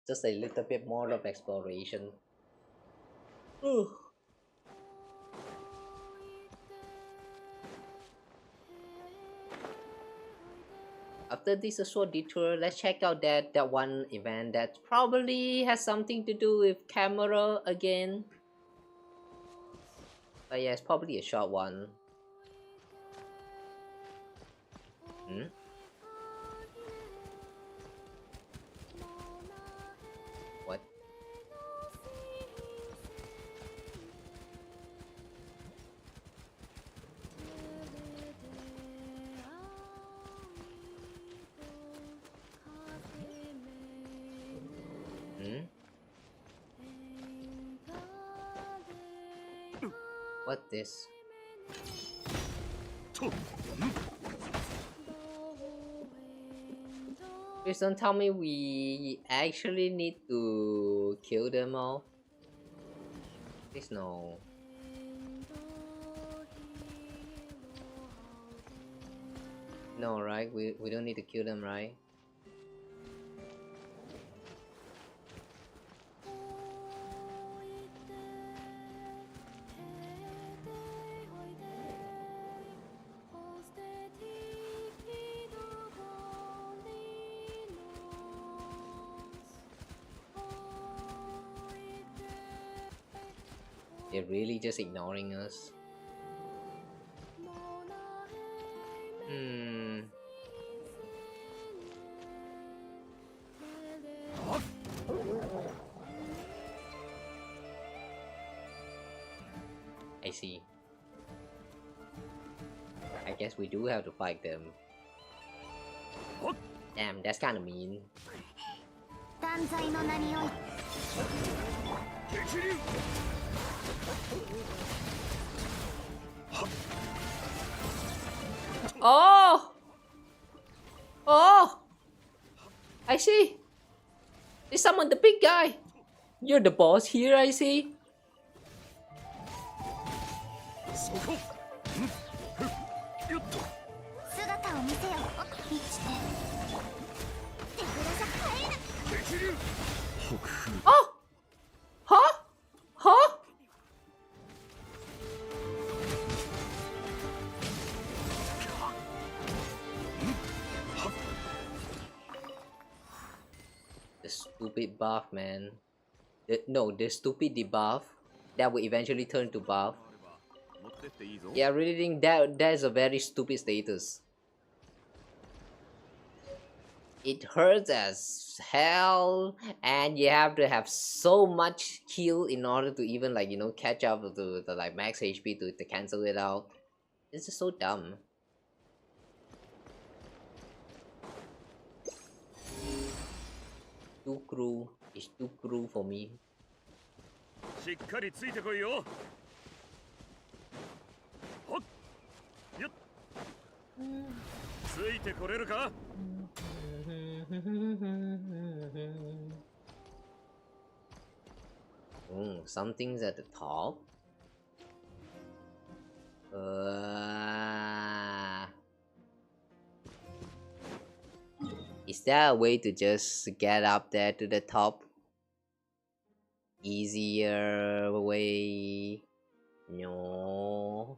Just a little bit more of exploration. After this short detour, let's check out that one event that probably has something to do with camera again. But yeah, it's probably a short one. What? What this? Please don't tell me we actually need to kill them all. Please no. No, right? We don't need to kill them, right? They're really just ignoring us. I see. I guess we do have to fight them. Damn, that's kind of mean. 断罪の名において Oh! Oh! I see. They summoned the big guy. You're the boss here, I see. そこよっと姿を見せよ。生きて手ぶらじゃ帰れない。激流北風 Oh! Huh? Huh? The stupid buff, man. The stupid debuff that will eventually turn to buff. Yeah, I really think that is a very stupid status. It hurts as hell, and you have to have so much heal in order to even like catch up to the like max HP to cancel it out. This is so dumb. Too cruel. It's too cruel for me. しっかりついてこいよ。ほっよっついてこれるか。 Something's at the top. Is there a way to just get up there to the top? Easier way? No.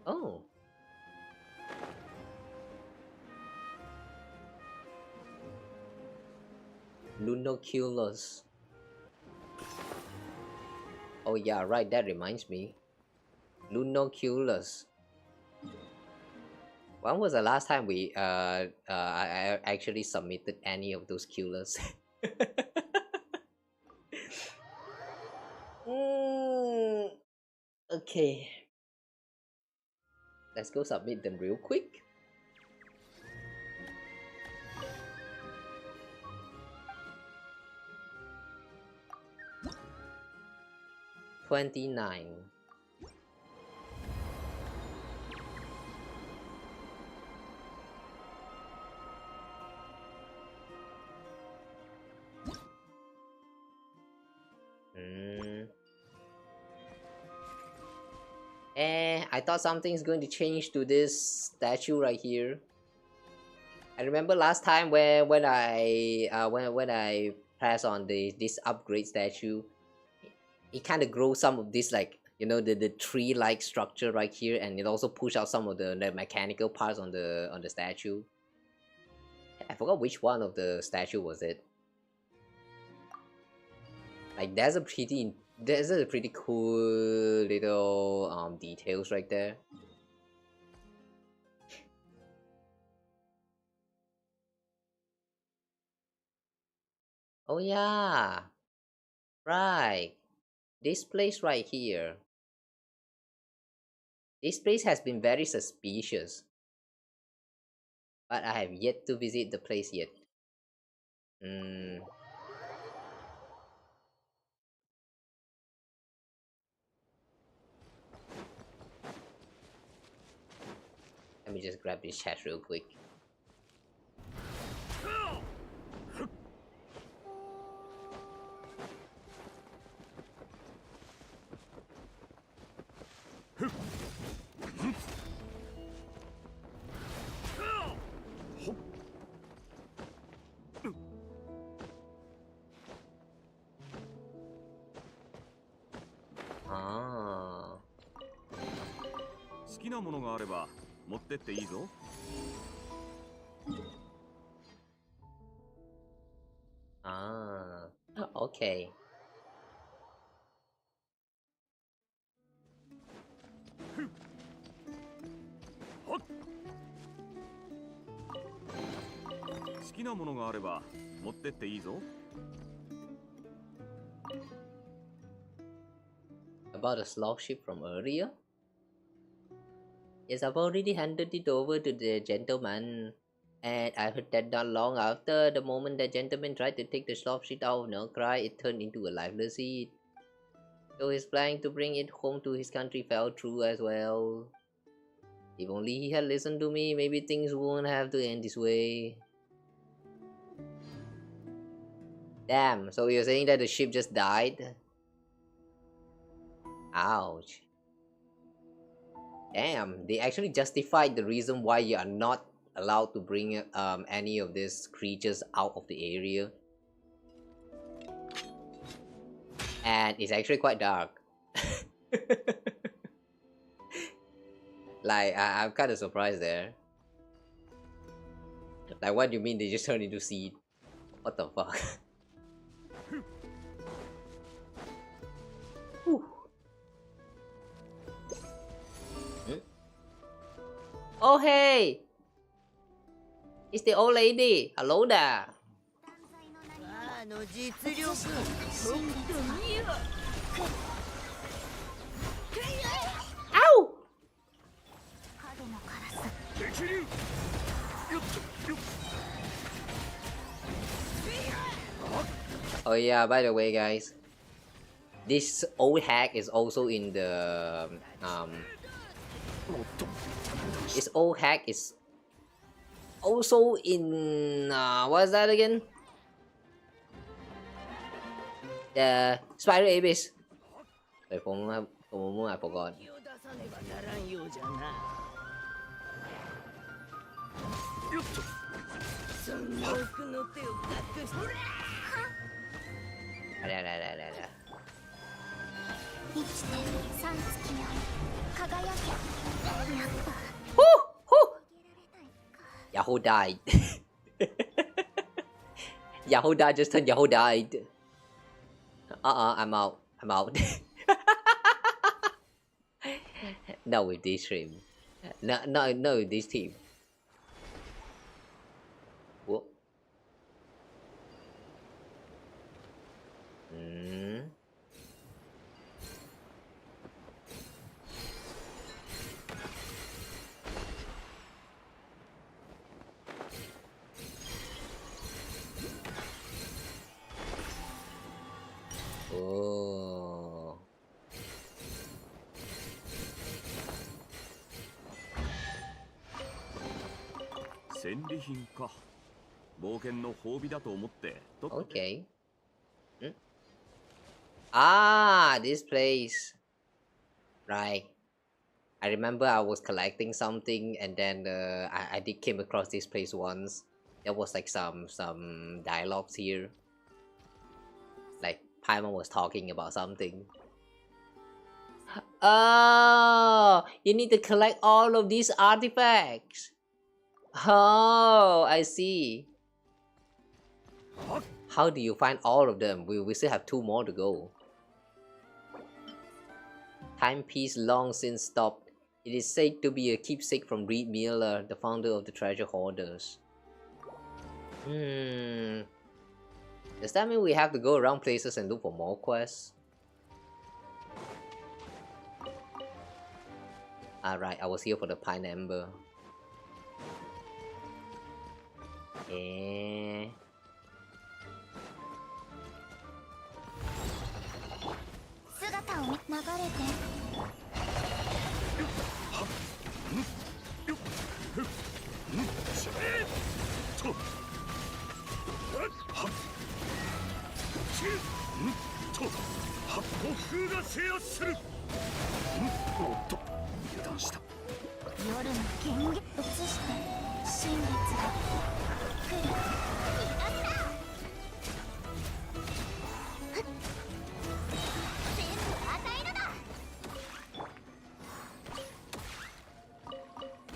Oh. Lunoculus. Oh yeah, right, that reminds me. Lunoculus. When was the last time I actually submitted any of those killers? Okay. Let's go submit them real quick. $29. I thought something's going to change to this statue right here. I remember last time when I press on this upgrade statue, it kind of grows some of this, like, you know, the tree-like structure right here, and it also push out some of the mechanical parts on the statue. I forgot which one of the statue was it. Like, there's a pretty cool little details right there. Oh yeah, right. This place right here. This place has been very suspicious, but I have yet to visit the place yet. Let me just grab this chat real quick. Ah. 好きなものがあれば持ってっていいぞ。Ah. Okay. About the slog ship from earlier? Yes, I've already handed it over to the gentleman. And I heard that not long after, the moment the gentleman tried to take the slog ship out of Nod Krai, it turned into a lifeless seed. So his plan to bring it home to his country fell through as well. If only he had listened to me, maybe things wouldn't have to end this way. Damn, so you're saying that the ship just died? Ouch. Damn, they actually justified the reason why you are not allowed to bring any of these creatures out of the area. And it's actually quite dark. Like, I'm kind of surprised there. Like, what do you mean they just turned into seed? What the fuck? Oh hey! It's the old lady! Hello there! Ow! Oh yeah, by the way guys, this old hack is also in the this old hack is also in what is that again? The Spiral Abyss. Wait, for a moment I forgot. Yahoo died. Yahoo died just turned Yahoo died. I'm out. I'm out. Not with this team. No with this team. Whoa. Oh. 戦利品か。冒険の褒美だと思って取っとけ。 Okay. Ah, this place. Right. I remember I was collecting something and then I did came across this place once. There was like some dialogues here. Like Paimon was talking about something. Oh, you need to collect all of these artifacts. Oh, I see. How do you find all of them? We still have 2 more to go. Timepiece long since stopped. It is said to be a keepsake from Reed Miller, the founder of the treasure hoarders. Does that mean we have to go around places and look for more quests? Alright, I was here for the Pine Ember. Yeah. 姿を流れて 夜の権限移して真実が来る。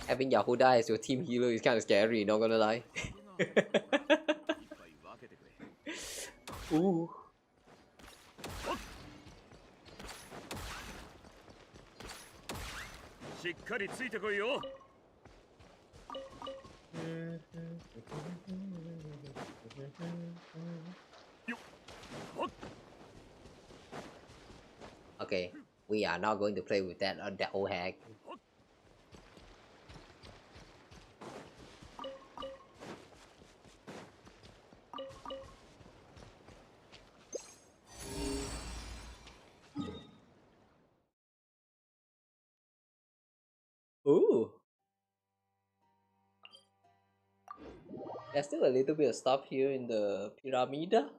Having Yahuda as your team healer is kind of scary, not gonna lie. Ooh. Okay, we are not going to play with that old hag. Ooh. There's still a little bit of stuff here in the Pyramida.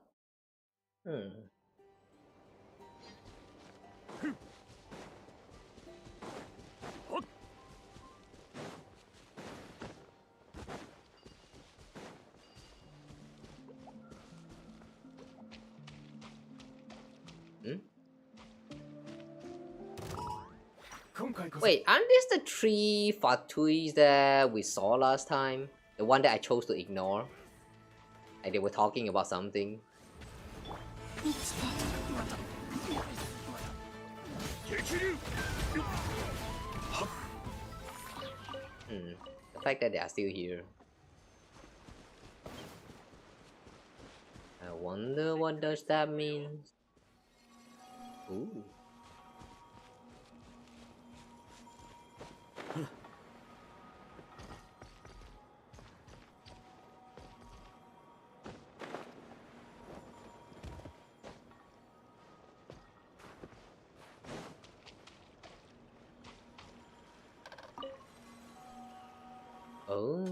Wait, aren't these the 3 Fatuis that we saw last time? The one that I chose to ignore? Like they were talking about something. The fact that they are still here. I wonder what does that mean? Ooh. Oh,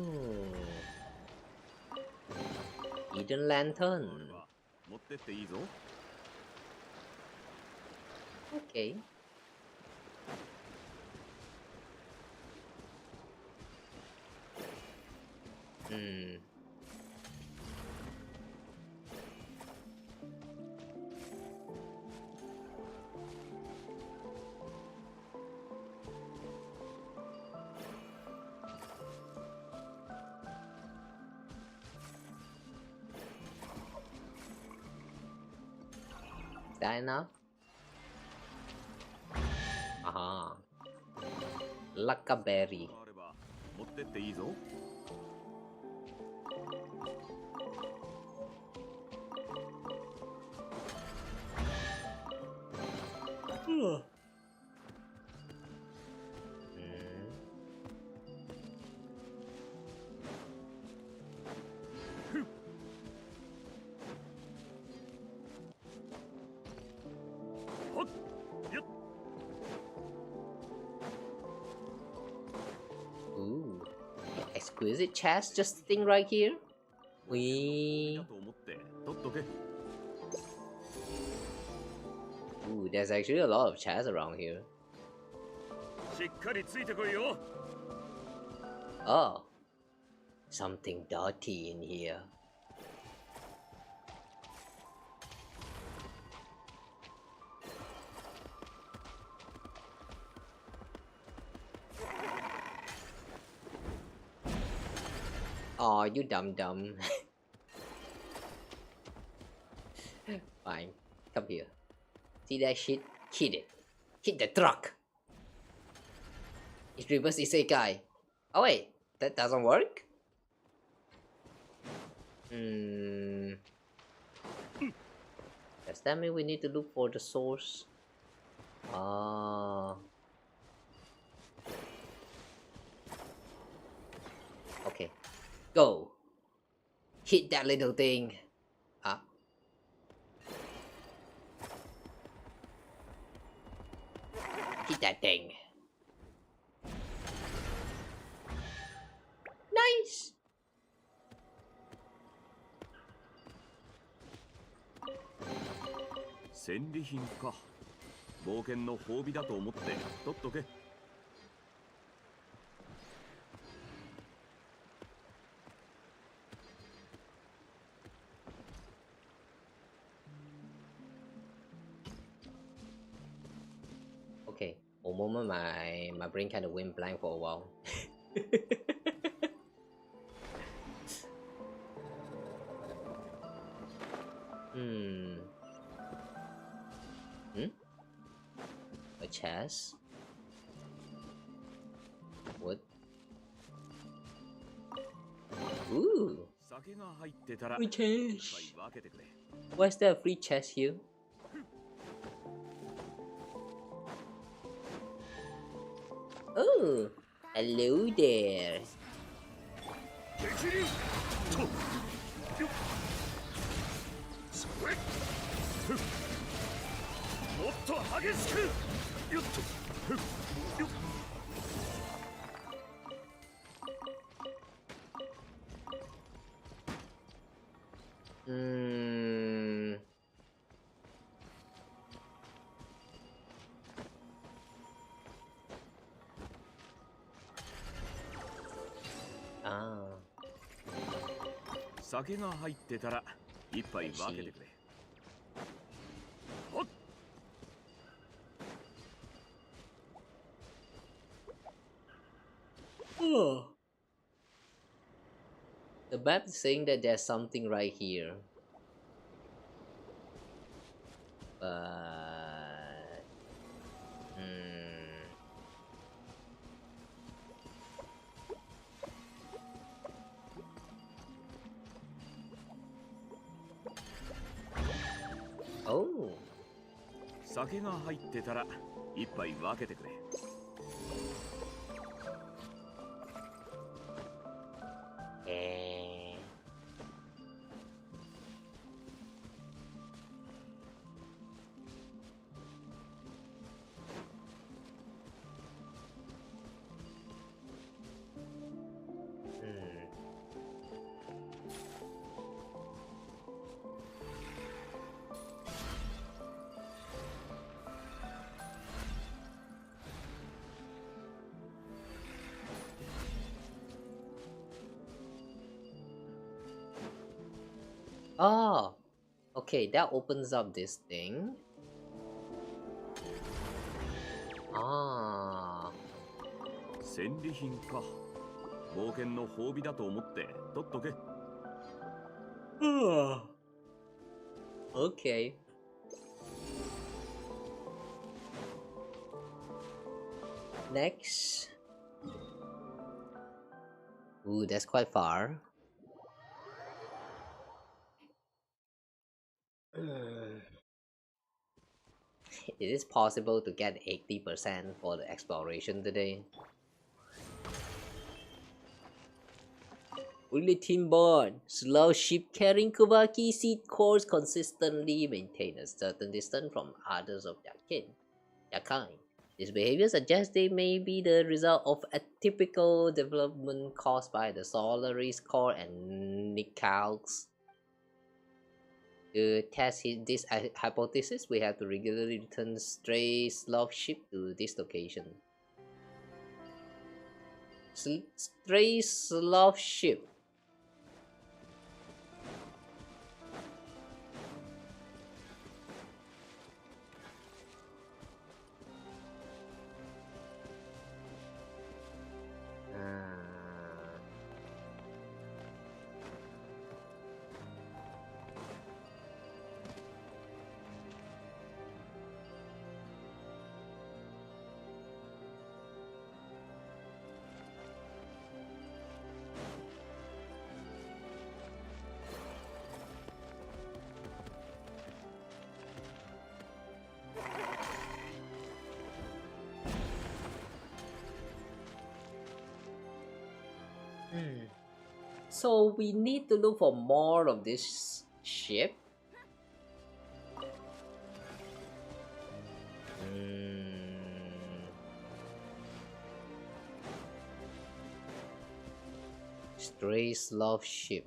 Eden Lantern. Okay. Is that enough? Aha. Luckberry. あれば持ってっていいぞ。Ooh, exquisite chest just sitting right here. We. だと思って取っとけ。 Ooh, there's actually a lot of chests around here. しっかりついてこいよ。 Oh, something dirty in here. Oh, you dumb. Fine, come here. See that shit? Hit it. Hit the truck. It reverse isekai. Oh wait, that doesn't work? Does that mean we need to look for the source? Ah. Okay. Go. Hit that little thing. Ah. Hit that thing. Nice. 戦利品か。冒険の褒美だと思って取っとけ。 Okay, for a moment my brain kind of went blank for a while. A chest? What? Ooh! 酒が入ってたら Free 一杯 chest! 分けてくれ。 Why is there a free chest here? Oh! Hello there! 激流とよっそれふっもっと激しくよっとふっよっ Ah. 酒が入ってたら一杯分けてくれ。 Oh. The map is saying that there's something right here. But... Oh. 酒が入ってたら一杯分けてくれ。 Oh, okay, that opens up this thing. Ah. 戦利品か。冒険の褒美だと思って取っとけ。 Okay. Next. Ooh, that's quite far. It is possible to get 80% for the exploration today. Bulletin board. Slow ship carrying Kubaki seed cores consistently maintain a certain distance from others of their kind. This behavior suggests they may be the result of a typical development caused by the Solaris core and Nicalx. To test this hypothesis, we have to regularly return stray sloth ship to this location. Stray sloth ship. So we need to look for more of this ship. Stray sloth ship.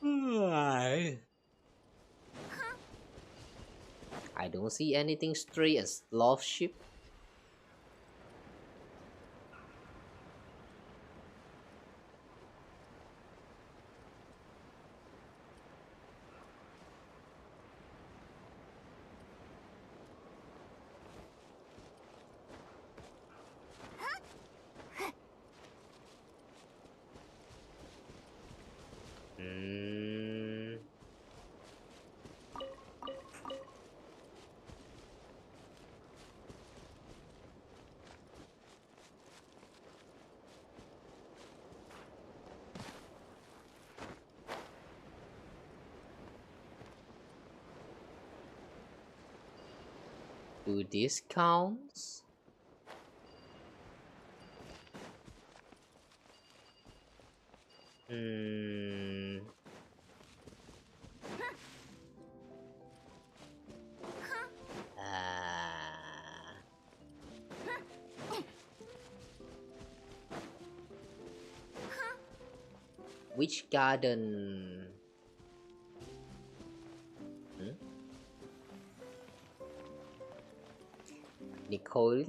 I don't see anything stray and sloth ship. Do this counts? Which garden? Nicole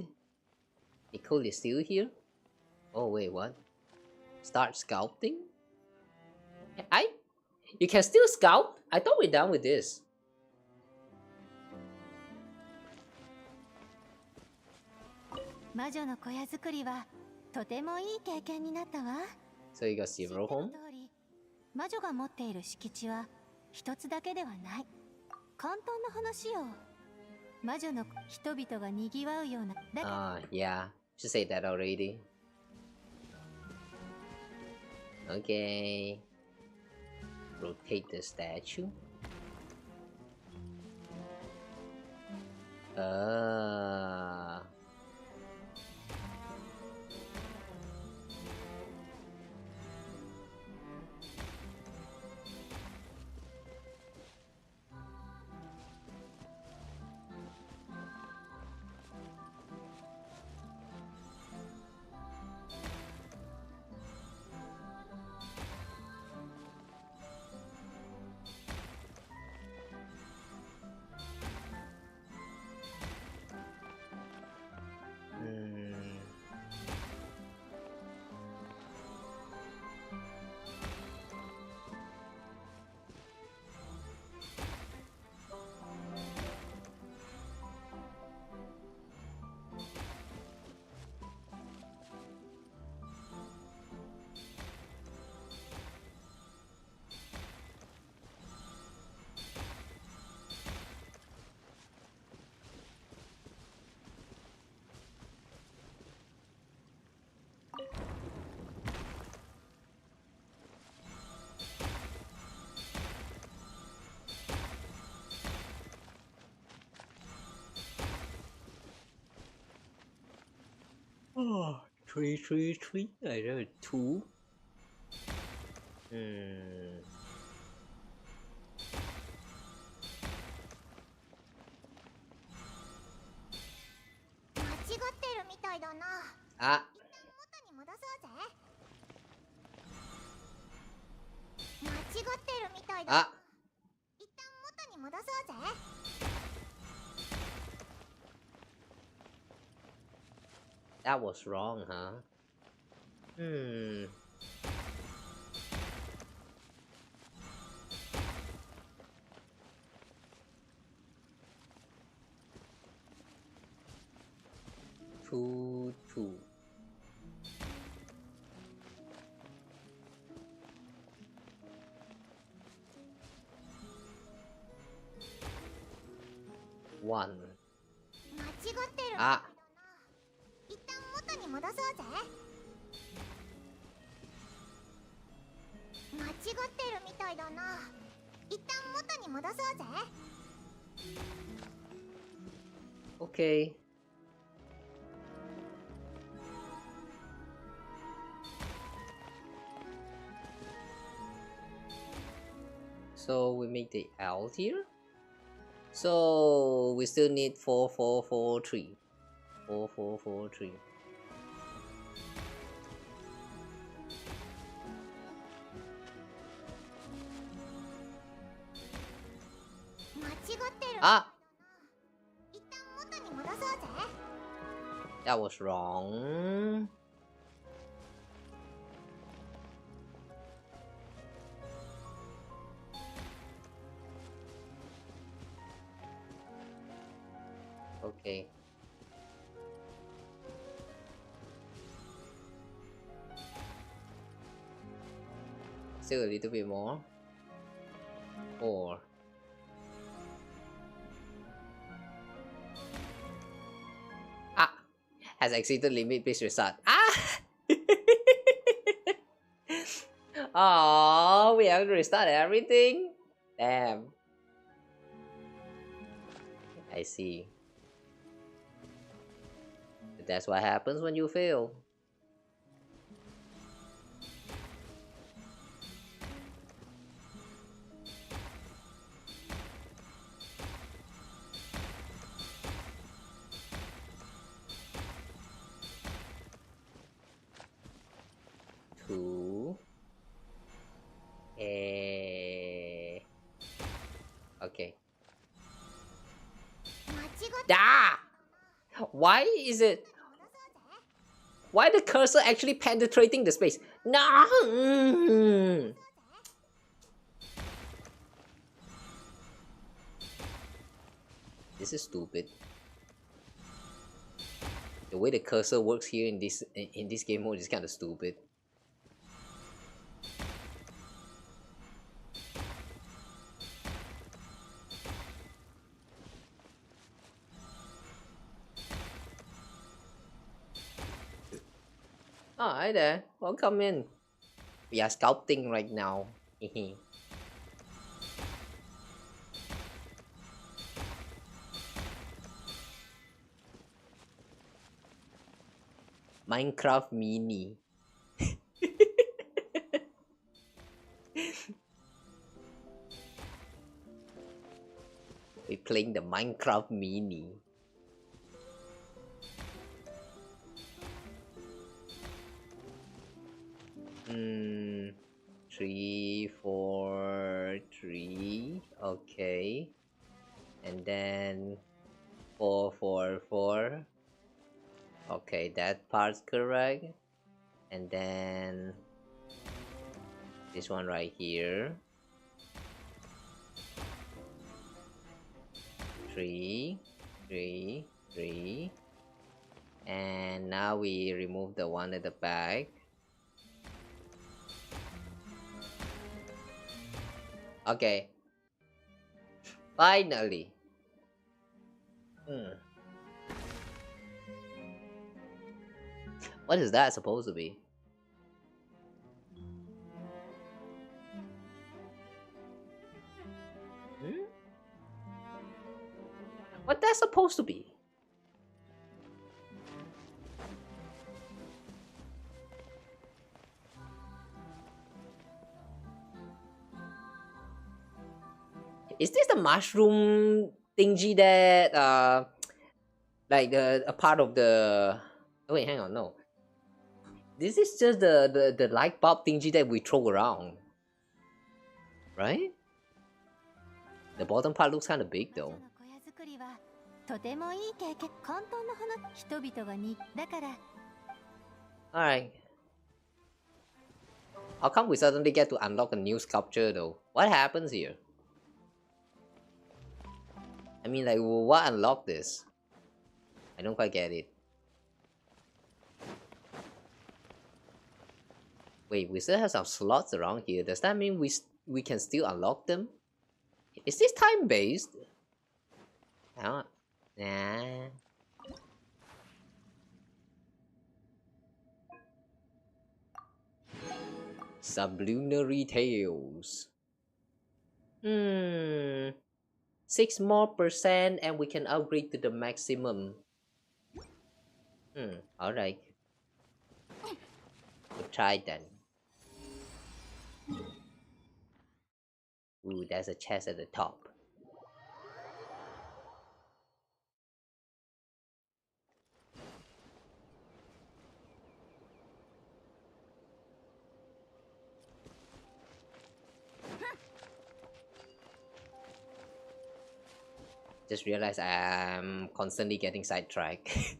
is still here? Oh wait, what? Start scouting? You can still scout? I thought we're done with this. So you got several home? 魔女が持っている敷地は一つだけではない。簡単な話よ。魔女の人々が賑わうような。Yeah, she said that already. Okay. Rotate the statue. Oh, 333. I know 2. Ah. Ah. That was wrong, huh? 2, 2. One. Ah. Okay. So we make the L here. So we still need 4, 4, 4, 3. 4, 4, 4, 3. Ah! That was wrong. Okay. Still a little bit more. 4. Ah! Has exceeded limit, please restart. Ah! Oh, we have to restart everything? Damn. I see. But that's what happens when you fail. Okay. Ah! Why is it? Why the cursor actually penetrating the space? No! This is stupid. The way the cursor works here in this game mode is kind of stupid. Oh, hi there. Welcome in. We are sculpting right now. Minecraft Mini. We're playing the Minecraft Mini. Hmm. 3, 4, 3. Okay. And then 4, 4, 4. Okay, that part's correct. And then this one right here. 3, 3, 3. And now we remove the one at the back. Okay. Finally. What is that supposed to be? What that's supposed to be? the mushroom thingy that like a part of the... Oh, wait, hang on, no. This is just the light bulb thingy that we throw around, right? The bottom part looks kind of big though. とてもいい経験、簡単な話、人々がに、だから。Alright. How come we suddenly get to unlock a new sculpture though? What happens here? I mean, like, what unlocked this? I don't quite get it. Wait, we still have some slots around here. Does that mean we can still unlock them? Is this time-based? Nah. Sublunary Tales. 6% more and we can upgrade to the maximum. Alright. We'll try then. Ooh, there's a chest at the top. Just realized I'm constantly getting sidetracked.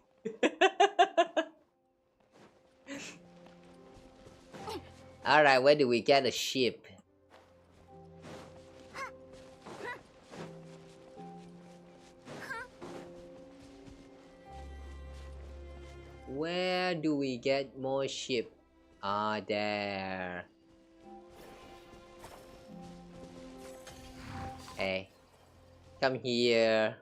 Alright, where do we get a ship? Where do we get more ship? Ah, there. Hey, come here.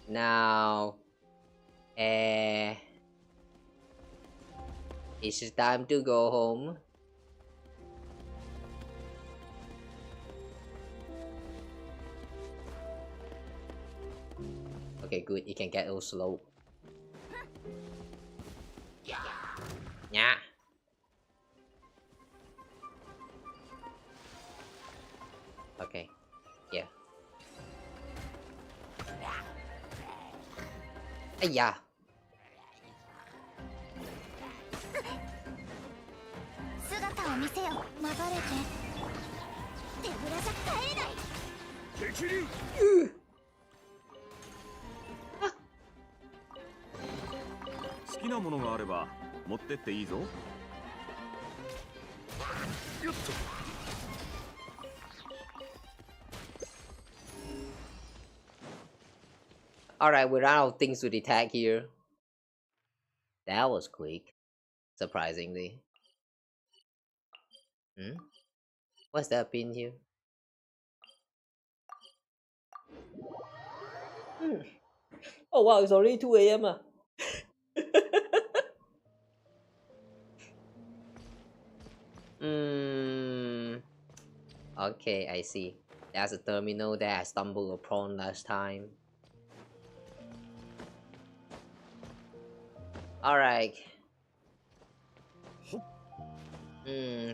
Now. It's time to go home. Okay, good. It can get a little slow. Yeah. Okay. Yeah. Yeah. 姿を見せよ。流れて。手ぶらじゃ帰れない。激流。好きなものがあれば持ってっていいぞ。よっと。Alright, we ran out of things to detect here. That was quick. Surprisingly. What's that pin here? Oh wow, it's already 2 AM. Okay, I see. There's a terminal that I stumbled upon last time. Alright.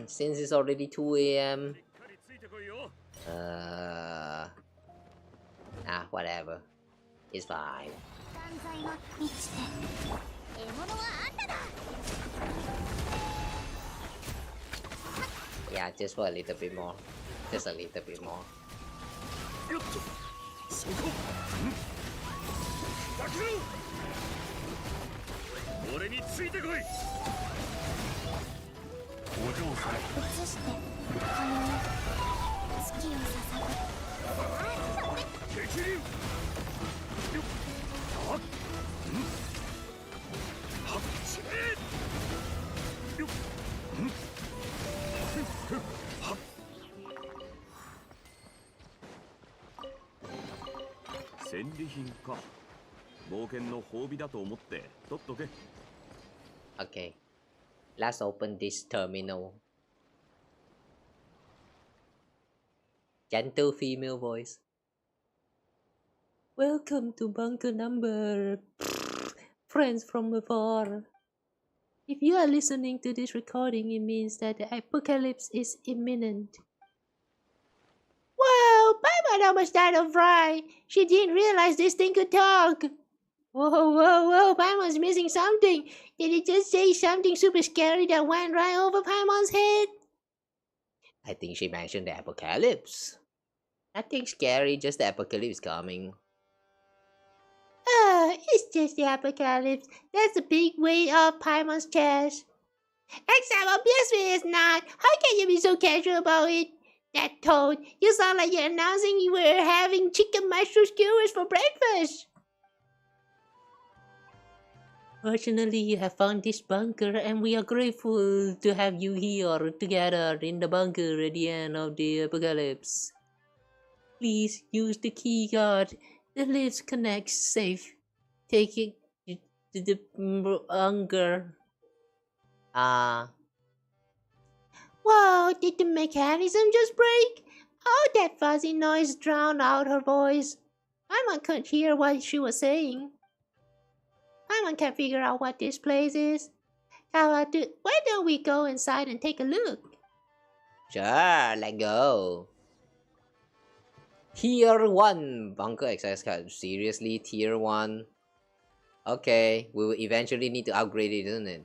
Since it's already 2 AM. Whatever. It's fine. Yeah, just for a little bit more. Just a little bit more. Okay, let's open this terminal. Gentle female voice. Welcome to bunker number... Friends from afar. If you are listening to this recording, it means that the apocalypse is imminent. Paimon almost died of fright. She didn't realize this thing could talk. Whoa, Paimon's missing something. Did he just say something super scary that went right over Paimon's head? I think she mentioned the apocalypse. Nothing scary, just the apocalypse coming. It's just the apocalypse. That's a big weight off Paimon's chest. Except obviously it's not. How can you be so casual about it? That toad, you sound like you're announcing you were having chicken mushroom skewers for breakfast. Fortunately, you have found this bunker, and we are grateful to have you here together in the bunker at the end of the apocalypse. Please use the key card. The lifts connect safe. Take it to the bunker. Whoa, did the mechanism just break? Oh, that fuzzy noise drowned out her voice. Paimon couldn't hear what she was saying. Paimon can't figure out what this place is. Kawa, why don't we go inside and take a look? Sure, let's go. Tier 1 bunker access card. Seriously, Tier 1? Okay, we will eventually need to upgrade it, isn't it?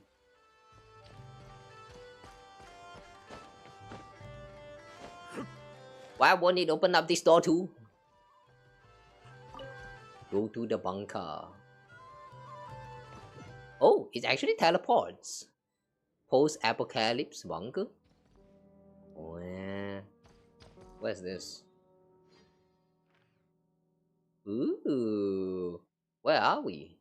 Why won't it open up this door too? Go to the bunker. Oh, it actually teleports. Post-Apocalyptic bunker? What's this? Ooh, where are we?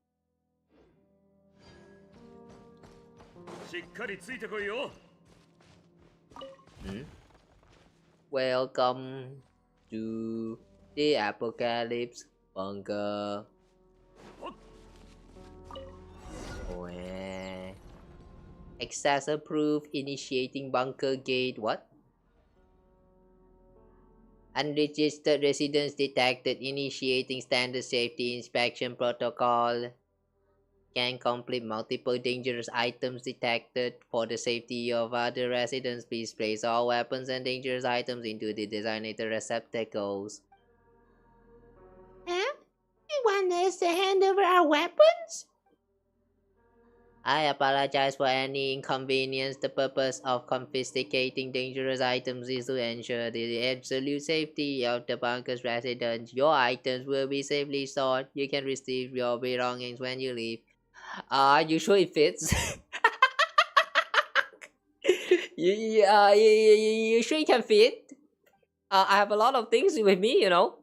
Welcome to the Apocalypse bunker. Access approved. Initiating bunker gate. What? Unregistered residents detected. Initiating standard safety inspection protocol. Can complete multiple dangerous items detected. For the safety of other residents, please place all weapons and dangerous items into the designated receptacles. Huh? You want us to hand over our weapons? I apologize for any inconvenience. The purpose of confiscating dangerous items is to ensure the absolute safety of the bunker's residents. Your items will be safely stored. You can receive your belongings when you leave. Are you sure it fits? You sure it can fit? I have a lot of things with me, you know.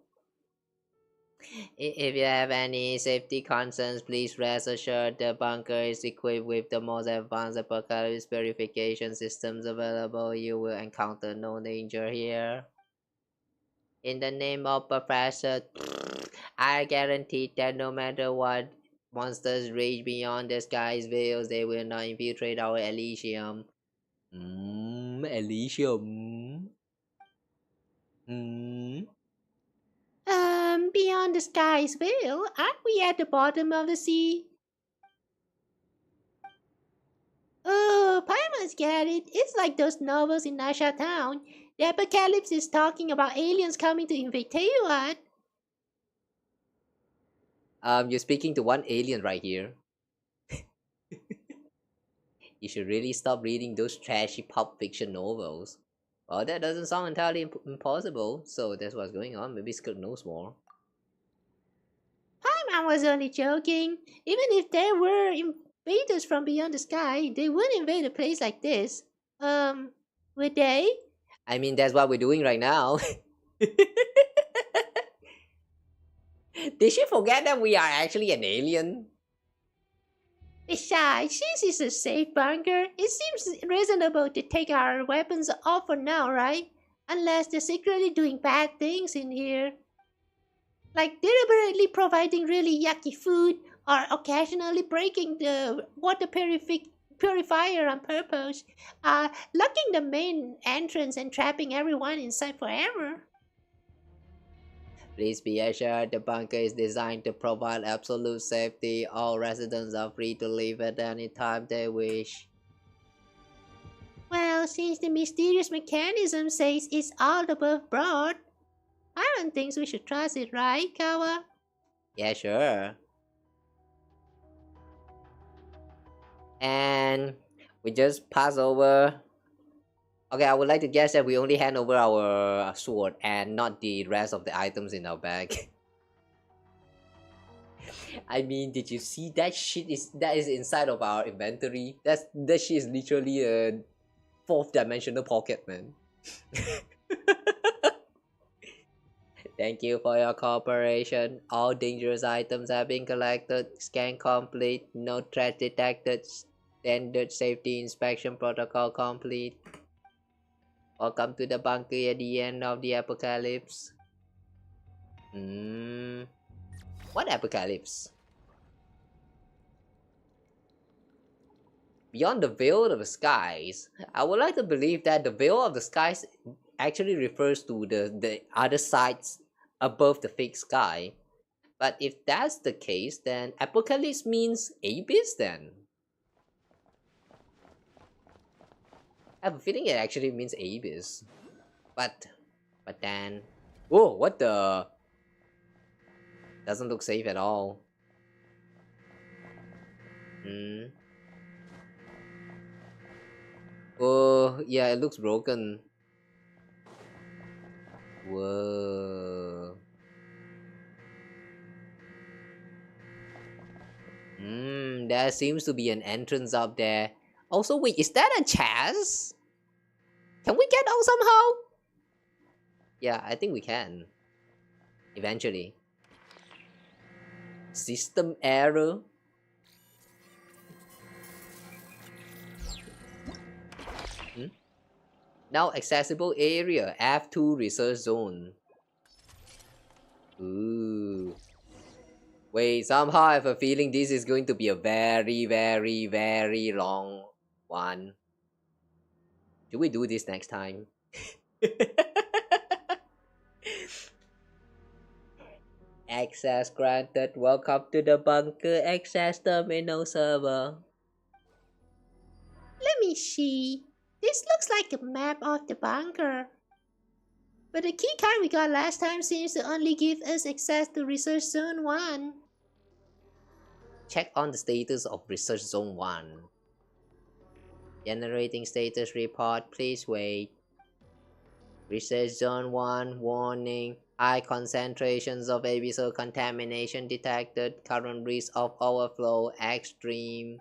If you have any safety concerns, please rest assured the bunker is equipped with the most advanced apocalypse purification systems available. You will encounter no danger here. In the name of Professor, I guarantee that no matter what monsters rage beyond the sky's veils, they will not infiltrate our Elysium. Elysium. Beyond the sky's veil, aren't we at the bottom of the sea? Oh, Paimon's got it. It's like those novels in Nasha Town. The apocalypse is talking about aliens coming to invade Taiwan. You're speaking to one alien right here. You should really stop reading those trashy pulp fiction novels. Well, that doesn't sound entirely impossible, so that's what's going on. Maybe Skirk knows more. Paimon was only joking. Even if there were invaders from beyond the sky, they wouldn't invade a place like this. Would they? I mean, that's what we're doing right now. Did she forget that we are actually an alien? Besides, since it's a safe bunker, it seems reasonable to take our weapons off for now, right? Unless they're secretly doing bad things in here. Like deliberately providing really yucky food or occasionally breaking the water purifier on purpose. Locking the main entrance and trapping everyone inside forever. Please be assured the bunker is designed to provide absolute safety. All residents are free to leave at any time they wish. Well, since the mysterious mechanism says it's all above board, Iron thinks we should trust it, right, Kawa? Yeah, sure. And we just pass over. Okay, I would like to guess that we only hand over our sword and not the rest of the items in our bag. I mean, did you see that shit that is inside of our inventory? That shit is literally a fourth dimensional pocket, man. Thank you for your cooperation. All dangerous items have been collected. Scan complete. No threat detected. Standard safety inspection protocol complete. Welcome to the bunker at the end of the apocalypse. What apocalypse? Beyond the veil of the skies, I would like to believe that the veil of the skies actually refers to the other sides above the fake sky. But if that's the case, then apocalypse means abyss then. I have a feeling it actually means abyss. But then... Whoa, what the... Doesn't look safe at all. Oh, yeah, it looks broken. Whoa. There seems to be an entrance up there. Also, wait, is that a chest? Can we get out somehow? Yeah, I think we can. Eventually. System error. Now accessible area, F2 research zone. Ooh. Wait, somehow I have a feeling this is going to be a very, very, very long one. Should we do this next time? Access granted. Welcome to the bunker access terminal server. Let me see. This looks like a map of the bunker. But the key card we got last time seems to only give us access to Research Zone 1. Check on the status of Research Zone 1. Generating status report, please wait. Research Zone 1, warning. High concentrations of abyssal contamination detected. Current risk of overflow extreme.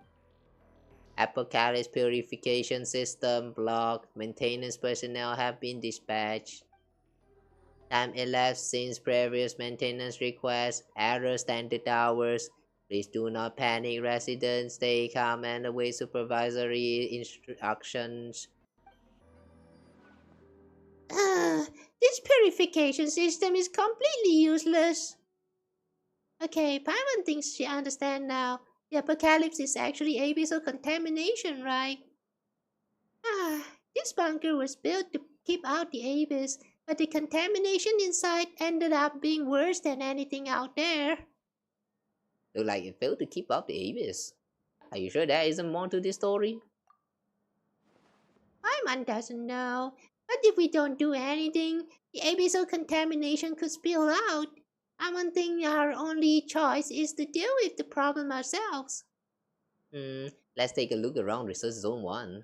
Apocalypse purification system blocked. Maintenance personnel have been dispatched. Time elapsed since previous maintenance request. Error standard hours. Please do not panic, residents. Stay calm and await supervisory instructions. This purification system is completely useless. Okay, Paimon thinks she understands now. The apocalypse is actually abyssal contamination, right? This bunker was built to keep out the abyss, but the contamination inside ended up being worse than anything out there. Look like it failed to keep up the abyss. Are you sure there isn't more to this story? Paimon doesn't know. But if we don't do anything, the abyssal contamination could spill out. I think our only choice is to deal with the problem ourselves. Let's take a look around Research Zone 1.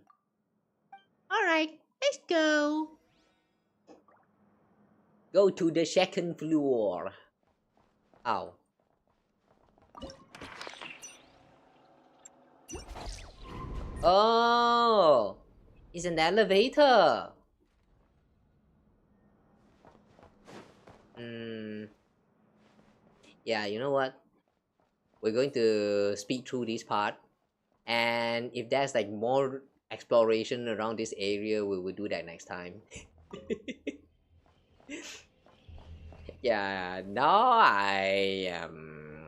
Alright, let's go. Go to the second floor. Ow. Oh! It's an elevator! Yeah, you know what? We're going to speed through this part. And if there's like more exploration around this area, we will do that next time. Yeah, now I am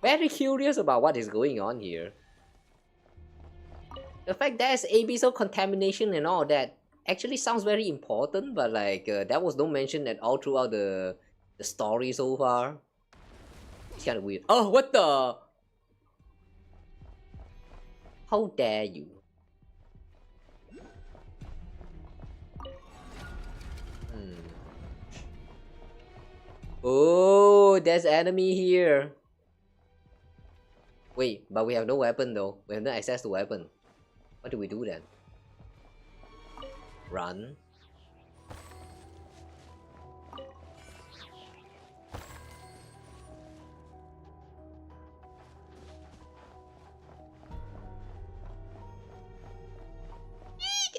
very curious about what is going on here. The fact there's abyssal contamination and all that actually sounds very important, but like that was no mention at all throughout the story so far. It's kind of weird. Oh, what the? How dare you? Oh, there's enemy here. Wait, but we have no weapon though. We have no access to weapon. What do we do then? Run.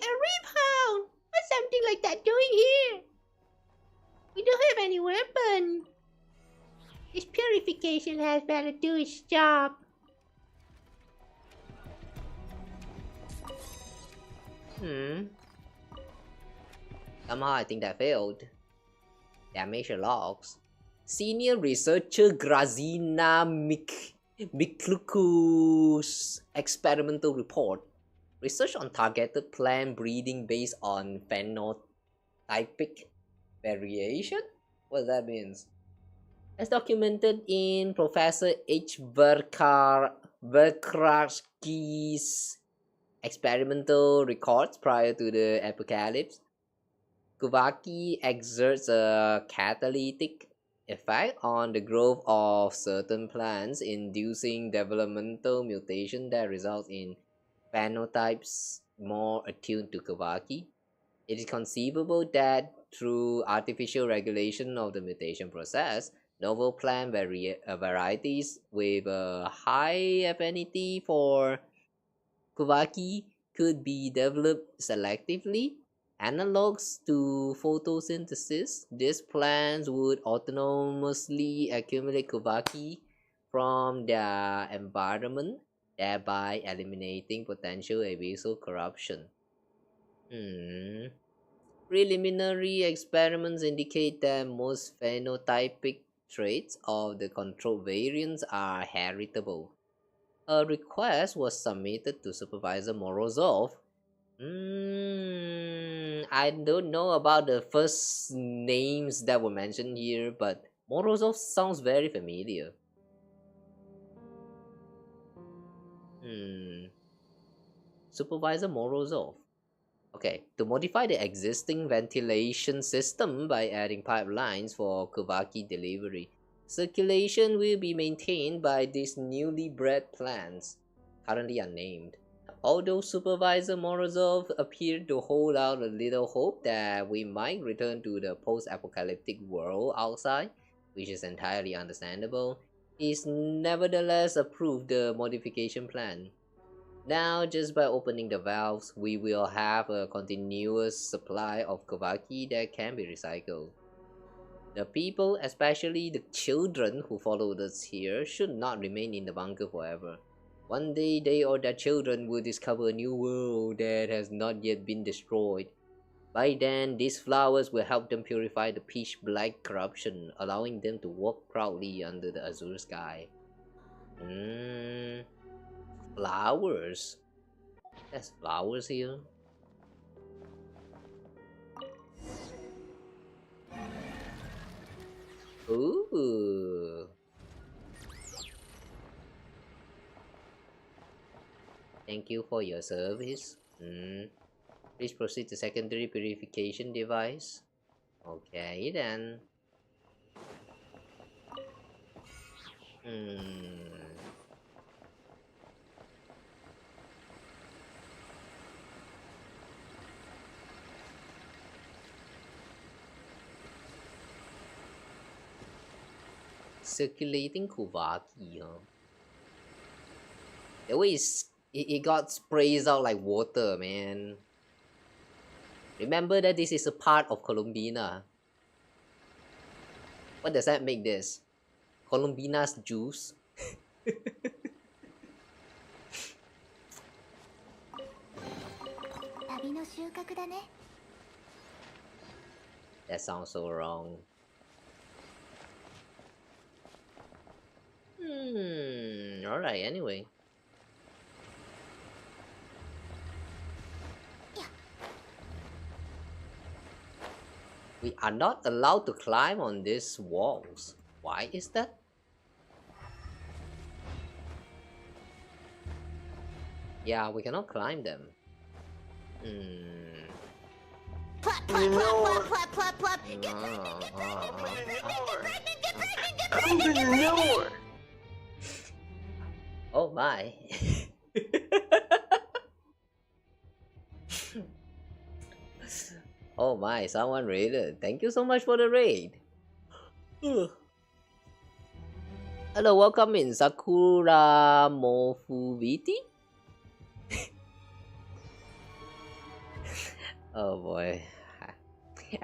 A riphound! What's something like that doing here? We don't have any weapon. This purification has better do its job. Somehow I think that failed. Damage logs. Senior researcher Grazina Mikluku's experimental report. Research on targeted plant breeding based on phenotypic variation? What that means? As documented in Professor H. Verkrashki's experimental records prior to the apocalypse, Kuvaki exerts a catalytic effect on the growth of certain plants, inducing developmental mutation that results in phenotypes more attuned to Kuvaki. It is conceivable that through artificial regulation of the mutation process, novel plant varieties with a high affinity for Kuvaki could be developed selectively. Analogs to photosynthesis, these plants would autonomously accumulate Kuvaki from their environment, thereby eliminating potential abyssal corruption. Preliminary experiments indicate that most phenotypic traits of the controlled variants are heritable. A request was submitted to Supervisor Morozov. I don't know about the first names that were mentioned here, but Morozov sounds very familiar. Supervisor Morozov. Okay, to modify the existing ventilation system by adding pipelines for Kuvaki delivery. Circulation will be maintained by these newly bred plants, currently unnamed. Although Supervisor Morozov appeared to hold out a little hope that we might return to the post-apocalyptic world outside, which is entirely understandable, he's nevertheless approved the modification plan. Now, just by opening the valves, we will have a continuous supply of Kuvaki that can be recycled. The people, especially the children who followed us here, should not remain in the bunker forever. One day, they or their children will discover a new world that has not yet been destroyed. By then, these flowers will help them purify the pitch-black corruption, allowing them to walk proudly under the azure sky. Flowers? There's flowers here? Ooh. Thank you for your service. Please proceed to secondary purification device. Okay then. Circulating Kuvaki, huh? The way it got sprays out like water, man. Remember that this is a part of Columbina. What does that make this? Columbina's juice? That sounds so wrong. Alright, anyway. We are not allowed to climb on these walls. Why is that? Yeah, we cannot climb them. Plop, plop, plop, plop, plop, plop, plop. Get pregnant, pregnant, pregnant, pregnant, pregnant. No! Oh my. Oh my, someone raided. Thank you so much for the raid. Hello, welcome in Sakura Mofuviti. Oh boy.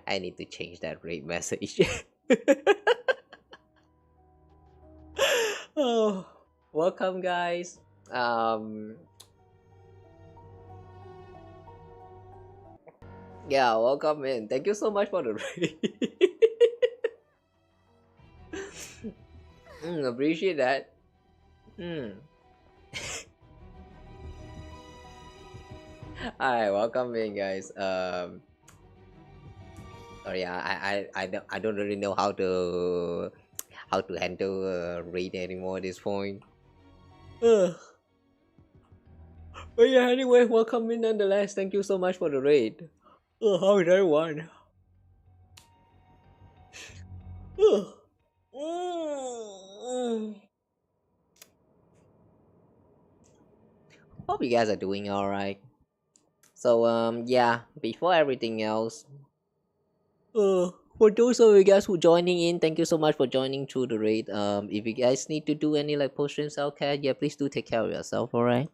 I need to change that raid message. Oh, welcome guys. Yeah, welcome in. Thank you so much for the raid. Appreciate that. Alright, welcome in guys. Sorry, I don't really know how to handle raid anymore at this point. But yeah, anyway, welcome in nonetheless. Thank you so much for the raid. How is everyone? Hope you guys are doing alright. So yeah, before everything else, for those of you guys who joining in, thank you so much for joining through the raid. If you guys need to do any like post-stream self-care, yeah, please do take care of yourself, alright?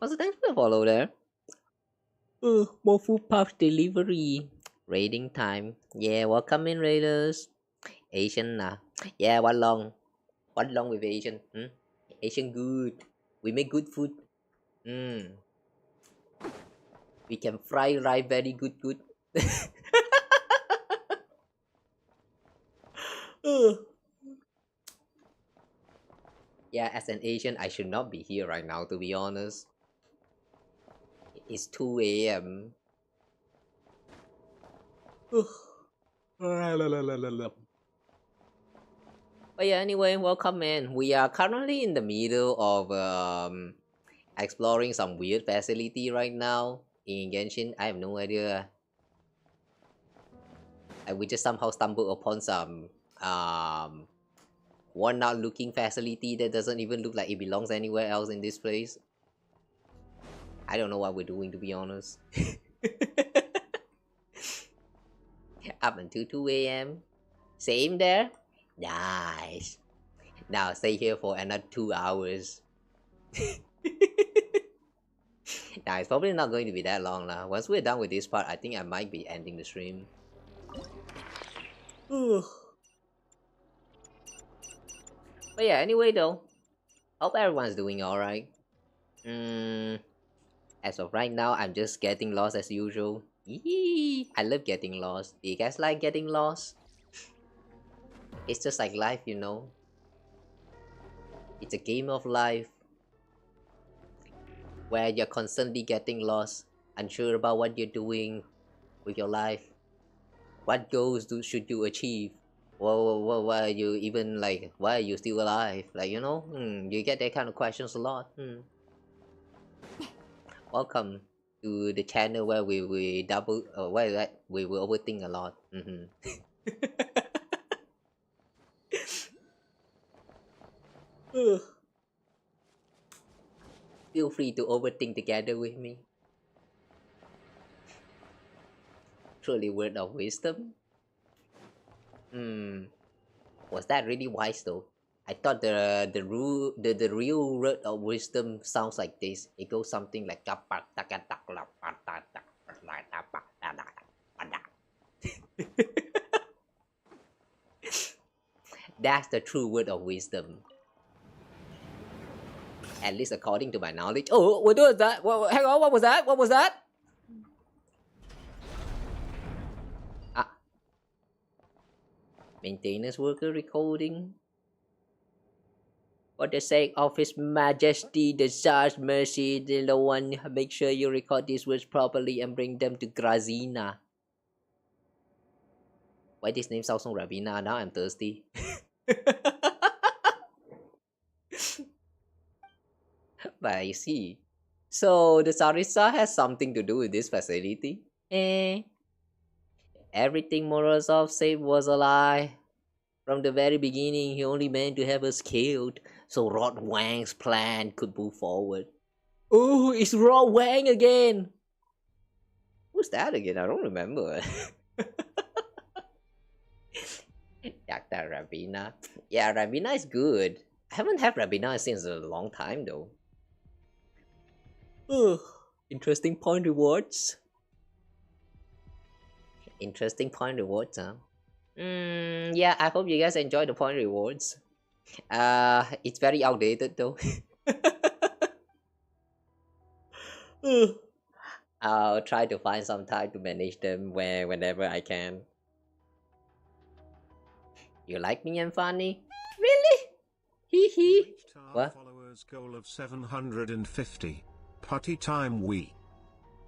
Also, thanks for the follow there. More food puff delivery. Raiding time. Yeah, welcome in raiders. Asian yeah, what long with Asian? Asian good. We make good food. We can fry rice very good. Yeah, as an Asian, I should not be here right now, to be honest. It's 2 a.m. But yeah, anyway, welcome in. We are currently in the middle of exploring some weird facility right now in Genshin. I have no idea. We just somehow stumbled upon some worn out looking facility that doesn't even look like it belongs anywhere else in this place. I don't know what we're doing, to be honest. Up until 2 a.m. Same there? Nice. Now stay here for another 2 hours. Nah, it's probably not going to be that long now. Once we're done with this part, I think I might be ending the stream. But yeah, anyway though, hope everyone's doing alright. As of right now, I'm just getting lost as usual. I love getting lost. Do you guys like getting lost? It's just like life, you know. It's a game of life where you're constantly getting lost, unsure about what you're doing with your life. What goals should you achieve? Why are you even like? Why are you still alive? Like, you know, you get that kind of questions a lot. Welcome to the channel where we will overthink a lot. Feel free to overthink together with me. Truly word of wisdom. Was that really wise though? I thought the real word of wisdom sounds like this. It goes something like that's the true word of wisdom. At least according to my knowledge. Oh, what was that? Hang on, what was that? What was that? Maintenance worker recording. For the sake of His Majesty, the Tsar's mercy, the one, make sure you record these words properly and bring them to Grazina. Why this name sounds so Ravina? Now I'm thirsty. But I see. So the Tsarista has something to do with this facility? Everything Morozov said was a lie. From the very beginning, he only meant to have us killed so Rod Wang's plan could move forward. Oh, it's Rod Wang again! Who's that again? I don't remember. Dr. Ravina. Yeah, Ravina is good. I haven't had Ravina since a long time though. Oh, interesting point rewards. Interesting point rewards, huh? Yeah, I hope you guys enjoy the point rewards. It's very outdated though. I'll try to find some time to manage them whenever I can. You like me and funny? Really? Hee hee. What? Followers goal of 750. Putty time we.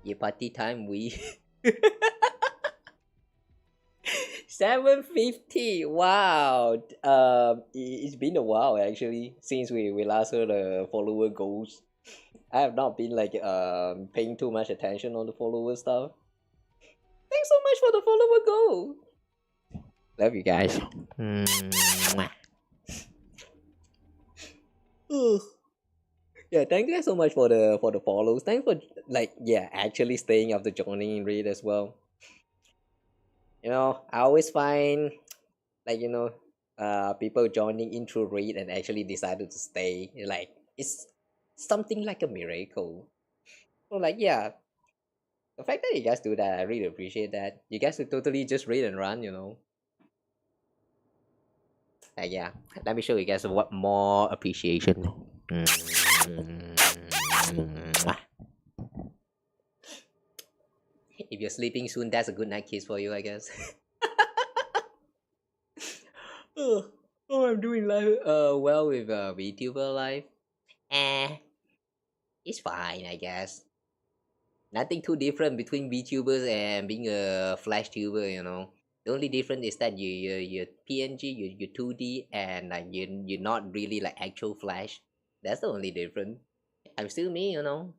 Yeah, party time we. 750. Wow. It's been a while actually since we last heard the follower goals. I have not been like paying too much attention on the follower stuff. Thanks so much for the follower goal. Love you guys. Yeah, thank you guys so much for the follows. Thanks for actually staying after joining in raid as well. You know, I always find people joining in through raid and actually decided to stay. Like it's something like a miracle. So the fact that you guys do that, I really appreciate that. You guys would totally just raid and run, you know. Yeah, let me show you guys what more appreciation. If you're sleeping soon, that's a good night kiss for you, I guess. I'm doing well with VTuber life. It's fine, I guess. Nothing too different between VTubers and being a Flash tuber, you know. The only difference is that you're PNG, you're 2D, and like you're not really like actual Flash. That's the only difference. I'm still me, you know.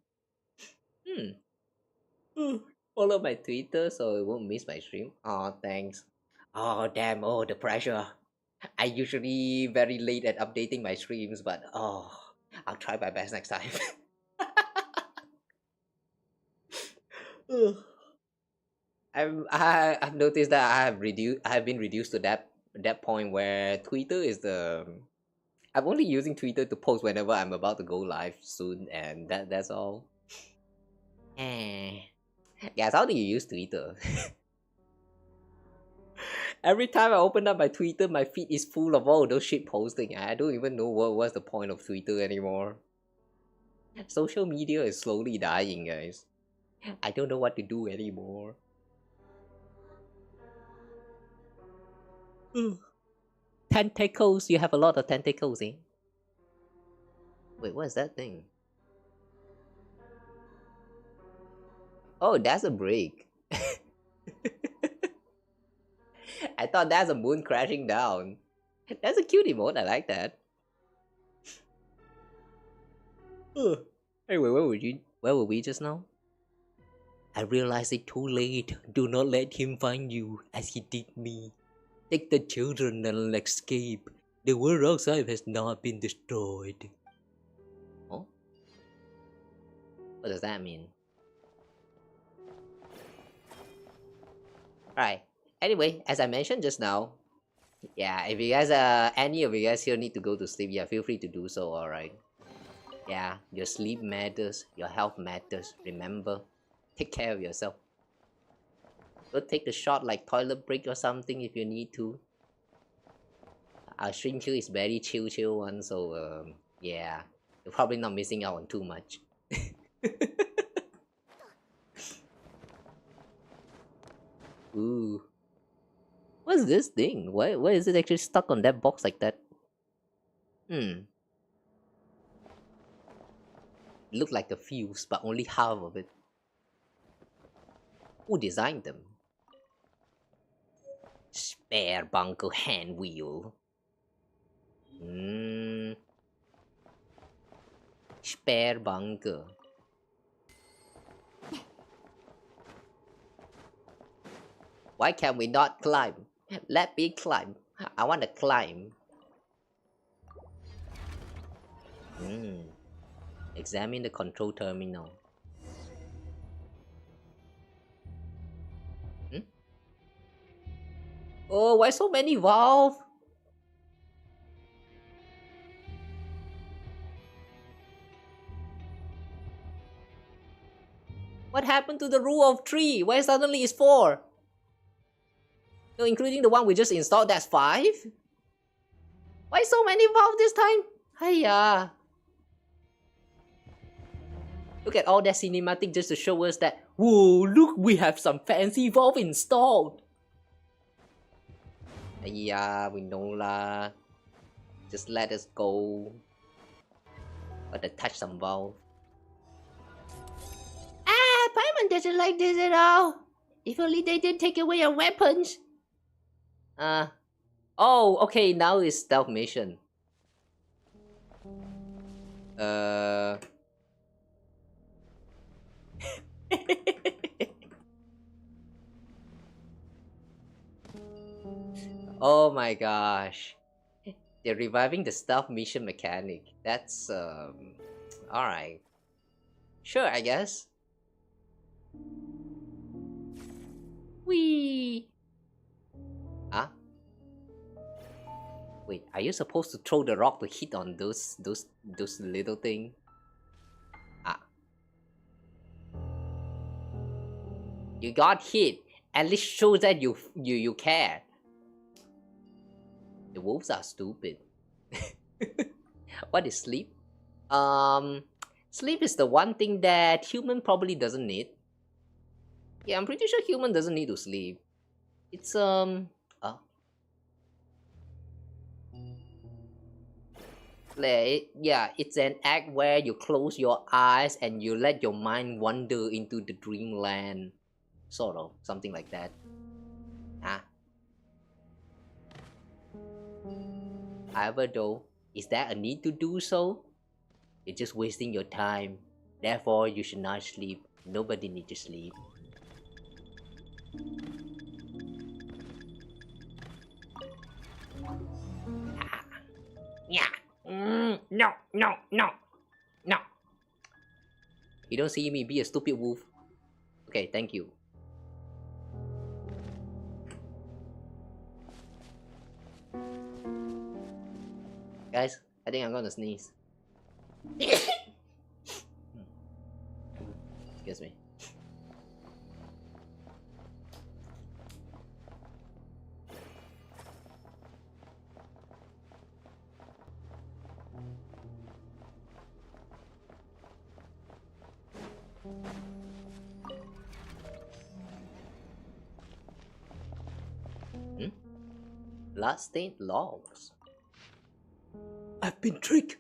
Follow my Twitter so you won't miss my stream. Oh, thanks. Oh, damn. Oh, the pressure. I usually very late at updating my streams, but I'll try my best next time. I've noticed that I have been reduced to that point where Twitter is the I'm only using Twitter to post whenever I'm about to go live soon, and that's all. Guys, how do you use Twitter? Every time I open up my Twitter, my feed is full of all those shit posting. I don't even know what's the point of Twitter anymore. Social media is slowly dying, guys. I don't know what to do anymore. Tentacles, you have a lot of tentacles, eh? Wait, what is that thing? Oh, that's a break. I thought that's a moon crashing down. That's a cute emote, I like that. Anyway, where were we just now? I realized it too late. Do not let him find you as he did me. Take the children and escape. The world outside has not been destroyed. Oh? What does that mean? Alright. Anyway, as I mentioned just now, yeah, if you guys any of you guys here need to go to sleep, yeah, feel free to do so, alright. Yeah, your sleep matters, your health matters. Remember, take care of yourself. Go take the shot like toilet break or something if you need to. Our stream here is very chill one, so yeah, you're probably not missing out on too much. Ooh. What's this thing? Why is it actually stuck on that box like that? It looked like a fuse, but only half of it. Who designed them? Spare bunker hand wheel. Spare bunker. Why can we not climb? Let me climb. I want to climb. Examine the control terminal. Oh, why so many valves? What happened to the rule of 3? Why suddenly it's 4? No, including the one we just installed, that's 5? Why so many valves this time? Hiya. Look at all that cinematic just to show us that, whoa, look, we have some fancy valve installed. Yeah, we know lah. Just let us go. Gotta touch some valve. Ah, Paimon doesn't like this at all. If only they didn't take away our weapons. Oh, okay, now it's stealth mission. Oh my gosh. They're reviving the stealth mission mechanic. That's, alright. Sure, I guess. Whee! Huh? Wait, are you supposed to throw the rock to hit on those little thing? Ah. You got hit. At least show that you care. The wolves are stupid. What is sleep? Sleep is the one thing that human probably doesn't need. Yeah, I'm pretty sure human doesn't need to sleep. It's yeah, it's an act where you close your eyes and you let your mind wander into the dreamland. Sort of, something like that. However though, is there a need to do so? You're just wasting your time. Therefore, you should not sleep. Nobody needs to sleep. Yeah. No. You don't see me be a stupid wolf. Okay, thank you. Guys, I think I'm gonna sneeze. Excuse me. Bloodstained logs. I've been tricked.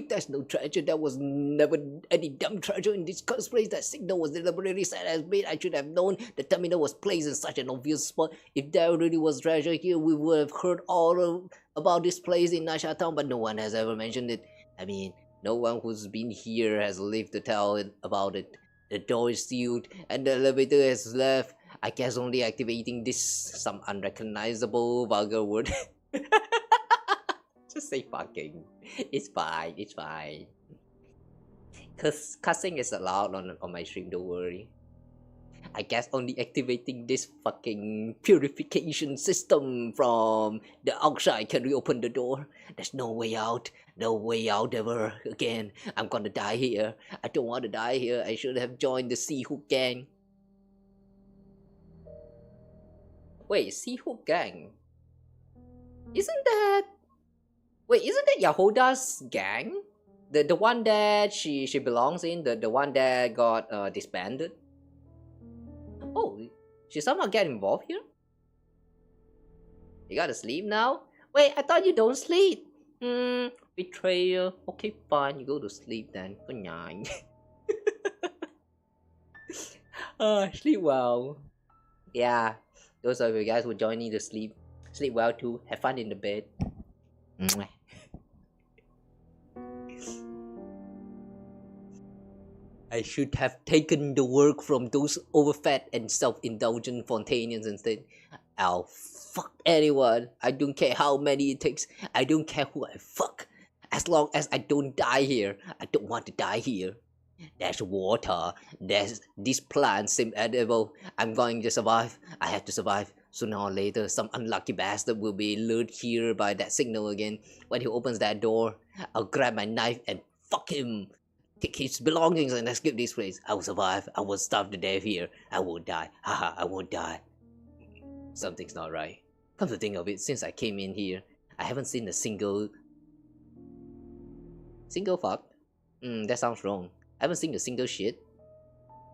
There's no treasure. There was never any damn treasure in this cursed place. That signal was deliberately set as bait. I should have known the terminal was placed in such an obvious spot. If there really was treasure here, we would have heard all about this place in Nasha Town, but no one has ever mentioned it. I mean, no one who's been here has lived to tell about it. The door is sealed and the elevator has left. I guess only activating this some unrecognizable vulgar word. Just say fucking. It's fine. Cause cussing is allowed on my stream, don't worry. I guess only activating this fucking purification system from the outside can reopen the door. There's no way out. No way out ever again. I'm gonna die here. I don't want to die here. I should have joined the Sea Hook Gang. Wait, Sea Hook Gang? Isn't that Yahoda's gang? The one that she belongs in, the one that got disbanded? Oh, she somehow get involved here? You gotta sleep now? Wait, I thought you don't sleep. Betrayer. Okay, fine, you go to sleep then. Good night. Sleep well. Yeah, those of you guys who join me to sleep well too. Have fun in the bed. I should have taken the work from those overfed and self-indulgent Fontanians instead. I'll fuck anyone. I don't care how many it takes. I don't care who I fuck. As long as I don't die here. I don't want to die here. There's water. There's these plants seem edible. I'm going to survive. I have to survive. Sooner or later, some unlucky bastard will be lured here by that signal again. When he opens that door, I'll grab my knife and fuck him. Take his belongings and escape this place. I will survive. I will starve to death here. I won't die. Haha, I won't die. Something's not right. Come to think of it, since I came in here, I haven't seen a single fuck? That sounds wrong. I haven't seen a single shit.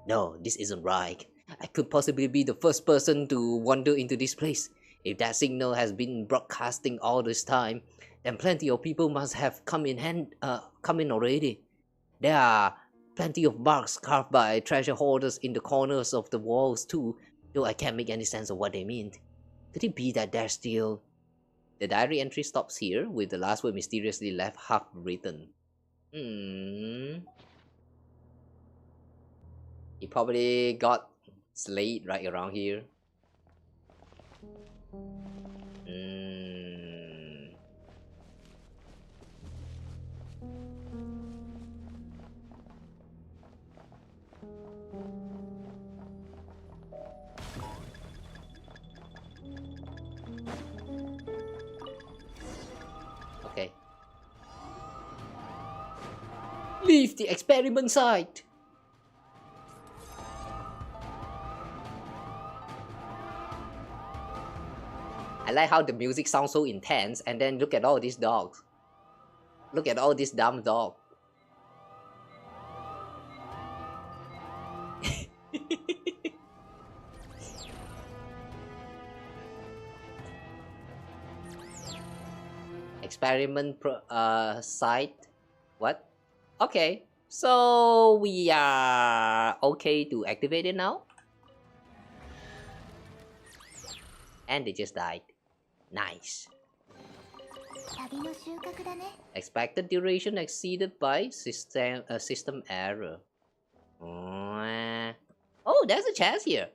No, this isn't right. I could possibly be the first person to wander into this place. If that signal has been broadcasting all this time, then plenty of people must have come in already. There are plenty of marks carved by treasure hoarders in the corners of the walls too, though I can't make any sense of what they mean. Could it be that there's still... The diary entry stops here, with the last word mysteriously left half-written. He probably got slayed right around here. Okay. Leave the experiment site! I like how the music sounds so intense, and then look at all these dogs. Look at all these dumb dogs. Experiment site. What? Okay, so we are okay to activate it now. And they just died. Nice. Expected duration exceeded by system error. Oh, there's a chest here.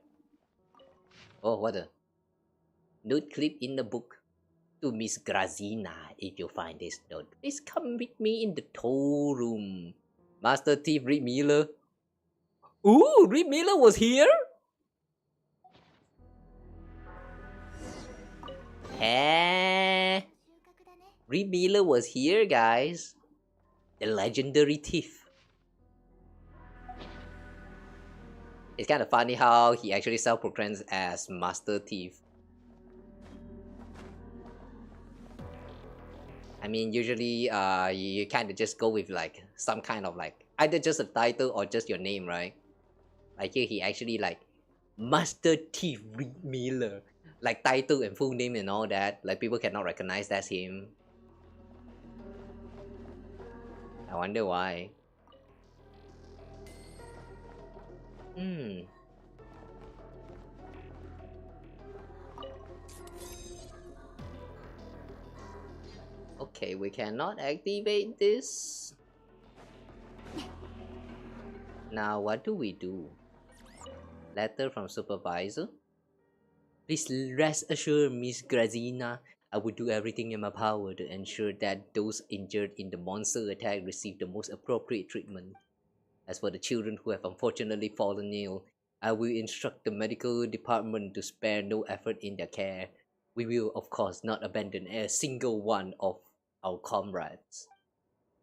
Oh, what a note clip in the book. To Miss Grazina, if you find this note, please come with me in the toll room. Master Thief Reed Miller. Ooh, Reed Miller was here? Reed Miller was here, guys. The legendary thief. It's kind of funny how he actually self-proclaims as Master Thief. I mean, usually, you kind of just go with like some kind of like either just a title or just your name, right? Like here, he actually like Master Thief Reed Miller, like title and full name and all that. Like people cannot recognize that's him. I wonder why. Okay, we cannot activate this. Now, what do we do? Letter from supervisor. Please rest assured, Miss Grazina, I will do everything in my power to ensure that those injured in the monster attack receive the most appropriate treatment. As for the children who have unfortunately fallen ill, I will instruct the medical department to spare no effort in their care. We will, of course, not abandon a single one of our comrades.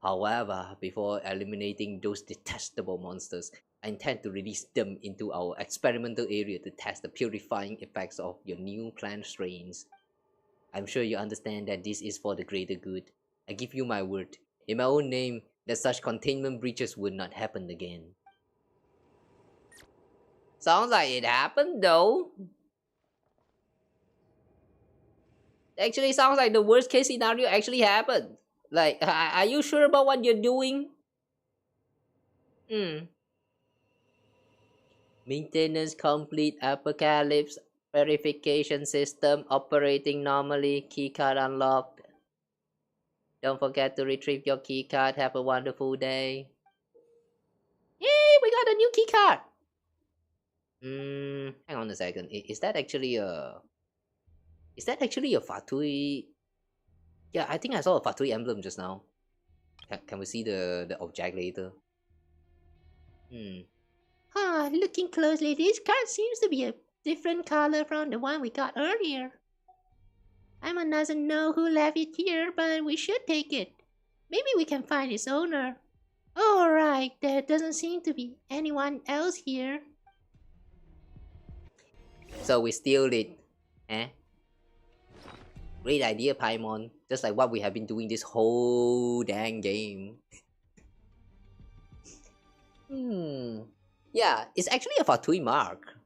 However, before eliminating those detestable monsters, I intend to release them into our experimental area to test the purifying effects of your new plant strains. I'm sure you understand that this is for the greater good. I give you my word, in my own name, that such containment breaches will not happen again. Sounds like it happened though. Actually sounds like the worst case scenario actually happened. Like, are you sure about what you're doing? Maintenance complete. Apocalypse verification system operating normally. Keycard unlocked. Don't forget to retrieve your keycard. Have a wonderful day. Yay, we got a new key card. Hang on a second. Is that actually a... Is that actually a Fatui? Yeah, I think I saw a Fatui emblem just now. Can we see the object later? Looking closely, this card seems to be a different color from the one we got earlier. Emma doesn't know who left it here, but we should take it. Maybe we can find its owner. Alright, there doesn't seem to be anyone else here. So we steal it. Eh? Great idea, Paimon. Just like what we have been doing this whole dang game. Yeah, it's actually a Fatui mark.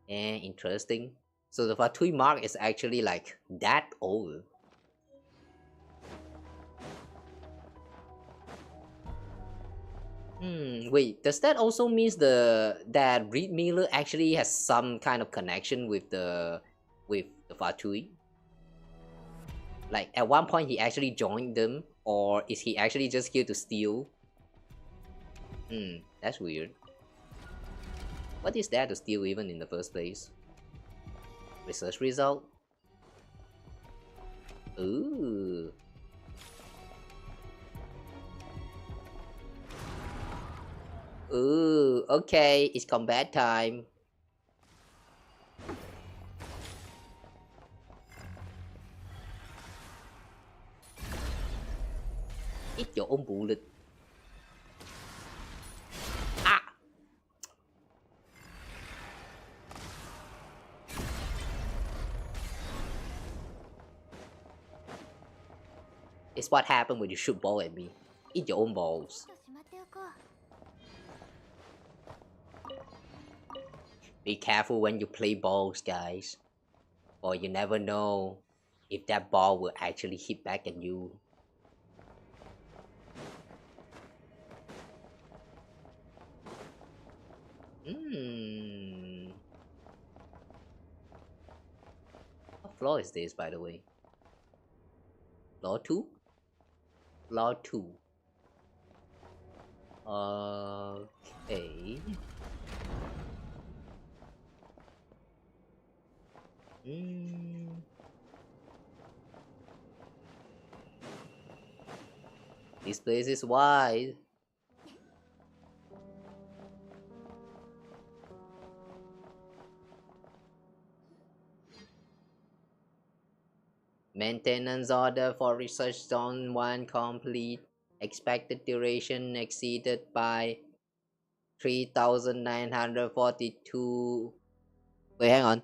Interesting. So the Fatui mark is actually like that old. Wait, does that also means that Reed Miller actually has some kind of connection with the Fatui? Like at one point he actually joined them, or is he actually just here to steal? That's weird. What is there to steal even in the first place? Research result? Ooh. Ooh, okay, it's combat time. Eat your own bullet. Ah! It's what happened when you shoot ball at me. Eat your own balls. Be careful when you play balls, guys. Or you never know if that ball will actually hit back at you. What floor is this, by the way? Floor 2? Floor 2. Okay. This place is wide. Maintenance order for Research Zone 1 complete. Expected duration exceeded by 3,942. Wait, hang on.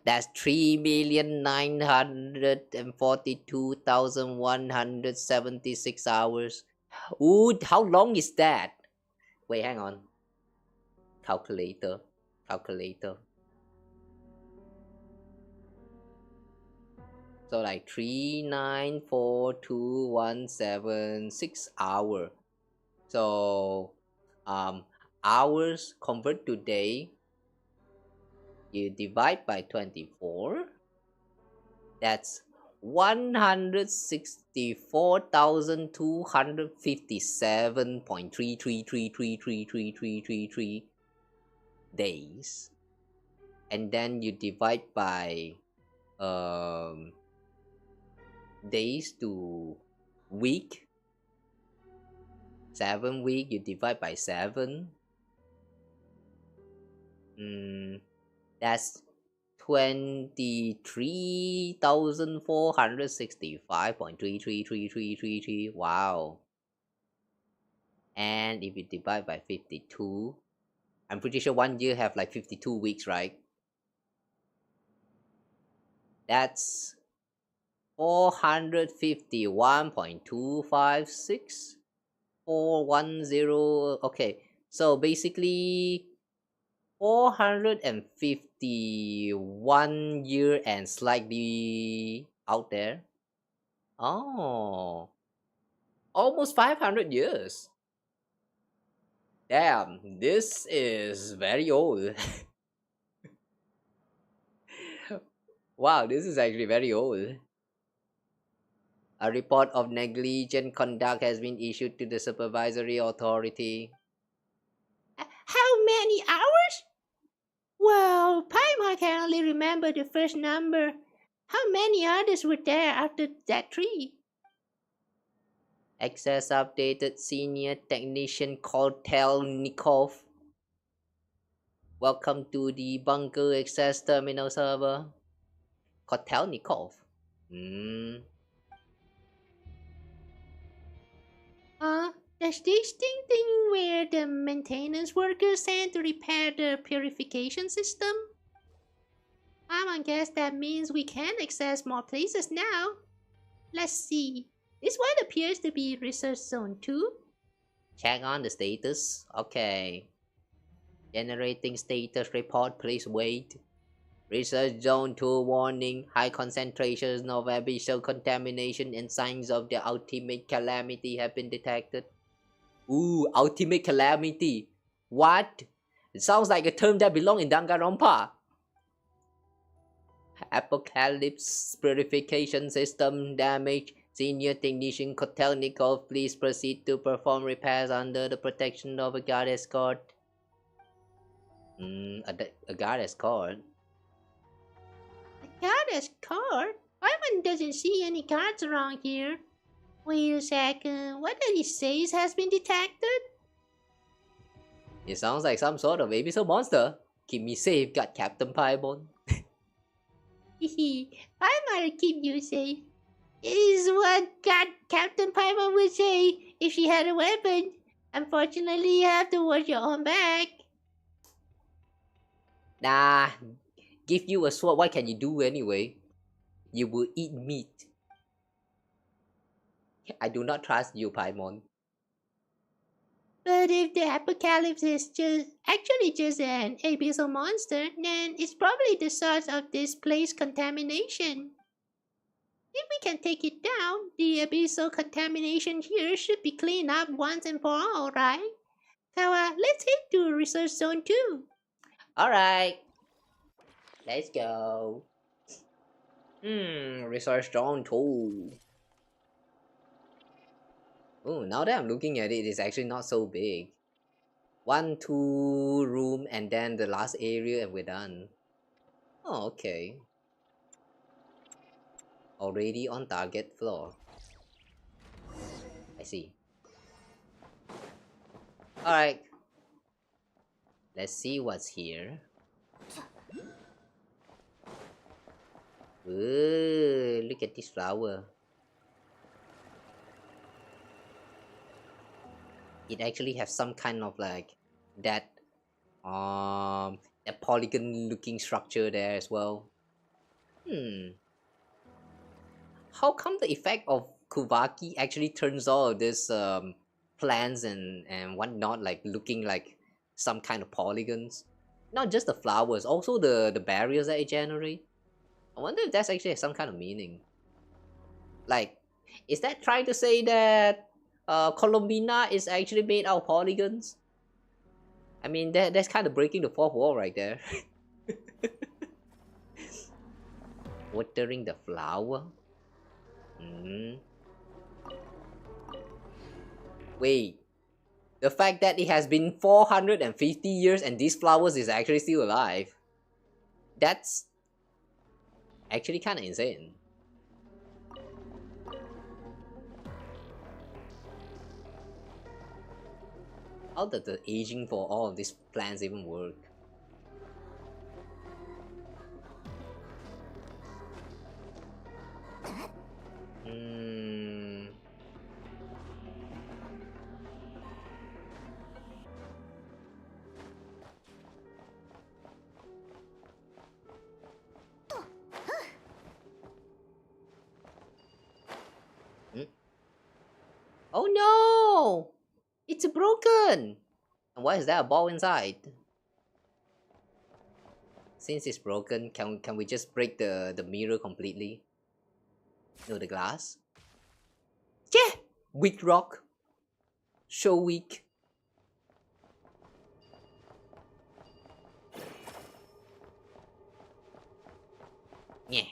That's 3,942,176 hours. Ooh, how long is that? Wait, hang on. Calculator. So like 3,942,176 hour. So hours convert to day. You divide by 24. That's 164,257.333333333 days. And then you divide by days to week. 7 week, you divide by 7. That's 23,465.3333333. Wow. And if you divide by 52, I'm pretty sure 1 year have like 52 weeks, right? That's 451.256. 410. Okay, so basically 451 year and slightly out there. Oh, almost 500 years. Damn, this is very old. Wow, this is actually very old. A report of negligent conduct has been issued to the supervisory authority. many hours? Well, Paimon can only remember the first number. How many others were there after that 3? Access updated senior technician Kotelnikov. Welcome to the bunker access terminal server. Kotelnikov. Does this thing where the maintenance workers sent to repair the purification system? I guess that means we can access more places now. Let's see. This one appears to be Research Zone 2. Check on the status. Okay. Generating status report, please wait. Research Zone 2 warning. High concentrations of abyssal contamination and signs of the ultimate calamity have been detected. Ooh, ultimate calamity. What? It sounds like a term that belongs in Danganronpa. Apocalypse purification system damage. Senior technician Kotelnikov, please proceed to perform repairs under the protection of a guard escort. A guard escort? A guard escort? Ivan doesn't see any guards around here. Wait a second, what did he say has been detected? It sounds like some sort of abyssal monster. Keep me safe, got Captain Paimon. Paimon keep you safe. Is what Captain Paimon would say if she had a weapon. Unfortunately, you have to watch your own back. Nah, give you a sword, what can you do anyway? You will eat meat. I do not trust you, Paimon. But if the apocalypse is actually just an abyssal monster, then it's probably the source of this place contamination. If we can take it down, the abyssal contamination here should be cleaned up once and for all, right? Kawa, let's head to Research Zone 2. Alright. Let's go. Research Zone 2. Oh, now that I'm looking at it, it's actually not so big. 1, 2 room and then the last area and we're done. Oh, okay. Already on target floor. I see. Alright. Let's see what's here. Ooh, look at this flower. It actually has some kind of like that a polygon looking structure there as well. How come the effect of Kuvaki actually turns all of this plants and whatnot like looking like some kind of polygons? Not just the flowers, also the barriers that it generates. I wonder if that's actually some kind of meaning. Like, is that trying to say that Columbina is actually made out of polygons? I mean, that's kind of breaking the fourth wall right there. Watering the flower? Wait, the fact that it has been 450 years and these flowers is actually still alive, that's actually kind of insane. How does the aging for all of these plants even work? Oh no! It's broken! And why is there a ball inside? Since it's broken, can we just break the mirror completely? No, the glass? Yeah! Weak rock. So weak. Yeah.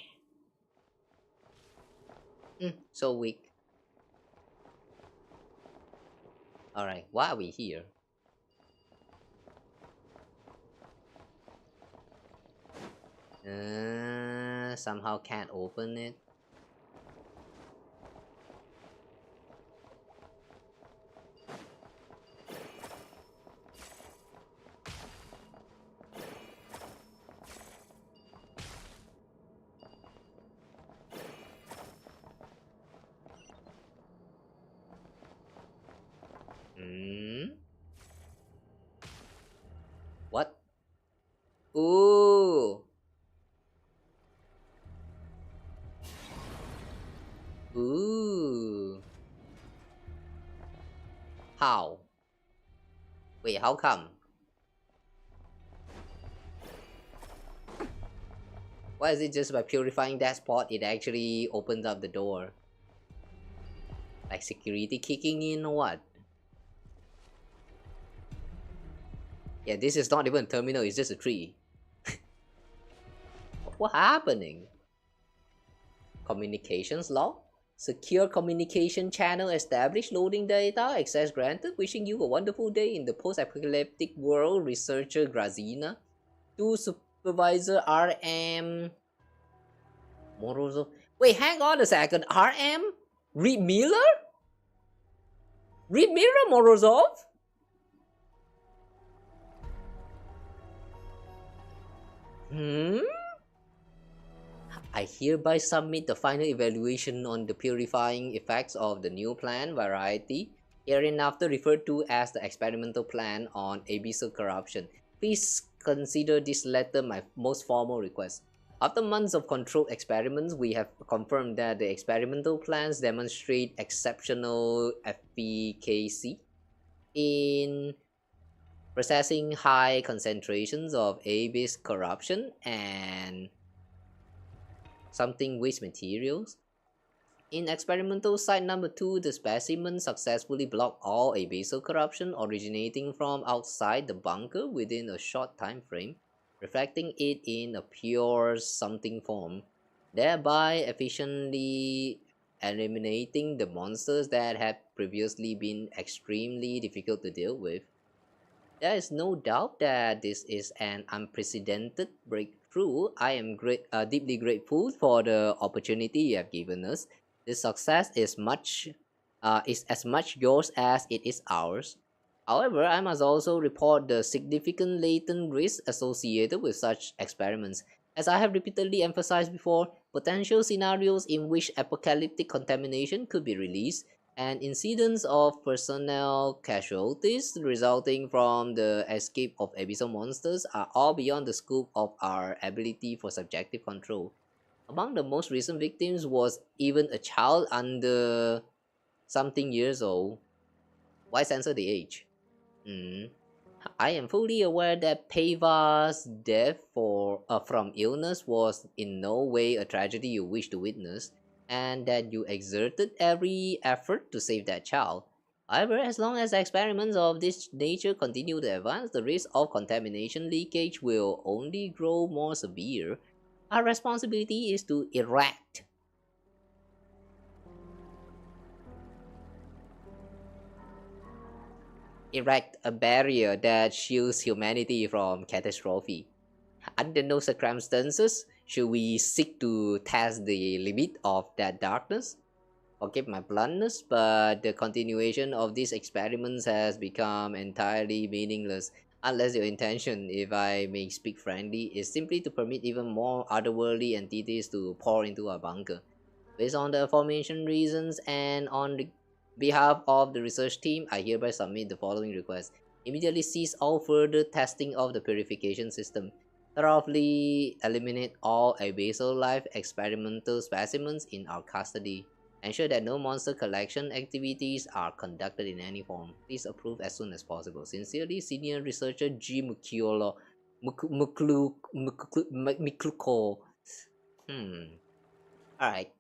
So weak. Alright, why are we here? Somehow can't open it. What? Ooh. Ooh. How? Wait, how come? Why is it just by purifying that spot it actually opens up the door? Like security kicking in or what? Yeah, this is not even a terminal, it's just a tree. What happening? Communications log? Secure communication channel established, loading data, access granted, wishing you a wonderful day in the post-apocalyptic world, researcher Grazina. To supervisor RM Morozov. Wait, hang on a second. RM? Reed Miller? Reed Miller Morozov? I hereby submit the final evaluation on the purifying effects of the new plan variety, hereinafter referred to as the experimental plan on abyssal corruption. Please consider this letter my most formal request. After months of controlled experiments, we have confirmed that the experimental plans demonstrate exceptional efficacy in processing high concentrations of abyss corruption and something waste materials. In experimental site number 2, the specimen successfully blocked all abyssal corruption originating from outside the bunker within a short time frame, reflecting it in a pure something form, thereby efficiently eliminating the monsters that had previously been extremely difficult to deal with. There is no doubt that this is an unprecedented breakthrough. I am deeply grateful for the opportunity you have given us. This success is as much yours as it is ours. However, I must also report the significant latent risk associated with such experiments. As I have repeatedly emphasized before, potential scenarios in which apocalyptic contamination could be released and incidents of personnel casualties resulting from the escape of abyssal monsters are all beyond the scope of our ability for subjective control. Among the most recent victims was even a child under something years old. Why censor the age? I am fully aware that Pava's death from illness was in no way a tragedy you wish to witness, and that you exerted every effort to save that child. However, as long as experiments of this nature continue to advance, the risk of contamination leakage will only grow more severe. Our responsibility is to erect a barrier that shields humanity from catastrophe. Under no circumstances should we seek to test the limit of that darkness. Forgive my bluntness, but the continuation of these experiments has become entirely meaningless unless your intention, if I may speak frankly, is simply to permit even more otherworldly entities to pour into our bunker. Based on the aforementioned reasons and on the behalf of the research team, I hereby submit the following request. Immediately cease all further testing of the purification system. Thoroughly eliminate all abyssal life experimental specimens in our custody. Ensure that no monster collection activities are conducted in any form. Please approve as soon as possible. Sincerely, Senior Researcher G. Mukluko. Alright.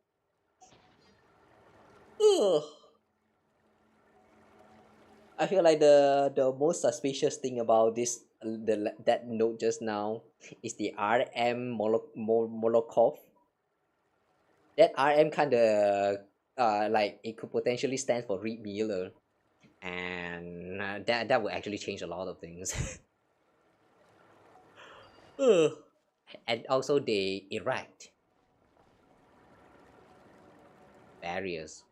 I feel like the most suspicious thing about that note just now is the RM Molokov. That RM kind of like it could potentially stand for Reed Miller, and that would actually change a lot of things. And also they erect barriers.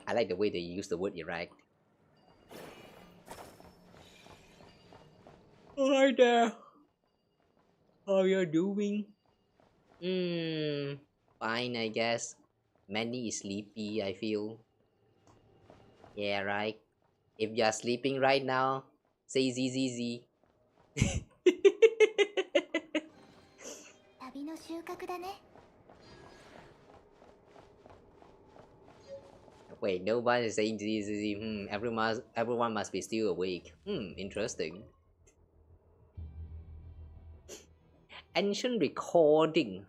I like the way they use the word erect. Hi there. How you doing? Fine, I guess. Manny is sleepy, I feel. Yeah, right. If you're sleeping right now, say ZZZ. 旅の収穫だね。 Wait, nobody is saying ZZZ. Everyone must be still awake. Interesting. Ancient recording.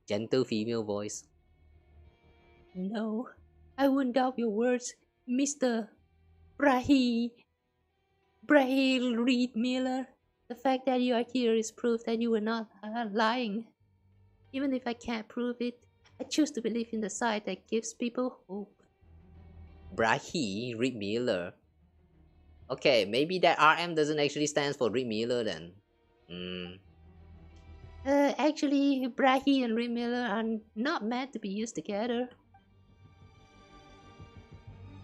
Gentle female voice. No, I wouldn't doubt your words, Mr. Brahi Reed Miller. The fact that you are here is proof that you were not lying. Even if I can't prove it, I choose to believe in the side that gives people hope. Brahi Reed Miller. Okay, maybe that RM doesn't actually stand for Reed Miller then. Actually, Brahi and Reed Miller are not meant to be used together.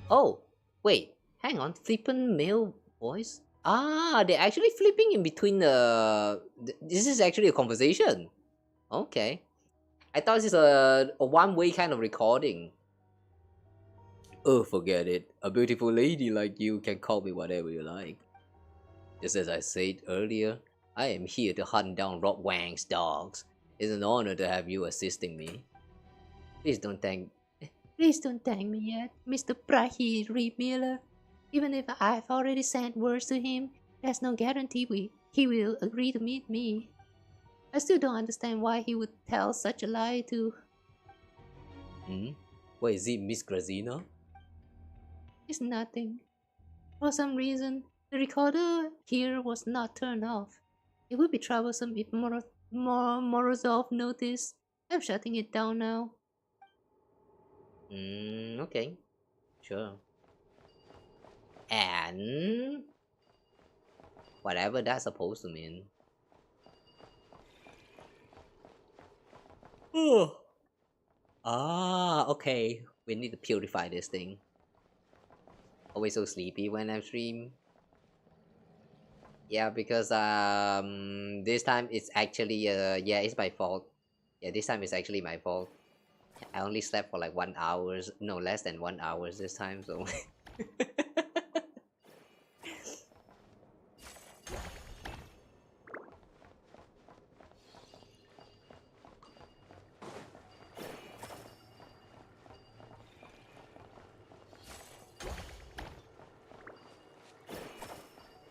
Oh, wait, hang on, flippant male voice? Ah, they're actually flipping in between the... This is actually a conversation. Okay. I thought this is a one-way kind of recording. Oh, forget it. A beautiful lady like you can call me whatever you like. Just as I said earlier, I am here to hunt down Rob Wang's dogs. It's an honor to have you assisting me. Please don't thank me yet, Mr. Brahi Reed Miller. Even if I've already sent words to him, there's no guarantee he will agree to meet me. I still don't understand why he would tell such a lie to... What is it, Miss Grazina? It's nothing. For some reason, the recorder here was not turned off. It would be troublesome if Morozov noticed. I'm shutting it down now. Okay. Sure. And... whatever that's supposed to mean. Oh. Ah, okay. We need to purify this thing. Always so sleepy when I stream. Yeah, because this time it's actually yeah, it's my fault. Yeah, this time it's actually my fault. I only slept for like 1 hour, no, less than 1 hour this time, so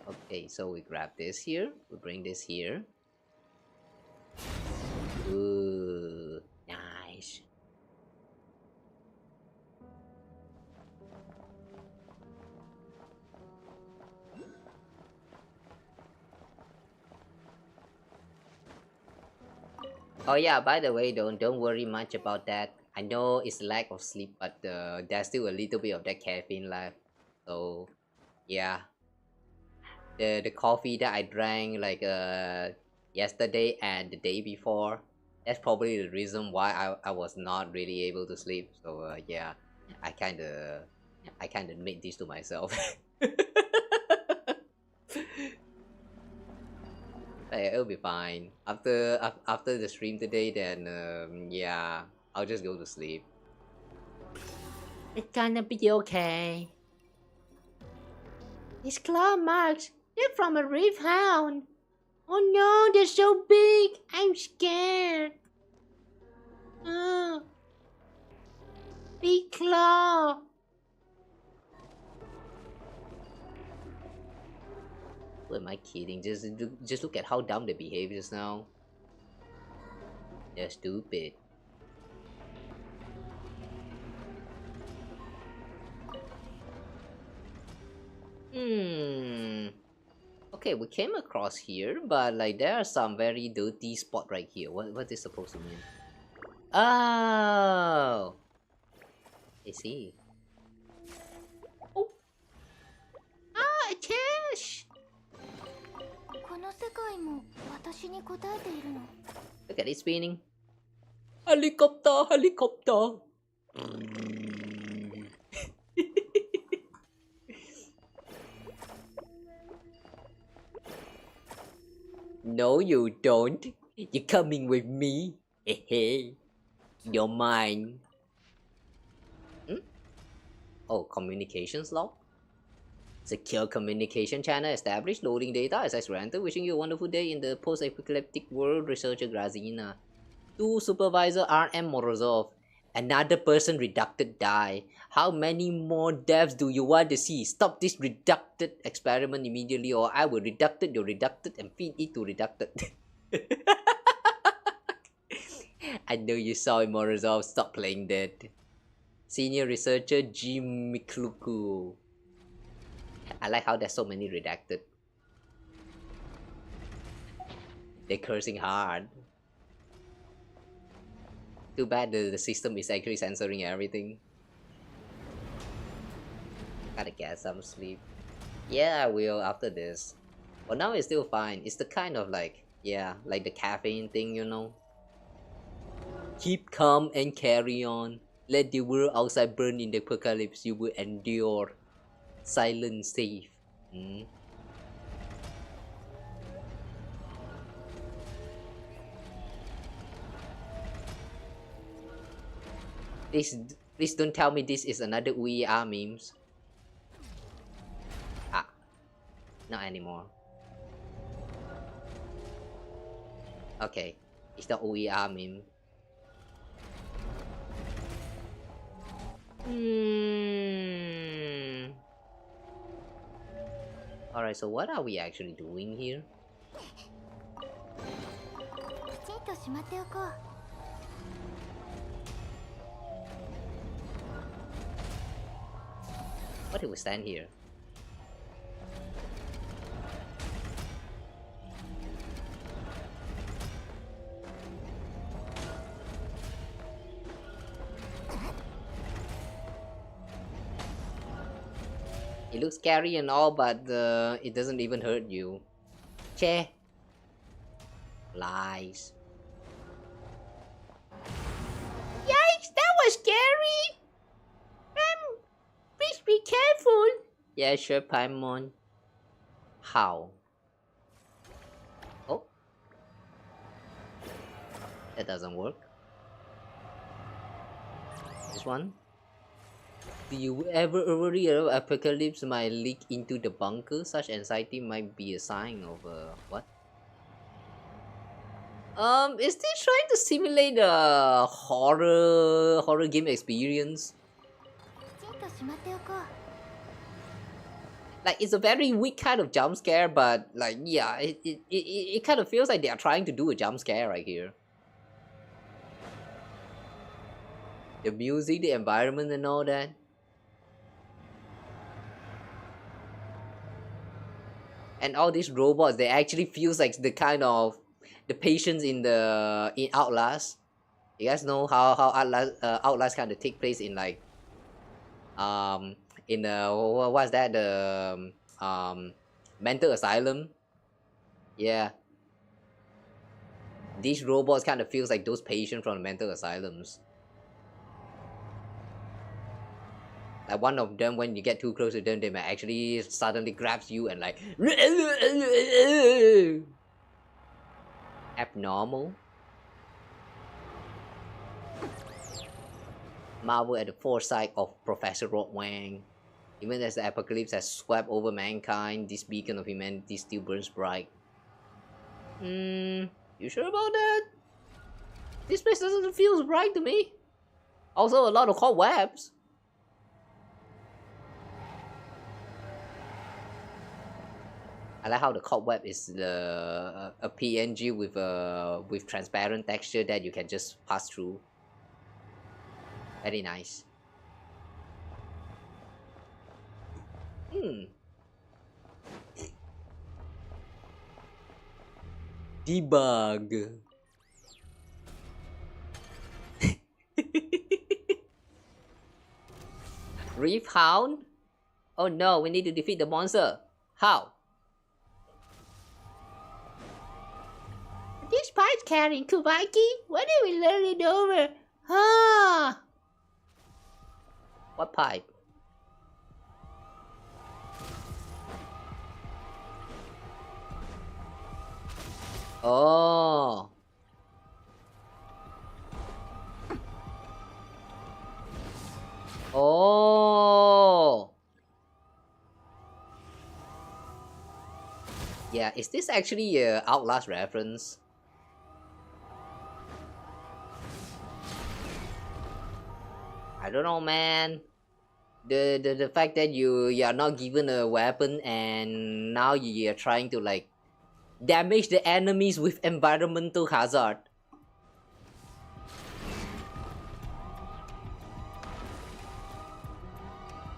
okay, so we grab this here, we bring this here. Ooh, nice. Oh yeah, by the way, don't worry much about that. I know it's lack of sleep, but there's still a little bit of that caffeine left. So yeah, the coffee that I drank like yesterday and the day before, that's probably the reason why I was not really able to sleep. So yeah, I kind of made this to myself. It'll be fine. After the stream today, then yeah, I'll just go to sleep. It's gonna be okay. These claw marks, they're from a reef hound. Oh no, they're so big. I'm scared. Big claw. Who am I kidding? Just look at how dumb they behave just now. They're stupid. Okay, we came across here, but like there are some very dirty spot right here. What is supposed to mean? Oh, I see. Oh, a cash. このの世界も私に答えているの。 Look at it spinning. Helicopter, helicopter. No, you don't. You're coming with me. Hey, you're mine. Hmm? Oh, communications log. Secure communication channel established. Loading data as I surrender. Wishing you a wonderful day in the post-apocalyptic world. Researcher Grazina. 2 Supervisor RM Morozov. Another person reducted die. How many more deaths do you want to see? Stop this reducted experiment immediately, or I will reducted your reducted and feed it to reducted. I know you saw it, Morozov. Stop playing dead. Senior Researcher Jim Mikluku. I like how there's so many redacted. They're cursing hard. Too bad the system is actually censoring everything. Gotta get some sleep. Yeah, I will after this. But now it's still fine. It's the kind of like, yeah, like the caffeine thing, you know. Keep calm and carry on. Let the world outside burn in the apocalypse. You will endure. Silent safe. Please don't tell me this is another UER memes. Ah, not anymore. Okay, it's the UER meme. Alright, so what are we actually doing here? What if we stand here? It looks scary and all, but it doesn't even hurt you. Che. Lies. Yikes, that was scary! Please be careful! Yeah, sure, Paimon. How? Oh. That doesn't work. This one. Do you ever worry about apocalypse might leak into the bunker? Such anxiety might be a sign of what? Is this trying to simulate a horror game experience? Like, it's a very weak kind of jump scare, but like, yeah, it kind of feels like they are trying to do a jump scare right here. The music, the environment and all that. And all these robots, they actually feels like the kind of the patients in Outlast. You guys know how Outlast kind of take place in like in what's that, the mental asylum. Yeah, these robots kind of feels like those patients from the mental asylums. Like one of them, when you get too close to them, they might actually suddenly grabs you and like abnormal. Marvel at the foresight of Professor Rod Wang. Even as the apocalypse has swept over mankind, this beacon of humanity still burns bright. You sure about that? This place doesn't feel bright to me. Also, a lot of cobwebs. I like how the cobweb is a PNG with transparent texture that you can just pass through. Very nice. Debug. Reef Hound? Oh no, we need to defeat the monster. How? pipe carrying, Kubaki? When did we learn it over? Ah! What pipe? Oh. Oh. Yeah, is this actually a Outlast reference? I don't know, man. The fact that you are not given a weapon and now you are trying to like damage the enemies with environmental hazard.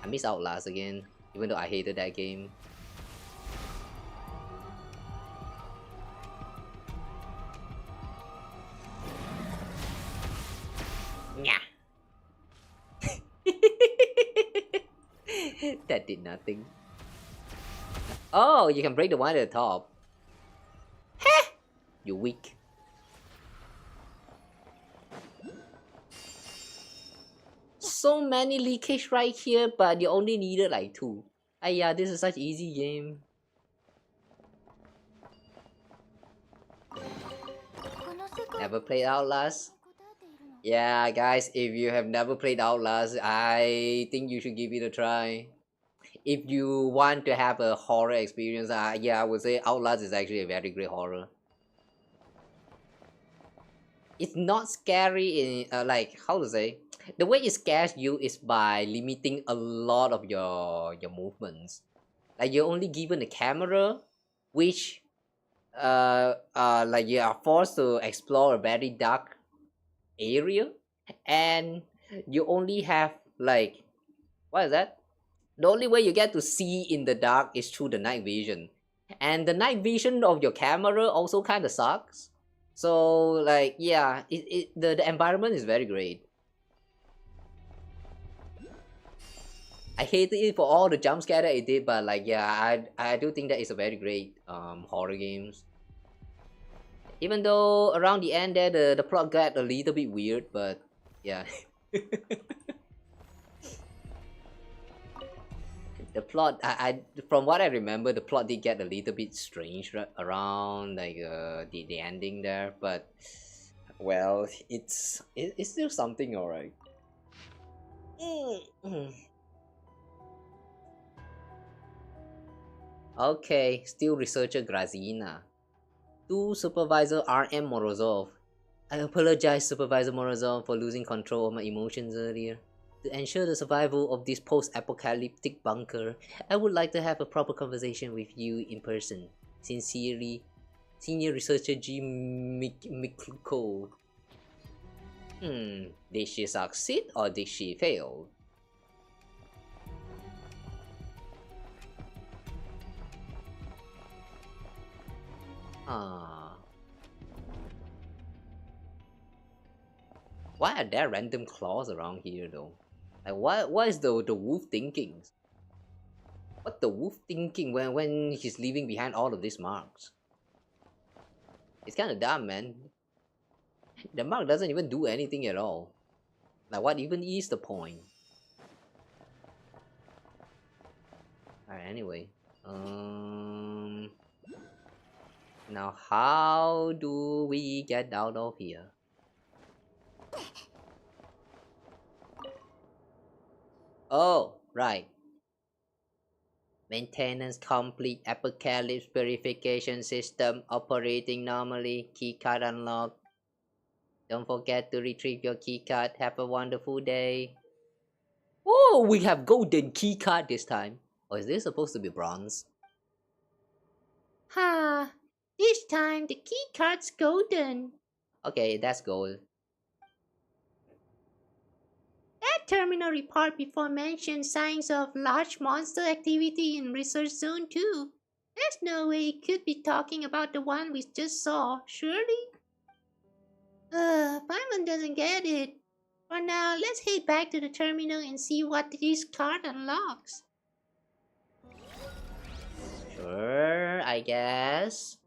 I miss Outlast again, even though I hated that game. Yeah. That did nothing. Oh, you can break the one at the top. Heh! You weak. So many leakage right here, but you only needed like 2. Yeah, this is such easy game. Never played Outlast? Yeah, guys, if you have never played Outlast, I think you should give it a try. If you want to have a horror experience, yeah, I would say Outlast is actually a very great horror. It's not scary in like, how to say, the way it scares you is by limiting a lot of your movements. Like you're only given a camera, which like you are forced to explore a very dark area, and you only have like, what is that? The only way you get to see in the dark is through the night vision, and the night vision of your camera also kind of sucks. So like, yeah, the environment is very great. I hated it for all the jump scare that it did, but like, yeah, I do think that it's a very great horror games. Even though around the end there, the plot got a little bit weird, but yeah. The plot, from what I remember, the plot did get a little bit strange around like the ending there, but well, it's still something, alright. Okay, still researcher Grazina. To Supervisor R.M. Morozov. I apologize, Supervisor Morozov, for losing control of my emotions earlier. To ensure the survival of this post-apocalyptic bunker, I would like to have a proper conversation with you in person. Sincerely, Senior Researcher G. Mikluko. Did she succeed or did she fail? Why are there random claws around here though? Like what is the wolf thinking? What the wolf thinking when he's leaving behind all of these marks? It's kinda dumb, man. The mark doesn't even do anything at all. Like what even is the point? Alright, anyway. Now how do we get out of here? Oh, right. Maintenance complete. Apocalypse verification system operating normally. Keycard unlocked. Don't forget to retrieve your keycard. Have a wonderful day. Oh, we have golden keycard this time. Or is this supposed to be bronze? Ha! This time the keycard's golden. Okay, that's gold. That terminal report before mentioned signs of large monster activity in Research Zone 2. There's no way it could be talking about the one we just saw, surely? Paimon doesn't get it. For now, let's head back to the terminal and see what this card unlocks. Sure, I guess.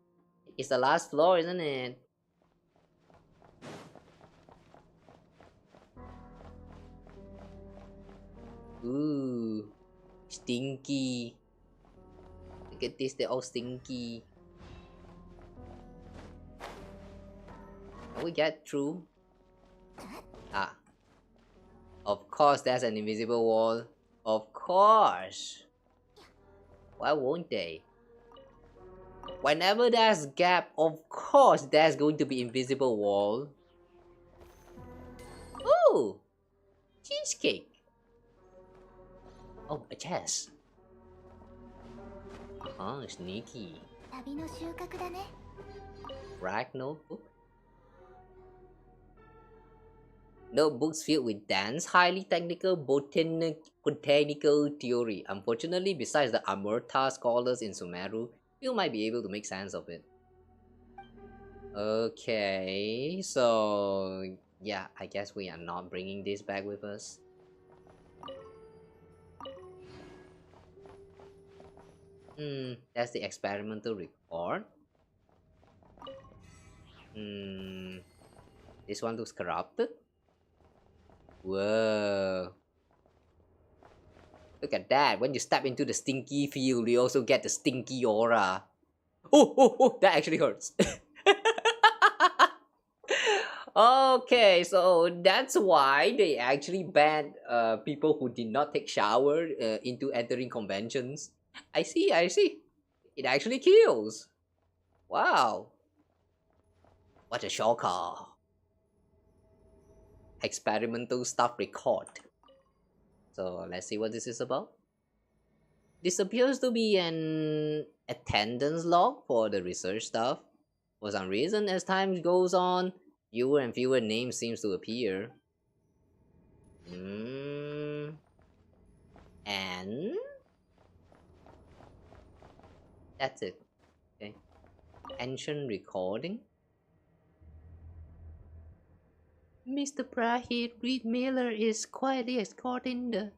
It's the last floor, isn't it? Ooh, stinky. Look at this, they're all stinky. Can we get through? Ah. Of course, there's an invisible wall. Of course. Why won't they? Whenever there's gap, of course there's going to be invisible wall. Ooh! Cheesecake. Oh, a chest. Sneaky. 旅の収穫だね。 Rack notebook. Notebooks filled with dense, highly technical botanical theory. Unfortunately, besides the Amurta scholars in Sumeru, you might be able to make sense of it. Okay, so yeah, I guess we are not bringing this back with us. That's the experimental report. This one looks corrupted. Whoa. Look at that. When you step into the stinky field, you also get the stinky aura. Oh, that actually hurts. Okay, so that's why they actually banned people who did not take shower into entering conventions. I see. It actually kills. Wow. What a shocker. Experimental stuff record. So let's see what this is about. This appears to be an attendance log for the research stuff. For some reason, as time goes on, fewer and fewer names seems to appear. And that's it. Okay. Ancient recording. Mr. Brahid Reed Miller has quietly escorted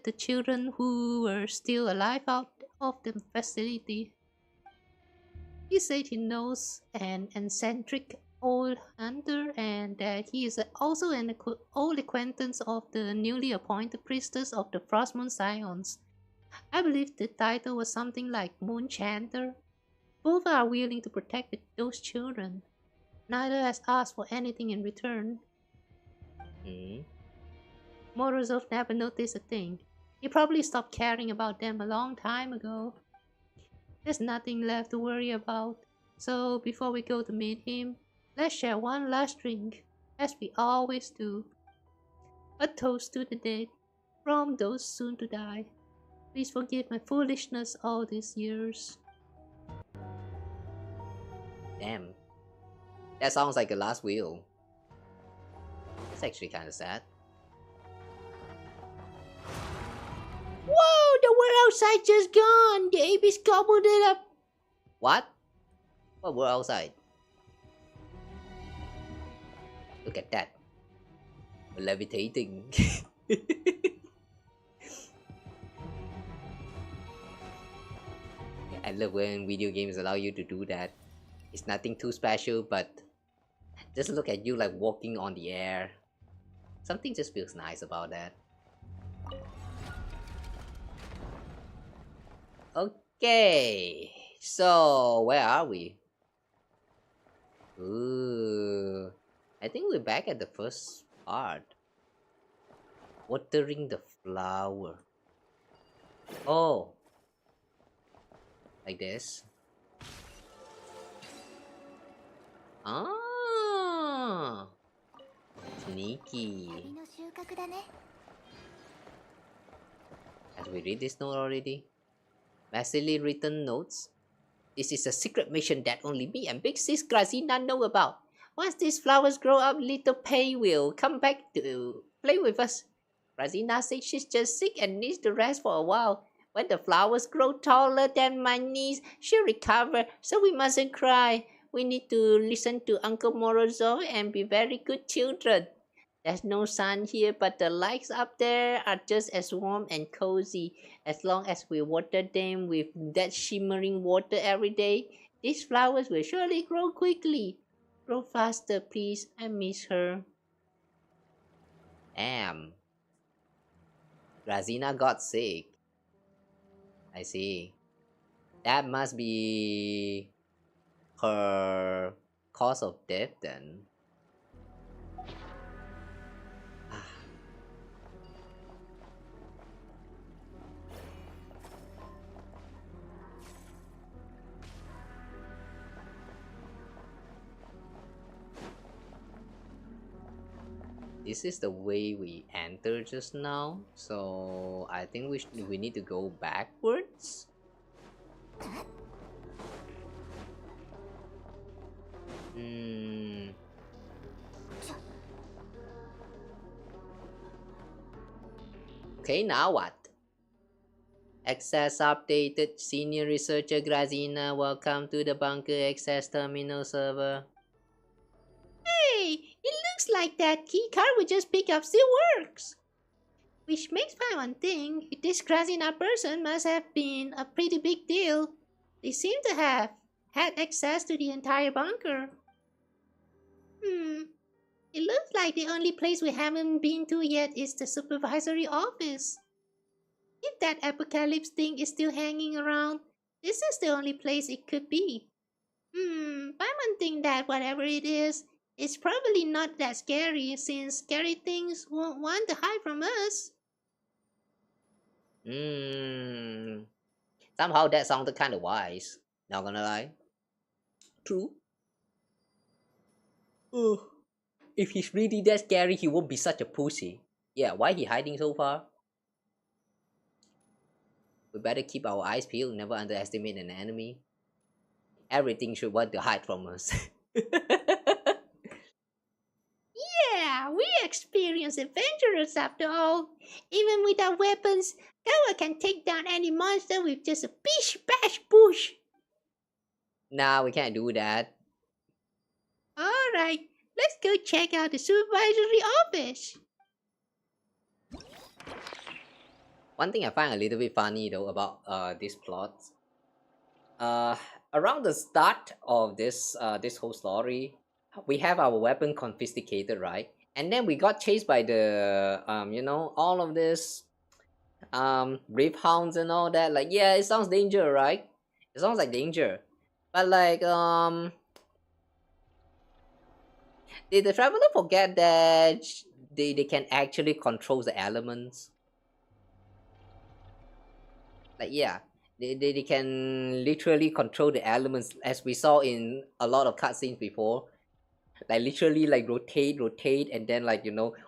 the children who were still alive out of the facility. He said he knows an eccentric old hunter and that he is also an old acquaintance of the newly appointed priestess of the Frostmoon Scions. I believe the title was something like Moonchanter. Both are willing to protect those children. Neither has asked for anything in return. Morozov never noticed a thing. He probably stopped caring about them a long time ago. There's nothing left to worry about. So before we go to meet him, let's share one last drink, as we always do. A toast to the dead, from those soon to die. Please forgive my foolishness all these years. Damn. That sounds like a last will. It's actually kind of sad. Whoa! The world outside just gone! The apes gobbled it up! What? What world outside? Look at that. We're levitating. I love when video games allow you to do that. It's nothing too special, but just look at you like walking on the air. Something just feels nice about that. Okay, so where are we? Ooh, I think we're back at the first part. Watering the flower. Oh, like this. Ah, sneaky. 旅の収穫だね。 As we read this note already? Messily written notes? This is a secret mission that only me and Big Sis Grazina know about. Once these flowers grow up, little Pei will come back to play with us. Grazina says she's just sick and needs to rest for a while. When the flowers grow taller than my knees, she'll recover, so we mustn't cry. We need to listen to Uncle Morozov and be very good children. There's no sun here, but the lights up there are just as warm and cozy. As long as we water them with that shimmering water every day, these flowers will surely grow quickly. Grow faster, please. I miss her. Damn. Grazina got sick. I see. That must be her cause of death then. This is the way we entered just now, so I think we need to go backwards. Okay, now what? Access updated. Senior researcher Grazina, welcome to the bunker access terminal server. Hey, it looks like that keycard we just picked up still works. Which makes Paimon think this Grazina person must have been a pretty big deal. They seem to have had access to the entire bunker. It looks like the only place we haven't been to yet is the supervisory office. If that apocalypse thing is still hanging around, this is the only place it could be. Paimon think that whatever it is, it's probably not that scary since scary things won't want to hide from us. Somehow that sounded kind of wise. Not gonna lie. True. If he's really that scary, he won't be such a pussy. Yeah, why he hiding so far? We better keep our eyes peeled, never underestimate an enemy. Everything should want to hide from us. Yeah, we experienced adventurers after all. Even without weapons, Kawa can take down any monster with just a bish bash push. Nah, we can't do that. Alright, let's go check out the supervisory office. One thing I find a little bit funny though about this plot. Around the start of this whole story, we have our weapon confiscated, right? And then we got chased by the all of this brave hounds and all that. Like, yeah, it sounds danger, right? It sounds like danger. But like did the traveler forget that they can actually control the elements? Like, yeah, they can literally control the elements, as we saw in a lot of cutscenes before. Like, literally, like, rotate, and then, like,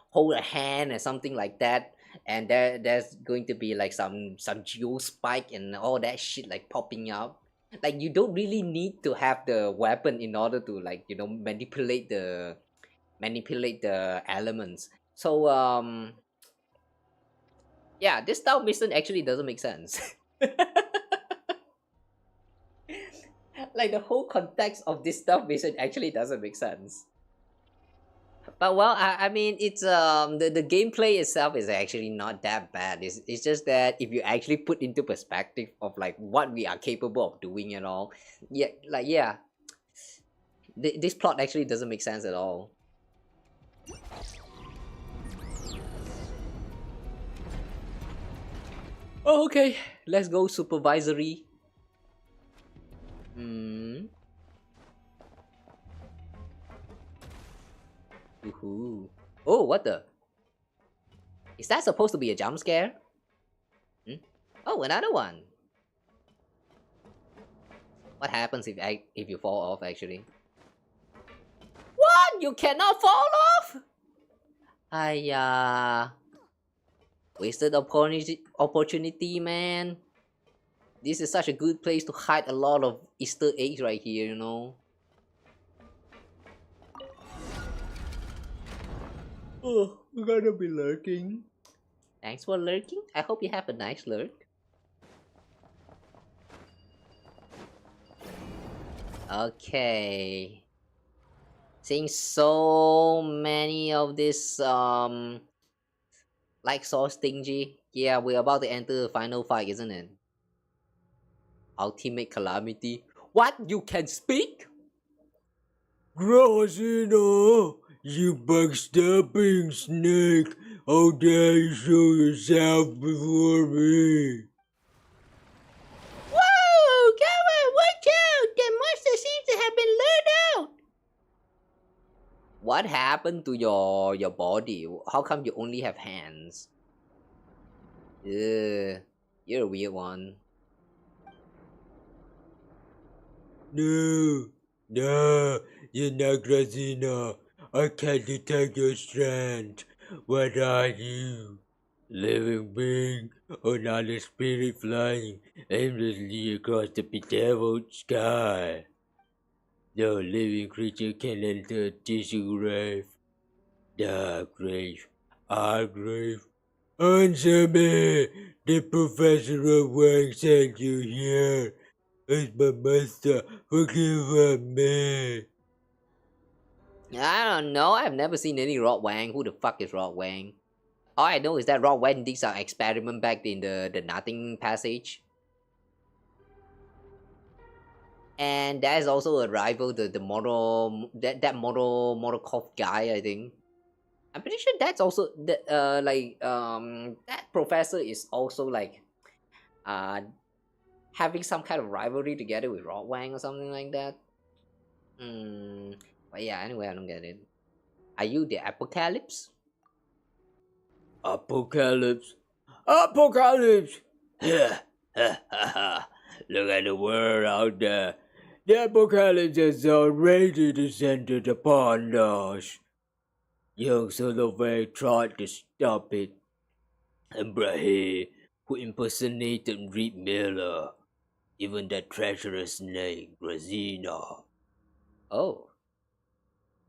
hold a hand or something like that. And there's going to be like some geo spike and all that shit like popping up. Like, you don't really need to have the weapon in order to, like, manipulate the elements. So yeah, this style mission actually doesn't make sense. Like, the whole context of this stuff mission actually doesn't make sense. But well, I mean, it's the gameplay itself is actually not that bad. It's just that if you actually put into perspective of like what we are capable of doing and all, yeah, this plot actually doesn't make sense at all. Oh, okay, let's go supervisory. Woohoo. Oh, what the? Is that supposed to be a jump scare? Oh, another one. What happens if you fall off, actually? What? You cannot fall off? Hiya. Wasted opportunity, man. This is such a good place to hide a lot of Easter eggs right here, Oh, we're gonna be lurking. Thanks for lurking. I hope you have a nice lurk. Okay. Seeing so many of this like so stingy. Yeah, we're about to enter the final fight, isn't it? Ultimate calamity. What? You can speak? Grazina, you backstabbing snake. How dare you show yourself before me? Whoa! Kawa, watch out! The monster seems to have been lured out! What happened to your body? How come you only have hands? Ugh, you're a weird one. No, you're not Grazina. I can't detect your strength. What are you? Living being or not a spirit flying aimlessly across the bedeviled sky? No living creature can enter this grave. The grave, our grave. Answer me! The Professor of Wang sent you here. It's my master. Forgive me. I don't know. I've never seen any Rod Wang. Who the fuck is Rod Wang? All I know is that Rod Wang did some experiment back in the Nothing Passage. And that is also a rival, the Moro, that Morokov guy, I think. I'm pretty sure that's also the that professor is also like having some kind of rivalry together with Rod Wang or something like that. But yeah, anyway, I don't get it. Are you the Apocalypse? Apocalypse. Apocalypse! Look at the world out there. The apocalypse has already descended upon us. Young Soloway tried to stop it. And Brahe, who impersonated Reed Miller. Even that treacherous snake, Grazina. Oh.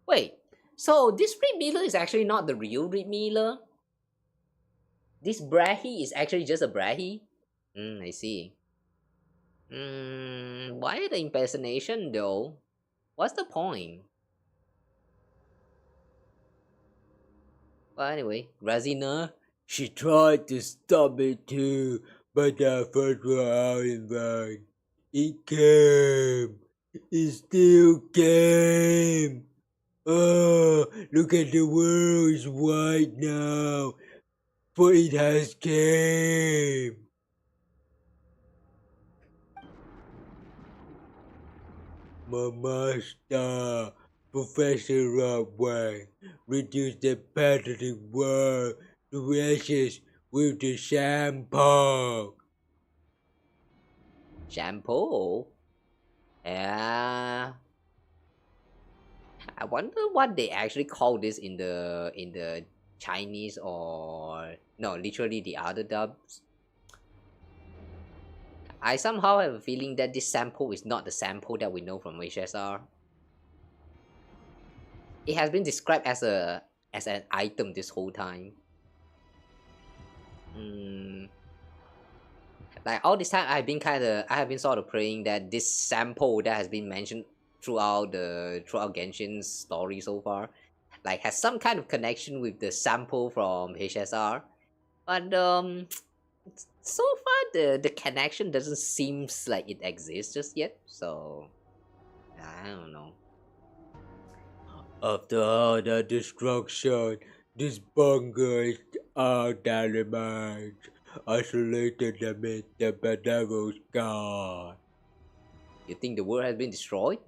Wait, so this Reed Miller is actually not the real Reed Miller? This Brahe is actually just a Brahe? I see. Why the impersonation though? What's the point? Well, anyway, Grazina. She tried to stop it too, but the efforts were out in vain. It came. It still came. Oh, look at the world is white now, for it has came. My master, Professor Rod Wang, reduced the pathetic world to ashes with the shampoo. Shampoo? Yeah. I wonder what they actually call this in the Chinese or no, literally the other dubs. I somehow have a feeling that this sample is not the sample that we know from HSR. It has been described as an item this whole time. Like all this time, I have been sort of praying that this sample that has been mentioned throughout Genshin's story so far, like has some kind of connection with the sample from HSR, but so far the connection doesn't seem like it exists just yet. So I don't know. After all that destruction, this bunker is all that remains, isolated amid the bedeviled sky. You think the world has been destroyed?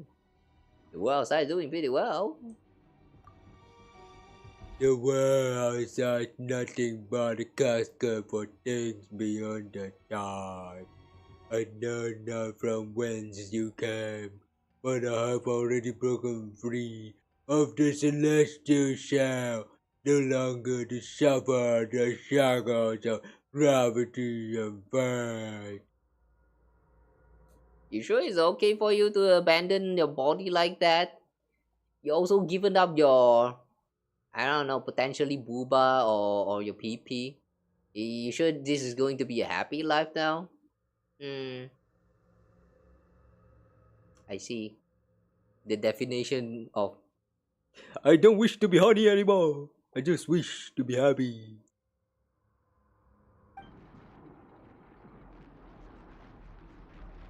The world outside is doing pretty well. The world outside is nothing but a casket for things beyond the time. I know not from whence you came, but I have already broken free of the celestial shell, no longer to suffer the shackles of gravity and fate. You sure it's okay for you to abandon your body like that? You also given up your, I don't know, potentially booba or your PP. You sure this is going to be a happy life now? I see. The definition of I don't wish to be horny anymore. I just wish to be happy.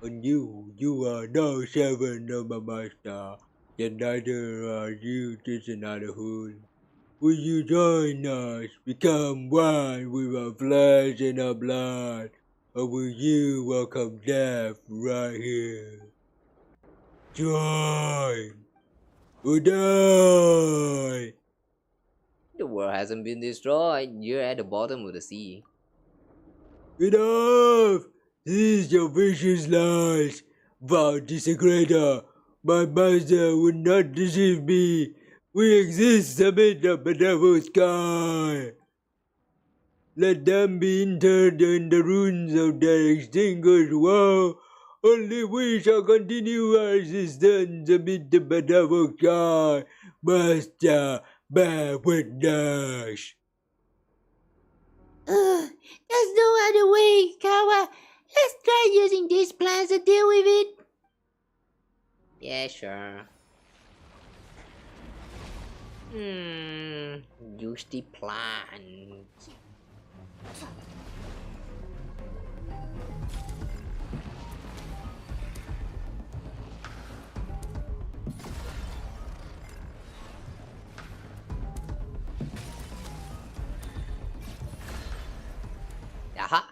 And you are no servant of my master, yet neither are you just another fool. will you join us, become one with our flesh and our blood, or will you welcome death right here? Join or die! The world hasn't been destroyed. You're at the bottom of the sea. Enough! This is your vicious lies. Vow Disintegrator, my master would not deceive me. We exist amid the benevolent sky. Let them be interred in the ruins of their extinguished world. Only we shall continue our existence amid the benevolent sky. Master, bear witness. There's no other way, Kawa. Let's try using these plans to deal with it. Yeah, sure. Use the plan. Aha.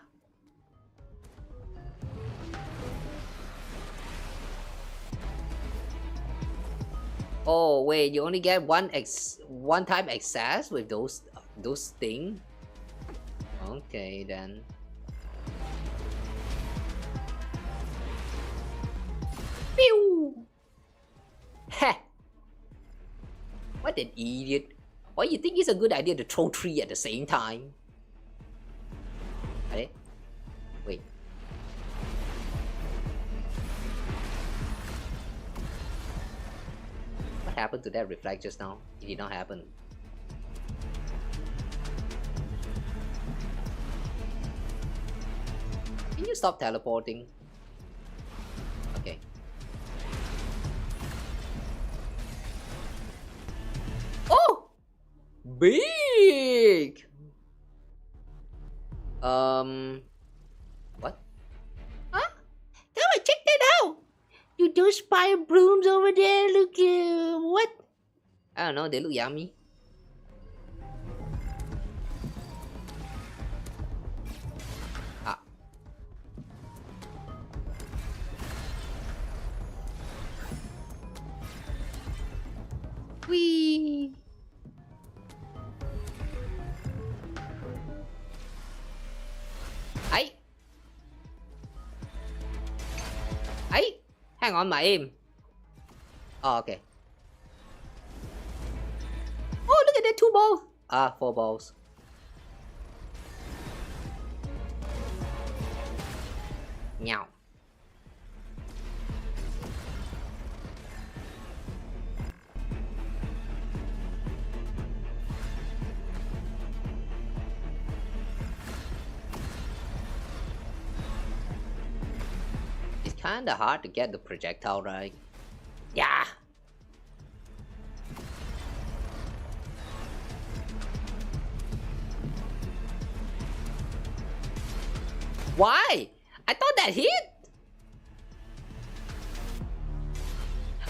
Oh wait, you only get one time access with those things. Okay then. Pew! Heh! What an idiot! Why you think it's a good idea to throw three at the same time? Wait. What happened to that reflect just now? It did not happen. Can you stop teleporting? Okay. Oh! Big! What? Huh? Come on, check that out! Do those fire blooms over there look, what? I don't know, they look yummy. Ah. Wee! Hang on mà im. Oh, okay. Oh, look at that 2 balls. Ah, 4 balls. Meow. Kinda hard to get the projectile right. Yeah. Why? I thought that hit.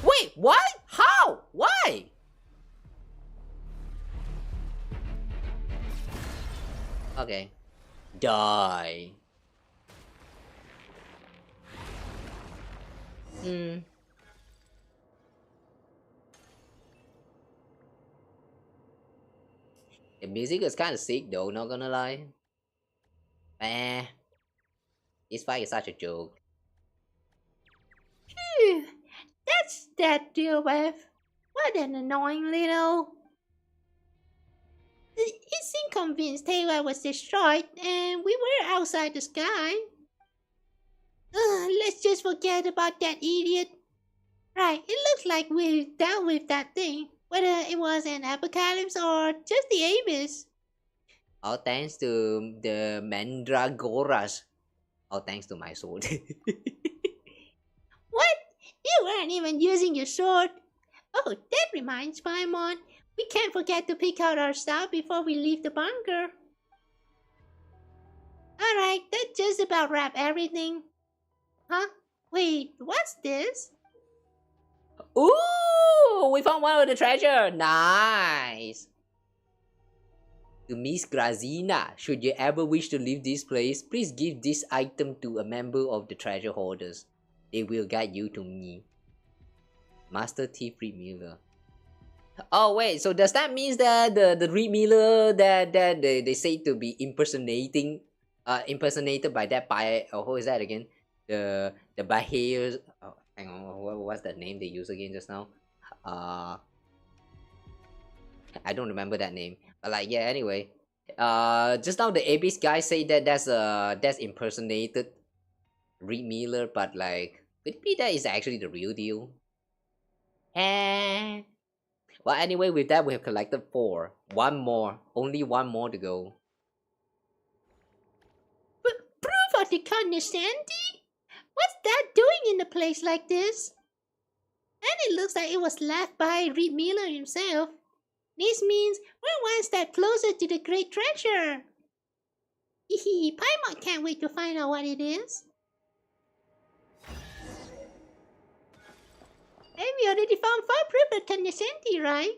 Wait, what? How? Why? Okay. Die. The music is kind of sick though, not gonna lie. This fight is such a joke. Phew, that's that deal with. What an annoying little... It seemed convinced Tewa was destroyed and we were outside the sky. Let's just forget about that idiot. Right, it looks like we're dealt with that thing, whether it was an apocalypse or just the abyss. All thanks to the Mandragoras. All thanks to my sword. What? You weren't even using your sword. Oh, that reminds Paimon. We can't forget to pick out our stuff before we leave the bunker. Alright, that just about wrap everything. Huh? Wait, what's this? Ooh, we found one of the treasure. Nice. To Miss Grazina, should you ever wish to leave this place, please give this item to a member of the treasure hoarders. They will guide you to me. Master Thief Reed Miller. Oh wait, so does that mean that the Reed Miller that they say to be impersonated by that who is that again? The Bahir. Oh, hang on, what's the name they use again just now? I don't remember that name. But like yeah, anyway. Just now the Abyss guy say that that's impersonated Reed Miller, but like could it be that is actually the real deal? Well, anyway, with that we have collected 4. One more, only one more to go. Proof of the Cognoscenti? What's that doing in a place like this? And it looks like it was left by Reed Miller himself. This means we're one step closer to the great treasure. Hehe, Paimon can't wait to find out what it is. And we already found 5 proof of Cognoscenti, right?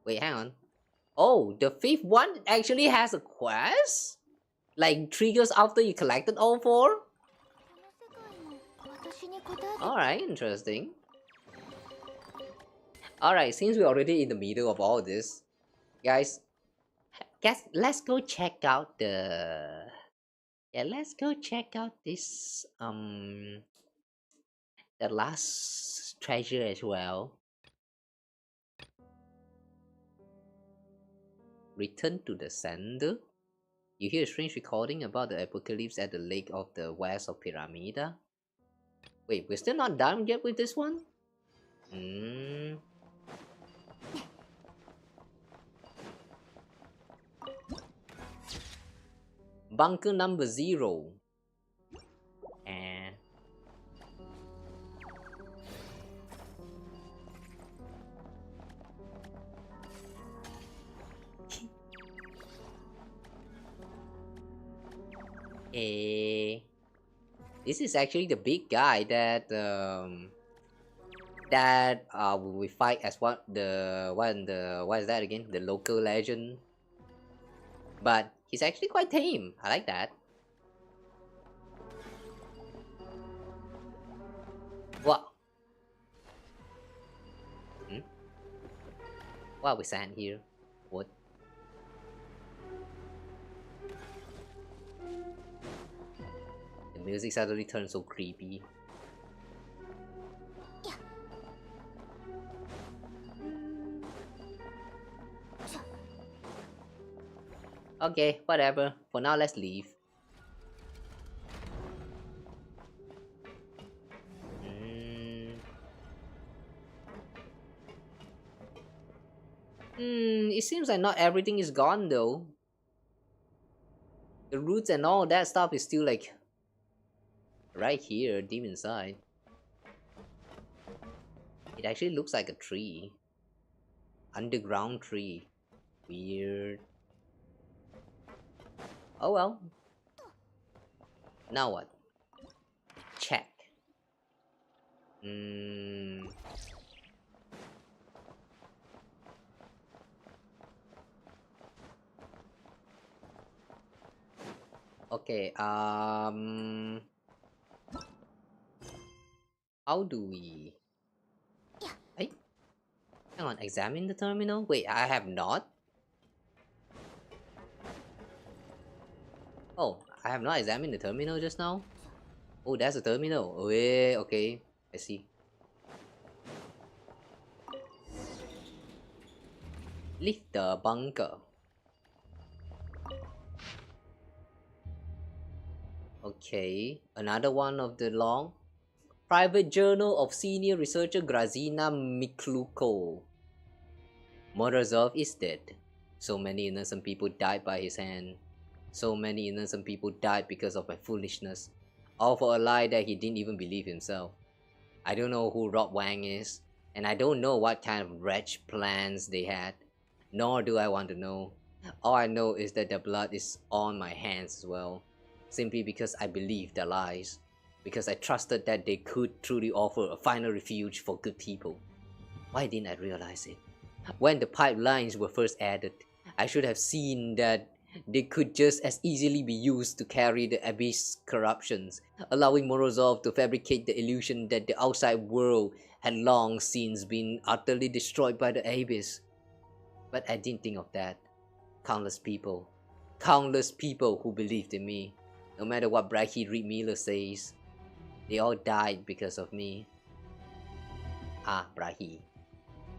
Wait, hang on. Oh, the 5th one actually has a quest? Like triggers after you collected all 4? Alright, interesting. Alright, since we're already in the middle of all this, guys, let's go check out the... Yeah, let's go check out this, the last treasure as well. Return to the sender. You hear a strange recording about the apocalypse at the lake of the west of Pyramida. Wait, we're still not done yet with this one? Bunker number 0. This is actually the big guy that we fight as what is that again? The local legend. But he's actually quite tame. I like that. What? Why are we sat here? What? The music suddenly turned so creepy. Okay, whatever. For now, let's leave. It seems like not everything is gone though. The roots and all that stuff is still like right here, deep inside. It actually looks like a tree. Underground tree. Weird. Oh well. Now what? Check. Okay, how do we... Hey? Hang on, examine the terminal? Wait, I have not? Oh, I have not examined the terminal just now? Oh, that's a terminal. Oh, yeah, okay. I see. Leave the bunker. Okay, another one of the long. Private journal of senior researcher Grazina Mikluko. Morozov is dead. So many innocent people died by his hand. So many innocent people died because of my foolishness. All for a lie that he didn't even believe himself. I don't know who Rob Wang is, and I don't know what kind of wretched plans they had. Nor do I want to know. All I know is that their blood is on my hands as well. Simply because I believed their lies. Because I trusted that they could truly offer a final refuge for good people. Why didn't I realize it? When the pipelines were first added, I should have seen that they could just as easily be used to carry the Abyss corruptions, allowing Morozov to fabricate the illusion that the outside world had long since been utterly destroyed by the Abyss. But I didn't think of that. Countless people who believed in me, no matter what Brachy Reed Miller says. They all died because of me.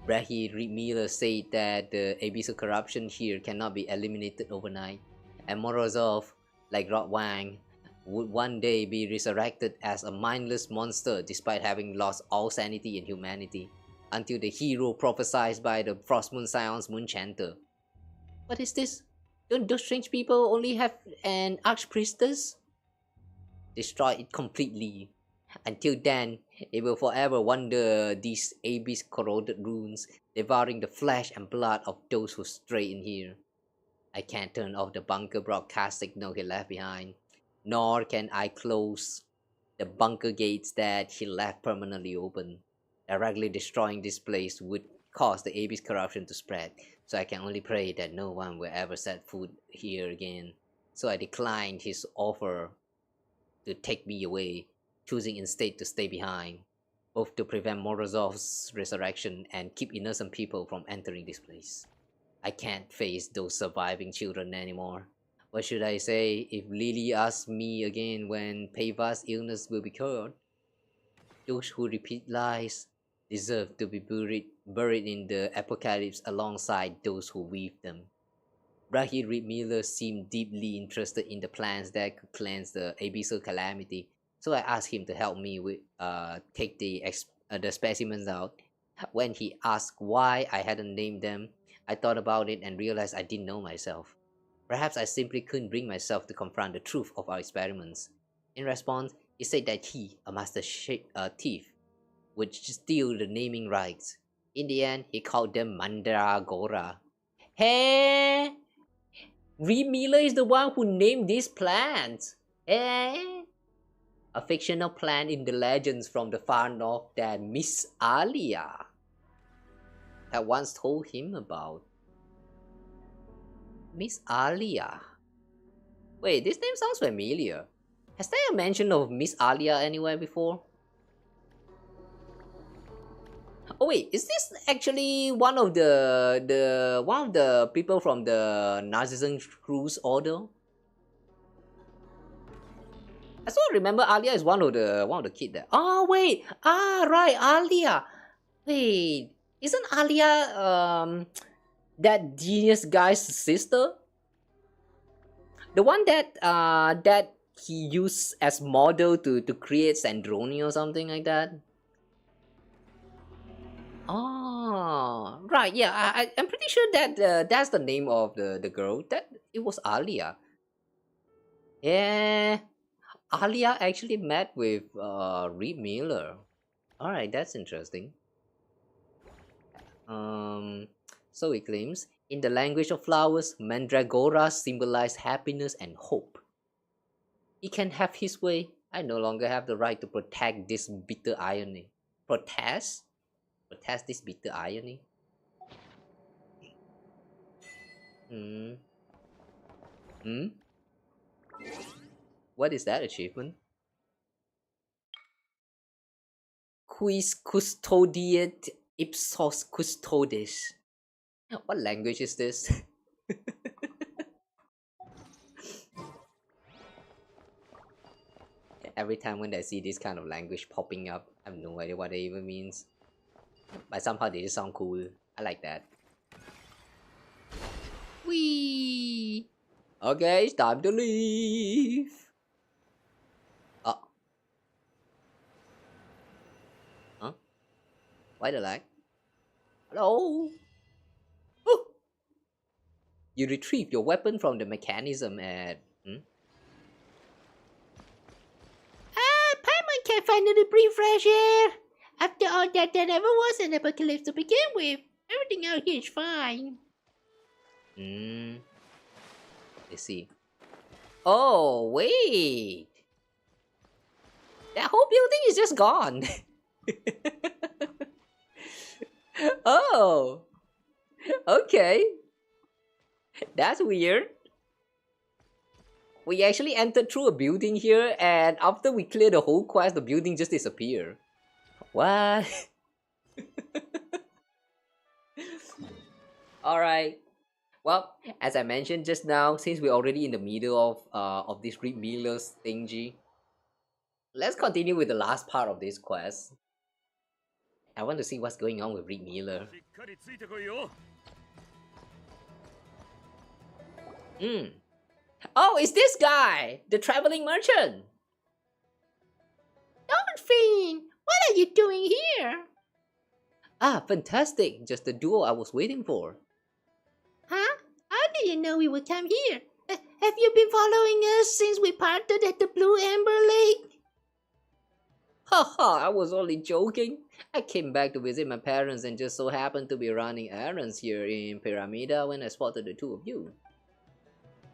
Brachy Reed Miller said that the abyssal corruption here cannot be eliminated overnight, and Morozov, like Rod Wang, would one day be resurrected as a mindless monster despite having lost all sanity and humanity, until the hero prophesied by the Frostmoon Scion's Moonchanter. What is this? Don't those strange people only have an archpriestess? Destroy it completely. Until then, it will forever wander these abyss-corroded ruins, devouring the flesh and blood of those who stray in here. I can't turn off the bunker broadcast signal he left behind, nor can I close the bunker gates that he left permanently open. Directly destroying this place would cause the abyss corruption to spread, so I can only pray that no one will ever set foot here again. So I declined his offer to take me away, choosing instead to stay behind, both to prevent Morozov's resurrection and keep innocent people from entering this place. I can't face those surviving children anymore. What should I say if Lily asks me again when Peva's illness will be cured? Those who repeat lies deserve to be buried in the apocalypse alongside those who weave them. Brachy Reed Miller seemed deeply interested in the plans that could cleanse the abyssal calamity, so I asked him to help me with take the specimens out. When he asked why I hadn't named them, I thought about it and realized I didn't know myself. Perhaps I simply couldn't bring myself to confront the truth of our experiments. In response, he said that he, a master thief, would steal the naming rights. In the end, he called them Mandragora. Hey! Reed Miller is the one who named these plants. Hey! A fictional plant in the legends from the far north that Miss Alia had once told him about. Miss Alia. Wait, this name sounds familiar. Has there a mention of Miss Alia anywhere before? Oh wait, is this actually one of the people from the Narcissus Cruise Order? I sort of remember Alia is one of the kids there. Oh wait, right, Alia. Wait, isn't Alia that genius guy's sister? The one that he used as model to create Sandroni or something like that? Oh, right, yeah, I'm pretty sure that that's the name of the girl. That it was Alia. Yeah, Alia actually met with Reed Miller. Alright, that's interesting. So he claims, in the language of flowers, Mandragora symbolize happiness and hope. He can have his way. I no longer have the right to protect this bitter irony. Protest this bitter irony? What is that achievement? Quis custodiet ipsos custodes. What language is this? Every time when I see this kind of language popping up, I have no idea what it even means. But somehow they just sound cool. I like that. Whee! Okay, it's time to leave. Oh. Huh? Why the lag? Hello? Oh! You retrieve your weapon from the mechanism at... Paimon can't finally breathe fresh air. After all that, there never was an apocalypse to begin with. Everything out here is fine. Let's see. Oh, wait. That whole building is just gone. Oh. Okay. That's weird. We actually entered through a building here, and after we clear the whole quest, the building just disappeared. What? Alright. Well, as I mentioned just now, since we're already in the middle of this Reed Miller's thingy, let's continue with the last part of this quest. I want to see what's going on with Reed Miller. Oh, it's this guy! The traveling merchant! Dolphin! What are you doing here? Ah, fantastic! Just the duo I was waiting for. Huh? How did you know we would come here? Have you been following us since we parted at the Blue Amber Lake? Haha, I was only joking. I came back to visit my parents and just so happened to be running errands here in Pyramida when I spotted the two of you.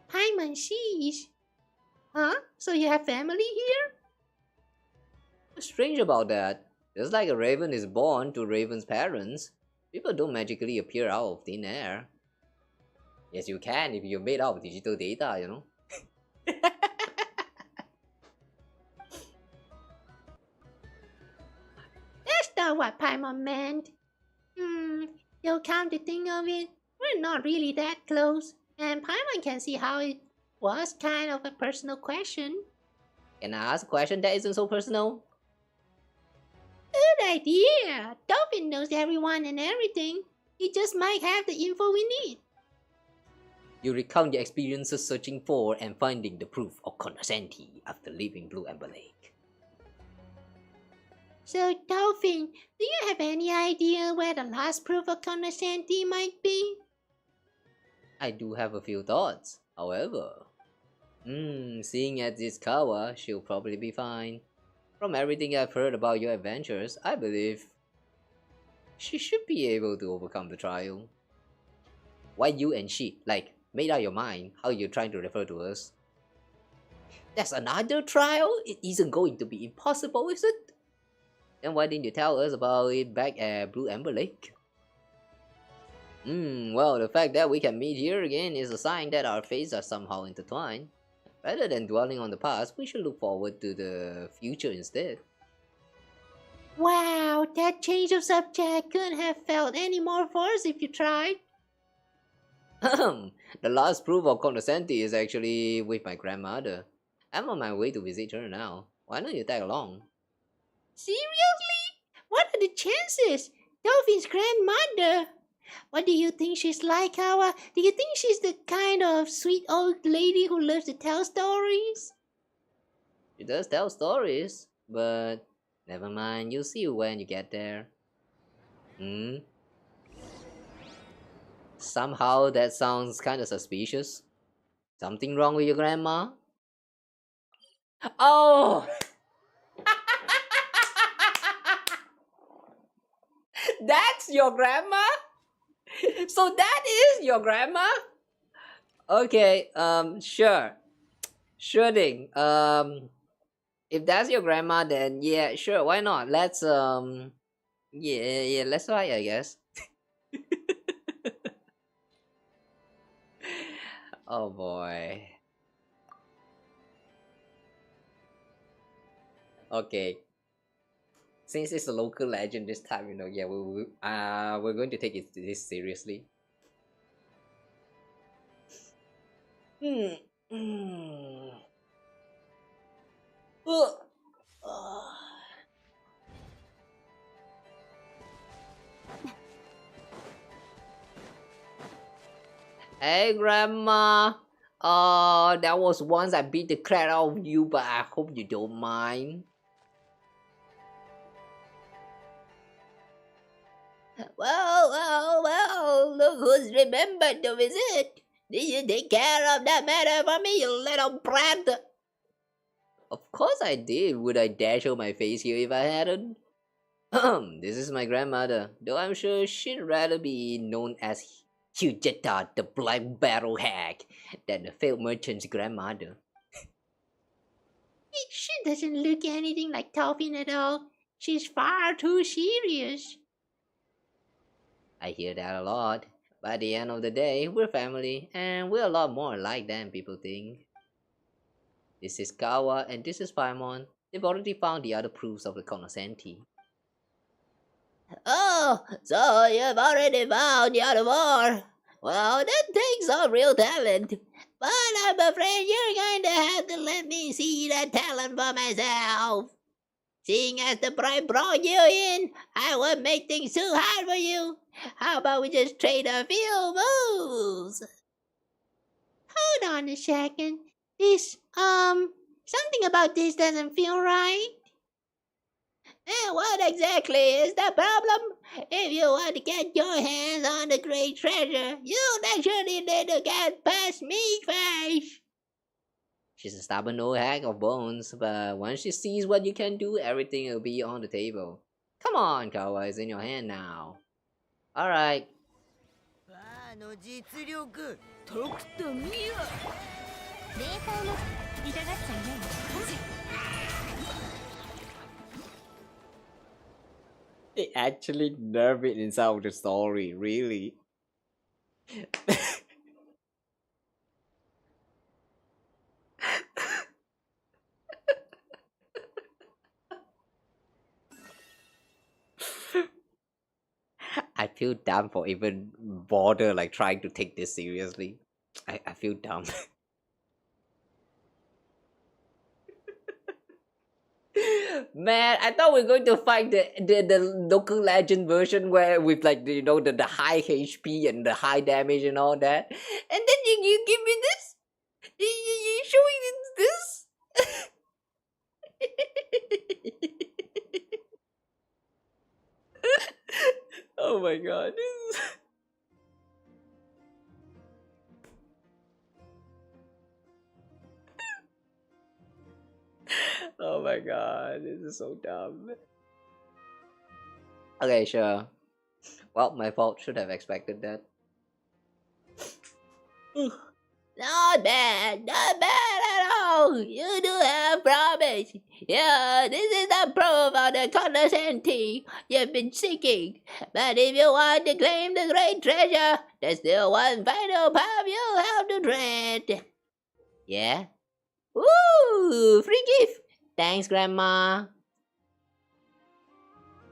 Paimon, sheesh. Huh? So you have family here? What's strange about that? Just like a raven is born to raven's parents, people don't magically appear out of thin air. Yes, you can if you're made out of digital data, you know. That's not what Paimon meant. You'll come to think of it, we're not really that close, and Paimon can see how it was kind of a personal question. Can I ask a question that isn't so personal? Good idea! Dolphin knows everyone and everything. He just might have the info we need. You recount your experiences searching for and finding the proof of Cognoscenti after leaving Blue Amber Lake. So, Dolphin, do you have any idea where the last proof of Cognoscenti might be? I do have a few thoughts, however. Seeing as this Kawa, she'll probably be fine. From everything I've heard about your adventures, I believe she should be able to overcome the trial. Why you and she, like, made up your mind how you're trying to refer to us? That's another trial? It isn't going to be impossible, is it? Then why didn't you tell us about it back at Blue Amber Lake? Well, the fact that we can meet here again is a sign that our fates are somehow intertwined. Rather than dwelling on the past, we should look forward to the future instead. Wow, that change of subject couldn't have felt any more forced if you tried. The last proof of Cognoscenti is actually with my grandmother. I'm on my way to visit her now. Why don't you tag along? Seriously? What are the chances? Dolphin's grandmother? What do you think she's like, Kawa? Do you think she's the kind of sweet old lady who loves to tell stories? She does tell stories, but never mind, you'll see when you get there. Somehow that sounds kinda suspicious. Something wrong with your grandma? Oh! That's your grandma? So that is your grandma? Okay, sure. Sure thing. If that's your grandma, then yeah, sure, why not? Let's, yeah, let's try, I guess. Oh boy. Okay. Since it's a local legend this time, you know, yeah, we're going to take this seriously. Hey, Grandma. That was once I beat the crap out of you, but I hope you don't mind. Well, look who's remembered to visit. Did you take care of that matter for me, you little brat? Of course I did. Would I dare show my face here if I hadn't? This is my grandmother, though I'm sure she'd rather be known as Hugetta, the Black Barrel Hag, than the failed merchant's grandmother. She doesn't look anything like Dolphin at all. She's far too serious. I hear that a lot. By the end of the day, we're family, and we're a lot more alike than people think. This is Kawa, and this is Paimon. They've already found the other proofs of the Cognoscenti. Oh, so you've already found the other more. Well, that takes some real talent. But I'm afraid you're going to have to let me see that talent for myself. Seeing as the bride brought you in, I won't make things too hard for you. How about we just trade a few moves? Hold on a second. Something about this doesn't feel right. And what exactly is the problem? If you want to get your hands on the great treasure, you'll actually need to get past me first. She's a stubborn old hag of bones, but once she sees what you can do, everything will be on the table. Come on, Kawa, it's in your hand now. Alright. They actually nerve it inside of the story, really. I feel dumb for even bother like trying to take this seriously. I feel dumb. Man, I thought we were going to find the local legend version where with like the, the high HP and the high damage and all that. And then you give me this? You showing me this? Oh my god. Oh my god, this is so dumb. Okay, sure. Well, my fault. Should have expected that. Not bad at all. You do have promise. Yeah, this is the proof of the Cognoscenti you've been seeking. But if you want to claim the great treasure, there's still one final path you'll have to tread. Yeah? Ooh, free gift. Thanks, Grandma.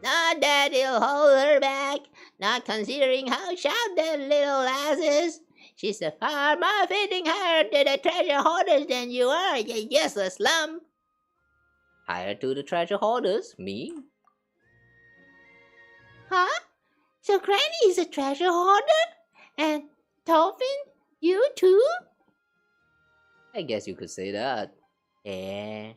Not that it'll hold her back, not considering how sharp that little lass is. She's a far more fitting her to the treasure hoarders than you are, you useless lump. Hire to the treasure hoarders? Me? Huh? So Granny is a treasure hoarder? And Dolphin, you too? I guess you could say that. Eh.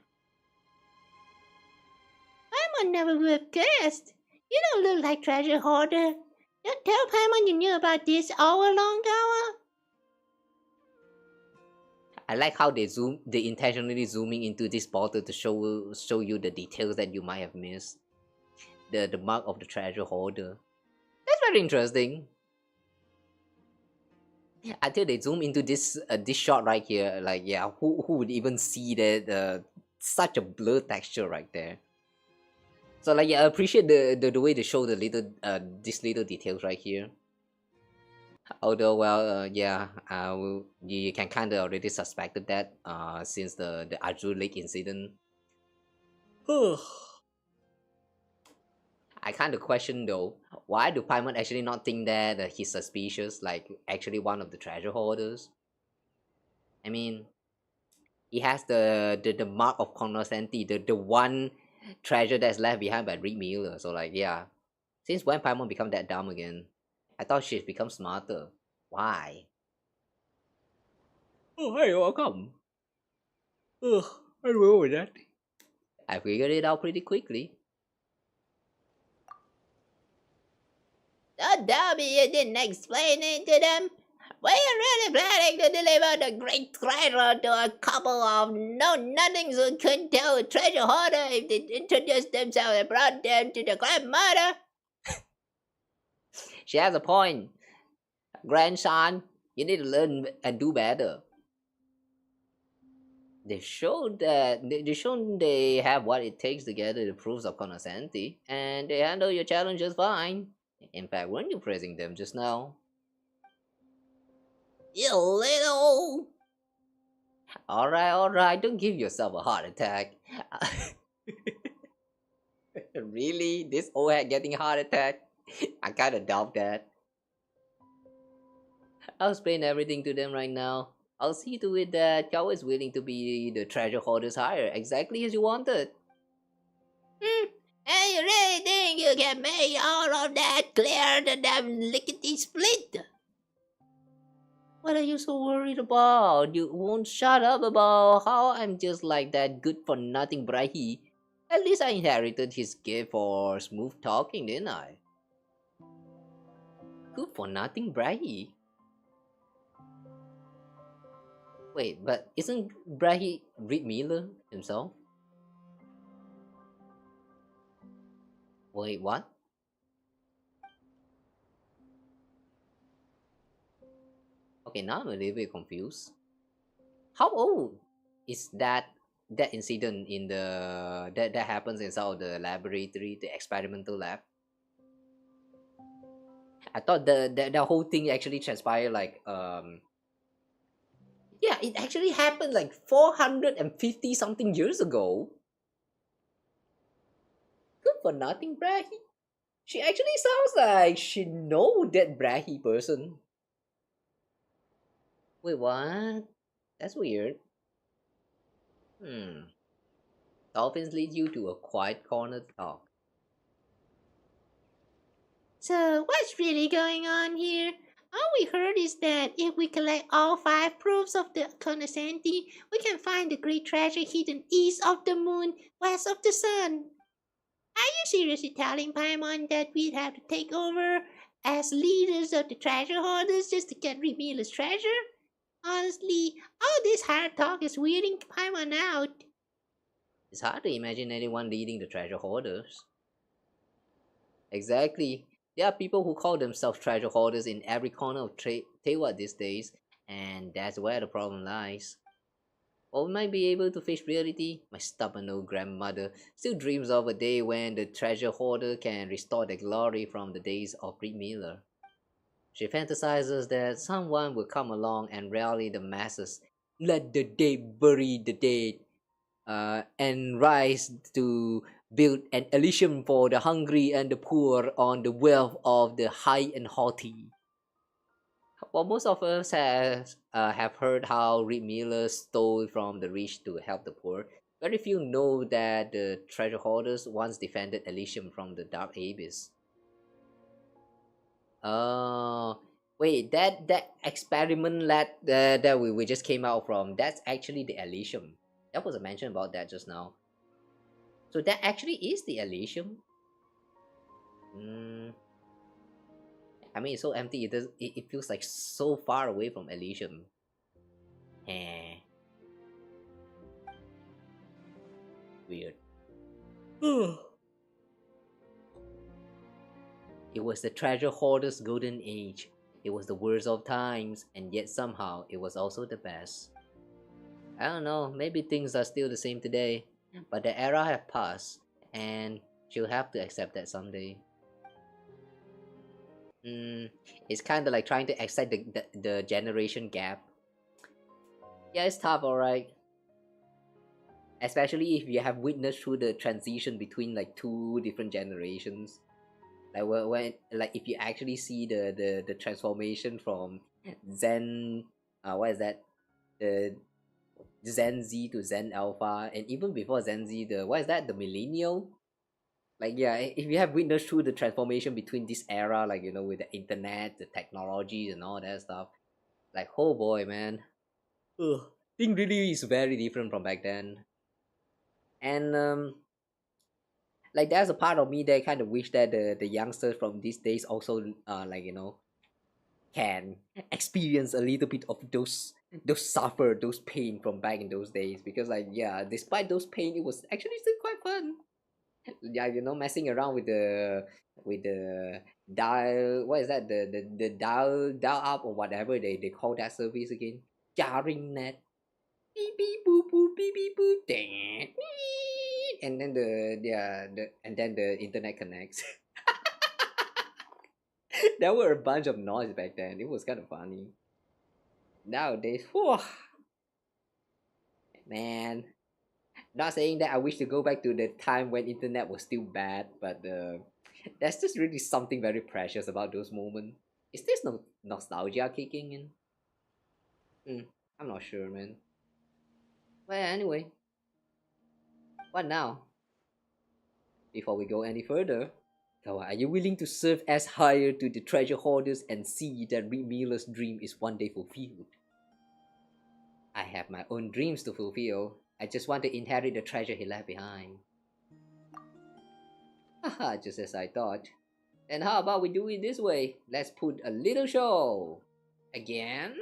Paimon never would have guessed. You don't look like treasure hoarder. Don't tell Paimon you knew about this all along, Kawa. I like how they intentionally zooming into this bottle to show you the details that you might have missed. The mark of the treasure hoarder. That's very interesting. Until they zoom into this shot right here, like yeah, who would even see that such a blur texture right there? So like yeah, I appreciate the way they show the little these little details right here. Although well yeah, you can kind of already suspected that since the Azure Lake incident. I kind of question though, why do Paimon actually not think that he's suspicious, like actually one of the treasure hoarders? I mean, he has the mark of Cognoscenti, the one treasure that's left behind by Rick Miller. So like yeah, since when Paimon become that dumb again? I thought she's become smarter. Why? Oh hey, welcome. Ugh, I remember that. I figured it out pretty quickly. Don't tell me you didn't explain it to them. Were you really planning to deliver the great treasure to a couple of know-nothings who couldn't tell a treasure hoarder if they introduced themselves and brought them to the grandmother? She has a point. Grandson, you need to learn and do better. They've shown they have what it takes to gather the proofs of Cognoscenti, and they handle your challenges fine. In fact, weren't you praising them just now? You little. Alright, don't give yourself a heart attack. Really? This old head getting a heart attack? I kinda doubt that. I'll explain everything to them right now. I'll see to it that Kawa is willing to be the treasure hoarder's hire, exactly as you wanted. And you really think you can make all of that clear the damn lickety split? What are you so worried about? You won't shut up about how I'm just like that good for nothing Brahi. At least I inherited his gift for smooth talking, didn't I? Good for nothing Brahi? Wait, but isn't Brahi Reed Miller himself? Wait, what? Okay, now I'm a little bit confused. How old is that incident in the that happens inside the laboratory, the experimental lab? I thought the whole thing actually transpired like yeah, it actually happened like 450 something years ago. Good for nothing, Brahi. She actually sounds like she know that Brahi person. Wait, what? That's weird. Dolphins lead you to a quiet corner to talk. So, what's really going on here? All we heard is that if we collect all 5 proofs of the Cognoscenti, we can find the great treasure hidden east of the moon, west of the sun. Are you seriously telling Paimon that we'd have to take over as leaders of the treasure hoarders just to get Revealer's treasure? Honestly, all this hard talk is weirding Paimon out. It's hard to imagine anyone leading the treasure hoarders. Exactly. There are people who call themselves treasure hoarders in every corner of Tewa these days, and that's where the problem lies. Or we might be able to face reality. My stubborn old grandmother still dreams of a day when the treasure hoarder can restore their glory from the days of Reed Miller. She fantasizes that someone will come along and rally the masses, let the dead bury the dead, and rise to build an Elysium for the hungry and the poor on the wealth of the high and haughty. Well, most of us have heard how Reed Miller stole from the rich to help the poor. Very few know that the treasure hoarders once defended Elysium from the dark abyss. Oh, wait, that experiment lab that we just came out from, that's actually the Elysium. That was a mention about that just now. So that actually is the Elysium. I mean, it's so empty. It feels like so far away from Elysium. Eh. Weird. It was the treasure hoarder's golden age. It was the worst of times, and yet somehow it was also the best. I don't know, maybe things are still the same today, but the era have passed, and she'll have to accept that someday. It's kind of like trying to accept the generation gap. Yeah, it's tough, alright. Especially if you have witnessed through the transition between like 2 different generations. Like when like if you actually see the transformation from Zen, what is that? The Zen Z to Zen Alpha, and even before Zen Z, the what is that? The Millennial. Like yeah, if you have witnessed through the transformation between this era, like you know, with the internet, the technologies, and all that stuff, like oh boy, man, thing really is very different from back then. And like there's a part of me that kind of wish that the youngsters from these days also like you know can experience a little bit of those suffer those pain from back in those days, because like yeah, despite those pain, it was actually still quite fun. Yeah, you know, messing around with the dial, what is that, the dial up or whatever they call that service again, jarring net, beep beep boop boop beep beep boop, dang, and then and then the internet connects. There were a bunch of noise back then. It was kind of funny. Nowadays, whew, man. Not saying that I wish to go back to the time when internet was still bad, but there's just really something very precious about those moments. Is this no nostalgia kicking in? I'm not sure, man. Well, anyway, what now? Before we go any further, Kawa, are you willing to serve as hire to the treasure hoarders and see that Miller's dream is one day fulfilled? I have my own dreams to fulfill. I just want to inherit the treasure he left behind. Haha, just as I thought. And how about we do it this way? Let's put a little show. Again?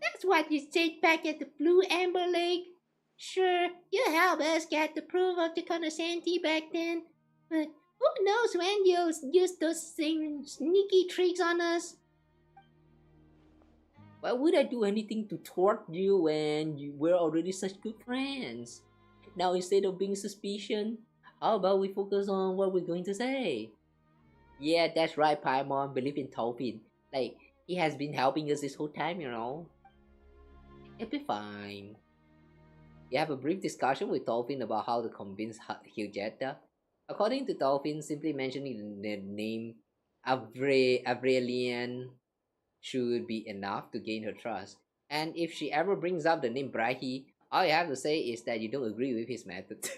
That's what you said back at the Blue Amber Lake. Sure, you helped us get the proof of the Cognoscenti back then, but who knows when you'll use those same sneaky tricks on us? Why would I do anything to thwart you when we're already such good friends? Now instead of being suspicion, how about we focus on what we're going to say? Yeah, that's right, Paimon. Believe in Tolkien. Like, he has been helping us this whole time, you know. It'll be fine. You have a brief discussion with Tolkien about how to convince Hiljetta. According to Tolkien, simply mentioning the name Avrelian should be enough to gain her trust. And if she ever brings up the name Brahi, all you have to say is that you don't agree with his method.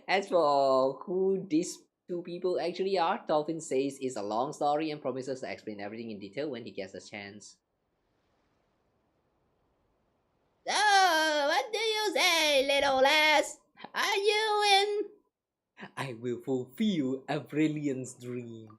As for who these two people actually are, Tolkien says it's a long story and promises to explain everything in detail when he gets a chance. So, what do you say, little lass? Are you in? I will fulfill Avrelian's dream.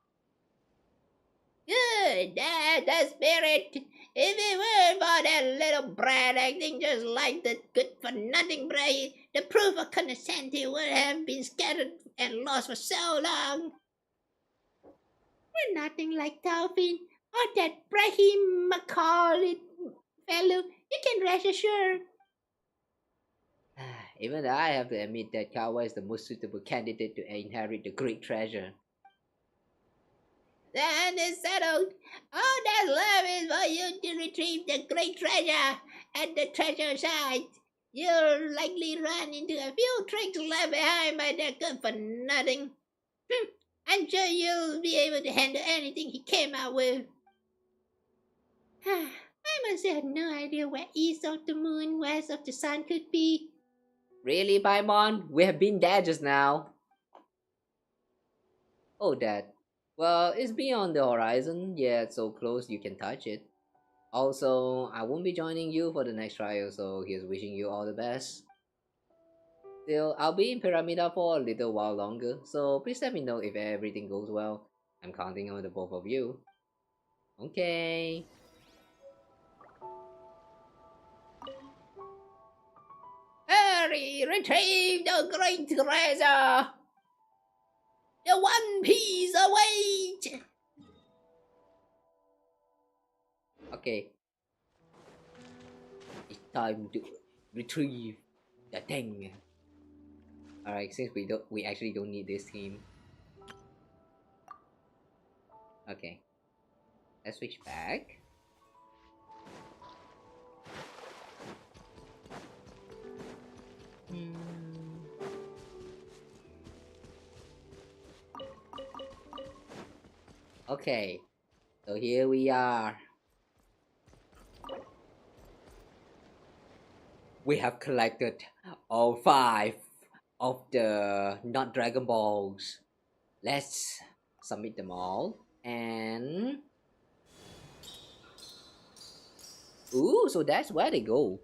Good, that's the spirit. If it weren't for that little brat acting just like the good-for-nothing Bray, the proof of Cognoscenti would have been scattered and lost for so long. We're nothing like Dolphin or that Brahim Macaulay fellow, you can rest assured. Even I have to admit that Kawa is the most suitable candidate to inherit the great treasure. Then it's settled. All that's left is for you to retrieve the great treasure at the treasure site. You'll likely run into a few tricks left behind by the good-for-nothing. I'm sure you'll be able to handle anything he came out with. I must have no idea where east of the moon, west of the sun could be. Really, Paimon? We have been there just now. Oh, Dad. Well, it's beyond the horizon, yet so close you can touch it. Also, I won't be joining you for the next trial, so here's wishing you all the best. Still, I'll be in Pyramida for a little while longer, so please let me know if everything goes well. I'm counting on the both of you. Okay. Hurry! Retrieve the great treasure! The One Piece awaits! Okay. It's time to retrieve the thing. Alright, since we actually don't need this team. Okay. Let's switch back. Okay, so here we are. We have collected all 5 of the not Dragon Balls. Let's submit them all and ooh, so that's where they go.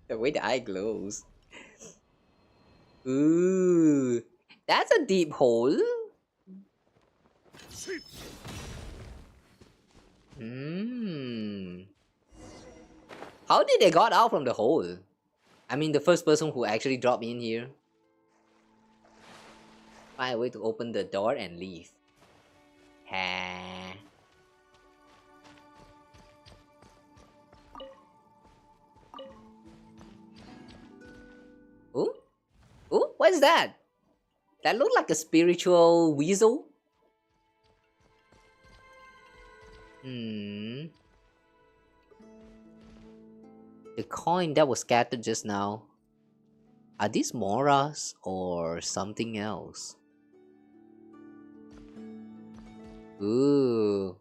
The way the eye glows. Ooh, that's a deep hole. How did they got out from the hole? I mean, the first person who actually dropped in here. Find a way to open the door and leave. Ha. Ooh? Ooh, what's that? That looked like a spiritual weasel. Hmm. The coin that was scattered just now. Are these moras or something else? Ooh.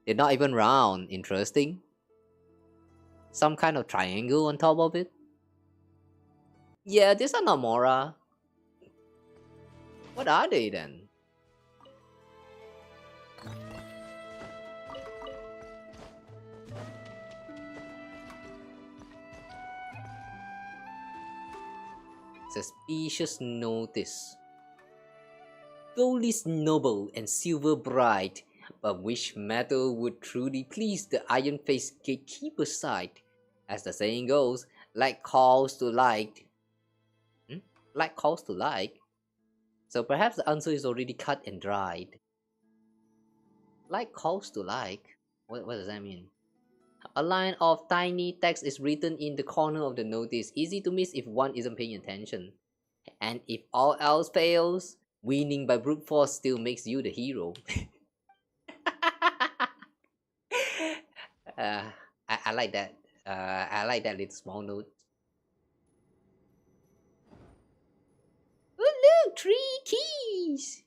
They're not even round. Interesting. Some kind of triangle on top of it. Yeah, these are not mora. What are they then? Suspicious notice. Gold is noble and silver bright, but which metal would truly please the iron-faced gatekeeper side? As the saying goes, like calls to like. Like calls to like? So perhaps the answer is already cut and dried. Like calls to like? What does that mean? A line of tiny text is written in the corner of the notice, easy to miss if one isn't paying attention. And if all else fails, winning by brute force still makes you the hero. I like that. I like that little small note. Oh look, 3 keys!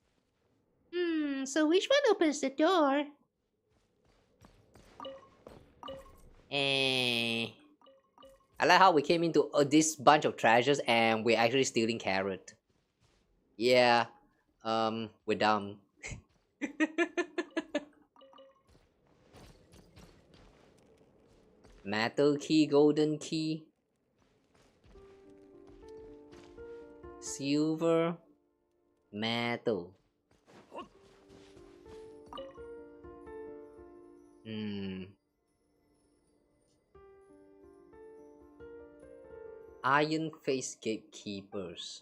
So which one opens the door? I like how we came into this bunch of treasures and we're actually stealing carrot. Yeah, we're dumb. Metal key, golden key. Silver. Metal. Iron face gatekeepers.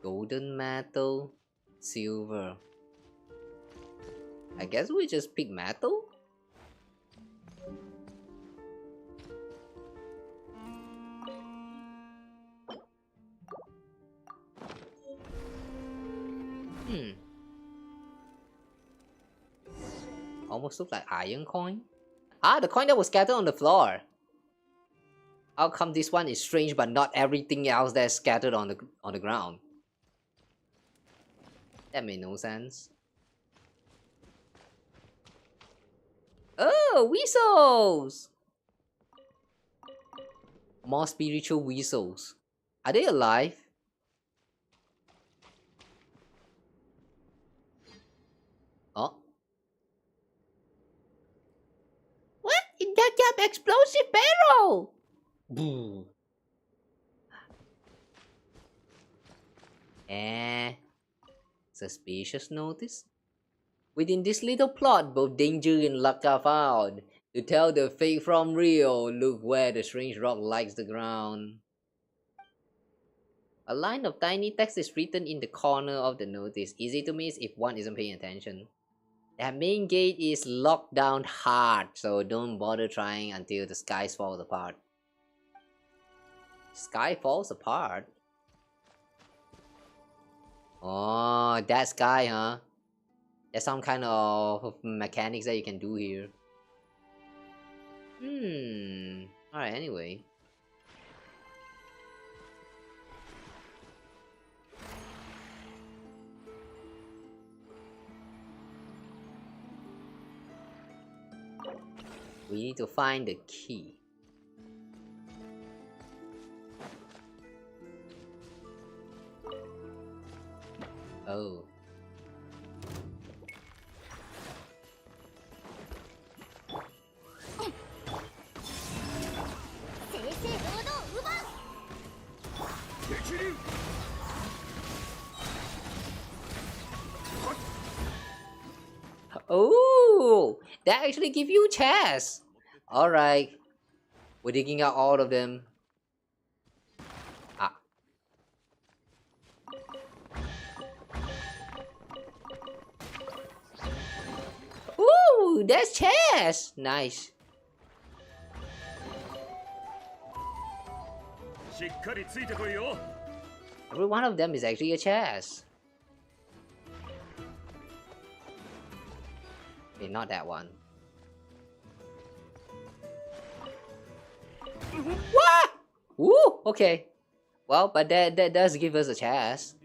Golden metal, silver. I guess we just pick metal? Almost looks like iron coin. Ah, the coin that was scattered on the floor. How come this one is strange but not everything else that's scattered on the ground? That made no sense. Oh, weasels! More spiritual weasels. Are they alive? Oh. What? In that jump explosive barrel! Boo. Suspicious notice? Within this little plot, both danger and luck are found. To tell the fake from real, look where the strange rock likes the ground. A line of tiny text is written in the corner of the notice, easy to miss if one isn't paying attention. That main gate is locked down hard, so don't bother trying until the skies fall apart. Sky falls apart? Oh, that sky, huh? There's some kind of mechanics that you can do here. Alright, anyway. We need to find the key. Oh. Oh, that actually give you chest. All right, we're digging out all of them. Ah. Ooh, that's chest. Nice. Every one of them is actually a chest. Okay, not that one. What? Ooh, okay. Well, but that does give us a chance.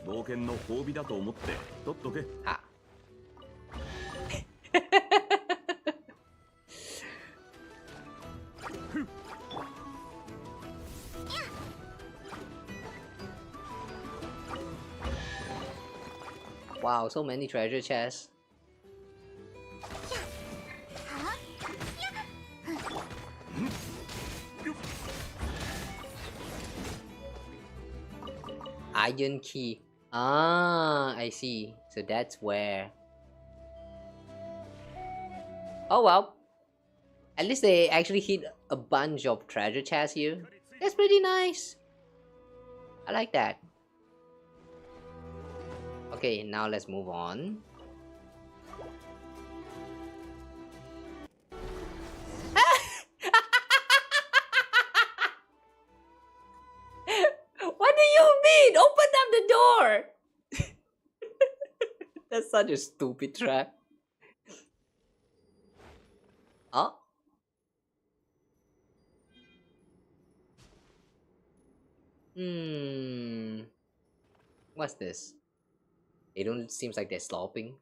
冒険の褒美だと思って取っとけ。Ah. Wow, so many treasure chests. Iron key. Ah, I see. So that's where. Oh well. At least they actually hit a bunch of treasure chests here. That's pretty nice. I like that. Okay, now let's move on. What do you mean? Open up the door! That's such a stupid trap. Oh? What's this? It don't seems like they're slopping.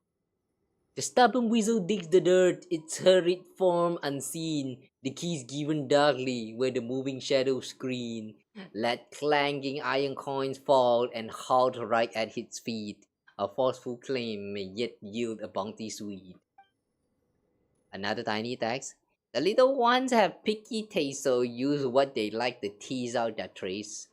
The stubborn weasel digs the dirt, its hurried form unseen. The keys given darkly where the moving shadows screen. Let clanking iron coins fall and halt right at its feet. A forceful claim may yet yield a bounty sweet. Another tiny text. The little ones have picky taste, so use what they like to tease out their trace.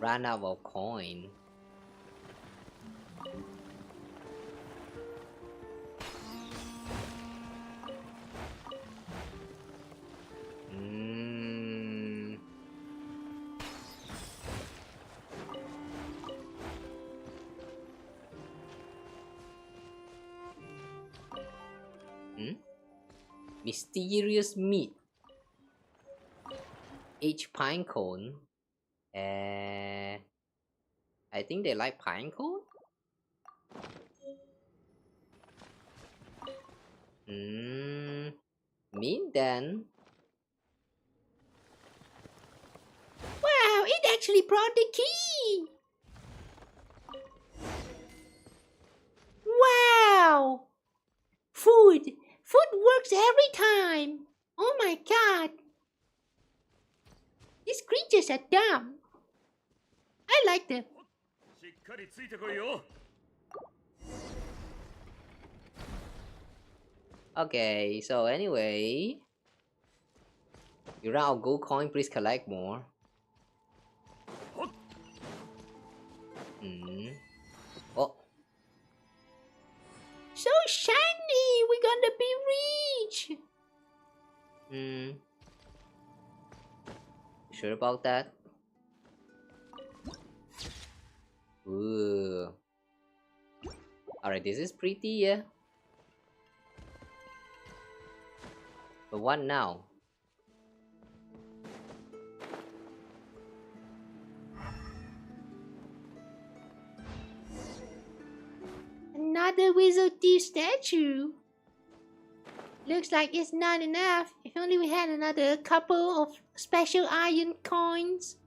Ran out of coin. Mysterious meat. Each pine cone. I think they like pine cone. Meat then. Wow, it actually brought the key. Wow. Food works every time. Oh my god. These creatures are dumb. I like them. Okay, so anyway, you run out of gold coin, please collect more. Oh. So shiny, we're gonna be rich. Sure about that? Ooh. Alright, this is pretty, yeah. But what now? Another wizard thief statue. Looks like it's not enough. If only we had another couple of special iron coins.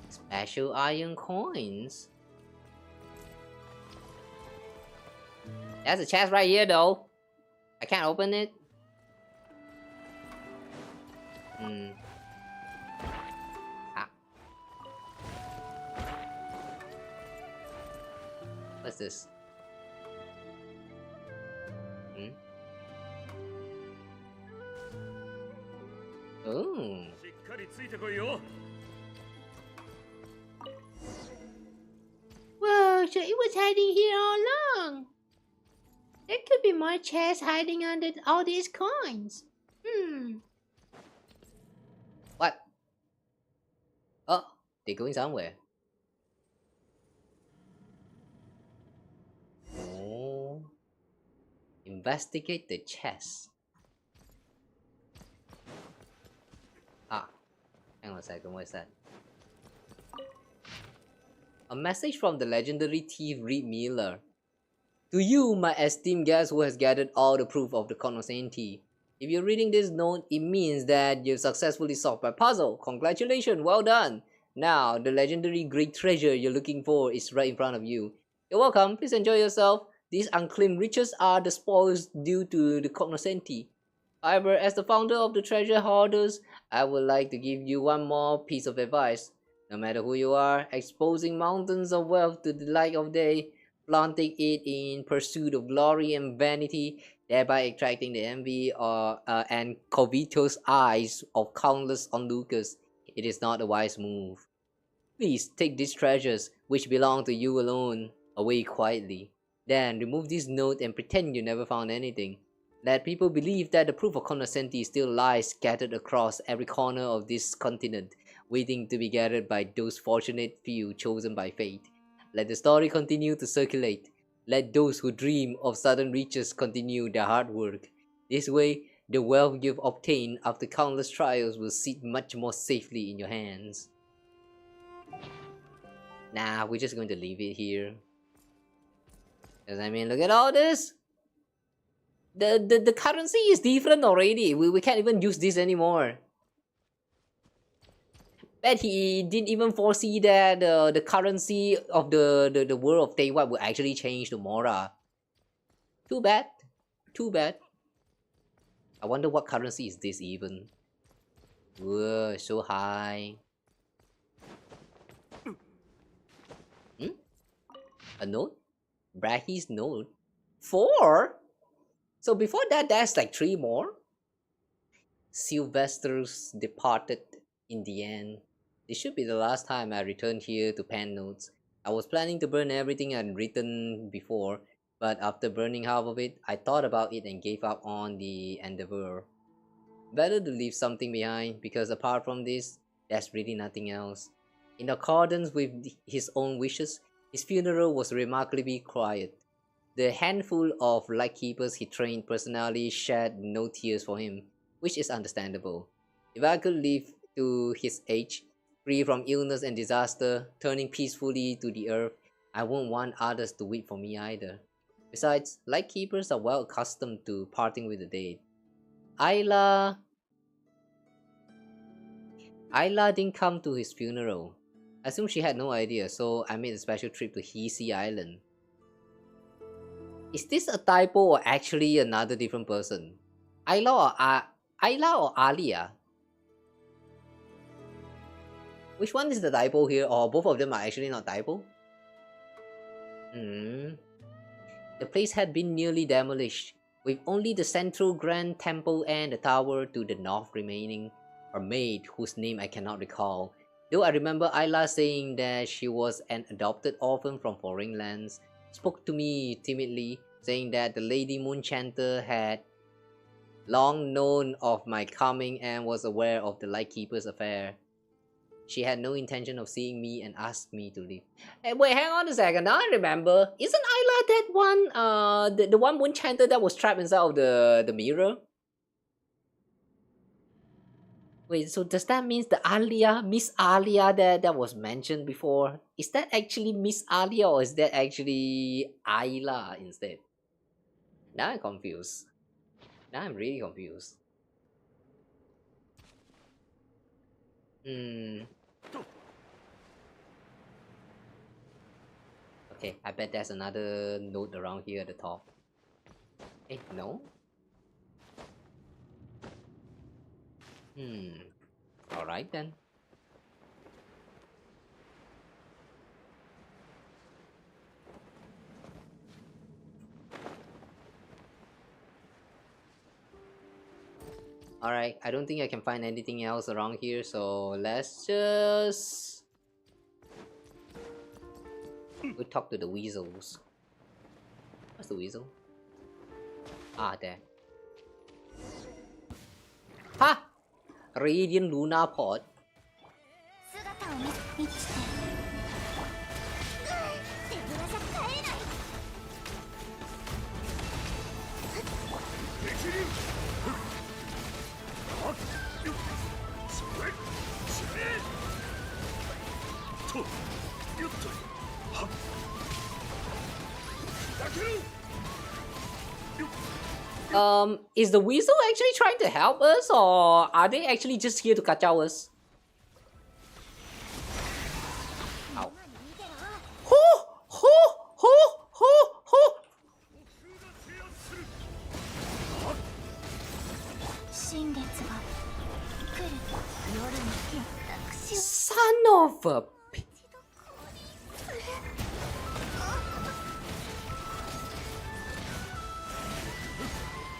Special iron coins? There's a chest right here though. I can't open it. What's this? Oh. Whoa, so it was hiding here all along. be more chests hiding under all these coins. What? Oh, they're going somewhere. Oh. Investigate the chest. Ah, hang on a second, what is that? A message from the legendary thief Reed Miller. To you, my esteemed guest who has gathered all the proof of the Cognoscenti. If you're reading this note, it means that you've successfully solved my puzzle. Congratulations, well done. Now, the legendary great treasure you're looking for is right in front of you. You're welcome, please enjoy yourself. These unclaimed riches are the spoils due to the Cognoscenti. However, as the founder of the treasure hoarders, I would like to give you one more piece of advice. No matter who you are, exposing mountains of wealth to the light of day, flaunting it in pursuit of glory and vanity, thereby attracting the envy and covetous eyes of countless onlookers, it is not a wise move. Please take these treasures, which belong to you alone, away quietly. Then remove this note and pretend you never found anything. Let people believe that the proof of Cognoscenti still lies scattered across every corner of this continent, waiting to be gathered by those fortunate few chosen by fate. Let the story continue to circulate. Let those who dream of sudden riches continue their hard work. This way, the wealth you've obtained after countless trials will sit much more safely in your hands. Nah, we're just going to leave it here. Because I mean, look at all this! The currency is different already. We can't even use this anymore. Bet he didn't even foresee that the currency of the world of Teyvat will actually change to Mora. Too bad. Too bad. I wonder what currency is this even. Whoa, so high. A note? Brachy's note? 4? So before that, there's like 3 more? Sylvester's departed in the end. This should be the last time I return here to pen notes. I was planning to burn everything I'd written before, but after burning half of it, I thought about it and gave up on the endeavor. Better to leave something behind, because apart from this, there's really nothing else. In accordance with his own wishes, his funeral was remarkably quiet. The handful of lightkeepers he trained personally shed no tears for him, which is understandable. If I could live to his age, free from illness and disaster, turning peacefully to the earth, I won't want others to weep for me either. Besides, lightkeepers are well accustomed to parting with the dead. Ayla didn't come to his funeral. I assume she had no idea, so I made a special trip to Hisi Island. Is this a typo or actually another different person? Ayla or Alia? Which one is the typo here, or both of them are actually not typo? The place had been nearly demolished, with only the central grand temple and the tower to the north remaining. Her maid, whose name I cannot recall, though I remember Ayla saying that she was an adopted orphan from foreign lands, spoke to me timidly, saying that the Lady Moonchanter had long known of my coming and was aware of the Lightkeeper's affair. She had no intention of seeing me and asked me to leave. Hey, wait, hang on a second. Now I remember. Isn't Ayla that one, the one Moonchanter that was trapped inside of the mirror? Wait, so does that mean the Alia, Miss Alia that was mentioned before? Is that actually Miss Alia or is that actually Ayla instead? Now I'm confused. Now I'm really confused. Okay, I bet there's another note around here at the top. Eh, no? Alright then. Alright, I don't think I can find anything else around here, so let's just go talk to the weasels. What's the weasel? Ah, there. Ha! Radiant Lunar Pod. 姿を見つけ手ぶらじゃ帰れない激流はっよっそれそれとよっとはっだけろよっ Is the weasel actually trying to help us, or are they actually just here to catch us? Ow. Ho! Ho! Ho! Ho! Ho! 新月が来る夜の私を Son of a...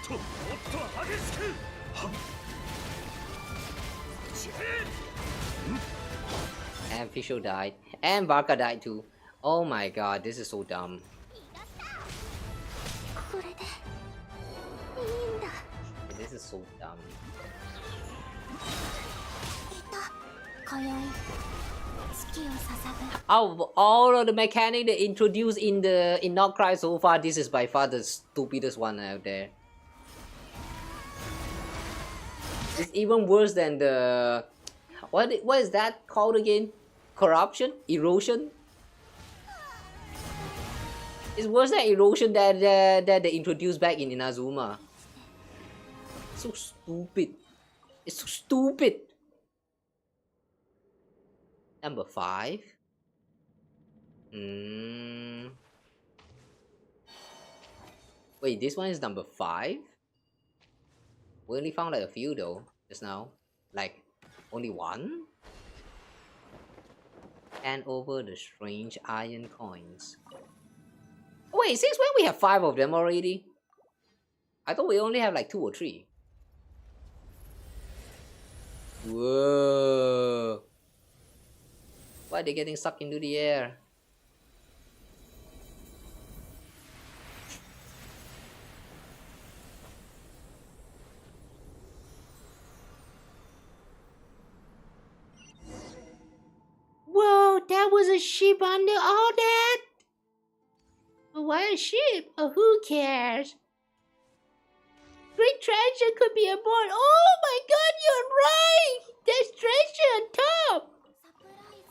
ともっと激しくはっちえ And Fisho died. And Varka died too. Oh my god, this is so dumb. これでいいんだ This is so dumb. いた今宵月を捧ぐ Out of all of the mechanic they introduced in Nod Krai so far, this is by far the stupidest one out there. It's even worse than the... What is that called again? Corruption? Erosion? It's worse than erosion that they introduced back in Inazuma. So stupid. It's so stupid. Number 5. Wait, this one is number 5? We only found like a few though, just now. Like, only one? And over the strange iron coins. Oh, wait, since when we have 5 of them already? I thought we only have like 2 or 3. Whoa. Why are they getting sucked into the air? Whoa, that was a ship under all that? Why a ship? Who cares? Great treasure could be aboard. Oh my god, you're right! There's treasure on top! サプライ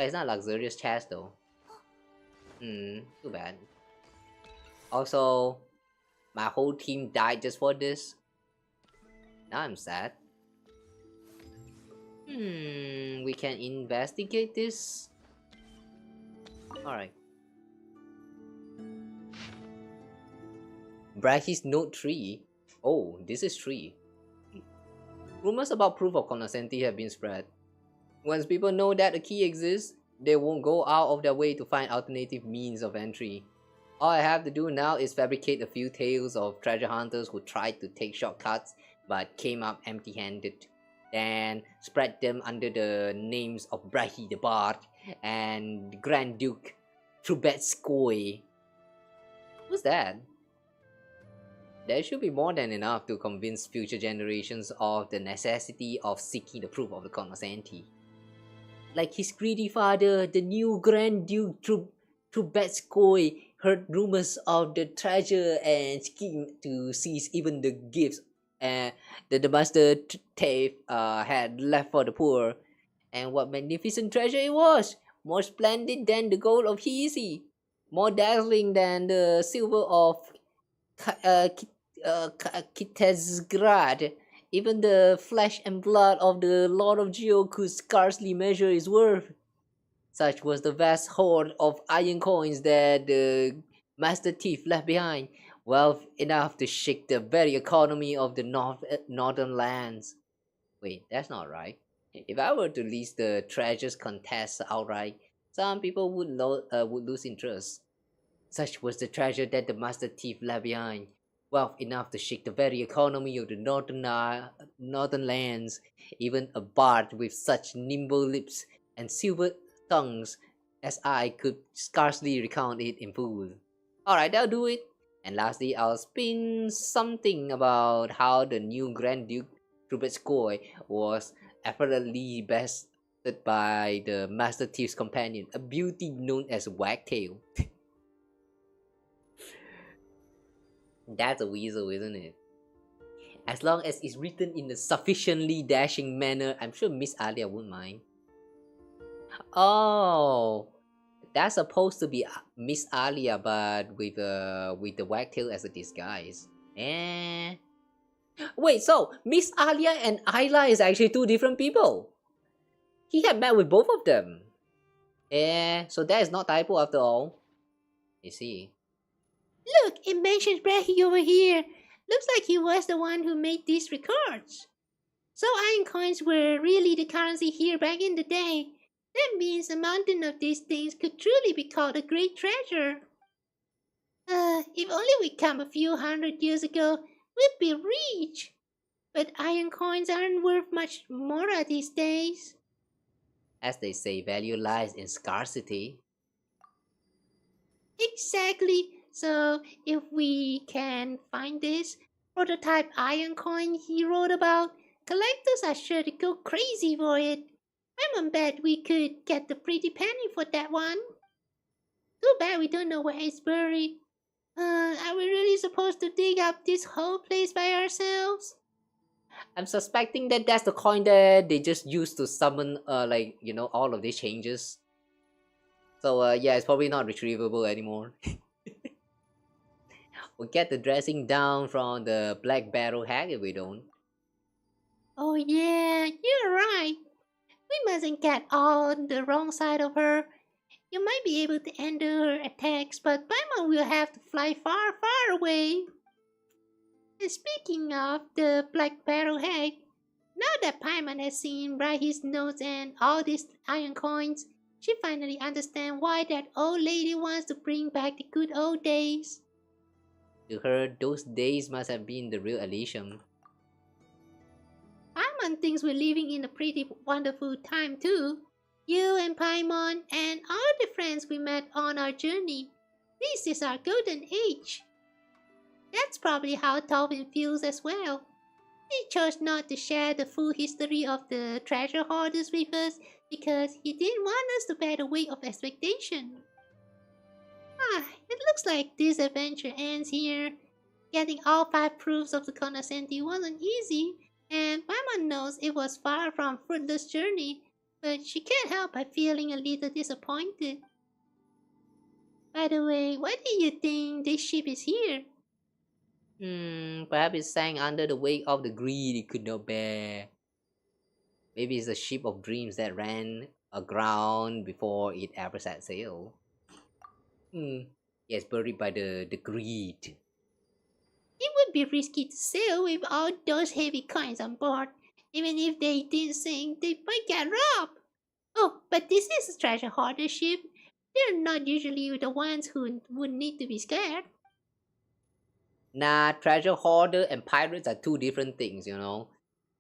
ズ But it's not a luxurious chest though. Too bad. Also, my whole team died just for this. Now I'm sad. We can investigate this. Alright. Brachy's Note 3. Oh, this is 3. Rumors about proof of Cognoscenti have been spread. Once people know that a key exists, they won't go out of their way to find alternative means of entry. All I have to do now is fabricate a few tales of treasure hunters who tried to take shortcuts but came up empty-handed. Then spread them under the names of Brachy the Bard and Grand Duke Trubetskoy. Who's that? There should be more than enough to convince future generations of the necessity of seeking the proof of the Cognoscenti. Like his greedy father, the new Grand Duke Trubetskoy heard rumors of the treasure and schemed to seize even the gifts that the master thief had left for the poor. And what magnificent treasure it was! More splendid than the gold of Hisi, more dazzling than the silver of Kitezgrad. Even the flesh and blood of the Lord of Geo could scarcely measure its worth. Such was the vast hoard of iron coins that the master thief left behind, wealth enough to shake the very economy of the northern lands. Wait, that's not right. If I were to list the treasures contest outright, some people would lose interest. Such was the treasure that the master thief left behind, wealth enough to shake the very economy of the northern lands. Even a bard with such nimble lips and silver tongues as I could scarcely recount it in full. Alright, that'll do it. And lastly, I'll spin something about how the new Grand Duke Trubetskoy was effortlessly bested by the Master Thief's companion, a beauty known as Wagtail. That's a weasel, isn't it? As long as it's written in a sufficiently dashing manner, I'm sure Miss Alia wouldn't mind. Oh, that's supposed to be Miss Alia, but with the wagtail as a disguise. Eh. Wait, so Miss Alia and Ayla is actually two different people. He had met with both of them. Eh, so that is not typo after all. You see. Look, it mentions Bracky over here. Looks like he was the one who made these records. So iron coins were really the currency here back in the day. That means a mountain of these things could truly be called a great treasure. If only we'd come a few 100 years ago, we'd be rich. But iron coins aren't worth much more these days. As they say, value lies in scarcity. Exactly. So if we can find this prototype iron coin he wrote about, collectors are sure to go crazy for it. My mom bet we could get the pretty penny for that one. Too bad we don't know where it's buried. Are we really supposed to dig up this whole place by ourselves? I'm suspecting that that's the coin that they just used to summon, like, you know, all of these changes. So, yeah, it's probably not retrievable anymore. We'll get the dressing down from the black barrel hag if we don't. Oh yeah, you're right. We mustn't get on the wrong side of her. You might be able to endure her attacks, but Paimon will have to fly far, far away. And speaking of the black barrel hag, now that Paimon has seen Brahis notes and all these iron coins, she finally understands why that old lady wants to bring back the good old days. To her, those days must have been the real Elysium. Paimon thinks we're living in a pretty wonderful time too. You and Paimon and all the friends we met on our journey. This is our golden age. That's probably how Tobin feels as well. He chose not to share the full history of the treasure hoarders with us because he didn't want us to bear the weight of expectation. It looks like this adventure ends here. Getting all 5 proofs of the Cognoscenti wasn't easy, and Paimon knows it was far from a fruitless journey, but she can't help but feeling a little disappointed. By the way, why do you think this ship is here? Perhaps it sank under the weight of the greed it could not bear. Maybe it's a ship of dreams that ran aground before it ever set sail. Yes, buried by the greed. It would be risky to sail with all those heavy coins on board. Even if they didn't sink, they might get robbed. Oh, but this is a treasure hoarder ship. They're not usually the ones who would need to be scared. Nah, treasure hoarder and pirates are two different things, you know.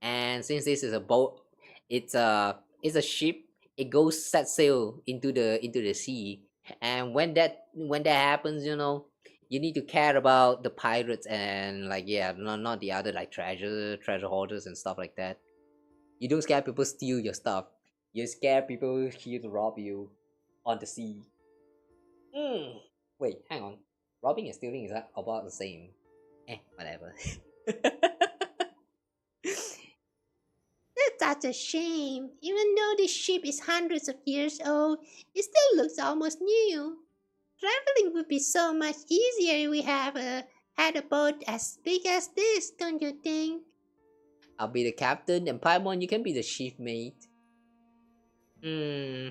And since this is a boat, it's a ship. It goes set sail into the sea, and when that happens, you know, you need to care about the pirates and like not the other like treasure hoarders and stuff like that. You don't scare people steal your stuff. You scare people here to rob you on the sea. Wait, hang on. Robbing and stealing is about the same. Whatever. That's such a shame. Even though this ship is hundreds of years old, it still looks almost new. Traveling would be so much easier if we had a boat as big as this, don't you think? I'll be the captain, and Paimon, you can be the chief mate. Aye,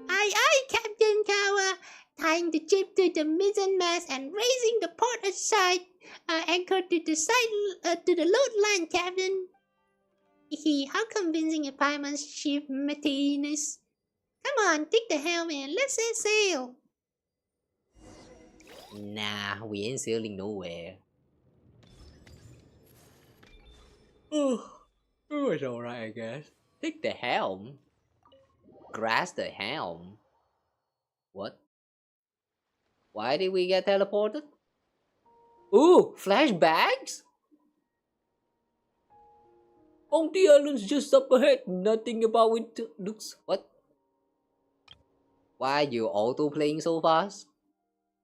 aye, Captain Kawa. Tying the ship to the mizzenmast and raising the port aside. Anchor to the side, to the load line, Captain. How convincing a Paimon's ship maintenance. Come on, take the helm and let's set sail. Nah, we ain't sailing nowhere. It was alright, I guess. Take the helm. grasp the helm. What? Why did we get teleported? Ooh, flashbacks? Bounty Island's just up ahead. Nothing about it looks... What? Why are you auto playing so fast?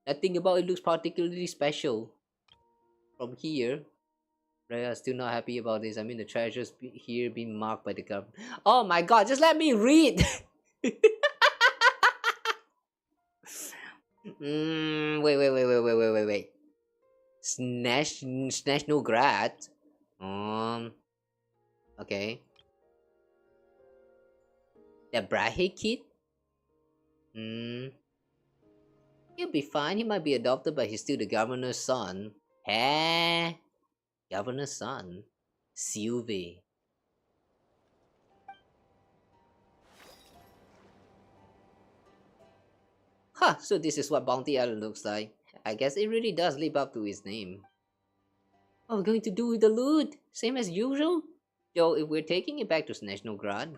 Nothing about it looks particularly special. From here, Rhea still not happy about this. I mean, the treasures here being marked by the government. Oh my god, just let me read! Wait. Snatch no grad. Okay. The Brahe kid? He'll be fine. He might be adopted, but he's still the governor's son. Eh? Governor's son? Sylvie. Huh, so this is what Bounty Island looks like. I guess it really does live up to its name. What are we going to do with the loot? Same as usual? Though if we're taking it back to Snezhnograd,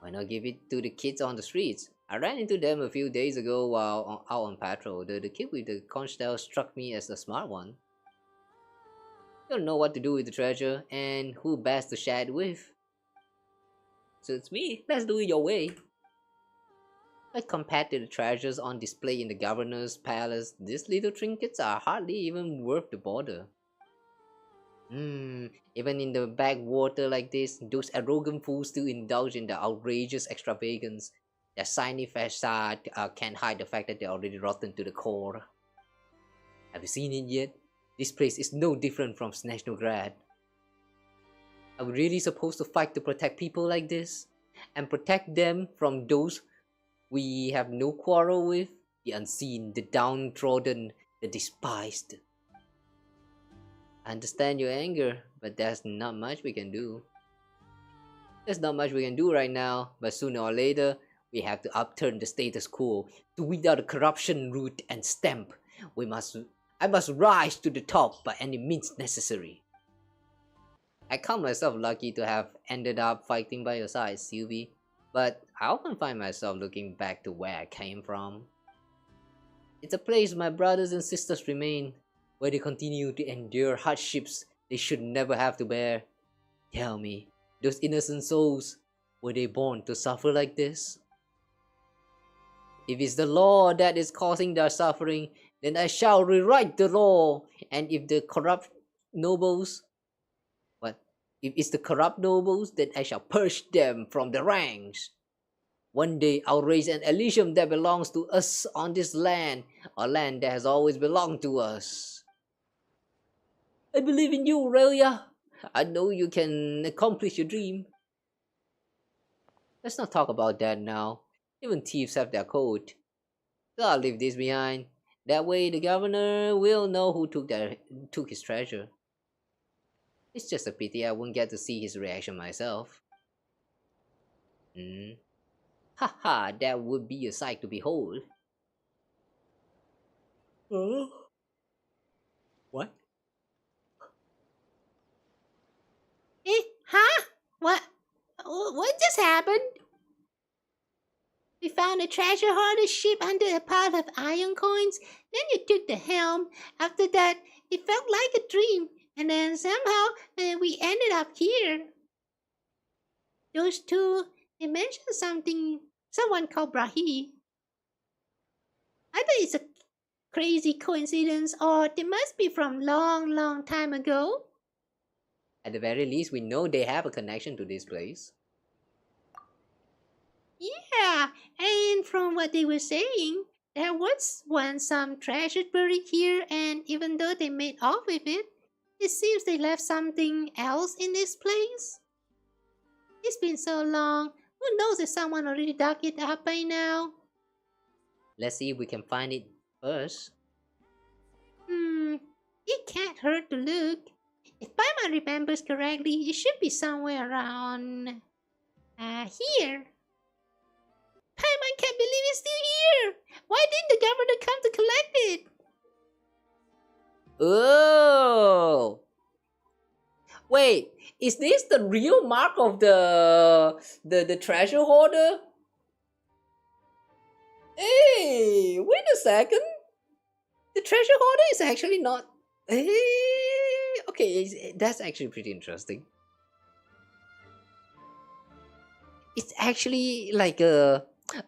why not give it to the kids on the streets? I ran into them a few days ago while out on patrol. The kid with the conch shell struck me as the smart one. Don't know what to do with the treasure and who best to share it with. So it's me. Let's do it your way. But compared to the treasures on display in the governor's palace, these little trinkets are hardly even worth the bother. Even in the backwater like this, those arrogant fools still indulge in the outrageous extravagance. Their shiny facade can't hide the fact that they're already rotten to the core. Have you seen it yet? This place is no different from Snezhnograd. Are we really supposed to fight to protect people like this? And protect them from those we have no quarrel with? The unseen, the downtrodden, the despised. I understand your anger, but there's not much we can do. There's not much we can do right now, but sooner or later, we have to upturn the status quo to weed out the corruption root and stamp. I must rise to the top by any means necessary. I count myself lucky to have ended up fighting by your side, Sylvie, but I often find myself looking back to where I came from. It's a place my brothers and sisters remain, where they continue to endure hardships they should never have to bear. Tell me, those innocent souls, were they born to suffer like this? If it's the law that is causing their suffering, then I shall rewrite the law. And if the corrupt nobles, if it's the corrupt nobles, then I shall purge them from the ranks. One day I'll raise an Elysium that belongs to us on this land, a land that has always belonged to us. I believe in you, Aurelia. I know you can accomplish your dream. Let's not talk about that now. Even thieves have their code. So I'll leave this behind. That way the governor will know who took his treasure. It's just a pity I won't get to see his reaction myself. Haha, that would be a sight to behold. What? Huh? What just happened? We found a treasure hoarder ship under a pile of iron coins. Then you took the helm. After that, it felt like a dream. And then somehow we ended up here. Those two, they mentioned someone called Brahi. Either it's a crazy coincidence or they must be from long time ago. At the very least, we know they have a connection to this place. Yeah, and from what they were saying, there was once some treasure buried here, and even though they made off with it, it seems they left something else in this place. It's been so long, who knows if someone already dug it up by now? Let's see if we can find it first. It can't hurt to look. If Paimon remembers correctly, it should be somewhere around... here. Paimon can't believe it's still here! Why didn't the governor come to collect it? Oh! Wait, is this the real mark of the treasure hoarder? Hey, wait a second. The treasure hoarder is actually not. Hey, okay, that's actually pretty interesting. It's actually like a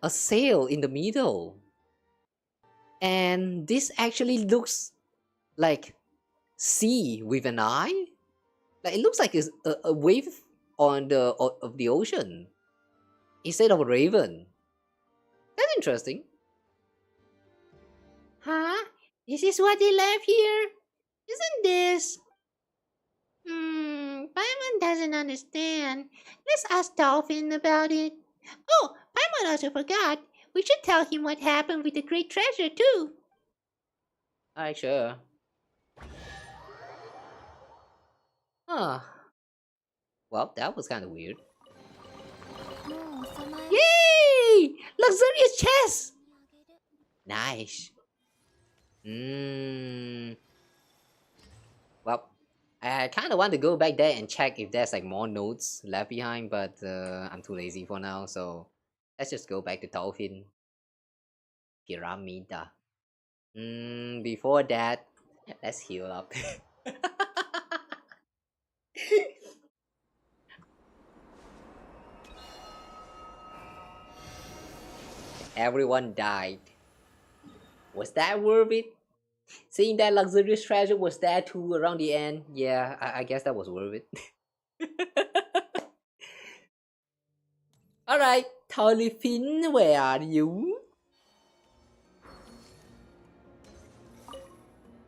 sail in the middle, and this actually looks like sea with an eye. Like it looks like it's a wave on of the ocean instead of a raven. That's interesting. Huh? This is what they left here? Isn't this? Paimon doesn't understand. Let's ask Dolphin about it. Oh, Paimon also forgot. We should tell him what happened with the great treasure too. Alright, sure. Huh. Well, that was kind of weird. Yay! Luxurious chest! Nice. Well, I kind of want to go back there and check if there's like more notes left behind, but I'm too lazy for now, so let's just go back to Dolphin. Pyramida. Before that, let's heal up. Everyone died. Was that worth it? Seeing that luxurious treasure was there too around the end. Yeah, I guess that was worth it. Alright, Dolphin, where are you?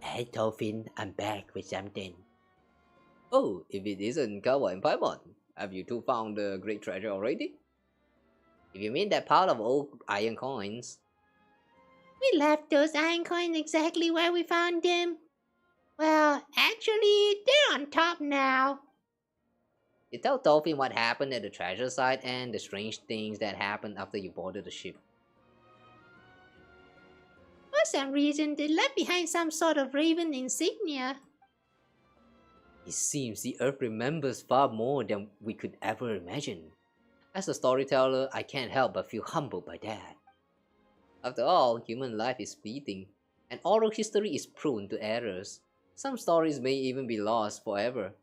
Hey Dolphin, I'm back with something. Oh, if it isn't Kawa and Paimon, have you two found the great treasure already? If you mean that pile of old iron coins. We left those iron coins exactly where we found them. Well, actually, they're on top now. You tell Dolphin what happened at the treasure site and the strange things that happened after you boarded the ship. For some reason, they left behind some sort of raven insignia. It seems the Earth remembers far more than we could ever imagine. As a storyteller, I can't help but feel humbled by that. After all, human life is fleeting, and oral history is prone to errors. Some stories may even be lost forever,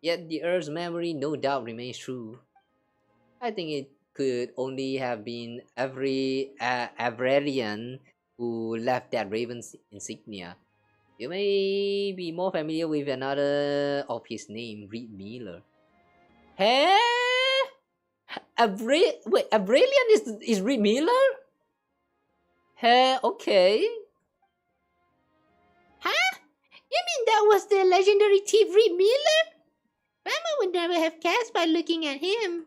yet the Earth's memory no doubt remains true. I think it could only have been every Avrarian who left that raven's insignia. You may be more familiar with another of his name, Reed Miller. Hey? Wait, Avrarian is Reed Miller? Hey, okay. Huh? You mean that was the legendary thief Reed Miller? Mama would never have guessed by looking at him.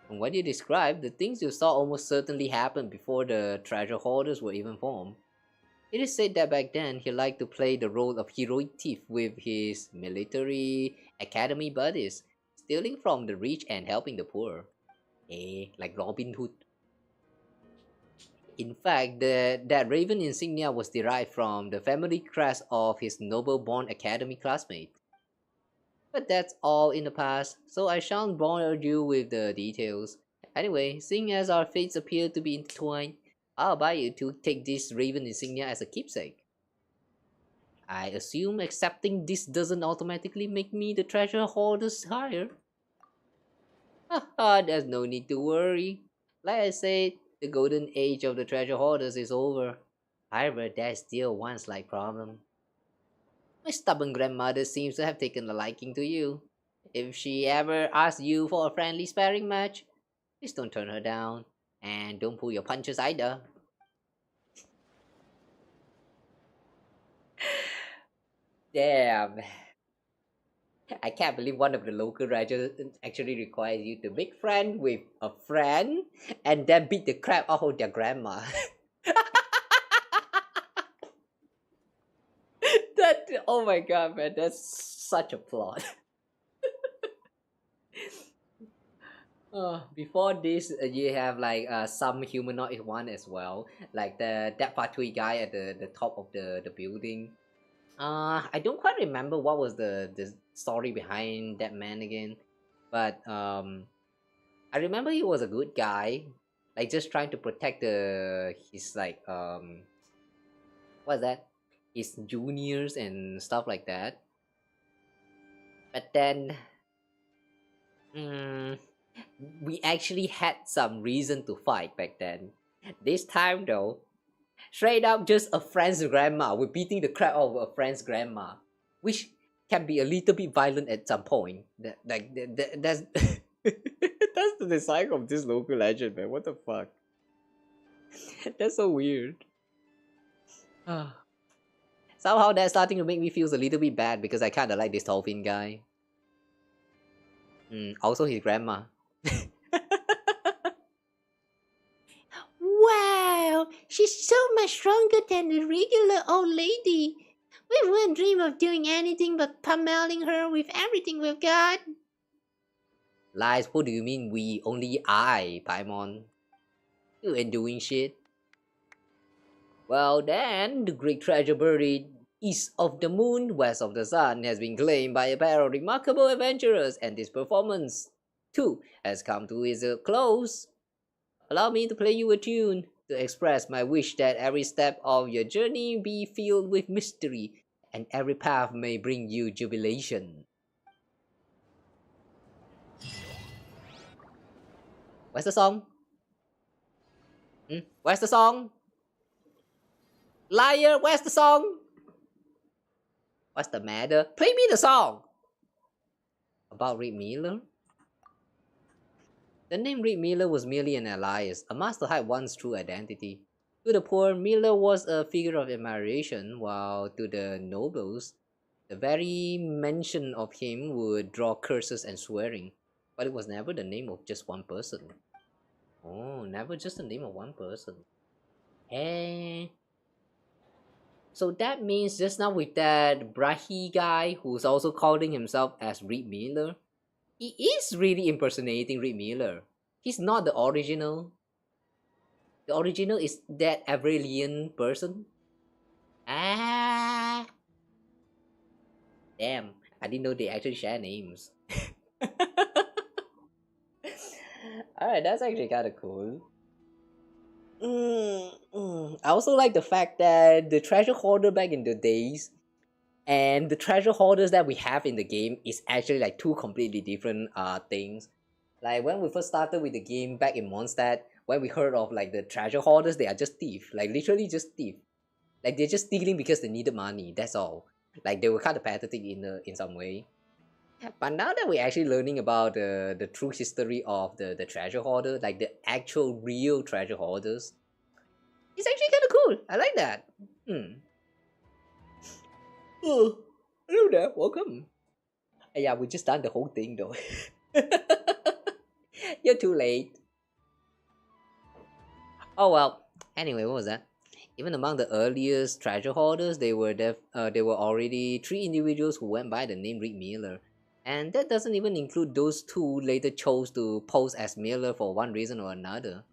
From what you described, the things you saw almost certainly happened before the treasure hoarders were even formed. It is said that back then he liked to play the role of heroic thief with his military academy buddies, stealing from the rich and helping the poor. Like Robin Hood. In fact, that raven insignia was derived from the family crest of his noble-born academy classmate. But that's all in the past, so I shan't bother you with the details. Anyway, seeing as our fates appear to be intertwined, I'll buy you to take this raven insignia as a keepsake. I assume accepting this doesn't automatically make me the treasure hoarder's hire. Haha, there's no need to worry. Like I said, the golden age of the treasure hoarders is over. However, there's still one slight problem. My stubborn grandmother seems to have taken a liking to you. If she ever asks you for a friendly sparring match, please don't turn her down. And don't pull your punches either. Damn. I can't believe one of the local writers actually requires you to make friends with a friend and then beat the crap out of their grandma. Oh my god, man, that's such a plot. Before this, you have like some humanoid one as well, like that Patui guy at the top of the building. I don't quite remember what was the story behind that man again. But I remember he was a good guy, like just trying to protect his like what's that? His juniors and stuff like that. But then we actually had some reason to fight back then. This time though, straight up just a friend's grandma. We're beating the crap out of a friend's grandma, which can be a little bit violent at some point. That's that's the design of this local legend, man. What the fuck? That's so weird. Somehow that's starting to make me feel a little bit bad because I kinda like this dolphin guy. Also his grandma. Wow, she's so much stronger than the regular old lady. We wouldn't dream of doing anything but pummeling her with everything we've got. Lies, what do you mean we? Only I, Paimon. You ain't doing shit. Well then, the great treasure buried east of the moon, west of the sun has been claimed by a pair of remarkable adventurers, and this performance, too, has come to its close. Allow me to play you a tune to express my wish that every step of your journey be filled with mystery, and every path may bring you jubilation. Where's the song? Where's the song? Liar, where's the song? What's the matter? Play me the song! About Reed Miller? The name Reed Miller was merely an alias, a mask to hide one's true identity. To the poor, Miller was a figure of admiration, while to the nobles, the very mention of him would draw curses and swearing. But it was never the name of just one person. Oh, never just the name of one person. Eh. So that means just now with that Brahi guy who's also calling himself as Reed Miller, he is really impersonating Reed Miller. He's not the original. The original is that Avrilian person. Ah. Damn, I didn't know they actually share names. Alright, that's actually kind of cool. I also like the fact that the treasure hoarder back in the days and the treasure hoarders that we have in the game is actually like two completely different things. Like when we first started with the game back in Mondstadt, when we heard of like the treasure hoarders, they are just thieves, like literally just thieves. Like they're just stealing because they needed money, that's all. Like they were kind of pathetic in some way. But now that we're actually learning about the true history of the treasure hoarder, like the actual real treasure hoarders, it's actually kind of cool. I like that. Oh, hello there, welcome. Yeah, we just done the whole thing though. You're too late. Oh well. Anyway, what was that? Even among the earliest treasure hoarders, there were already 3 individuals who went by the name Reed Miller. And that doesn't even include those 2 later chose to pose as Miller for one reason or another.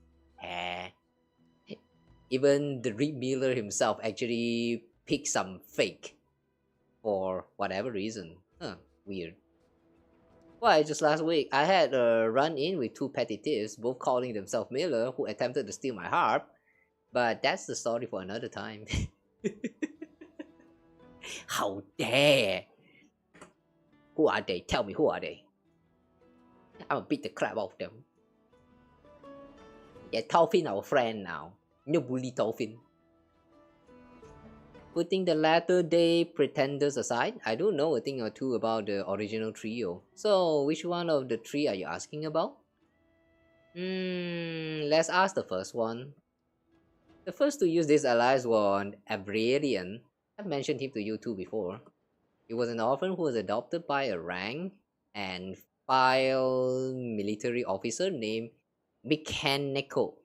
Even the Reed Miller himself actually picked some fake for whatever reason. Weird. Why, just last week, I had a run-in with 2 petty thieves, both calling themselves Miller, who attempted to steal my harp. But that's the story for another time. How dare! Who are they? Tell me, who are they? I'm gonna beat the crap out of them. Yeah, Dolphin our friend now. No bully Dolphin. Putting the latter-day pretenders aside, I do know a thing or two about the original trio. So, which one of the 3 are you asking about? Let's ask the first one. The first to use this alias was Avrilian. I've mentioned him to you too before. He was an orphan who was adopted by a rank and file military officer named Mikhanenko.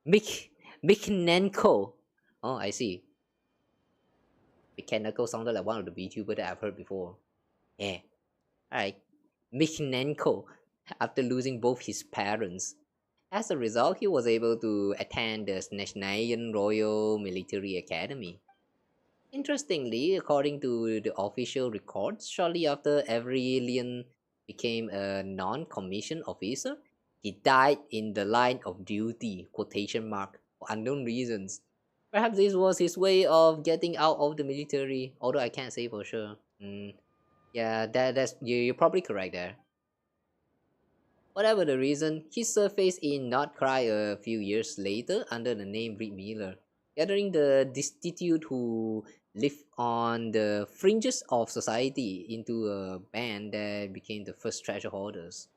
Mikhanenko. Oh, I see. Mikhanenko sounded like one of the VTubers that I've heard before. Yeah. Alright. Mikhanenko, after losing both his parents. As a result, he was able to attend the Snezhnayan Royal Military Academy. Interestingly, according to the official records, shortly after every alien became a non-commissioned officer, he died in the line of duty, quotation mark, for unknown reasons. Perhaps this was his way of getting out of the military, although I can't say for sure. Yeah, that's you're probably correct there. Whatever the reason, he surfaced in Nod Krai a few years later under the name Reed Miller, gathering the destitute who lived on the fringes of society into a band that became the first treasure hoarders.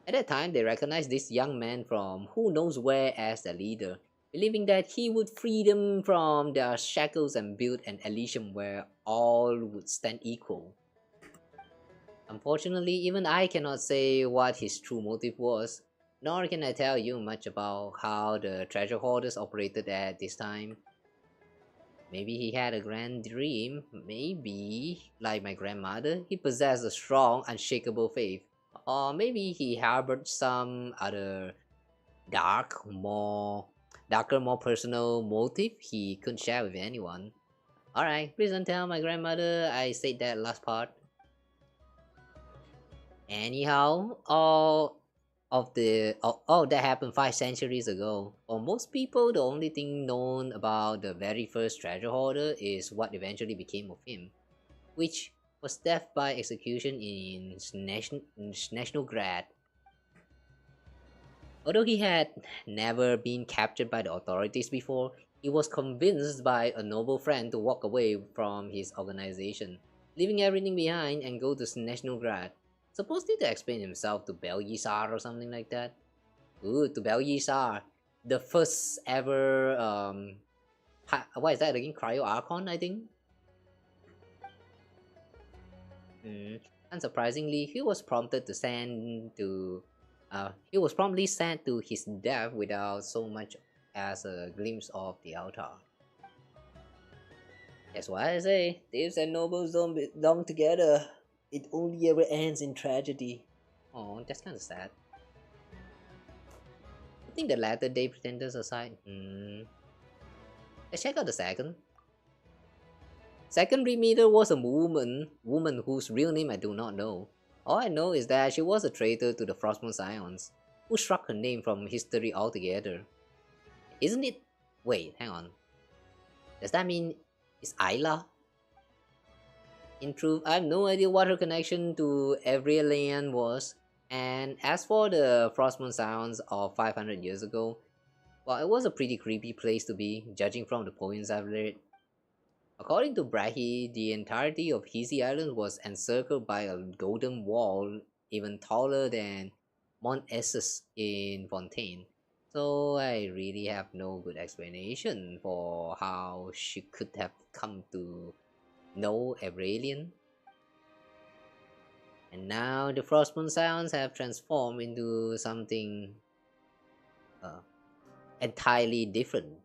At that time, they recognized this young man from who knows where as their leader, believing that he would free them from their shackles and build an Elysium where all would stand equal. Unfortunately, even I cannot say what his true motive was, nor can I tell you much about how the treasure hoarders operated at this time. Maybe he had a grand dream, maybe, like my grandmother, he possessed a strong, unshakable faith, or maybe he harbored some other darker, more personal motive he couldn't share with anyone. Alright, please don't tell my grandmother I said that last part. Anyhow, all that happened 5 centuries ago. For most people, the only thing known about the very first treasure hoarder is what eventually became of him, which was death by execution in Snezhnograd. Although he had never been captured by the authorities before, he was convinced by a noble friend to walk away from his organization, leaving everything behind and go to Snezhnograd, supposedly to explain himself to Belyisar or something like that. Ooh, to Belyisar, the first ever what is that again? Cryo Archon, I think. Unsurprisingly, he was promptly sent to his death without so much as a glimpse of the altar. That's why I say thieves and nobles don't belong together. It only ever ends in tragedy. Oh, that's kind of sad. I think the latter day pretenders aside. Let's check out the second. Second remeter was a woman whose real name I do not know. All I know is that she was a traitor to the Frostmourne Scions, who struck her name from history altogether. Isn't it? Wait, hang on. Does that mean it's Ayla? In truth, I have no idea what her connection to every alien was, and as for the Frostmourne Scions of 500 years ago, well, it was a pretty creepy place to be, judging from the poems I've read. According to Brahi, the entirety of Hisi Island was encircled by a golden wall even taller than Mont Essus in Fontaine, so I really have no good explanation for how she could have come to know every alien. And now the Frostmourne Scions have transformed into something entirely different.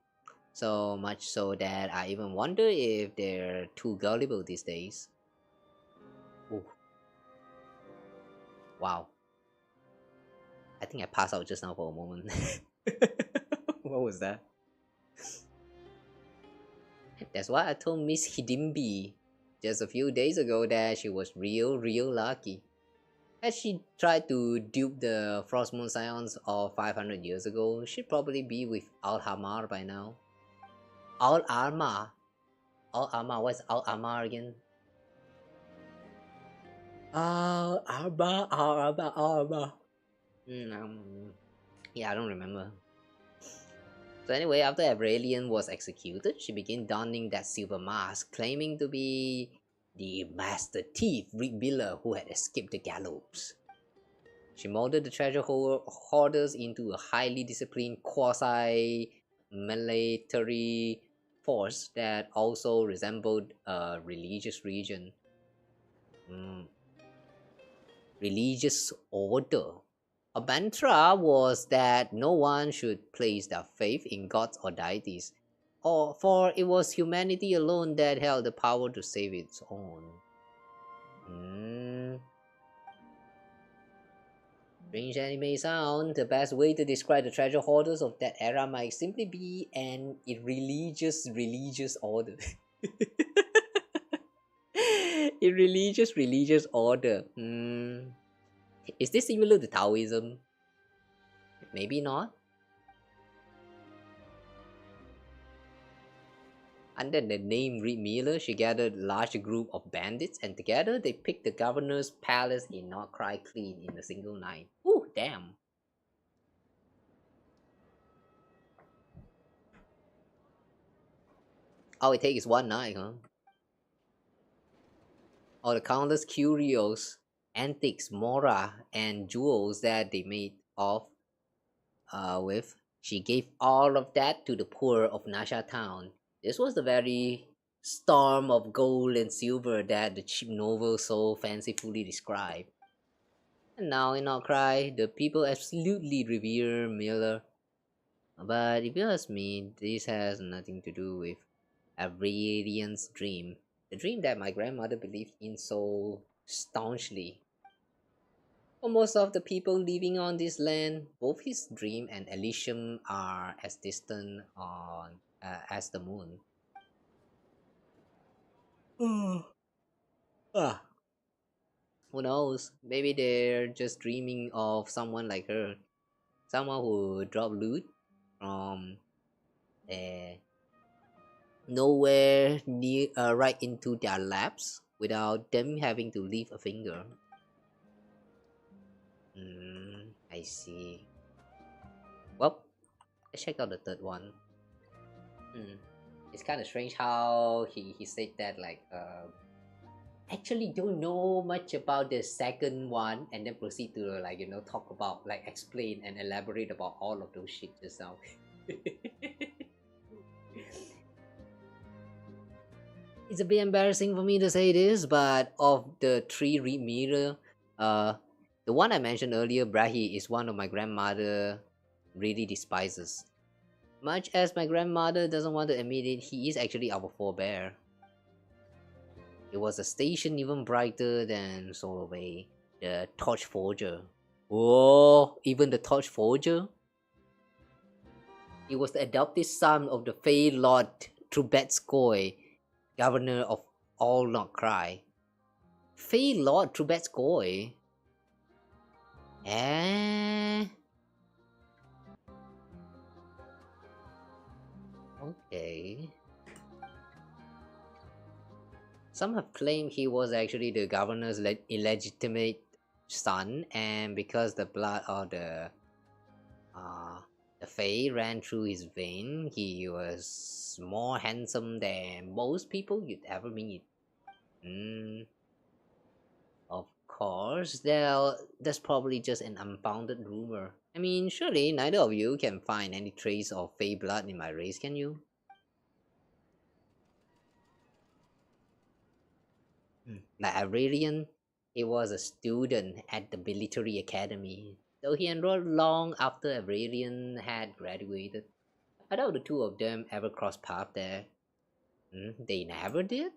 So much so that I even wonder if they're too gullible these days. Ooh. Wow. I think I passed out just now for a moment. What was that? That's why I told Miss Hidimbi just a few days ago that she was real lucky. Had she tried to dupe the Frostmourne Scions of 500 years ago, she'd probably be with Al-Hamar by now. Al-Arma? Al-Arma? What's Al-Arma again? Al-Arma. Yeah, I don't remember. So anyway, after Aurelian was executed, she began donning that silver mask, claiming to be the master thief Reed Miller who had escaped the gallows. She molded the treasure hoarders into a highly disciplined quasi-military force that also resembled a religious region. Religious order. A mantra was that no one should place their faith in gods or deities, for it was humanity alone that held the power to save its own. Strange anime sound. The best way to describe the treasure hoarders of that era might simply be an irreligious religious order. In religious order. Is this similar to Taoism? Maybe not. Under the name Reed Miller, she gathered a large group of bandits, and together they picked the governor's palace in Nod Krai clean in a single night. Ooh, damn. All it takes is one night, huh? All the countless curios, antiques, mora, and jewels that they made off with. She gave all of that to the poor of Nasha town. This was the very storm of gold and silver that the cheap novel so fancifully described. And now in Outcry, the people absolutely revere Miller. But if you ask me, this has nothing to do with Aurelian's dream. The dream that my grandmother believed in so staunchly. For most of the people living on this land, both his dream and Elysium are as distant as the moon. Ah. Who knows? Maybe they're just dreaming of someone like her. Someone who drop loot from nowhere near right into their laps without them having to leave a finger. I see. Well, let's check out the third one. It's kind of strange how he said that, like, actually don't know much about the second one, and then proceed to, like, you know, talk about, like, explain and elaborate about all of those shit just now. It's a bit embarrassing for me to say this, but of the three Reed Mirror, the one I mentioned earlier, Brahi, is one of my grandmother really despises. Much as my grandmother doesn't want to admit it, he is actually our forebear. It was a station even brighter than Solar Bay, the Torch Forger. Whoa, even the Torch Forger? He was the adopted son of the Fey Lord Trubetskoy, governor of all Nod Krai. Fey Lord Trubetskoy? Okay. Some have claimed he was actually the governor's illegitimate son, and because the blood of the Fae ran through his vein, he was more handsome than most people you'd ever meet. Of course, that's probably just an unfounded rumor. I mean, surely neither of you can find any trace of Fae blood in my race, can you? Like Aurelian, he was a student at the military academy, so he enrolled long after Aurelian had graduated. I doubt the two of them ever crossed paths there. They never did?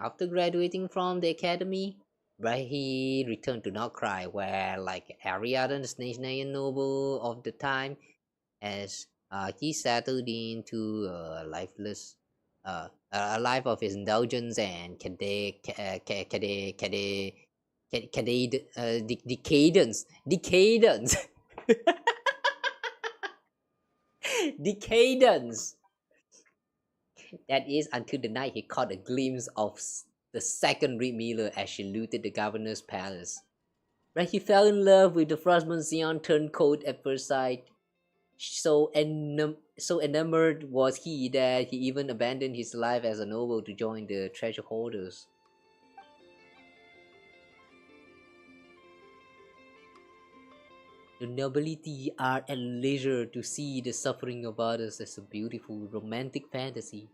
After graduating from the academy, he returned to Nod Krai, where, like every other Snake noble of the time, as he settled into a life of indulgence and decadence. Decadence. That is until the night he caught a glimpse of the second Reed Miller as she looted the governor's palace. Where he fell in love with the Frostman Xion turncoat at first sight. So enamored was he that he even abandoned his life as a noble to join the treasure holders. The nobility are at leisure to see the suffering of others as a beautiful romantic fantasy,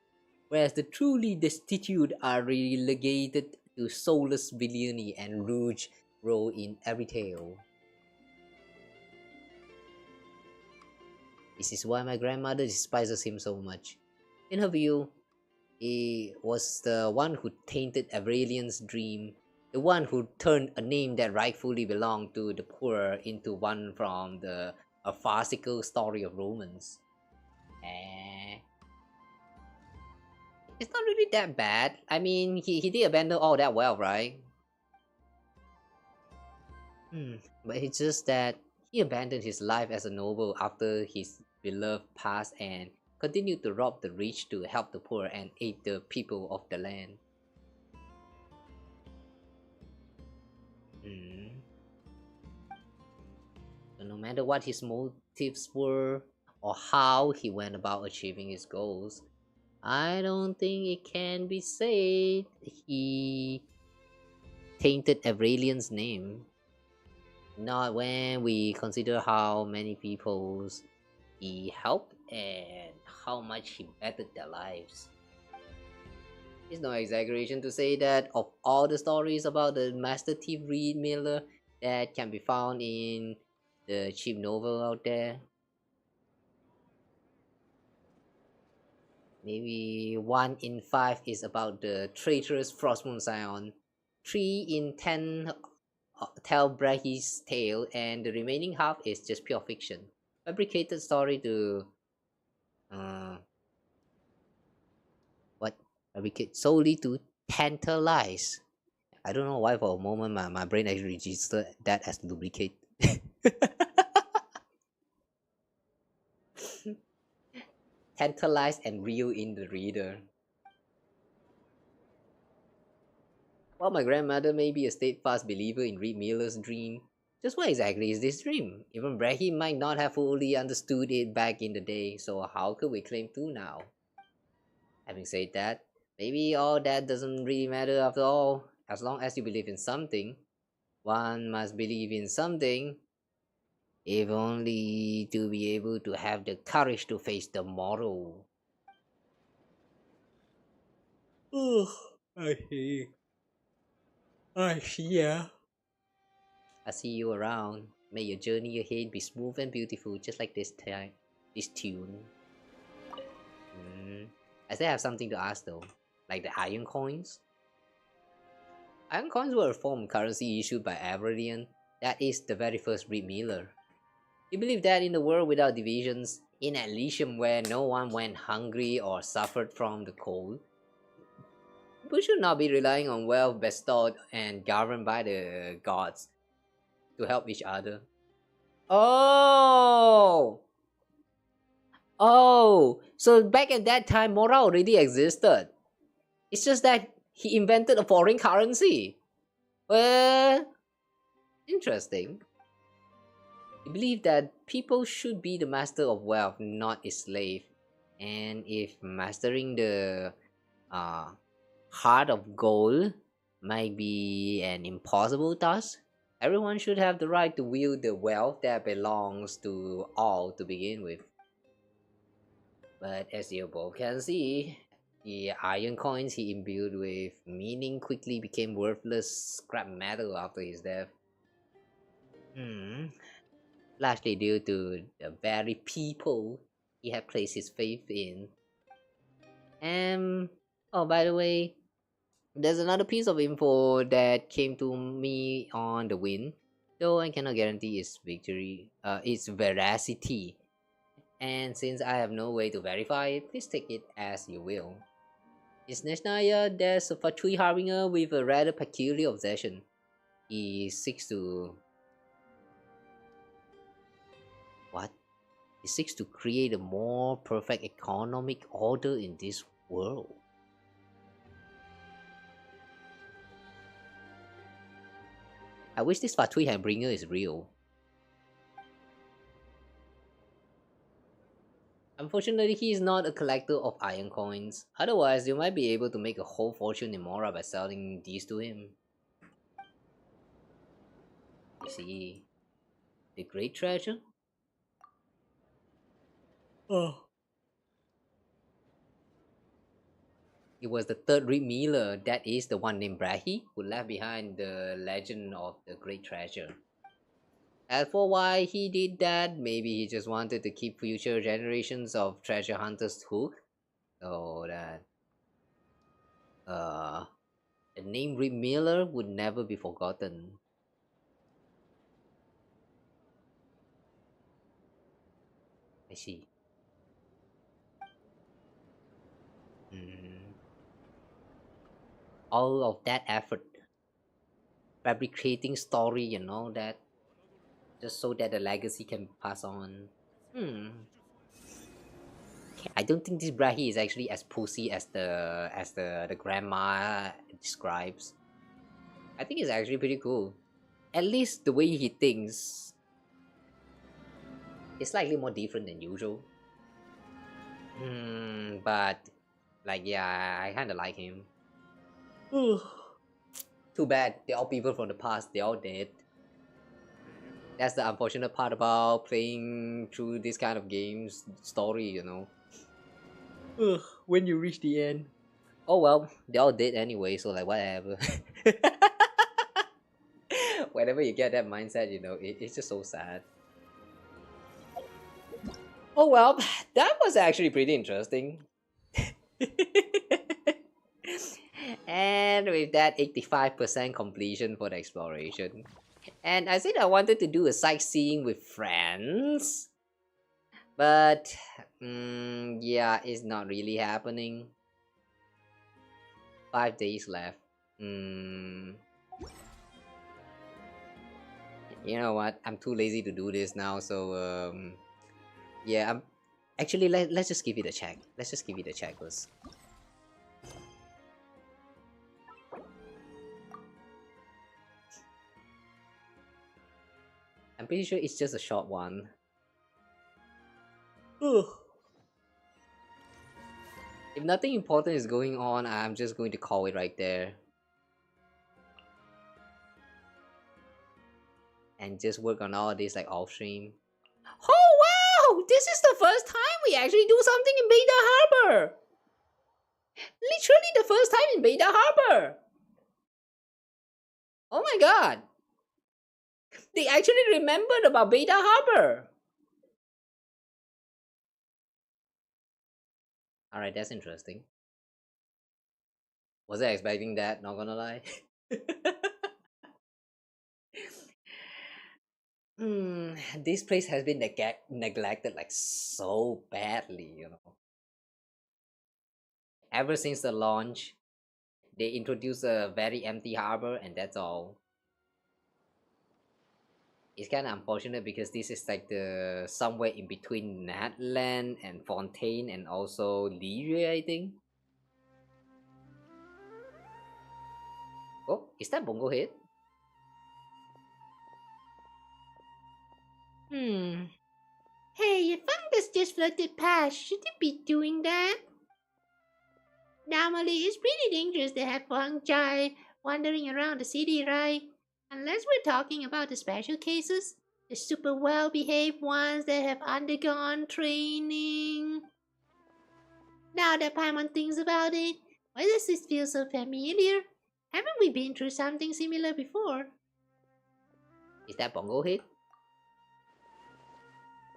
whereas the truly destitute are relegated to soulless villainy and rouge role in every tale. This is why my grandmother despises him so much. In her view, he was the one who tainted Aurelian's dream, the one who turned a name that rightfully belonged to the poor into one from a farcical story of romance. It's not really that bad. I mean, he did abandon all that wealth, right? But it's just that he abandoned his life as a noble after his beloved passed and continued to rob the rich to help the poor and aid the people of the land. So no matter what his motives were or how he went about achieving his goals, I don't think it can be said he tainted Aurelian's name. Not when we consider how many people he helped and how much he bettered their lives. It's no exaggeration to say that of all the stories about the Master Thief Reed Miller that can be found in the cheap novel out there, maybe 1 in 5 is about the traitorous Frostmoon Scion, 3 in 10 tell Brahy's tale, and the remaining half is just pure fiction. Fabricated story to fabricate solely to tantalize. I don't know why for a moment my brain actually registered that as lubricate. Tantalize and reel in the reader. While my grandmother may be a steadfast believer in Reed Miller's dream, just what exactly is this dream? Even Brahy might not have fully understood it back in the day, so how could we claim to now? Having said that, maybe all that doesn't really matter after all. As long as you believe in something, one must believe in something, if only to be able to have the courage to face tomorrow. Oh, I see. I see, yeah. I see you around. May your journey ahead be smooth and beautiful, just like this tune. I still have something to ask though, like the iron coins. Iron coins were a form of currency issued by Avrilian. That is the very first Reed Miller. You believe that in a world without divisions, in Elysium where no one went hungry or suffered from the cold, people should not be relying on wealth bestowed and governed by the gods to help each other. Oh! Oh! So back at that time, Mora already existed. It's just that he invented a foreign currency. Well, interesting. He believed that people should be the master of wealth, not a slave. And if mastering the heart of gold might be an impossible task, everyone should have the right to wield the wealth that belongs to all to begin with. But as you both can see, the iron coins he imbued with meaning quickly became worthless scrap metal after his death. Largely due to the very people he had placed his faith in. And oh, by the way, there's another piece of info that came to me on the wind, though I cannot guarantee its veracity. And since I have no way to verify it, please take it as you will. In Snezhnaya, there's a Fatui Harbinger with a rather peculiar obsession. He seeks to... What? He seeks to create a more perfect economic order in this world. I wish this Fatui Harbinger is real. Unfortunately, he is not a collector of iron coins. Otherwise, you might be able to make a whole fortune in Mora by selling these to him. You see, the great treasure? Oh. It was the third Reed Miller, that is the one named Brahy, who left behind the legend of the great treasure. As for why he did that, maybe he just wanted to keep future generations of treasure hunters hooked, so that the name Reed Miller would never be forgotten. I see. all of that effort fabricating story and all that just so that the legacy can pass on. I don't think this Brahi is actually as pussy as the grandma describes. I think it's actually pretty cool. At least the way he thinks is slightly more different than usual. But like yeah, I kinda like him. Too bad, they're all people from the past, they're all dead. That's the unfortunate part about playing through this kind of games story, you know. When you reach the end. Oh well, they're all dead anyway, so like whatever. Whenever you get that mindset, you know, it's just so sad. Oh well, that was actually pretty interesting. And with that 85% completion for the exploration. And I said I wanted to do a sightseeing with friends. But yeah, it's not really happening. 5 days left. You know what? I'm too lazy to do this now, so yeah, I'm actually let's just give it a check. Let's just give it a check first. I'm pretty sure it's just a short one. If nothing important is going on, I'm just going to call it right there. And just work on all this like off stream. Oh wow! This is the first time we actually do something in Beta Harbor! Literally the first time in Beta Harbor! Oh my god! They actually remembered about Beta Harbor! Alright, that's interesting. Was I expecting that? Not gonna lie. This place has been neglected like so badly, you know. Ever since the launch, they introduced a very empty harbor and that's all. It's kind of unfortunate because this is like the somewhere in between Natland and Fontaine and also Lyria, I think. Oh, is that Bongohead? Hey, your fungus just floated past. Should you be doing that? Normally, it's pretty dangerous to have fungi wandering around the city, right? Unless we're talking about the special cases, the super well-behaved ones that have undergone training. Now that Paimon thinks about it, why does this feel so familiar? Haven't we been through something similar before? Is that Bongohead?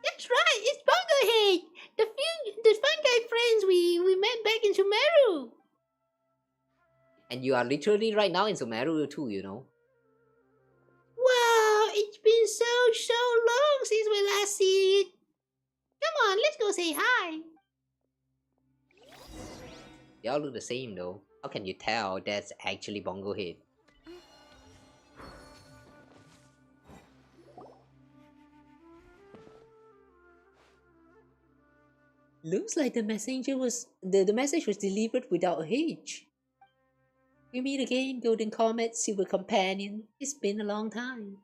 That's right, it's Bongohead! The fungi friends we met back in Sumeru! And you are literally right now in Sumeru too, you know. Wow, it's been so long since we last see it. Come on, let's go say hi. They all look the same though. How can you tell that's actually Bongohead? Looks like the messenger was the message was delivered without a hitch. We meet again, Golden Comet, Silver Companion. It's been a long time.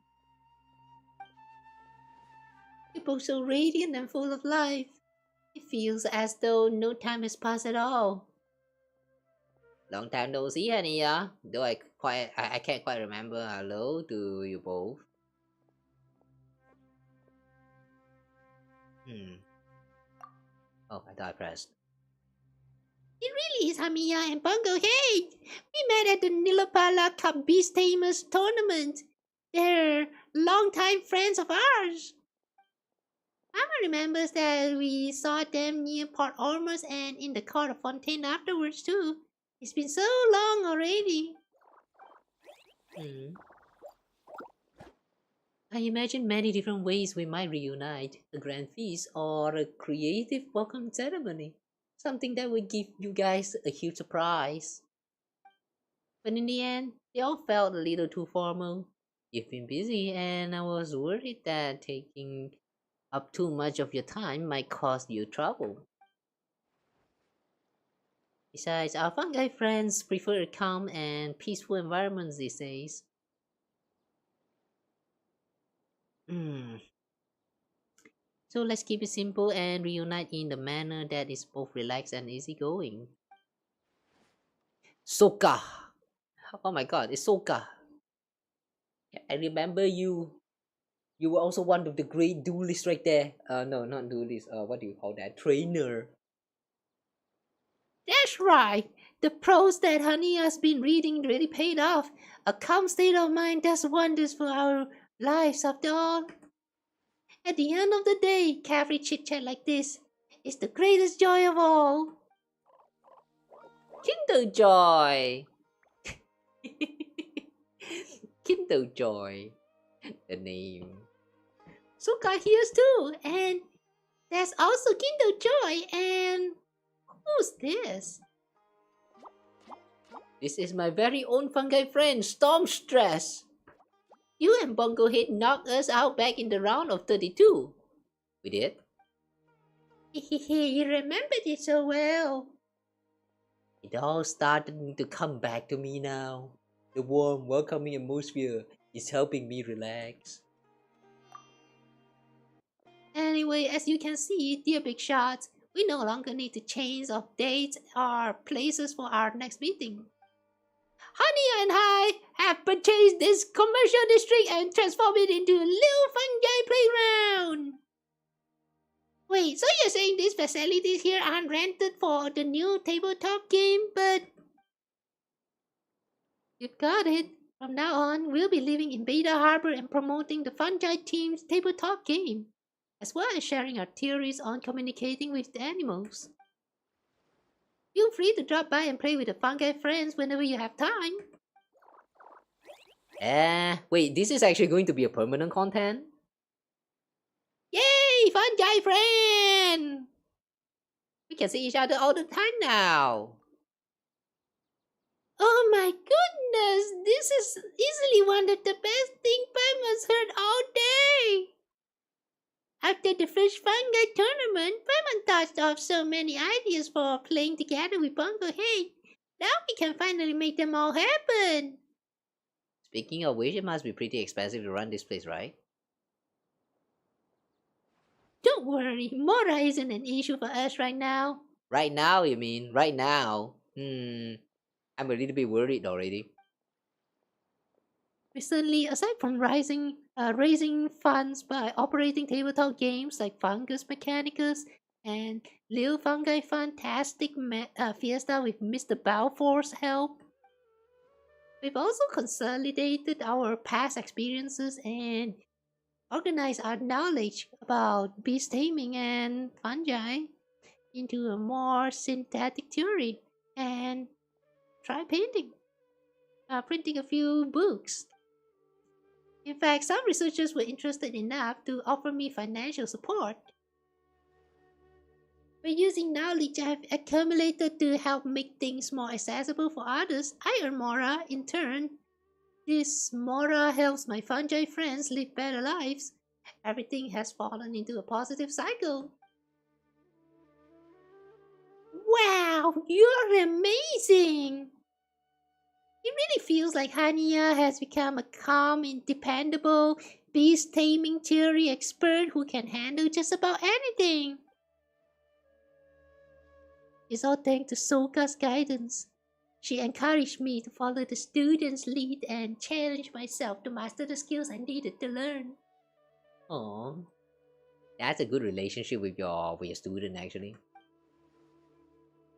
You're both so radiant and full of life. It feels as though no time has passed at all. Long time no see, honey. Though I can't quite remember. Hello to you both. Oh, I thought I pressed. It really is Hamiya and Bongohead. We met at the Nilapala Cup Beast Tamers tournament. They're longtime friends of ours. Mama remembers that we saw them near Port Ormuz and in the court of Fontaine afterwards too. It's been so long already. I imagine many different ways we might reunite. A grand feast or a creative welcome ceremony. Something that would give you guys a huge surprise. But in the end, they all felt a little too formal. You've been busy, and I was worried that taking up too much of your time might cause you trouble. Besides, our fungi friends prefer a calm and peaceful environments these days. So let's keep it simple and reunite in the manner that is both relaxed and easygoing. Soka! Oh my god, it's Soka! I remember you. You were also one of the great duelists right there. No, not duelist. What do you call that? Trainer. That's right. The prose that Honey has been reading really paid off. A calm state of mind does wonders for our lives after all. At the end of the day, carefree chit-chat like this is the greatest joy of all. Kindle Joy! Kindle Joy. The name. Suka here's too, and there's also Kindle Joy, and who's this? This is my very own fungi friend, Storm Stress. You and Bongohead knocked us out back in the round of 32. We did? You remembered it so well. It all started to come back to me now. The warm, welcoming atmosphere is helping me relax. Anyway, as you can see, dear big shots, we no longer need to change of dates or places for our next meeting. Honey and I have purchased this commercial district and transformed it into a little fungi playground. Wait, so you're saying these facilities here aren't rented for the new tabletop game, but... You've got it. From now on, we'll be living in Beta Harbor and promoting the fungi team's tabletop game, as well as sharing our theories on communicating with the animals. Feel free to drop by and play with the fungi friends whenever you have time. Wait, this is actually going to be a permanent content? Yay, fungi friend! We can see each other all the time now. Oh my goodness, this is easily one of the best things Paimon has heard all day. After the first fungi tournament, Paimon thought of so many ideas for playing together with Bongohead. Now we can finally make them all happen. Speaking of which, it must be pretty expensive to run this place, right? Don't worry, Mora isn't an issue for us right now. Right now, you mean? Right now? I'm a little bit worried already. Recently, aside from raising funds by operating tabletop games like Fungus Mechanicus and Lil Fungi Fantastic Fiesta with Mr. Balfour's help, we've also consolidated our past experiences and organized our knowledge about beast taming and fungi into a more synthetic theory and try printing a few books. In fact, some researchers were interested enough to offer me financial support. By using knowledge I've accumulated to help make things more accessible for others, I earn Mora in turn. This Mora helps my fungi friends live better lives. Everything has fallen into a positive cycle. Wow, you're amazing! It really feels like Hania has become a calm and dependable beast taming theory expert who can handle just about anything. It's all thanks to Soka's guidance. She encouraged me to follow the student's lead and challenge myself to master the skills I needed to learn. Oh, that's a good relationship with your student actually.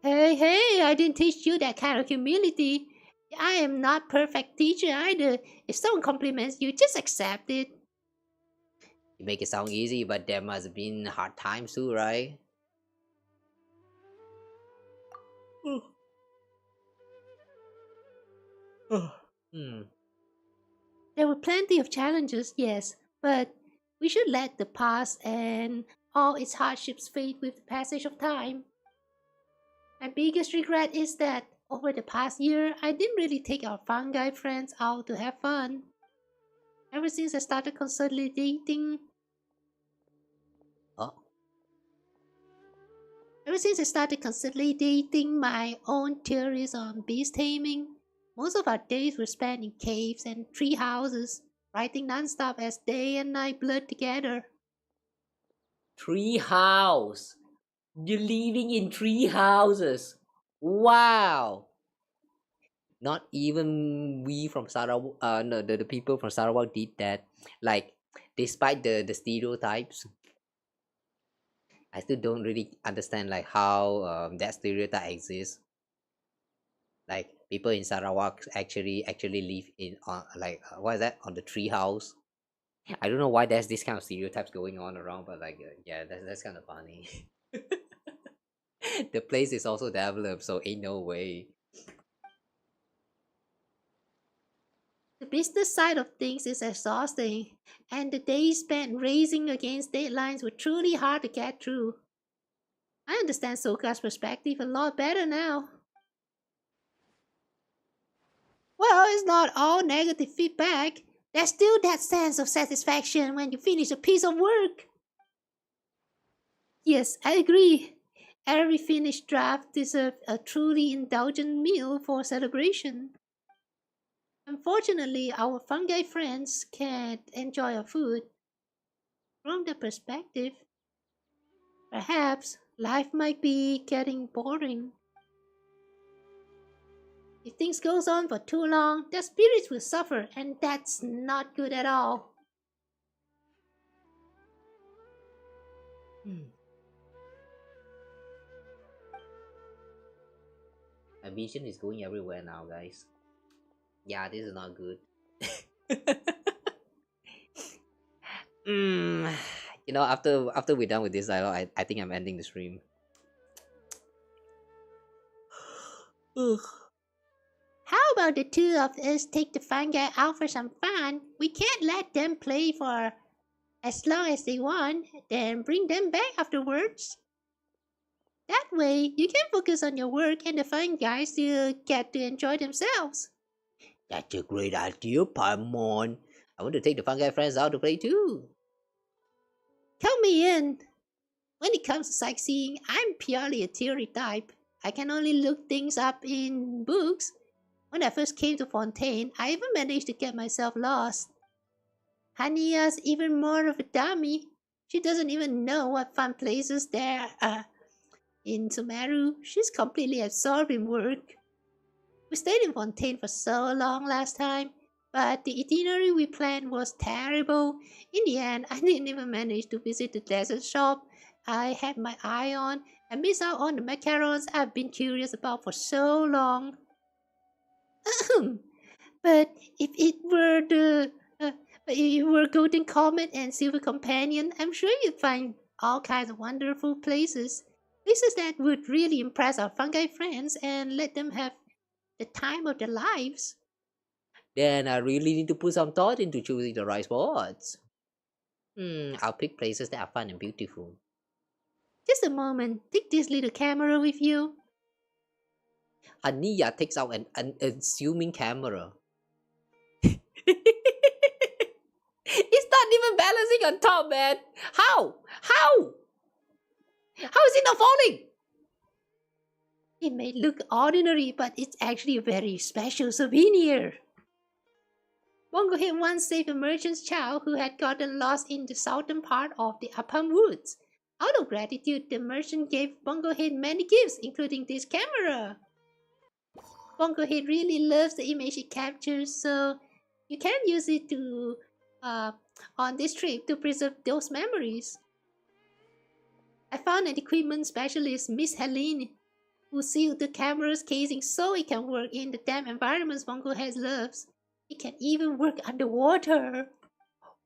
Hey, I didn't teach you that kind of humility. I am not perfect teacher either. If someone compliments you, just accept it. You make it sound easy, but there must have been hard times too, right? There were plenty of challenges, yes, but we should let the past and all its hardships fade with the passage of time. My biggest regret is that Over the past year, I didn't really take our fungi friends out to have fun. Ever since I started consolidating Oh, Ever since I started consolidating my own theories on beast taming, most of our days were spent in caves and tree houses, writing non-stop as day and night blurred together. tree house. You're living in tree houses. Wow. Not even we from Sarawak, no, the people from Sarawak did that. Like, despite the stereotypes, I still don't really understand like how that stereotype exists. Like people in Sarawak actually live in like what is that on the tree house? I don't know why there's this kind of stereotypes going on around, but like yeah, that's kind of funny. The place is also developed, so ain't no way. The business side of things is exhausting, and the days spent racing against deadlines were truly hard to get through. I understand Soka's perspective a lot better now. Well, it's not all negative feedback. There's still that sense of satisfaction when you finish a piece of work. Yes, I agree. Every finished draft deserves a truly indulgent meal for celebration. Unfortunately, our fungi friends can't enjoy our food. From their perspective, perhaps life might be getting boring. If things goes on for too long, their spirits will suffer, and that's not good at all. My vision is going everywhere now, guys. Yeah, this is not good. You know, after we're done with this dialogue, I think I'm ending the stream. Ugh. How about the two of us take the fungi out for some fun? We can't let them play for as long as they want, then bring them back afterwards. That way, you can focus on your work and the fungi still get to enjoy themselves. That's a great idea, Paimon. I want to take the fungi friends out to play too. Count me in. When it comes to sightseeing, I'm purely a theory type. I can only look things up in books. When I first came to Fontaine, I even managed to get myself lost. Hania's even more of a dummy. She doesn't even know what fun places there are. In Sumeru, she's completely absorbed in work. We stayed in Fontaine for so long last time, but the itinerary we planned was terrible. In the end, I didn't even manage to visit the desert shop I had my eye on and miss out on the macarons I've been curious about for so long. But if it were Golden Comet and Silver Companion, I'm sure you'd find all kinds of wonderful places. Places that would really impress our fungi friends and let them have the time of their lives. Then I really need to put some thought into choosing the right spots. I'll pick places that are fun and beautiful. Just a moment, take this little camera with you. Ania takes out an unassuming camera. It's not even balancing on top, man. How? How is it not falling? It may look ordinary, but it's actually a very special souvenir. Bongohead once saved a merchant's child who had gotten lost in the southern part of the Upham Woods. Out of gratitude, the merchant gave Bongohead many gifts, including this camera. Bongohead really loves the image it captures, so you can use it to on this trip to preserve those memories. I found an equipment specialist, Miss Helene, who sealed the camera's casing so it can work in the damp environments Bongohead loves. It can even work underwater.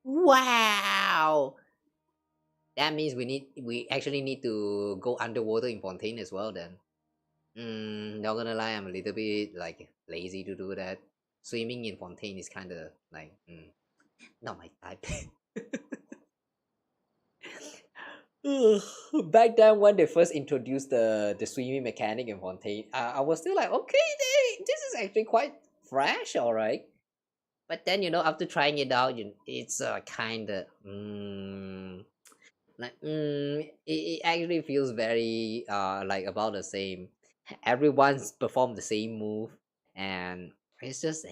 Wow! That means we actually need to go underwater in Fontaine as well then. Not gonna lie, I'm a little bit like lazy to do that. Swimming in Fontaine is kinda like not my type. Back then when they first introduced the swimming mechanic in Fontaine, I was still like, okay, this is actually quite fresh, alright. But then after trying it out, it's kind of it actually feels very like about the same. Everyone's performed the same move, and it's just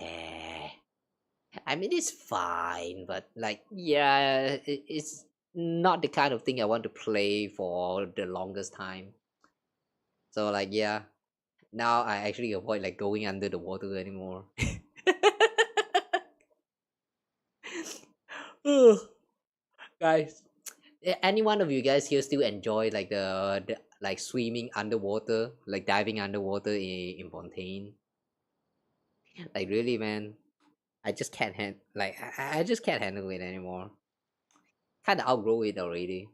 I mean, it's fine, but like, yeah, it's not the kind of thing I want to play for the longest time. So like, yeah, now I actually avoid like going under the water anymore. Ugh. Guys, any one of you guys here still enjoy like the like swimming underwater, like diving underwater in Fontaine? Like really, man, I just can't I just can't handle it anymore. Kind of outgrow it already.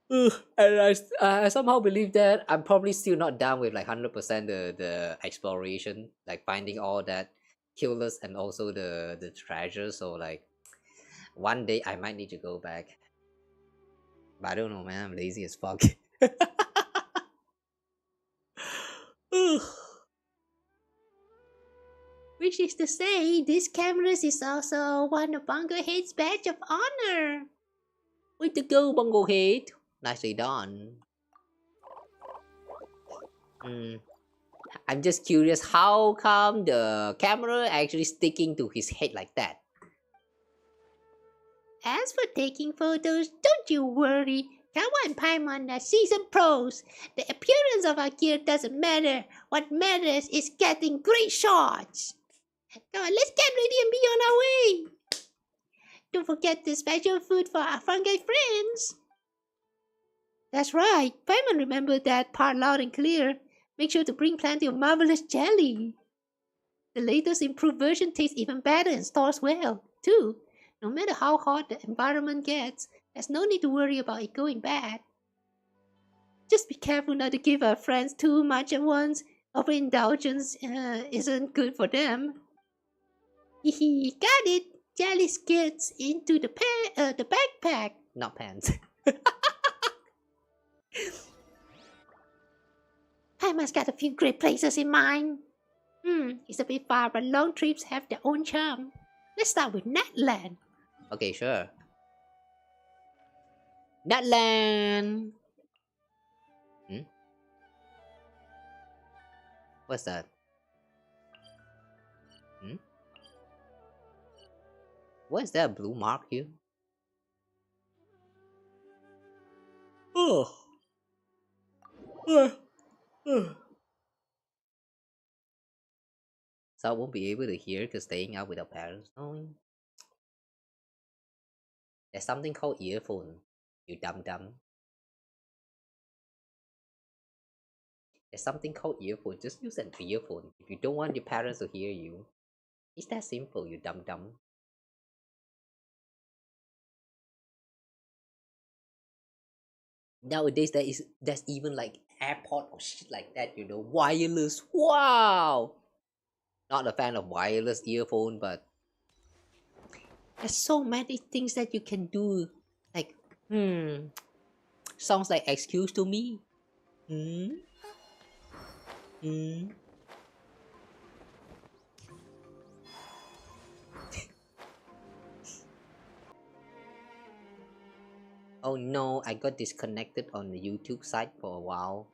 Ugh, and I somehow believe that I'm probably still not done with like 100% the exploration, like finding all that killers and also the treasure. So like one day I might need to go back, but I don't know, man. I'm lazy as fuck. Ugh. Which is to say, this cameras is also one of Bongohead's badge of honor. Way to go, Bongohead. Nicely done. I'm just curious, how come the camera actually sticking to his head like that? As for taking photos, don't you worry. Kawa and Paimon are seasoned pros. The appearance of our gear doesn't matter. What matters is getting great shots. Come on, let's get ready and be on our way. Don't forget the special food for our fungi friends. That's right. Paimon remembered that part loud and clear. Make sure to bring plenty of marvelous jelly. The latest improved version tastes even better and stores well, too. No matter how hot the environment gets, there's no need to worry about it going bad. Just be careful not to give our friends too much at once. Overindulgence isn't good for them. Hehe, got it. Jelly skids into the backpack. Not pants. Paimon's got a few great places in mind. It's a bit far, but long trips have their own charm. Let's start with Natland. Okay, sure. Natland! What's that? What is that blue mark here? Oh. So I won't be able to hear because staying out without parents knowing. There's something called earphone, you dumb. There's something called earphone. Just use an earphone if you don't want your parents to hear you. It's that simple, you dumb. Nowadays there's even like AirPod or shit like that, wireless. Wow! Not a fan of wireless earphone, but there's so many things that you can do. Like, sounds like excuse to me. Oh no, I got disconnected on the YouTube site for a while.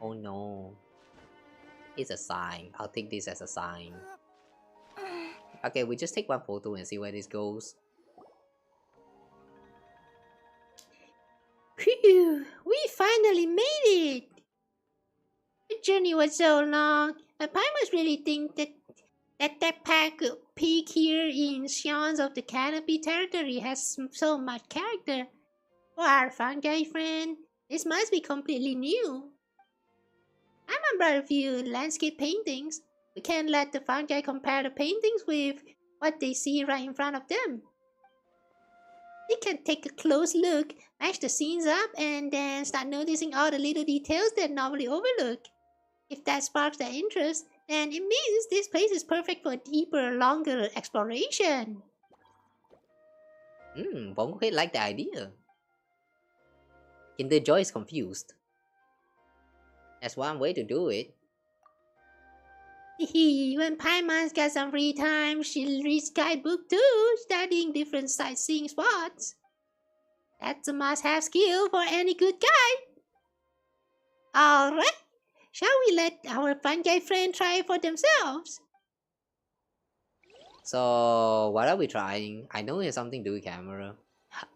Oh no. It's a sign. I'll take this as a sign. Okay, we just take one photo and see where this goes. Phew, we finally made it! The journey was so long, but Paimon really think that pack peak here in Sions of the Canopy territory has so much character. For our fungi friend, this must be completely new. I brought a few landscape paintings. We can't let the fungi compare the paintings with what they see right in front of them. They can take a close look, match the scenes up, and then start noticing all the little details they normally overlook. If that sparks their interest, then it means this place is perfect for deeper, longer exploration. Bongohead like the idea. Kinder Joy is confused. That's one way to do it. When Paimon's got some free time, she'll read guidebook too, studying different sightseeing spots. That's a must-have skill for any good guide. Alright, shall we let our fun guy friend try it for themselves? So, what are we trying? I know it has something to do with camera.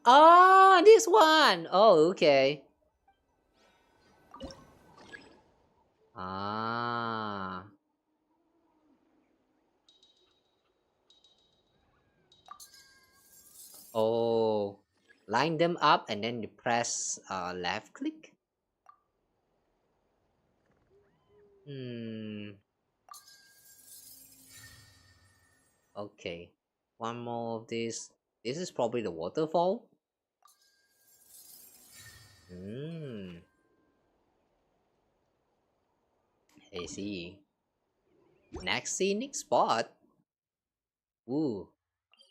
Oh, this one! Oh, okay. Ah. Oh. Line them up and then you press left click? Okay. One more of this. This is probably the waterfall. I see. Next scenic spot. Ooh.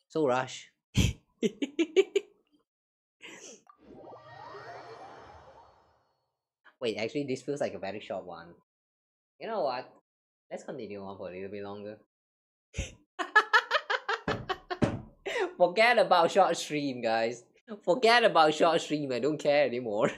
So rush. Wait, actually this feels like a very short one. You know what? Let's continue on for a little bit longer. Forget about short stream, guys. Forget about short stream. I don't care anymore.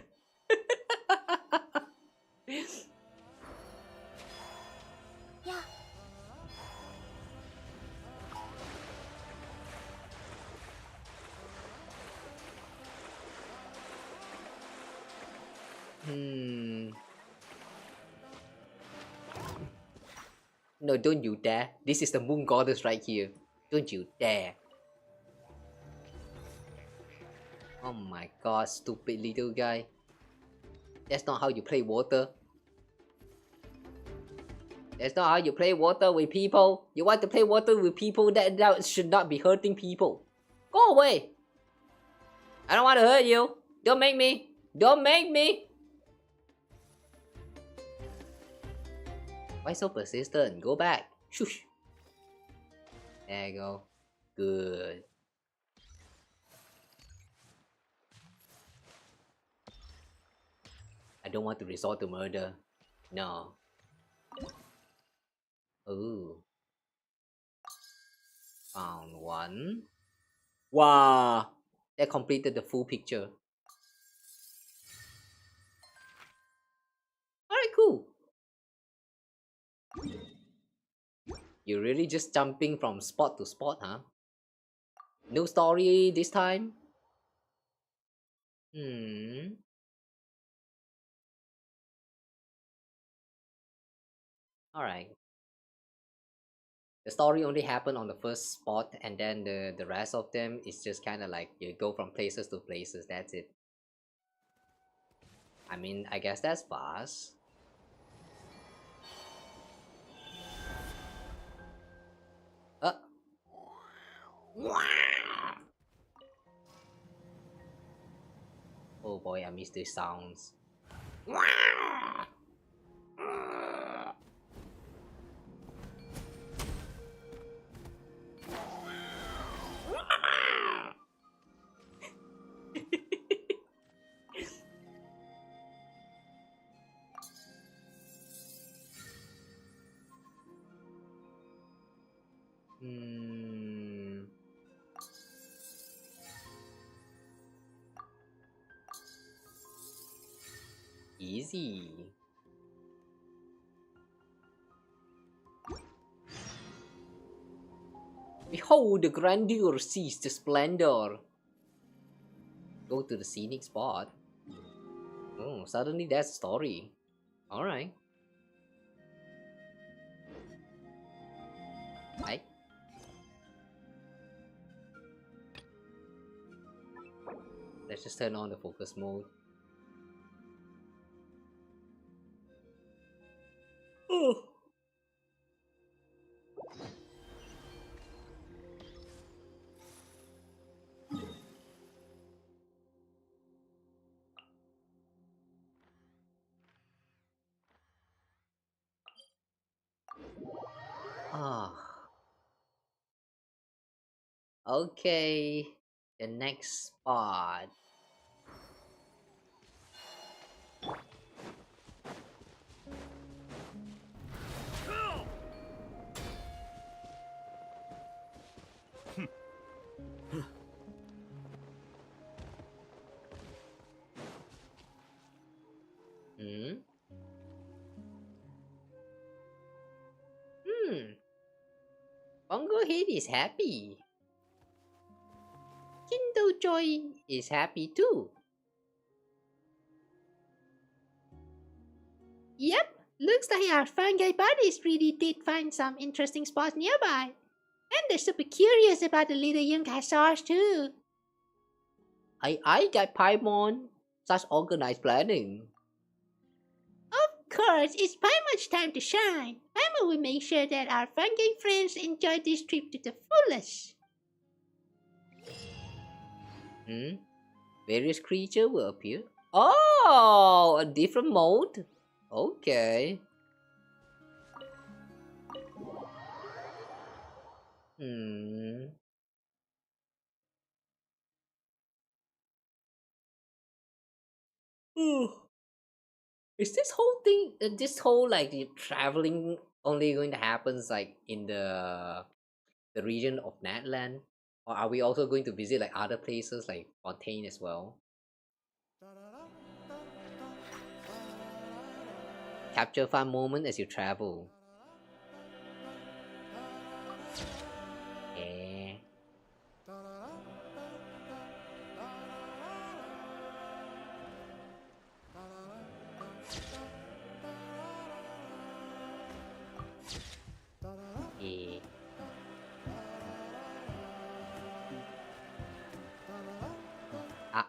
No, don't you dare. This is the moon goddess right here. Don't you dare. Oh my god, stupid little guy. That's not how you play water. That's not how you play water with people. You want to play water with people that should not be hurting people. Go away. I don't want to hurt you. Don't make me. Don't make me. Why so persistent? Go back. Shush. There you go. Good. I don't want to resort to murder. No. Ooh. Found one. Wow. That completed the full picture. Alright, cool. You're really just jumping from spot to spot, huh? No story this time? Alright. The story only happened on the first spot, and then the rest of them is just kind of like you go from places to places, that's it. I mean, I guess that's fast. Oh boy, I miss these sounds. Easy. Behold the grandeur, sees the splendor. Go to the scenic spot. Oh, suddenly that's a story. Alright. Right. Let's just turn on the focus mode. Oh. Ah. Okay. The next spot. Bongohead is happy. Kindle Joy is happy too. Yep, looks like our fungi buddies really did find some interesting spots nearby. And they're super curious about the little young Kaisars too. I got Paimon. Such organized planning. Of course, it's Paimon's time to shine. Paimon will make sure that our fungi friends enjoy this trip to the fullest. Various creatures will appear. Oh, a different mode. Okay. Is this whole thing, this whole like traveling only going to happen like in the region of Natland, or are we also going to visit like other places like Fontaine as well? Capture fun moment as you travel. Yeah. Yeah. Ah.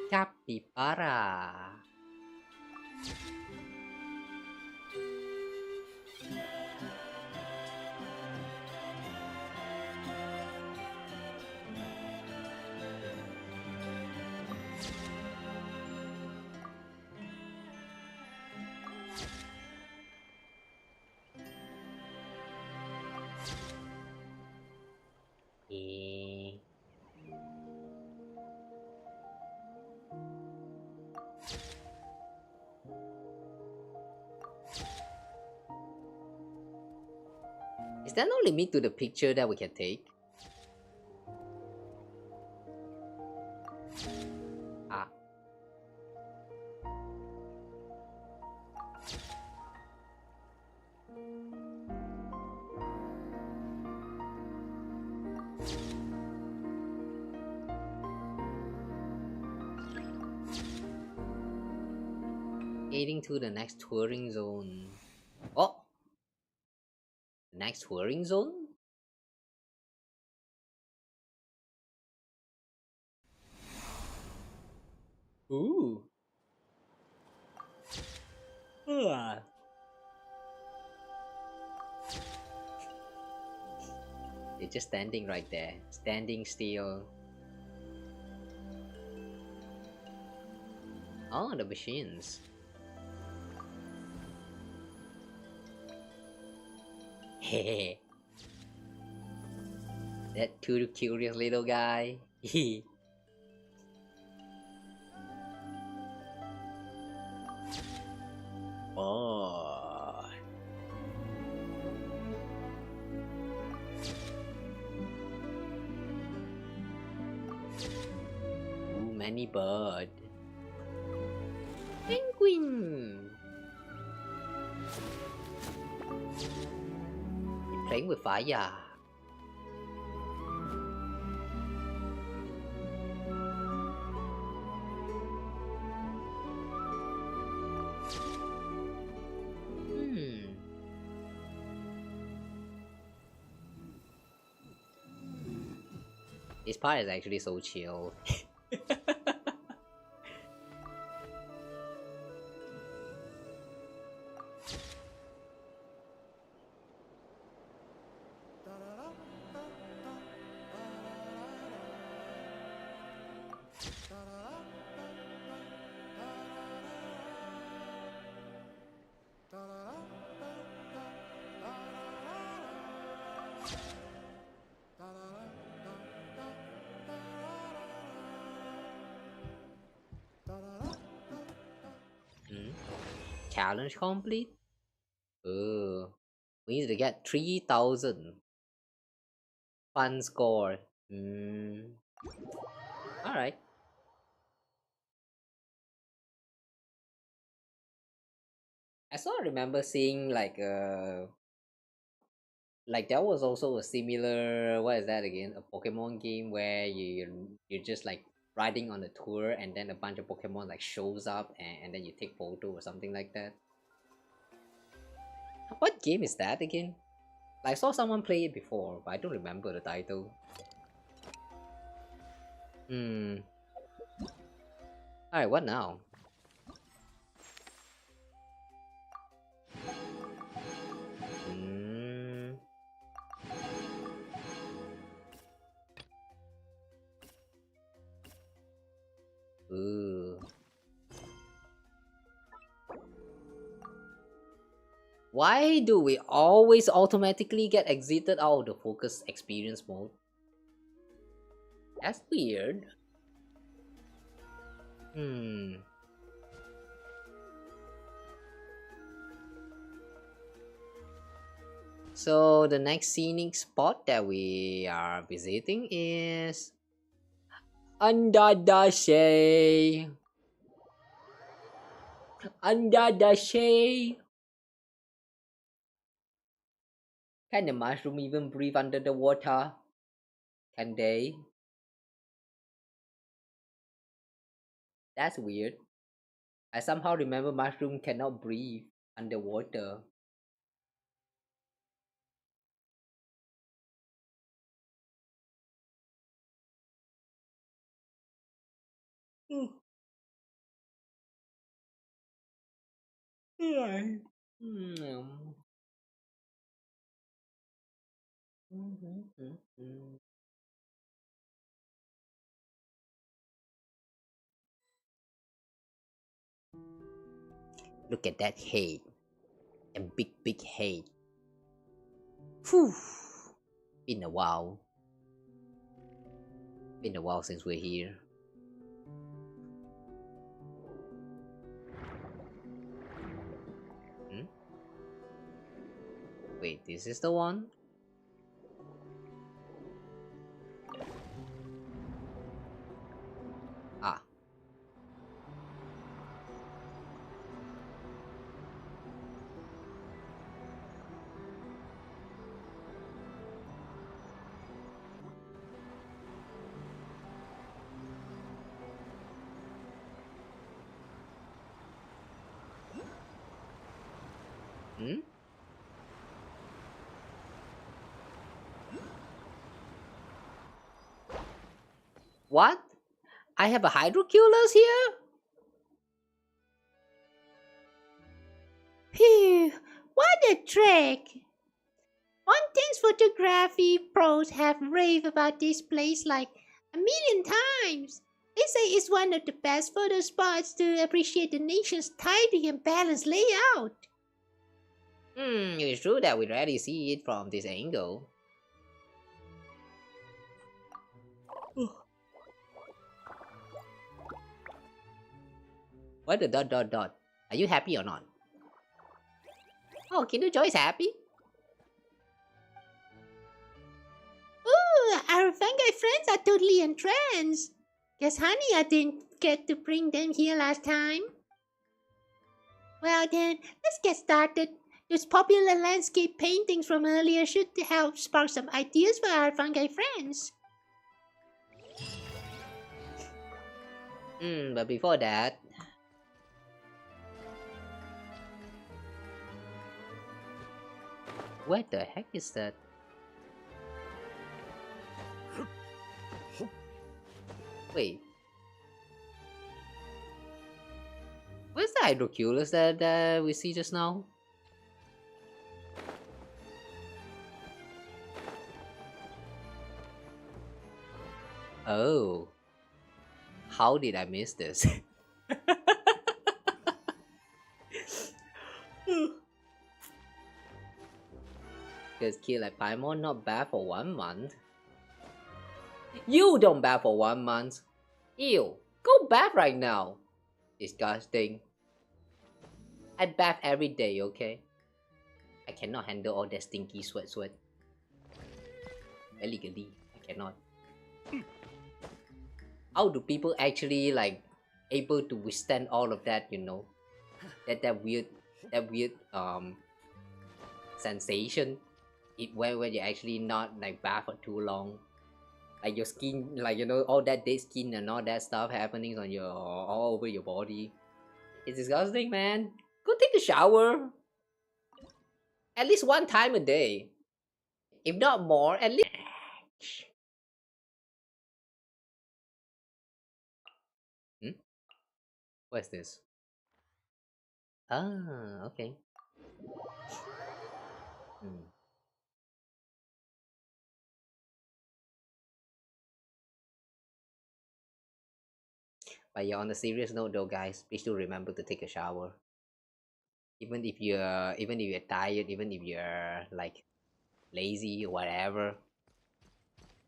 Capybara. Yeah. Is there no limit to the picture that we can take? Ah. Heading to the next touring zone. Oh! Next touring zone? Ooh. Ah. They're just standing right there. Standing still. Oh, the machines. Hehe. That curious little guy. Oh. Ooh, many bird. Penguin. You're playing with fire. This part is actually so chill. Challenge complete? Ooh. We need to get 3,000 fun score. Alright. I sort of remember seeing like there was also a similar, what is that again, a Pokemon game where you're just like riding on a tour and then a bunch of Pokemon like shows up and then you take photo or something like that. What game is that again? I saw someone play it before, but I don't remember the title. Alright, what now? Ooh. Why do we always automatically get exited out of the focus experience mode? That's weird. So the next scenic spot that we are visiting is under the shade. Under the shade. Can the mushroom even breathe under the water? Can they? That's weird. I somehow remember mushroom cannot breathe underwater. Look at that head. And big head. Phew. Been a while. Been a while since we're here. Wait, this is the one? Ah. What? I have a hydroculus here? Phew, what a trek! Mountains photography pros have raved about this place like a million times. They say it's one of the best photo spots to appreciate the nation's tidy and balanced layout. It's true that we rarely see it from this angle. What the dot? Are you happy or not? Oh, Kinder Joy is happy? Ooh, our fungi friends are totally entranced. Guess Honey, didn't get to bring them here last time. Well then, let's get started. Those popular landscape paintings from earlier should help spark some ideas for our fungi friends. But before that... What the heck is that? Wait. Where's the hydroculus that we see just now? Oh. How did I miss this? Because kill like Paimon not bad for 1 month. You don't bath for 1 month. Ew. Go bath right now. Disgusting. I bath every day, okay? I cannot handle all that stinky sweat. Illegally, I cannot. How do people actually like able to withstand all of that? You know, that weird sensation. When you're actually not like bath for too long, like your skin, like you know, all that dead skin and all that stuff happening on your all over your body. It's disgusting, man. Go take a shower. At least one time a day. If not more, at least. Hmm? What's this? Ah, okay. Hmm. But yeah, on a serious note though, guys, please do remember to take a shower. Even if you're tired, even if you're like lazy or whatever,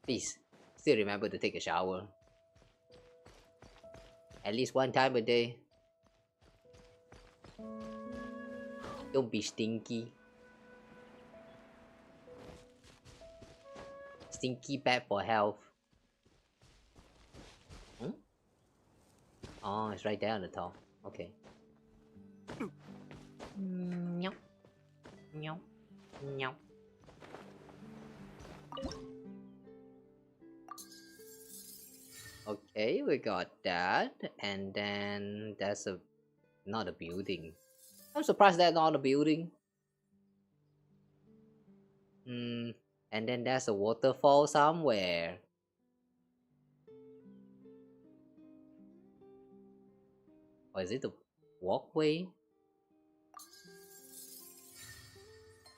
please still remember to take a shower. At least one time a day. Don't be stinky. Stinky bad for health. Hmm? Oh, it's right there on the top. Okay. Meow. Meow. Meow. Okay, we got that. And then that's not a building. I'm surprised that's not a building. And then there's a waterfall somewhere. Or is it a walkway?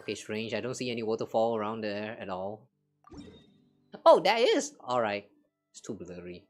Okay, strange. I don't see any waterfall around there at all. Oh, there is! Alright. It's too blurry.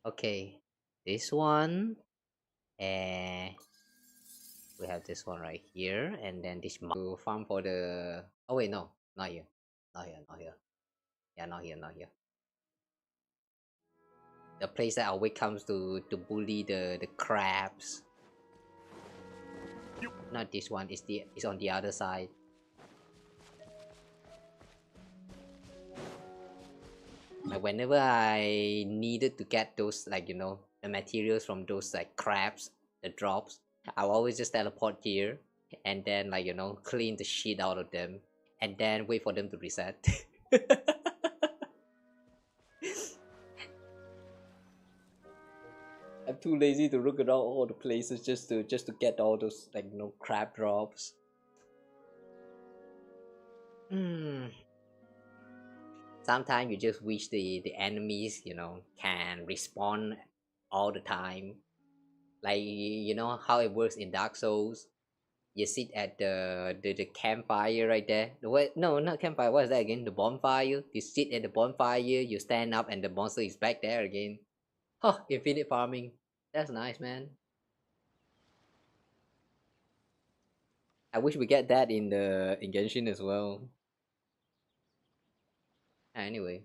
Okay, this one, and we have this one right here, and then this will farm for the. Oh wait, no, not here, not here, not here. Yeah, not here, not here. The place that always comes to bully the crabs. Not this one. It's on the other side. Like whenever I needed to get those, like you know, the materials from those like crabs, the drops, I'll always just teleport here and then like you know clean the shit out of them and then wait for them to reset. I'm too lazy to look around all the places just to get all those like you know crab drops. Sometimes you just wish the enemies you know can respawn all the time. Like you know how it works in Dark Souls. You sit at the campfire right there. No, not campfire. What is that again? The bonfire. You sit at the bonfire. You stand up, and the monster is back there again. Huh? Infinite farming. That's nice, man. I wish we get that in Genshin as well. Anyway.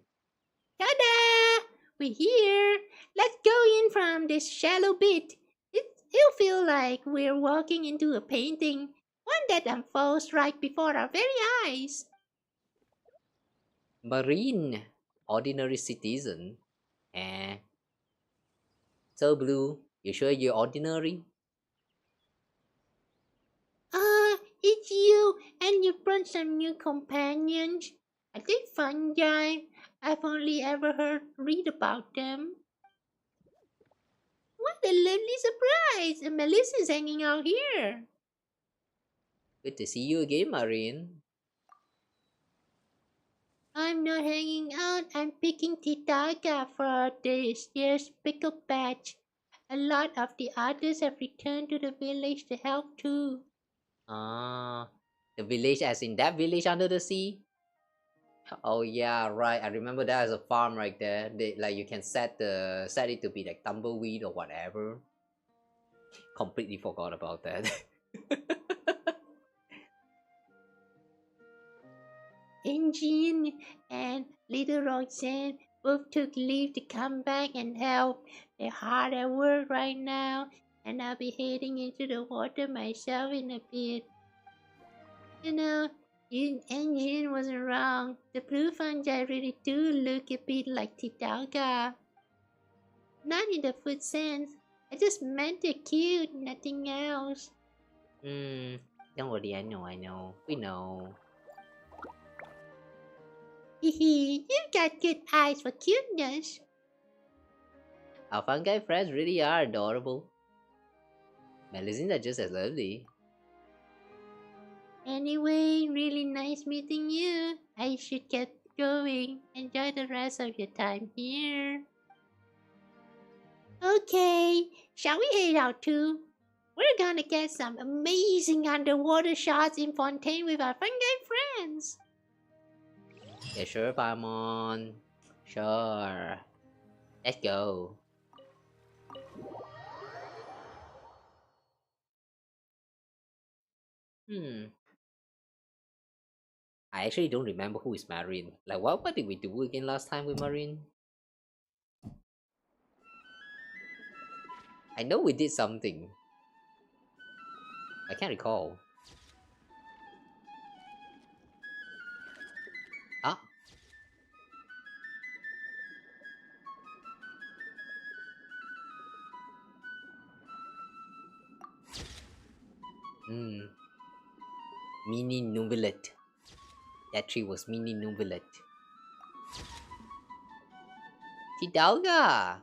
Ta-da! We're here! Let's go in from this shallow bit. It'll feel like we're walking into a painting, one that unfolds right before our very eyes. Marine. Ordinary citizen. Eh. So Blue, you sure you're ordinary? It's you, and you brought some new companions. Are they fungi? I've only ever read about them. What a lovely surprise! Melissa's hanging out here. Good to see you again, Marine. I'm not hanging out. I'm picking Titaga for this year's pickle batch. A lot of the others have returned to the village to help too. Ah, the village as in that village under the sea? Oh yeah, right. I remember that as a farm right there. They like you can set it to be like tumbleweed or whatever. Completely forgot about that. Engine and little Roxanne both took leave to come back and help. They're hard at work right now, and I'll be heading into the water myself in a bit. You know, Engine wasn't wrong. The blue fungi really do look a bit like Tidalga. Not in the food sense. I just meant they're cute, nothing else. Don't worry, I know. We know. Hehe, you've got good eyes for cuteness. Our fungi friends really are adorable. Medicines are just as lovely. Anyway, really nice meeting you. I should get going. Enjoy the rest of your time here. Okay, shall we head out too? We're gonna get some amazing underwater shots in Fontaine with our fungi friends. Yeah, sure, Paimon. Sure. Let's go. I actually don't remember who is Marine. Like, what did we do again last time with Marine? I know we did something. I can't recall. Ah. Mini Nubilet. That tree was Mini Nubilet. Tidalga!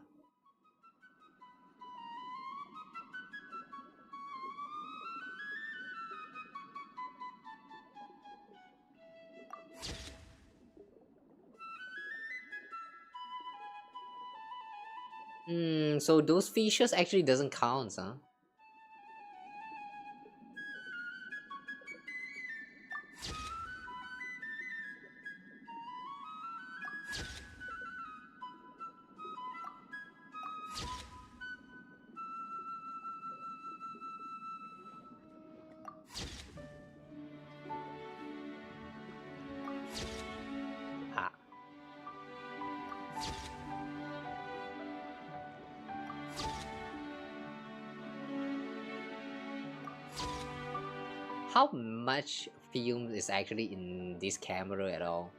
So those fishes actually doesn't count, huh? How much film is actually in this camera at all?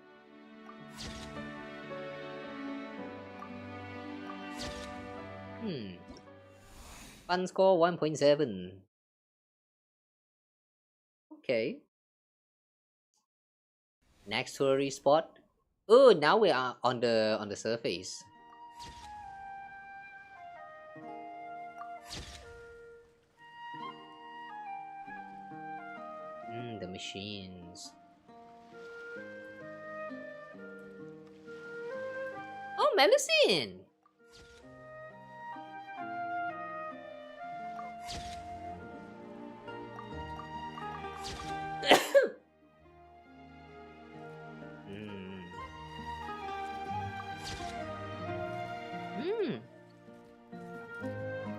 Fun score 1.7. Okay. Next tourist spot. Oh, now we are on the surface. The machines. Oh, medicine!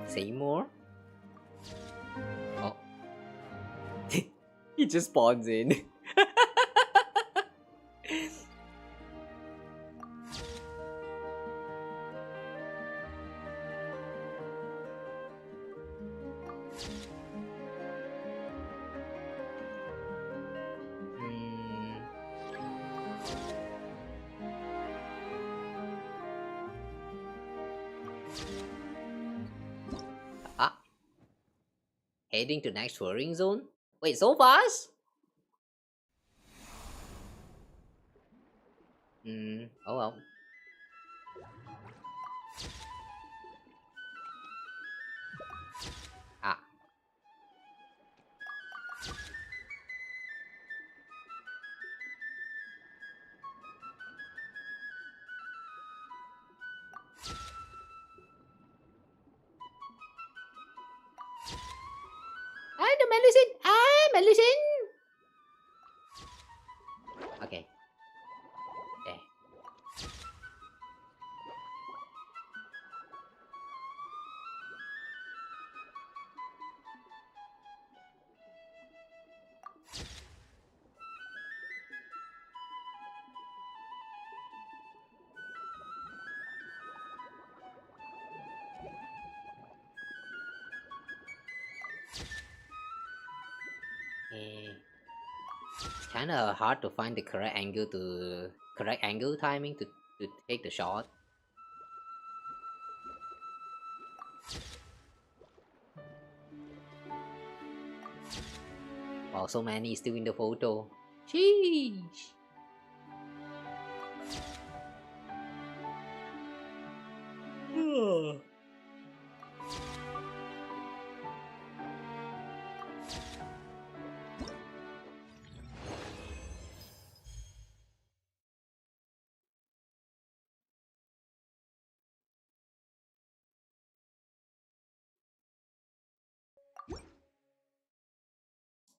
Say more? Oh. He just spawns in. Heading to next touring zone? Wait, so fast? Oh well. medicine! Ah, medicine! Okay. Okay. It's kind of hard to find the correct angle timing to take the shot. Wow, so many still in the photo. Sheesh.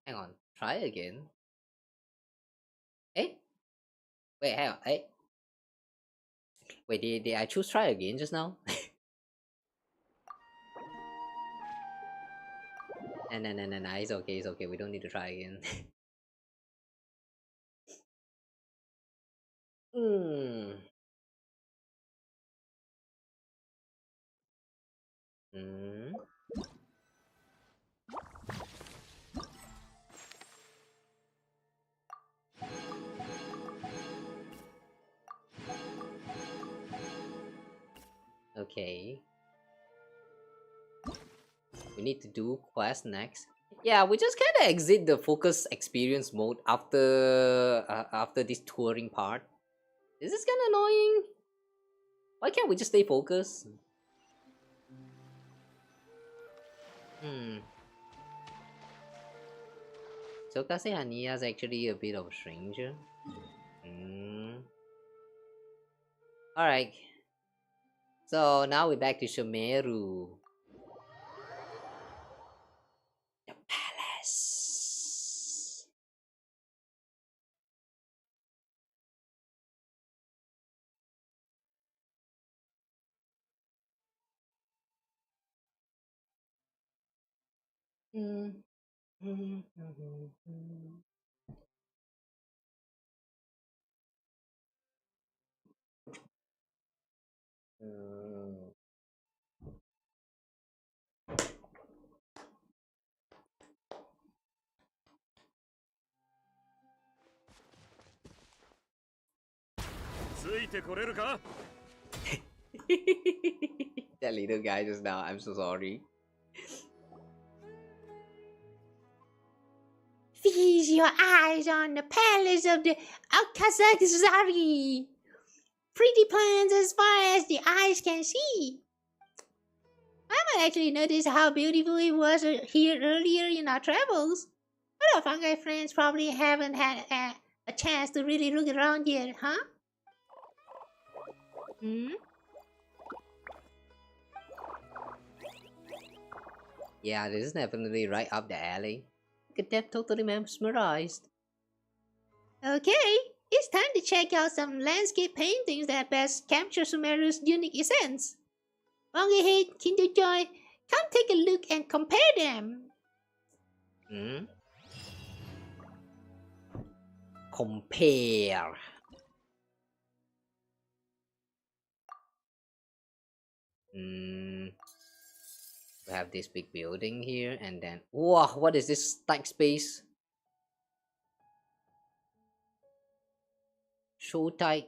Hang on, try again. Eh? Wait, hang on. Eh? Wait, did I choose try again just now? No, it's okay, we don't need to try again. Hmm. Hmm. Okay. We need to do quest next. Yeah, we just kind of exit the focus experience mode after this touring part. This is kind of annoying. Why can't we just stay focused? So Kasehania is actually a bit of a stranger. Alright. So now we're back to Shomeru. The palace. That little guy just now, I'm so sorry. Feast your eyes on the palace of the Okazaki. Pretty plans as far as the eyes can see. I might actually notice how beautiful it was here earlier in our travels. But our fungi friends probably haven't had a chance to really look around yet, huh? Yeah, this is definitely right up the alley. Look at that, totally mesmerized. Okay, it's time to check out some landscape paintings that best capture Sumeru's unique essence. Bongohead, Kinderjoy, come take a look and compare them. Compare. We have this big building here, and then wow, what is this stack space? So tight.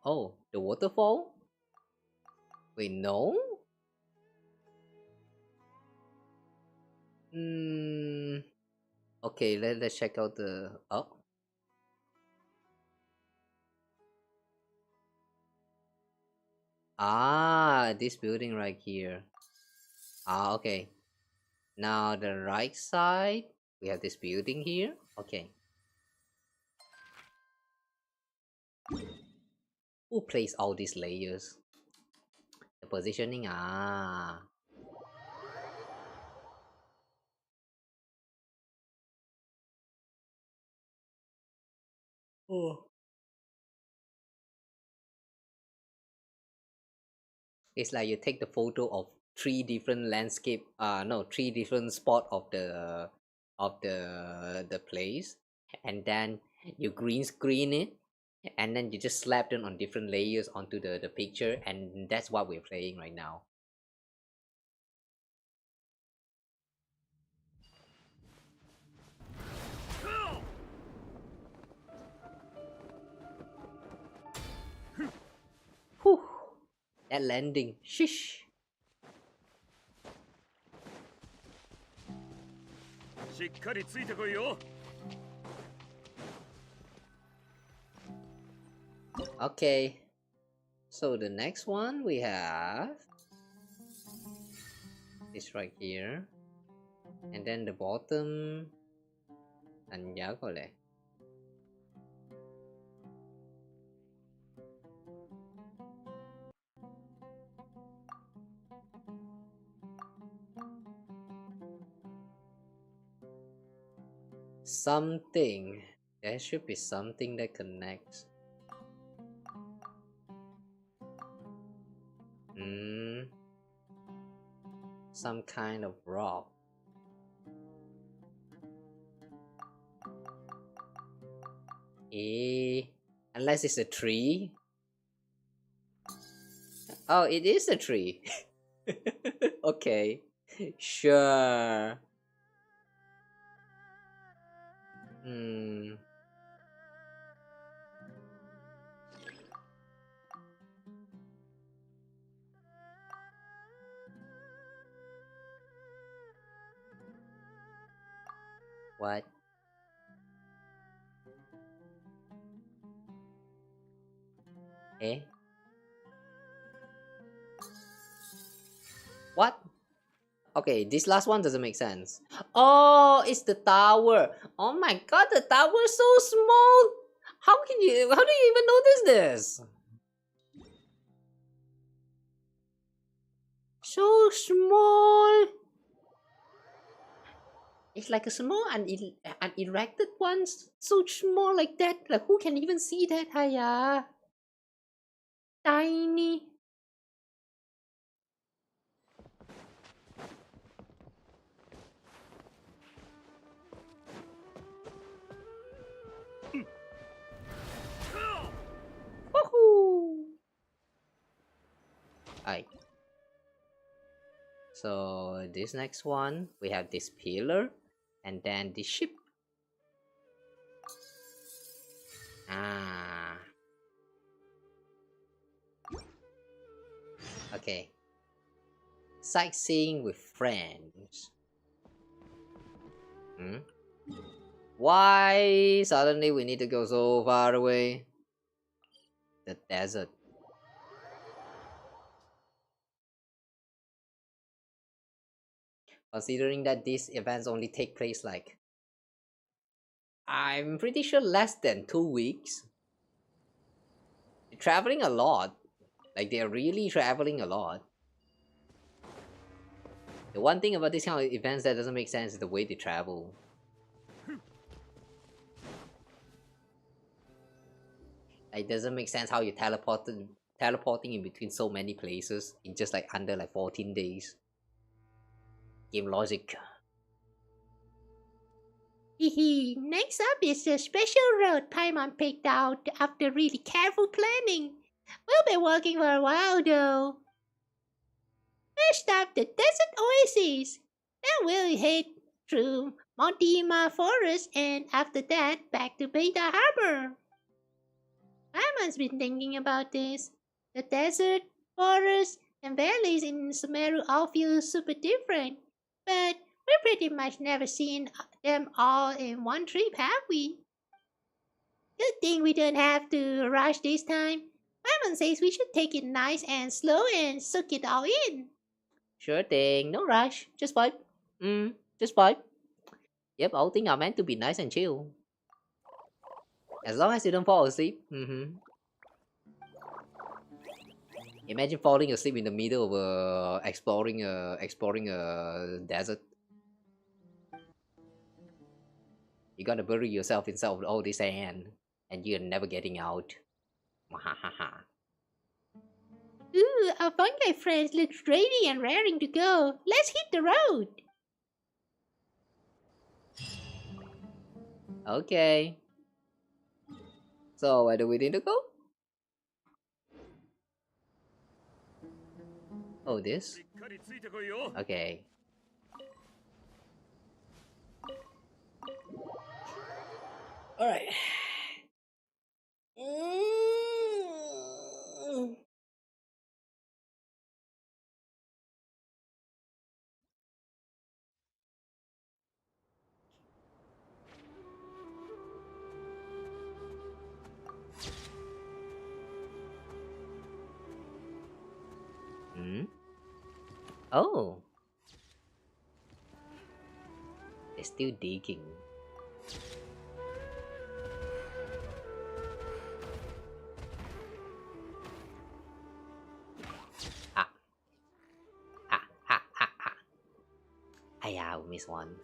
Oh, the waterfall? Wait, no? Okay, let's check out the... Oh. Ah, this building right here. Ah, okay. Now the right side, we have this building here. Okay. Who placed all these layers? The positioning, ah. Oh. It's like you take the photo of 3 different landscape, no, 3 different spot of the place, and then you green screen it, and then you just slap them on different layers onto the picture, and that's what we're playing right now. Whew. That landing, shish. しっかりついてこいよ。 Okay, so the next one we have is right here, and then the bottom. Anh nhớ coi lẽ. Something. There should be something that connects. Some kind of rock. Unless it's a tree. Oh, it is a tree. Okay, sure. What? Eh? What? Okay, this last one doesn't make sense. Oh, it's the tower. Oh my god, the tower is so small. How do you even notice this? So small. It's like a small and erected one, so small like that. Like who can even see that? Hiya. Tiny. Woohoo! Alright. So this next one, we have this pillar, and then the ship. Ah. Okay. Sightseeing with friends. Why suddenly we need to go so far away? The desert. Considering that these events only take place like, I'm pretty sure less than 2 weeks. They're traveling a lot. Like they're really traveling a lot. The one thing about this kind of events that doesn't make sense is the way they travel. Like, it doesn't make sense how you teleporting in between so many places in just like under like 14 days. Game logic. Next up is the special road Paimon picked out after really careful planning. We'll be walking for a while though. First up, the desert oasis. Then we'll head through Montima Forest, and after that, back to Beta Harbor. Paimon's been thinking about this. The desert, forest, and valleys in Sumeru all feel super different, but we've pretty much never seen them all in one trip, have we? Good thing we don't have to rush this time. Paimon says we should take it nice and slow and soak it all in. Sure thing, no rush. Just vibe. Just vibe. Yep, all things are meant to be nice and chill. As long as you don't fall asleep. Imagine falling asleep in the middle of exploring a desert. You gotta bury yourself inside of all this sand, and you're never getting out. Ooh, our fungi friends look ready and raring to go. Let's hit the road. Okay. So where do we need to go? Oh, this? Okay. Alright. Oh. They're still digging. Ah. Ha ha ha ha. I missed one.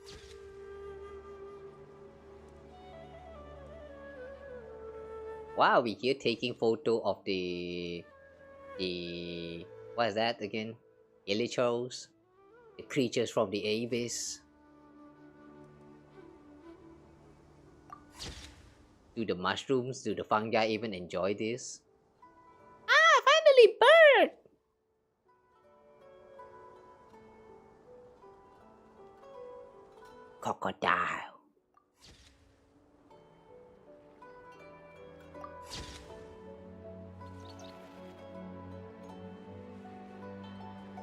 Wow, we here taking photo of the what is that again? Elysiums, the creatures from the abyss. Do the mushrooms, do the fungi even enjoy this? Ah, finally, bird! Crocodile.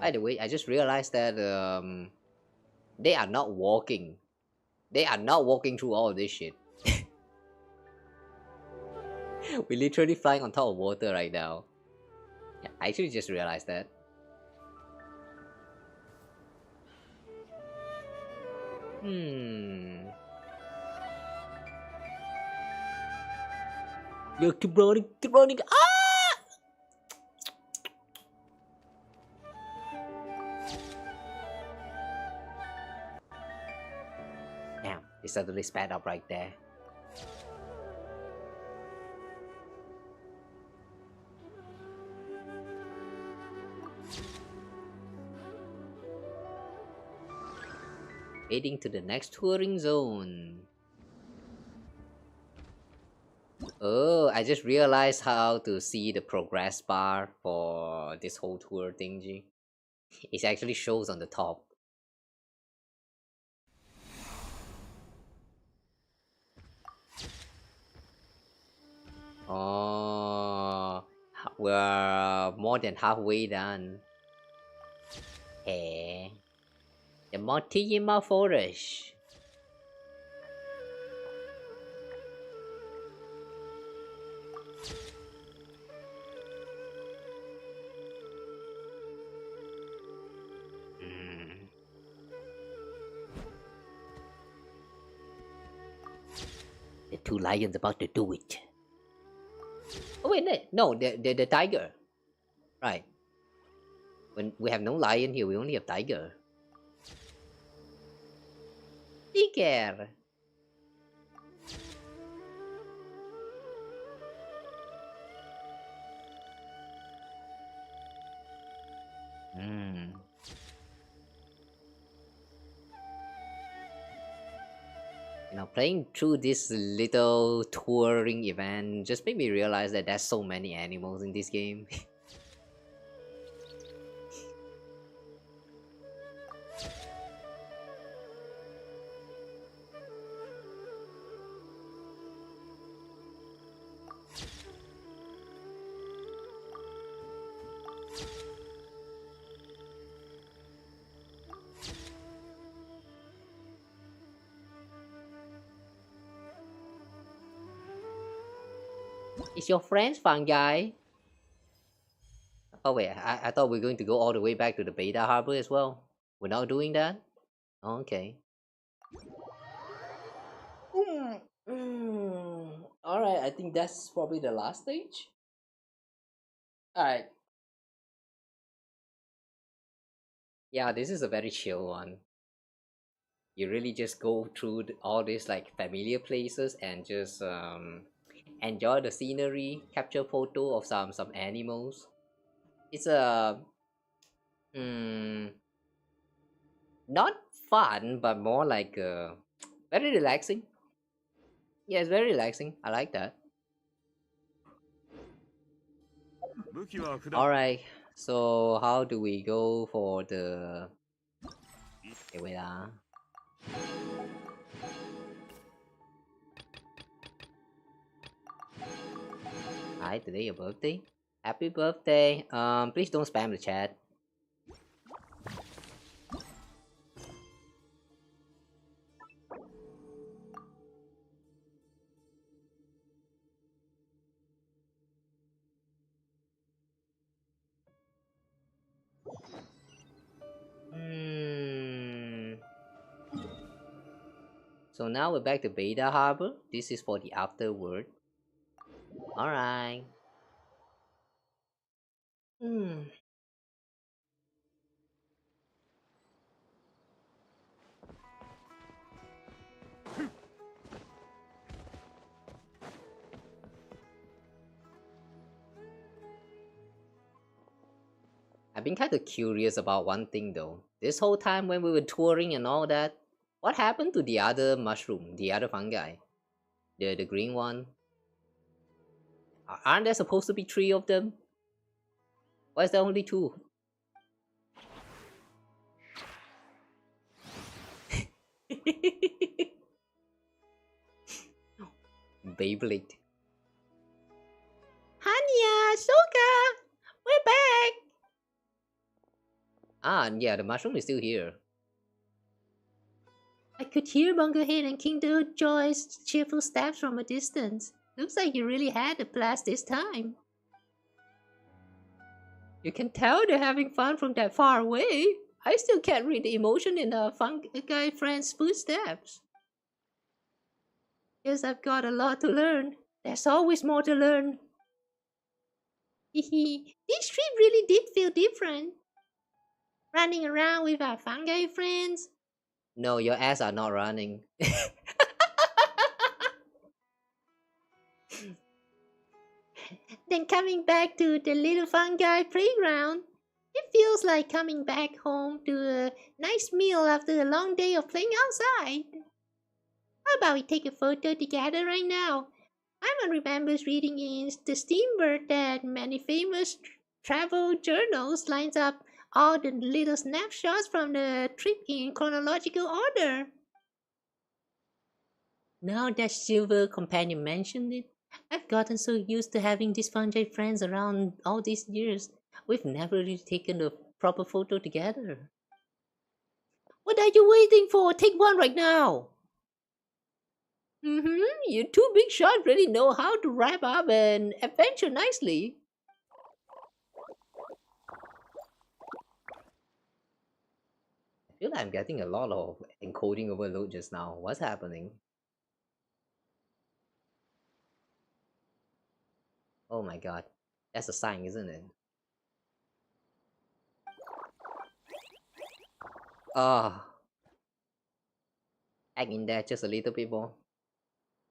By the way, I just realized that they are not walking. They are not walking through all of this shit. We're literally flying on top of water right now. Yeah, I actually just realized that. Yo, keep running, keep running. Ah! Damn, it suddenly sped up right there. Heading to the next touring zone. Oh, I just realized how to see the progress bar for this whole tour thingy. It actually shows on the top. Oh, we're more than halfway done. Hey, the Montiyama Forest. The two lions about to do it. Oh wait, no, the tiger. Right. When we have no lion here, we only have tiger. Tiger. You know, playing through this little touring event just made me realize that there's so many animals in this game. Is your friend fungi? Oh wait, I thought we were going to go all the way back to the beta harbor as well. We're not doing that? Oh, okay. Alright, I think that's probably the last stage. Alright. Yeah, this is a very chill one. You really just go through all these like familiar places and just enjoy the scenery, capture photo of some animals. It's a not fun, but more like very relaxing. Yeah, it's very relaxing. I like that. All right. So how do we go for the? Okay, wait. Hi, today your birthday. Happy birthday. Please don't spam the chat. So now we're back to Beta Harbor. This is for the afterward. Alright. I've been kind of curious about one thing though. This whole time when we were touring and all that, what happened to the other mushroom, the other fungi? The green one? Aren't there supposed to be 3 of them? Why is there only 2? Beyblade. Hanya, Soka, we're back! Yeah, the mushroom is still here. I could hear Bongohead and King Joy's cheerful steps from a distance. Looks like you really had a blast this time. You can tell they're having fun from that far away. I still can't read the emotion in a fungi friend's footsteps. Guess I've got a lot to learn. There's always more to learn. Hehe, this trip really did feel different. Running around with our fungi friends. No, your ass are not running. Then coming back to the little fungi playground. It feels like coming back home to a nice meal after a long day of playing outside. How about we take a photo together right now? Mama remembers reading in the Steamboat that many famous travel journals lines up all the little snapshots from the trip in chronological order. Now that Silver Companion mentioned it, I've gotten so used to having these fungi friends around all these years. We've never really taken a proper photo together. What are you waiting for? Take one right now! You 2 big shots really know how to wrap up an adventure nicely. I feel like I'm getting a lot of encoding overload just now. What's happening? Oh my god. That's a sign, isn't it? Hang in there just a little bit more.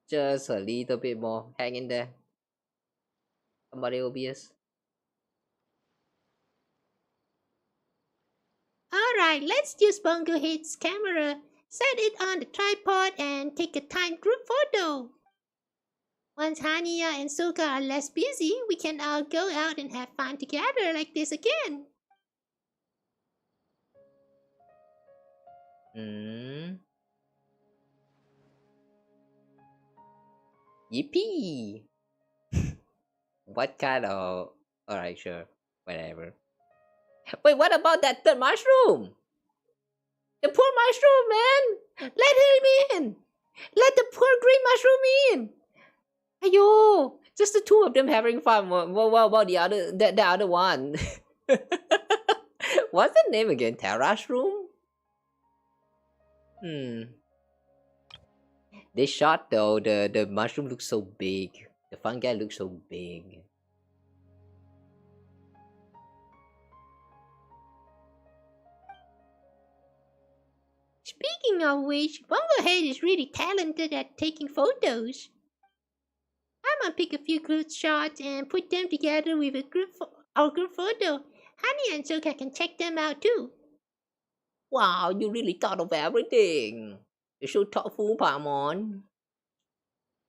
Just a little bit more. Hang in there. Somebody OBS. Alright, let's use Bongohead's camera. Set it on the tripod and take a timed group photo. Once Hania and Suka are less busy, we can all go out and have fun together like this again. Yippee! What kind of... Alright, sure. Whatever. Wait, what about that third mushroom? The poor mushroom, man! Let him in! Let the poor green mushroom in! Ayo! Just the 2 of them having fun. What about the other one? What's the name again? Terrashroom? This shot though, the mushroom looks so big. The fungi looks so big. Speaking of which, Bongohead is really talented at taking photos. I'm gonna pick a few good shots and put them together with our group photo. Honey and Soka can check them out too. Wow, you really thought of everything. You're so thoughtful, Paimon.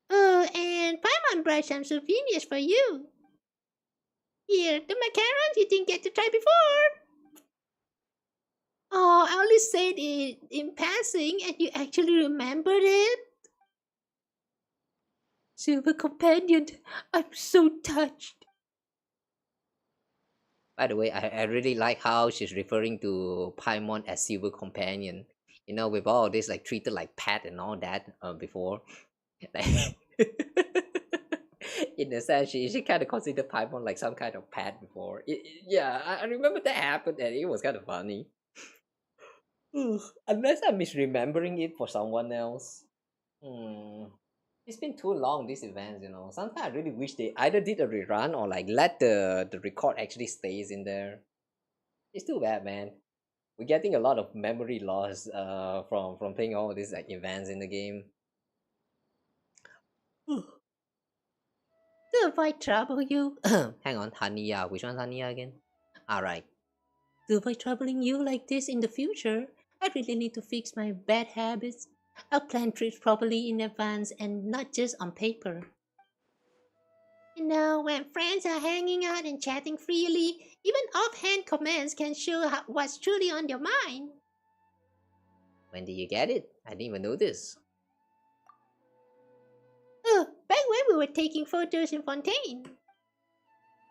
Oh, and Paimon brought some souvenirs for you. Here, the macarons you didn't get to try before. Oh, I only said it in passing and you actually remembered it? Silver Companion, I'm so touched. By the way, I really like how she's referring to Paimon as Silver Companion. You know, with all this like treated like pet and all that before. Like, in a sense, she kind of considered Paimon like some kind of pet before. Yeah, I remember that happened and it was kind of funny. Unless I'm misremembering it for someone else. It's been too long, these events, you know. Sometimes I really wish they either did a rerun or like let the record actually stays in there. It's too bad, man. We're getting a lot of memory loss from playing all these like events in the game. To avoid trouble you. Hang on, Hania. Which one's Hania again? Alright. To avoid troubling you like this in the future, I really need to fix my bad habits. I'll plan trips properly in advance and not just on paper. You know, when friends are hanging out and chatting freely, even offhand comments can show what's truly on your mind. When did you get it? I didn't even notice. Oh, back when we were taking photos in Fontaine.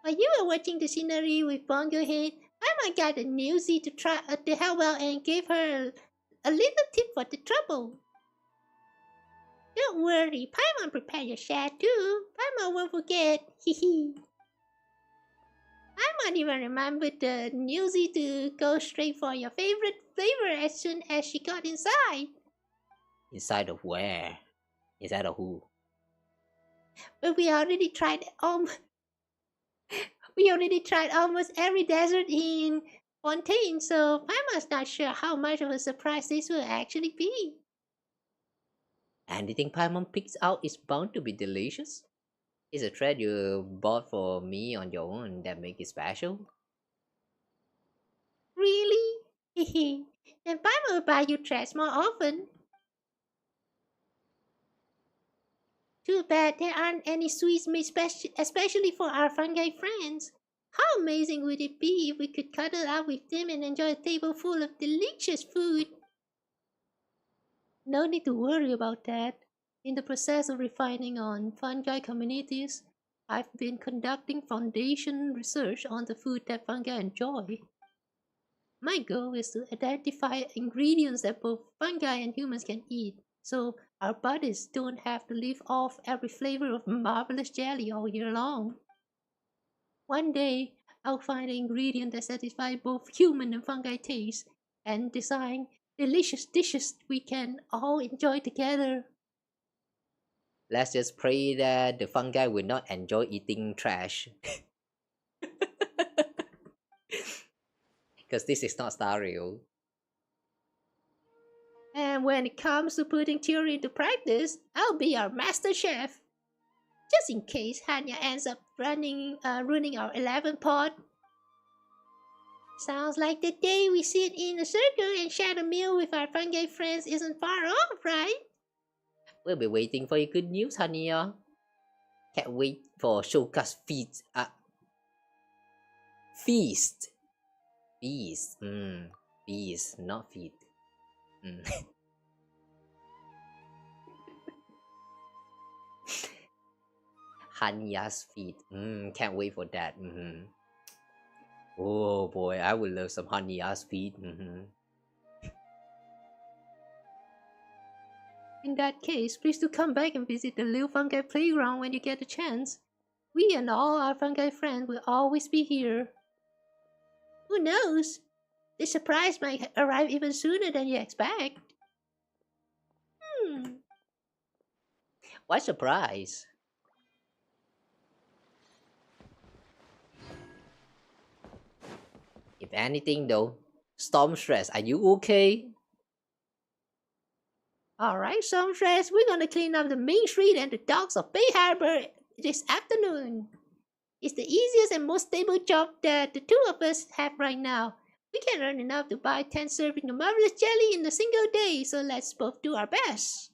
While you were watching the scenery with Bongohead, I got a newsie to help out and gave her a little tip for the trouble. Don't worry, Paimon prepared your share too. Paimon won't forget. Hehe. Paimon even remembered the newsie to go straight for your favorite flavor as soon as she got inside. Inside of where? Inside of who? But we already tried almost every dessert in Fontaine, so Paimon's not sure how much of a surprise this will actually be. Anything Paimon picks out is bound to be delicious. It's a treat you bought for me on your own that make it special. Really? Hehe. Then Paimon will buy you treats more often. Too bad there aren't any sweets made especially for our fungi friends. How amazing would it be if we could cuddle up with them and enjoy a table full of delicious food? No need to worry about that. In the process of refining on fungi communities, I've been conducting foundation research on the food that fungi enjoy. My goal is to identify ingredients that both fungi and humans can eat, so our bodies don't have to live off every flavor of marvelous jelly all year long. One day, I'll find an ingredient that satisfies both human and fungi tastes and design delicious dishes we can all enjoy together. Let's just pray that the fungi will not enjoy eating trash. Because this is not Stario. And when it comes to putting theory into practice, I'll be our master chef. Just in case Hanya ends up ruining our 11th pot. Sounds like the day we sit in a circle and share a meal with our fungi friends isn't far off, right? We'll be waiting for your good news, Hania. Can't wait for Shoka's feast. Feast. Feast. Feast, not feed. Hanya's feet. Can't wait for that. Oh boy, I would love some Hanya's feet. In that case, please do come back and visit the Liu Fungi Playground when you get a chance. We and all our fungi friends will always be here. Who knows? The surprise might arrive even sooner than you expect. What surprise? If anything though, Storm Stress, are you okay? Alright, Songstress, we're gonna clean up the main street and the docks of Bay Harbor this afternoon. It's the easiest and most stable job that the two of us have right now. We can earn enough to buy 10 servings of marvelous jelly in a single day, so let's both do our best.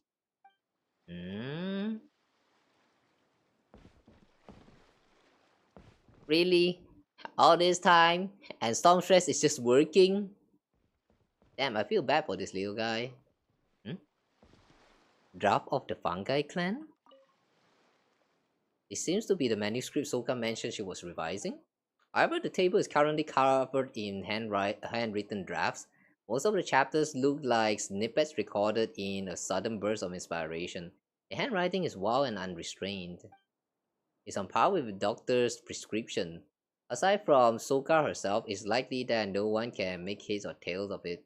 Really? All this time? And Stormstress is just working? Damn, I feel bad for this little guy. Drop of the Fungi clan? It seems to be the manuscript Soka mentioned she was revising. However, the table is currently covered in handwritten drafts. Most of the chapters look like snippets recorded in a sudden burst of inspiration. The handwriting is wild and unrestrained. It's on par with the doctor's prescription. Aside from Soka herself, it's likely that no one can make heads or tails of it.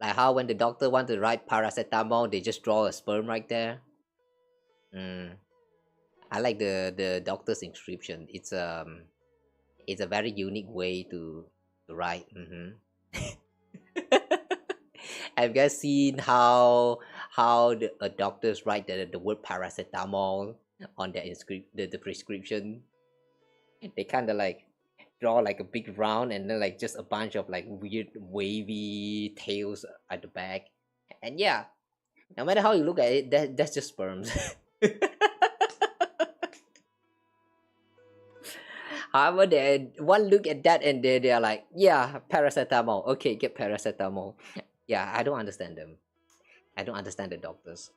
Like how when the doctor wanted to write paracetamol, they just draw a sperm right there. I like the doctor's inscription. It's a very unique way to write. Have you guys seen how the doctors write the word paracetamol on their the prescription? They kind of like draw like a big round and then like just a bunch of like weird wavy tails at the back. And yeah, no matter how you look at it, that's just sperms. However, one look at that and they're like, yeah, paracetamol. Okay, get paracetamol. Yeah, I don't understand them. I don't understand the doctors.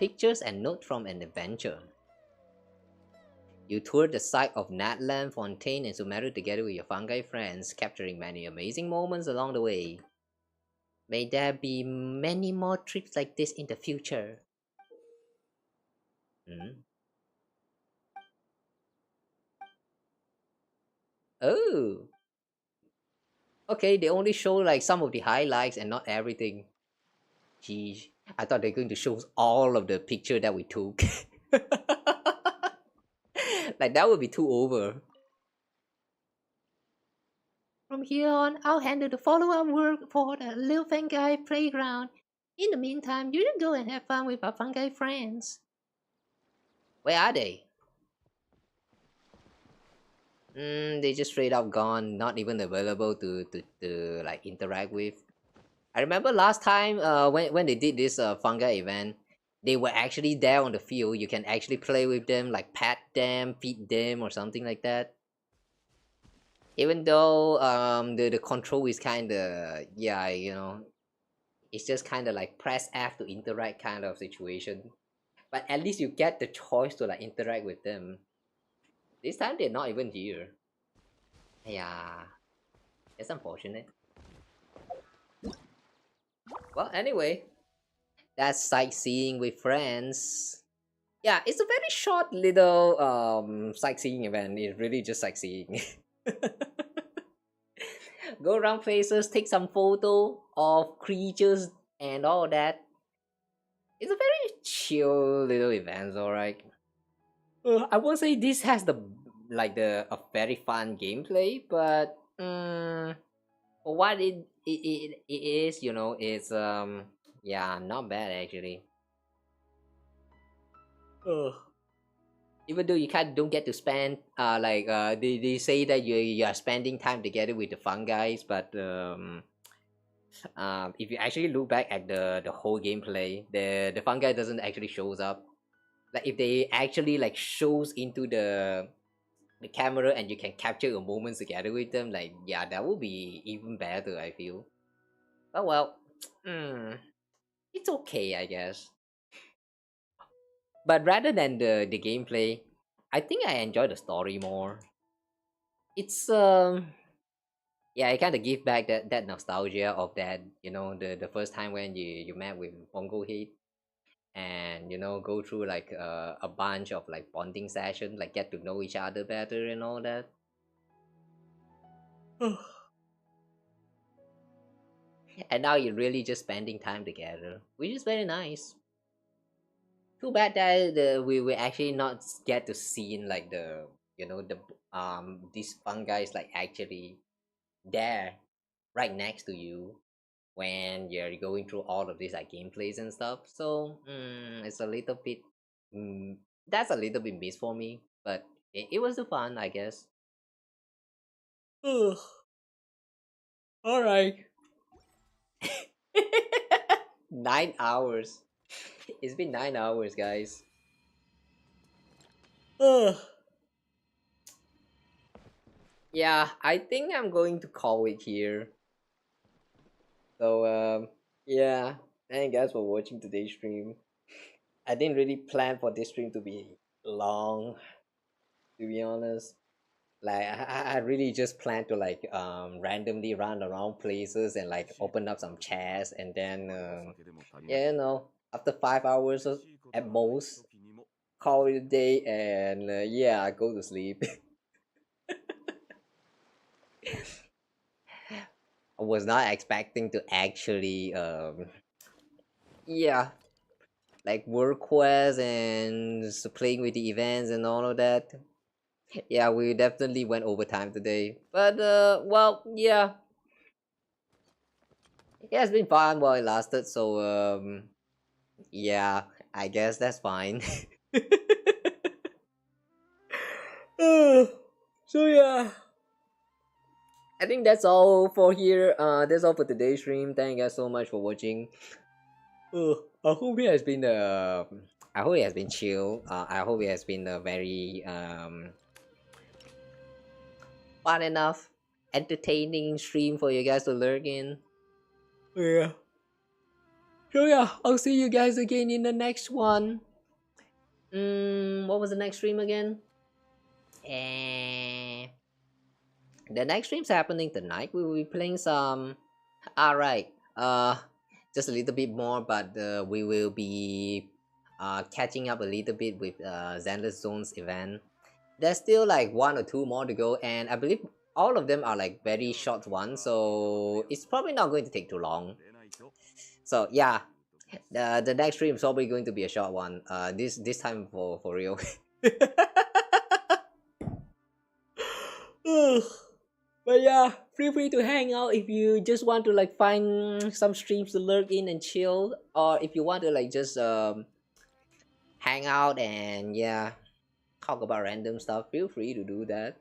Pictures and note from an adventure. You toured the site of Natlan, Fontaine, and Sumeru together with your fungi friends, capturing many amazing moments along the way. May there be many more trips like this in the future. Oh. Okay, they only show like some of the highlights and not everything. Geez, I thought they're going to show all of the picture that we took. Like that would be too over. From here on, I'll handle the follow-up work for the Little Fungi Playground. In the meantime, you can go and have fun with our fungi friends. Where are they? They just straight up gone, not even available to like interact with. I remember last time when they did this fungi event, they were actually there on the field. You can actually play with them, like pat them, feed them, or something like that. Even though the control is kind of, yeah, you know, it's just kind of like press F to interact kind of situation. But at least you get the choice to like interact with them. This time they're not even here. Yeah, it's unfortunate. Well, anyway, that's sightseeing with friends. Yeah, it's a very short little sightseeing event. It's really just sightseeing. Go around places, take some photo of creatures and all that. It's a very chill little event, alright. I won't say this has a very fun gameplay, but for what it is, you know, it's yeah, not bad actually. Even though you don't get to spend they say that you are spending time together with the fungi, but if you actually look back at the whole gameplay, the fungi doesn't actually shows up. Like if they actually like shows into the camera and you can capture your moments together with them, like yeah, that would be even better, I feel. But well, it's okay, I guess. But rather than the gameplay, I think I enjoy the story more. It's yeah, I kind of give back that nostalgia of that, you know, the first time when you met with Bongohead, and you know, go through like a bunch of like bonding sessions, like get to know each other better and all that. And now you're really just spending time together, which is very nice. Too bad that we actually not get to see in like the you know, this fungi is like actually there, right next to you when you're going through all of these like gameplays and stuff. So it's a little bit, that's a little bit miss for me, but it was the fun, I guess. Ugh. All right. 9 hours. It's been 9 hours, guys. Ugh. Yeah, I think I'm going to call it here. So yeah, thank you guys for watching today's stream. I didn't really plan for this stream to be long, to be honest. Like I really just planned to like randomly run around places and like open up some chests, and then yeah, you know, after 5 hours at most, call it a day, and yeah, I go to sleep. I was not expecting to actually yeah, like work quests and just playing with the events and all of that. Yeah, we definitely went overtime today, but well, yeah, it's been fun while it lasted. So yeah, I guess that's fine. So yeah, I think that's all for here. That's all for today's stream. Thank you guys so much for watching. I hope it has been I hope it has been chill. I hope it has been a very fun enough, entertaining stream for you guys to lurk in. Yeah. So yeah, I'll see you guys again in the next one. What was the next stream again? The next stream's happening tonight. We will be playing some. Alright. Just a little bit more, but we will be catching up a little bit with Xander's Zone's event. There's still like 1 or 2 more to go, and I believe all of them are like very short ones, so it's probably not going to take too long. So yeah, the next stream is probably going to be a short one. This time for real. But yeah, feel free to hang out if you just want to like find some streams to lurk in and chill, or if you want to like just hang out and yeah, talk about random stuff. Feel free to do that.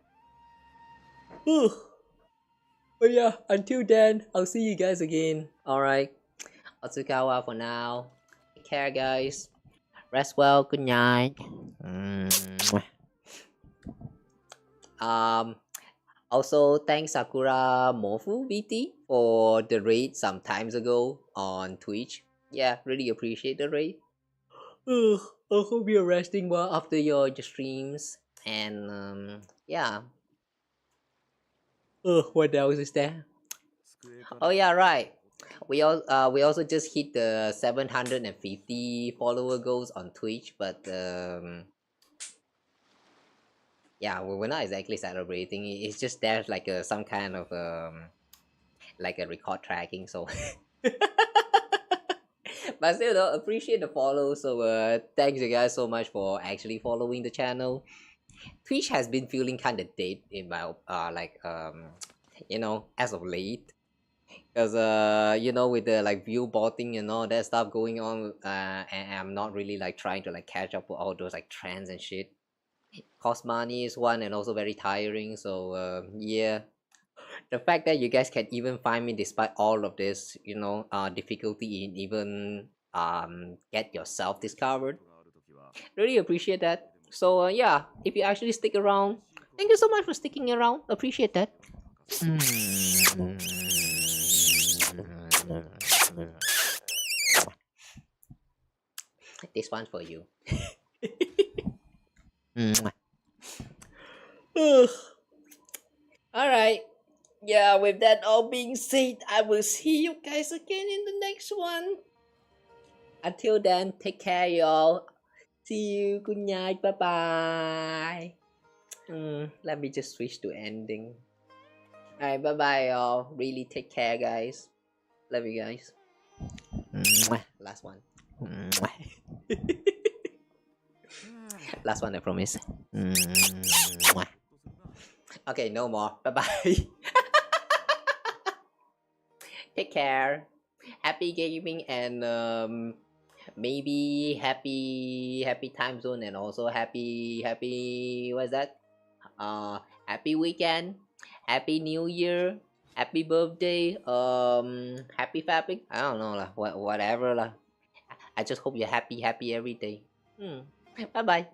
But yeah, until then, I'll see you guys again. Alright, Otsukawa for now. Take care, guys. Rest well. Good night. Also, thanks Sakura Mofu VT for the raid some times ago on Twitch. Yeah, really appreciate the raid. I hope you're resting well after your streams. And yeah. What else is there? Oh yeah, right. We also just hit the 750 follower goals on Twitch, but yeah, we're not exactly celebrating. It's just there's like some kind of like a record tracking. So, but still, though, appreciate the follow. So thanks you guys so much for actually following the channel. Twitch has been feeling kind of dead in my like you know, as of late, because you know, with the like view botting and all that stuff going on, and I'm not really like trying to like catch up with all those like trends and shit. Cost money is one, and also very tiring. So yeah, the fact that you guys can even find me despite all of this, you know, difficulty in even get yourself discovered, really appreciate that. So yeah, if you actually stick around, thank you so much for sticking around. Appreciate that. This one's for you. Alright. Yeah, with that all being said, I will see you guys again in the next one. Until then, take care, y'all. See you. Good night. Bye bye. Let me just switch to ending. Alright, bye bye, y'all. Really take care, guys. Love you guys. Last one. last one I promise. Mwah. Okay, no more. Bye bye. Take care. Happy gaming and maybe happy time zone and also happy what's that? Happy weekend. Happy New Year. Happy birthday. Happy fabric. I don't know lah. Whatever lah. I just hope you're happy every day. Bye bye.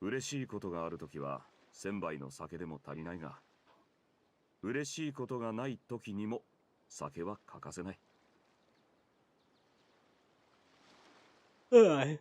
嬉しいことがあるときは1000杯の酒でも足りないが、嬉しいことがないときにも酒は欠かせない。Alright.